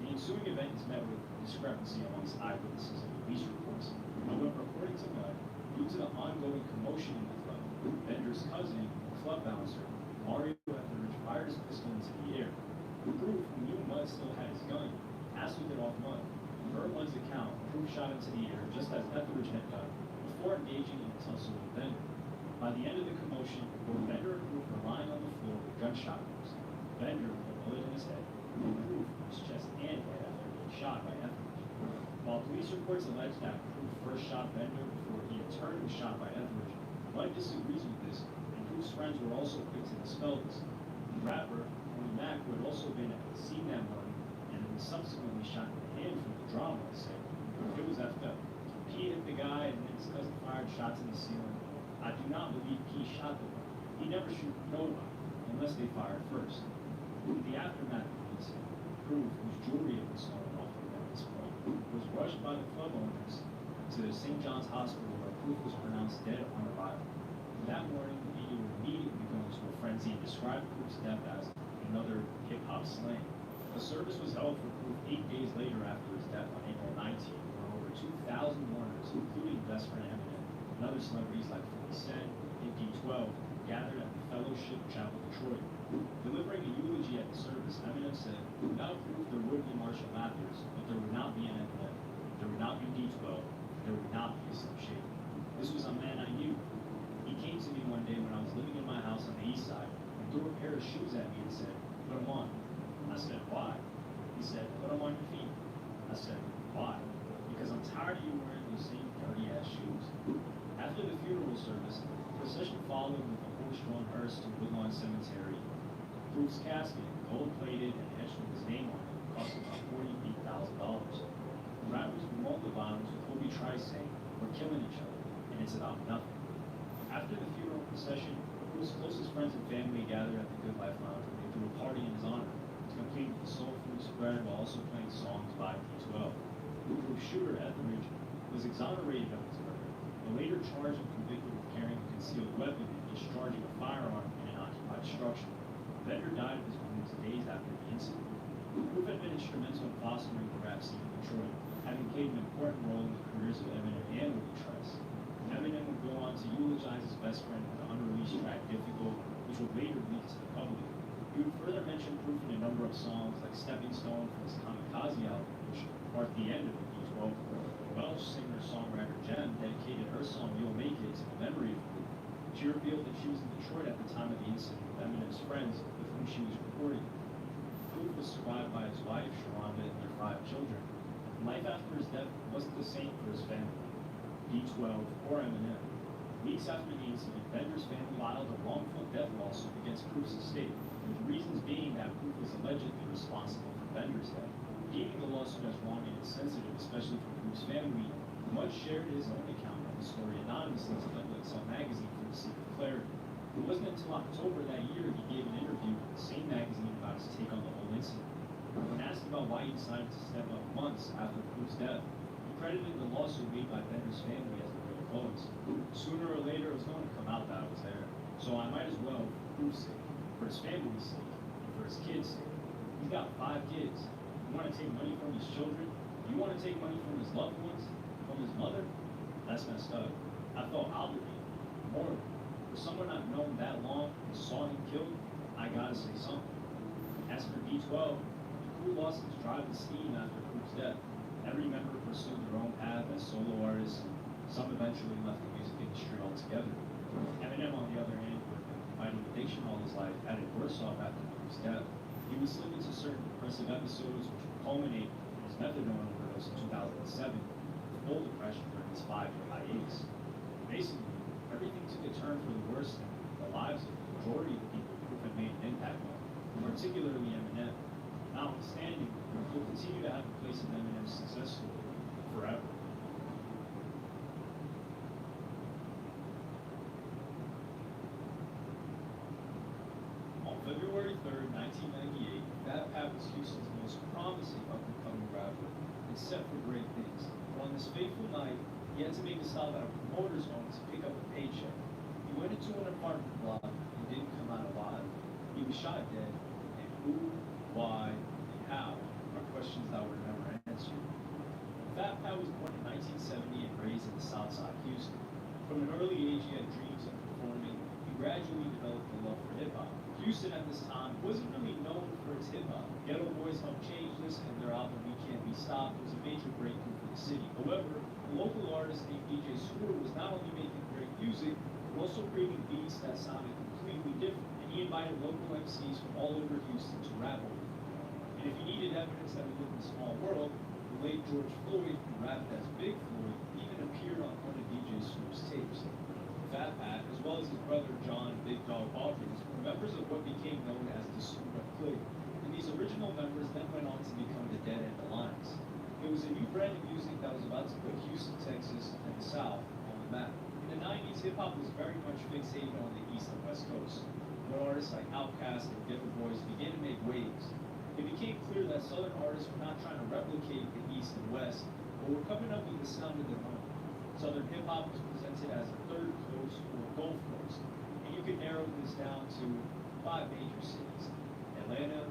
The ensuing event is met with discrepancy amongst eyewitnesses and police reports. However, according to Mud, due to the ongoing commotion in the club, Bender's cousin, club bouncer, Mario Etheridge, fired his pistol into the air. Proof, who knew Mud still had his gun, asked to get off Mud. Per Mud's account, Proof shot into the air just as Etheridge had done, before engaging in a tussle with Bender. By the end of the commotion, both Bender and Proof were lying on the floor with gunshot wounds. Bender with a bullet in his head, and Proof in his chest and head after being shot by Etheridge. While police reports allege that Proof first shot Bender before he in turn was shot by Etheridge, Mud disagrees with this, and Proof's friends were also quick to dispel this. The rapper, Tony Mack, who had also been at the scene that morning and was subsequently shot in the hand from the drama, said, "It was effed up. his cousin fired shots in the ceiling. I do not believe P shot the one. He never shoot nobody unless they fired first. In the aftermath of the incident, Proof, whose jewelry had been stolen off him at this point, was rushed by the club owners to St. John's Hospital where Proof was pronounced dead upon arrival. That morning, the media would immediately go into a frenzy and describe Proof's death as another hip-hop slang. A service was held for Proof 8 days later after his death on April 19th, where over 2,000 mourners, including best friend Eminem and other celebrities like 50 Cent and D12, gathered at the Fellowship Chapel, Detroit. Delivering a eulogy at the service, Eminem said, "Without Proof, there would be Marshall Mathers, but there would not be an Eminem. There would not be D12. There would not be a Slim Shady. This was a man I knew. He came to me one day when I was living in my house on the east side and threw a pair of shoes at me and said, 'Put them on.' I said, 'Why?' He said, 'Put them on your feet.' I said, 'Why?' 'Because I'm tired of you wearing those same dirty-ass shoes.'" After the funeral service, the procession followed with a horse-drawn hearse to Woodlawn Cemetery. Proof's casket, gold-plated and etched with his name on it, cost about $48,000. The rappers promote the violence with Kobe Trice saying, "We're killing each other, and it's about nothing." After the funeral procession, Proof's closest friends and family gathered at the Good Life Lounge where they threw a party in his honor, to complete with the soul food spread while also playing songs by D12. Proof's shooter, Etheridge, was exonerated of his murder, but later charged and convicted of carrying a concealed weapon and discharging a firearm in an occupied structure. Bender died of his wounds days after the incident. Proof had been instrumental in fostering the rap scene in Detroit, having played an important role in the careers of Eminem and Willie Trice. Eminem would go on to eulogize his best friend with the unreleased track Difficult, which would later leak to the public. He would further mention Proof in a number of songs like Stepping Stone from his Kamikaze album, which marked the end of the D12. Welsh singer-songwriter Jem dedicated her song You'll Make It to the memory of Proof. She revealed that she was in Detroit at the time of the incident with Eminem's friends with whom she was recording. Proof was survived by his wife, Sharonda, and their 5 children. Life after his death wasn't the same for his family, D12 or Eminem. Weeks after the incident, Bender's family filed a wrongful death lawsuit against Proof's estate, with reasons being that Proof was allegedly responsible for Bender's death. Deeming the lawsuit as wrong and insensitive, especially for Proof's family, Mudge shared his own account of the story anonymously to Netflix on magazine for the sake of clarity. It wasn't until October that year he gave an interview with the same magazine about his take on the whole incident. When asked about why he decided to step up months after Proof's death, he credited the lawsuit made by Bender's family as the real cause. Sooner or later, it was going to come out that I was there, so I might as well, for Proof's sake, for his family's sake, and for his kids' sake. He's got 5 kids. You want to take money from his children? You want to take money from his loved ones? From his mother? That's messed up. I felt obligated, moral. For someone I've known that long and saw him killed, I gotta say something. As for D12, the crew lost its drive and steam after Proof's death. Every member pursued their own path as solo artists, and some eventually left the music industry altogether. Eminem, on the other hand, who had been fighting addiction all his life, had it worse off after Proof's death. He would slip into certain depressive episodes, which would culminate in his methadone overdose in 2007, with full depression during his 5-year hiatus. Basically, everything took a turn for the worse in the lives of the majority of the people Proof had made an impact on, particularly Eminem. Notwithstanding, he'll continue to have a place in Eminem's success story forever. On February 3rd, 1998, Fat Pat was Houston's most promising up-and-coming rapper, and set for great things. But on this fateful night, he had to make a stop at a promoter's home to pick up a paycheck. He went into an apartment block and didn't come out alive. He was shot dead, and who, why, and how are questions that were never answered. Fat Pat was born in 1970 and raised in the South Side of Houston. From an early age, he had dreams of performing. He gradually developed a love for hip-hop. Houston at this time wasn't really known for its hip-hop. Ghetto Boys helped change this, and their album We Can't Be Stopped was a major breakthrough for the city. However, a local artist named DJ Scooter was not only making great music, but also creating beats that sounded completely different, and he invited local MCs from all over Houston to rap over them. And if you needed evidence that we live in a small world, the late George Floyd, who rapped as Big Floyd, even appeared on one of DJ Scooter's tapes. Fat Pat, as well as his brother John Big Dog Aldridge, were members of what became known as the Scooter Clique, and these original members then went on to become the Dead End Alliance. It was a new brand of music that was about to put Houston, Texas, and the South on map. In the 90s, hip-hop was very much fixated on the East and West Coast. When artists like Outkast and Ghetto Boys began to make waves, it became clear that Southern artists were not trying to replicate the East and West, but were coming up with a sound of their own. Southern hip-hop was presented as a third coast or Gulf Coast, and you could narrow this down to 5 major cities: Atlanta,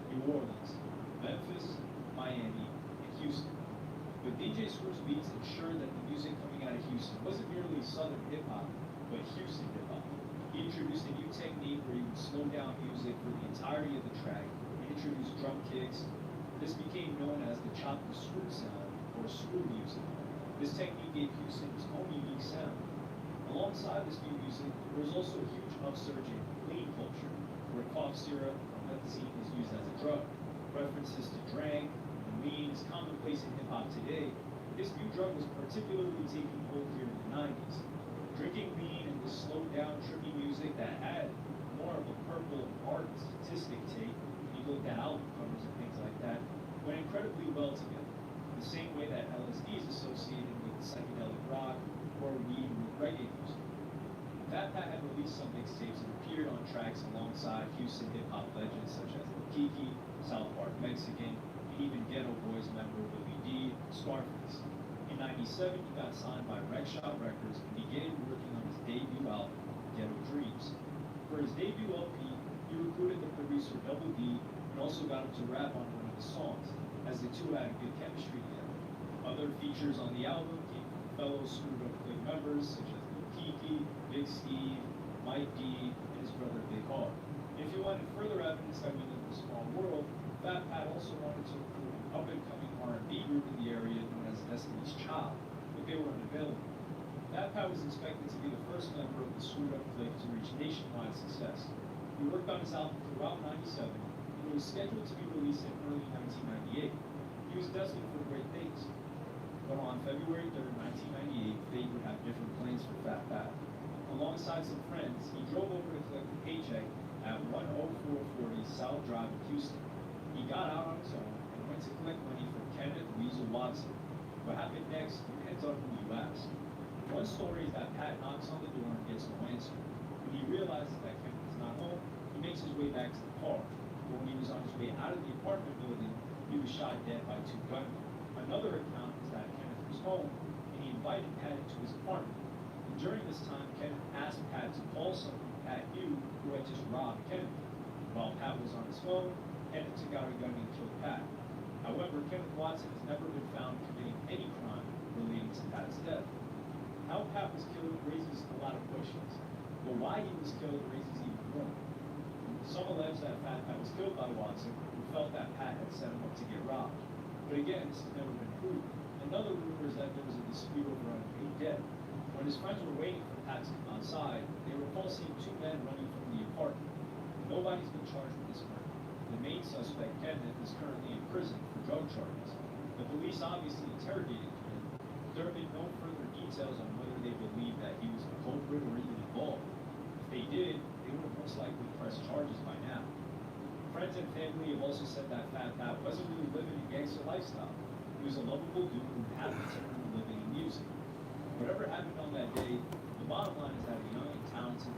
New Orleans, Memphis, Miami, and Houston. But DJ Screw's beats ensured that the music coming out of Houston wasn't merely Southern hip-hop, but Houston hip-hop. He introduced a new technique where he would slow down music for the entirety of the track and introduce drum kicks. This became known as the chop the screw sound, or screw music. This technique gave Houston its own unique sound. Alongside this new music, there was also a huge upsurge in lean culture, where cough syrup or methazine was used as a drug. References to Drang and lean is commonplace in hip-hop today. This new drug was particularly taking hold here in the 90s. Drinking lean and this slowed down, trippy music that had more of a purple artistic take, you look at album covers and things like that, went incredibly well together. The same way that LSD is associated with psychedelic rock or weed with reggae music. Fat Pat had released some mixtapes and appeared on tracks alongside Houston hip-hop legends such as Lil Keke, South Park Mexican, and even Ghetto Boys member Willie D, Scarface. In '97, he got signed by Rec Shop Records and began working on his debut album, Ghetto Dreams. For his debut LP, he recruited the producer Double D and also got him to rap on one of his songs, as the two had good chemistry together. Other features on the album came from fellow Screwed Up Click members such as Lil Keke, Big Steve, Mike D, and his brother Big R. If you wanted further evidence that we live in a small world, Fat Pat also wanted to recruit an up-and-coming R&B group in the area known as Destiny's Child, but they were unavailable. Fat Pat was expected to be the first member of the Screwed Up Click to reach nationwide success. He worked on his album throughout '97, and it was scheduled to be released in early 1998. He was destined for great things. But on February 3rd, 1998, fate would have different plans for Fat Pat. Alongside some friends, he drove over to collect a paycheck at 10440 South Drive in Houston. He got out on his own and went to collect money from Kenneth Weasel Watson. What happened next depends on who you ask. One story is that Pat knocks on the door and gets no answer. When he realizes that Kenneth is not home, he makes his way back to the car. But when he was on his way out of the apartment building, he was shot dead by 2 gunmen. Another account is that Kenneth was home and he invited Pat into his apartment. And during this time, Kenneth asked Pat to call someone Pat knew who had just robbed Kenneth. While Pat was on his phone, Kenneth took out a gun and killed Pat. However, Kenneth Watson has never been found committing any crime relating to Pat's death. How Pat was killed raises a lot of questions, but why he was killed raises even more. Some allege that Fat Pat was killed by Watson, who felt that Pat had set him up to get robbed. But again, this has never been proven. Another rumor is that there was a dispute over unpaid debt. When his friends were waiting for Pat to come outside, they recall seeing 2 men running from the apartment. Nobody's been charged with this murder. The main suspect, Kenneth, is currently in prison for drug charges. The police obviously interrogated him. There have been no further details on whether they believe that he was a culprit or even involved. If they did, they would have most likely pressed charges by now. Friends and family have also said that Fat Pat wasn't really living a gangster lifestyle. He was a lovable dude who happened to earn a living in music. Whatever happened on that day, the bottom line is that a young and talented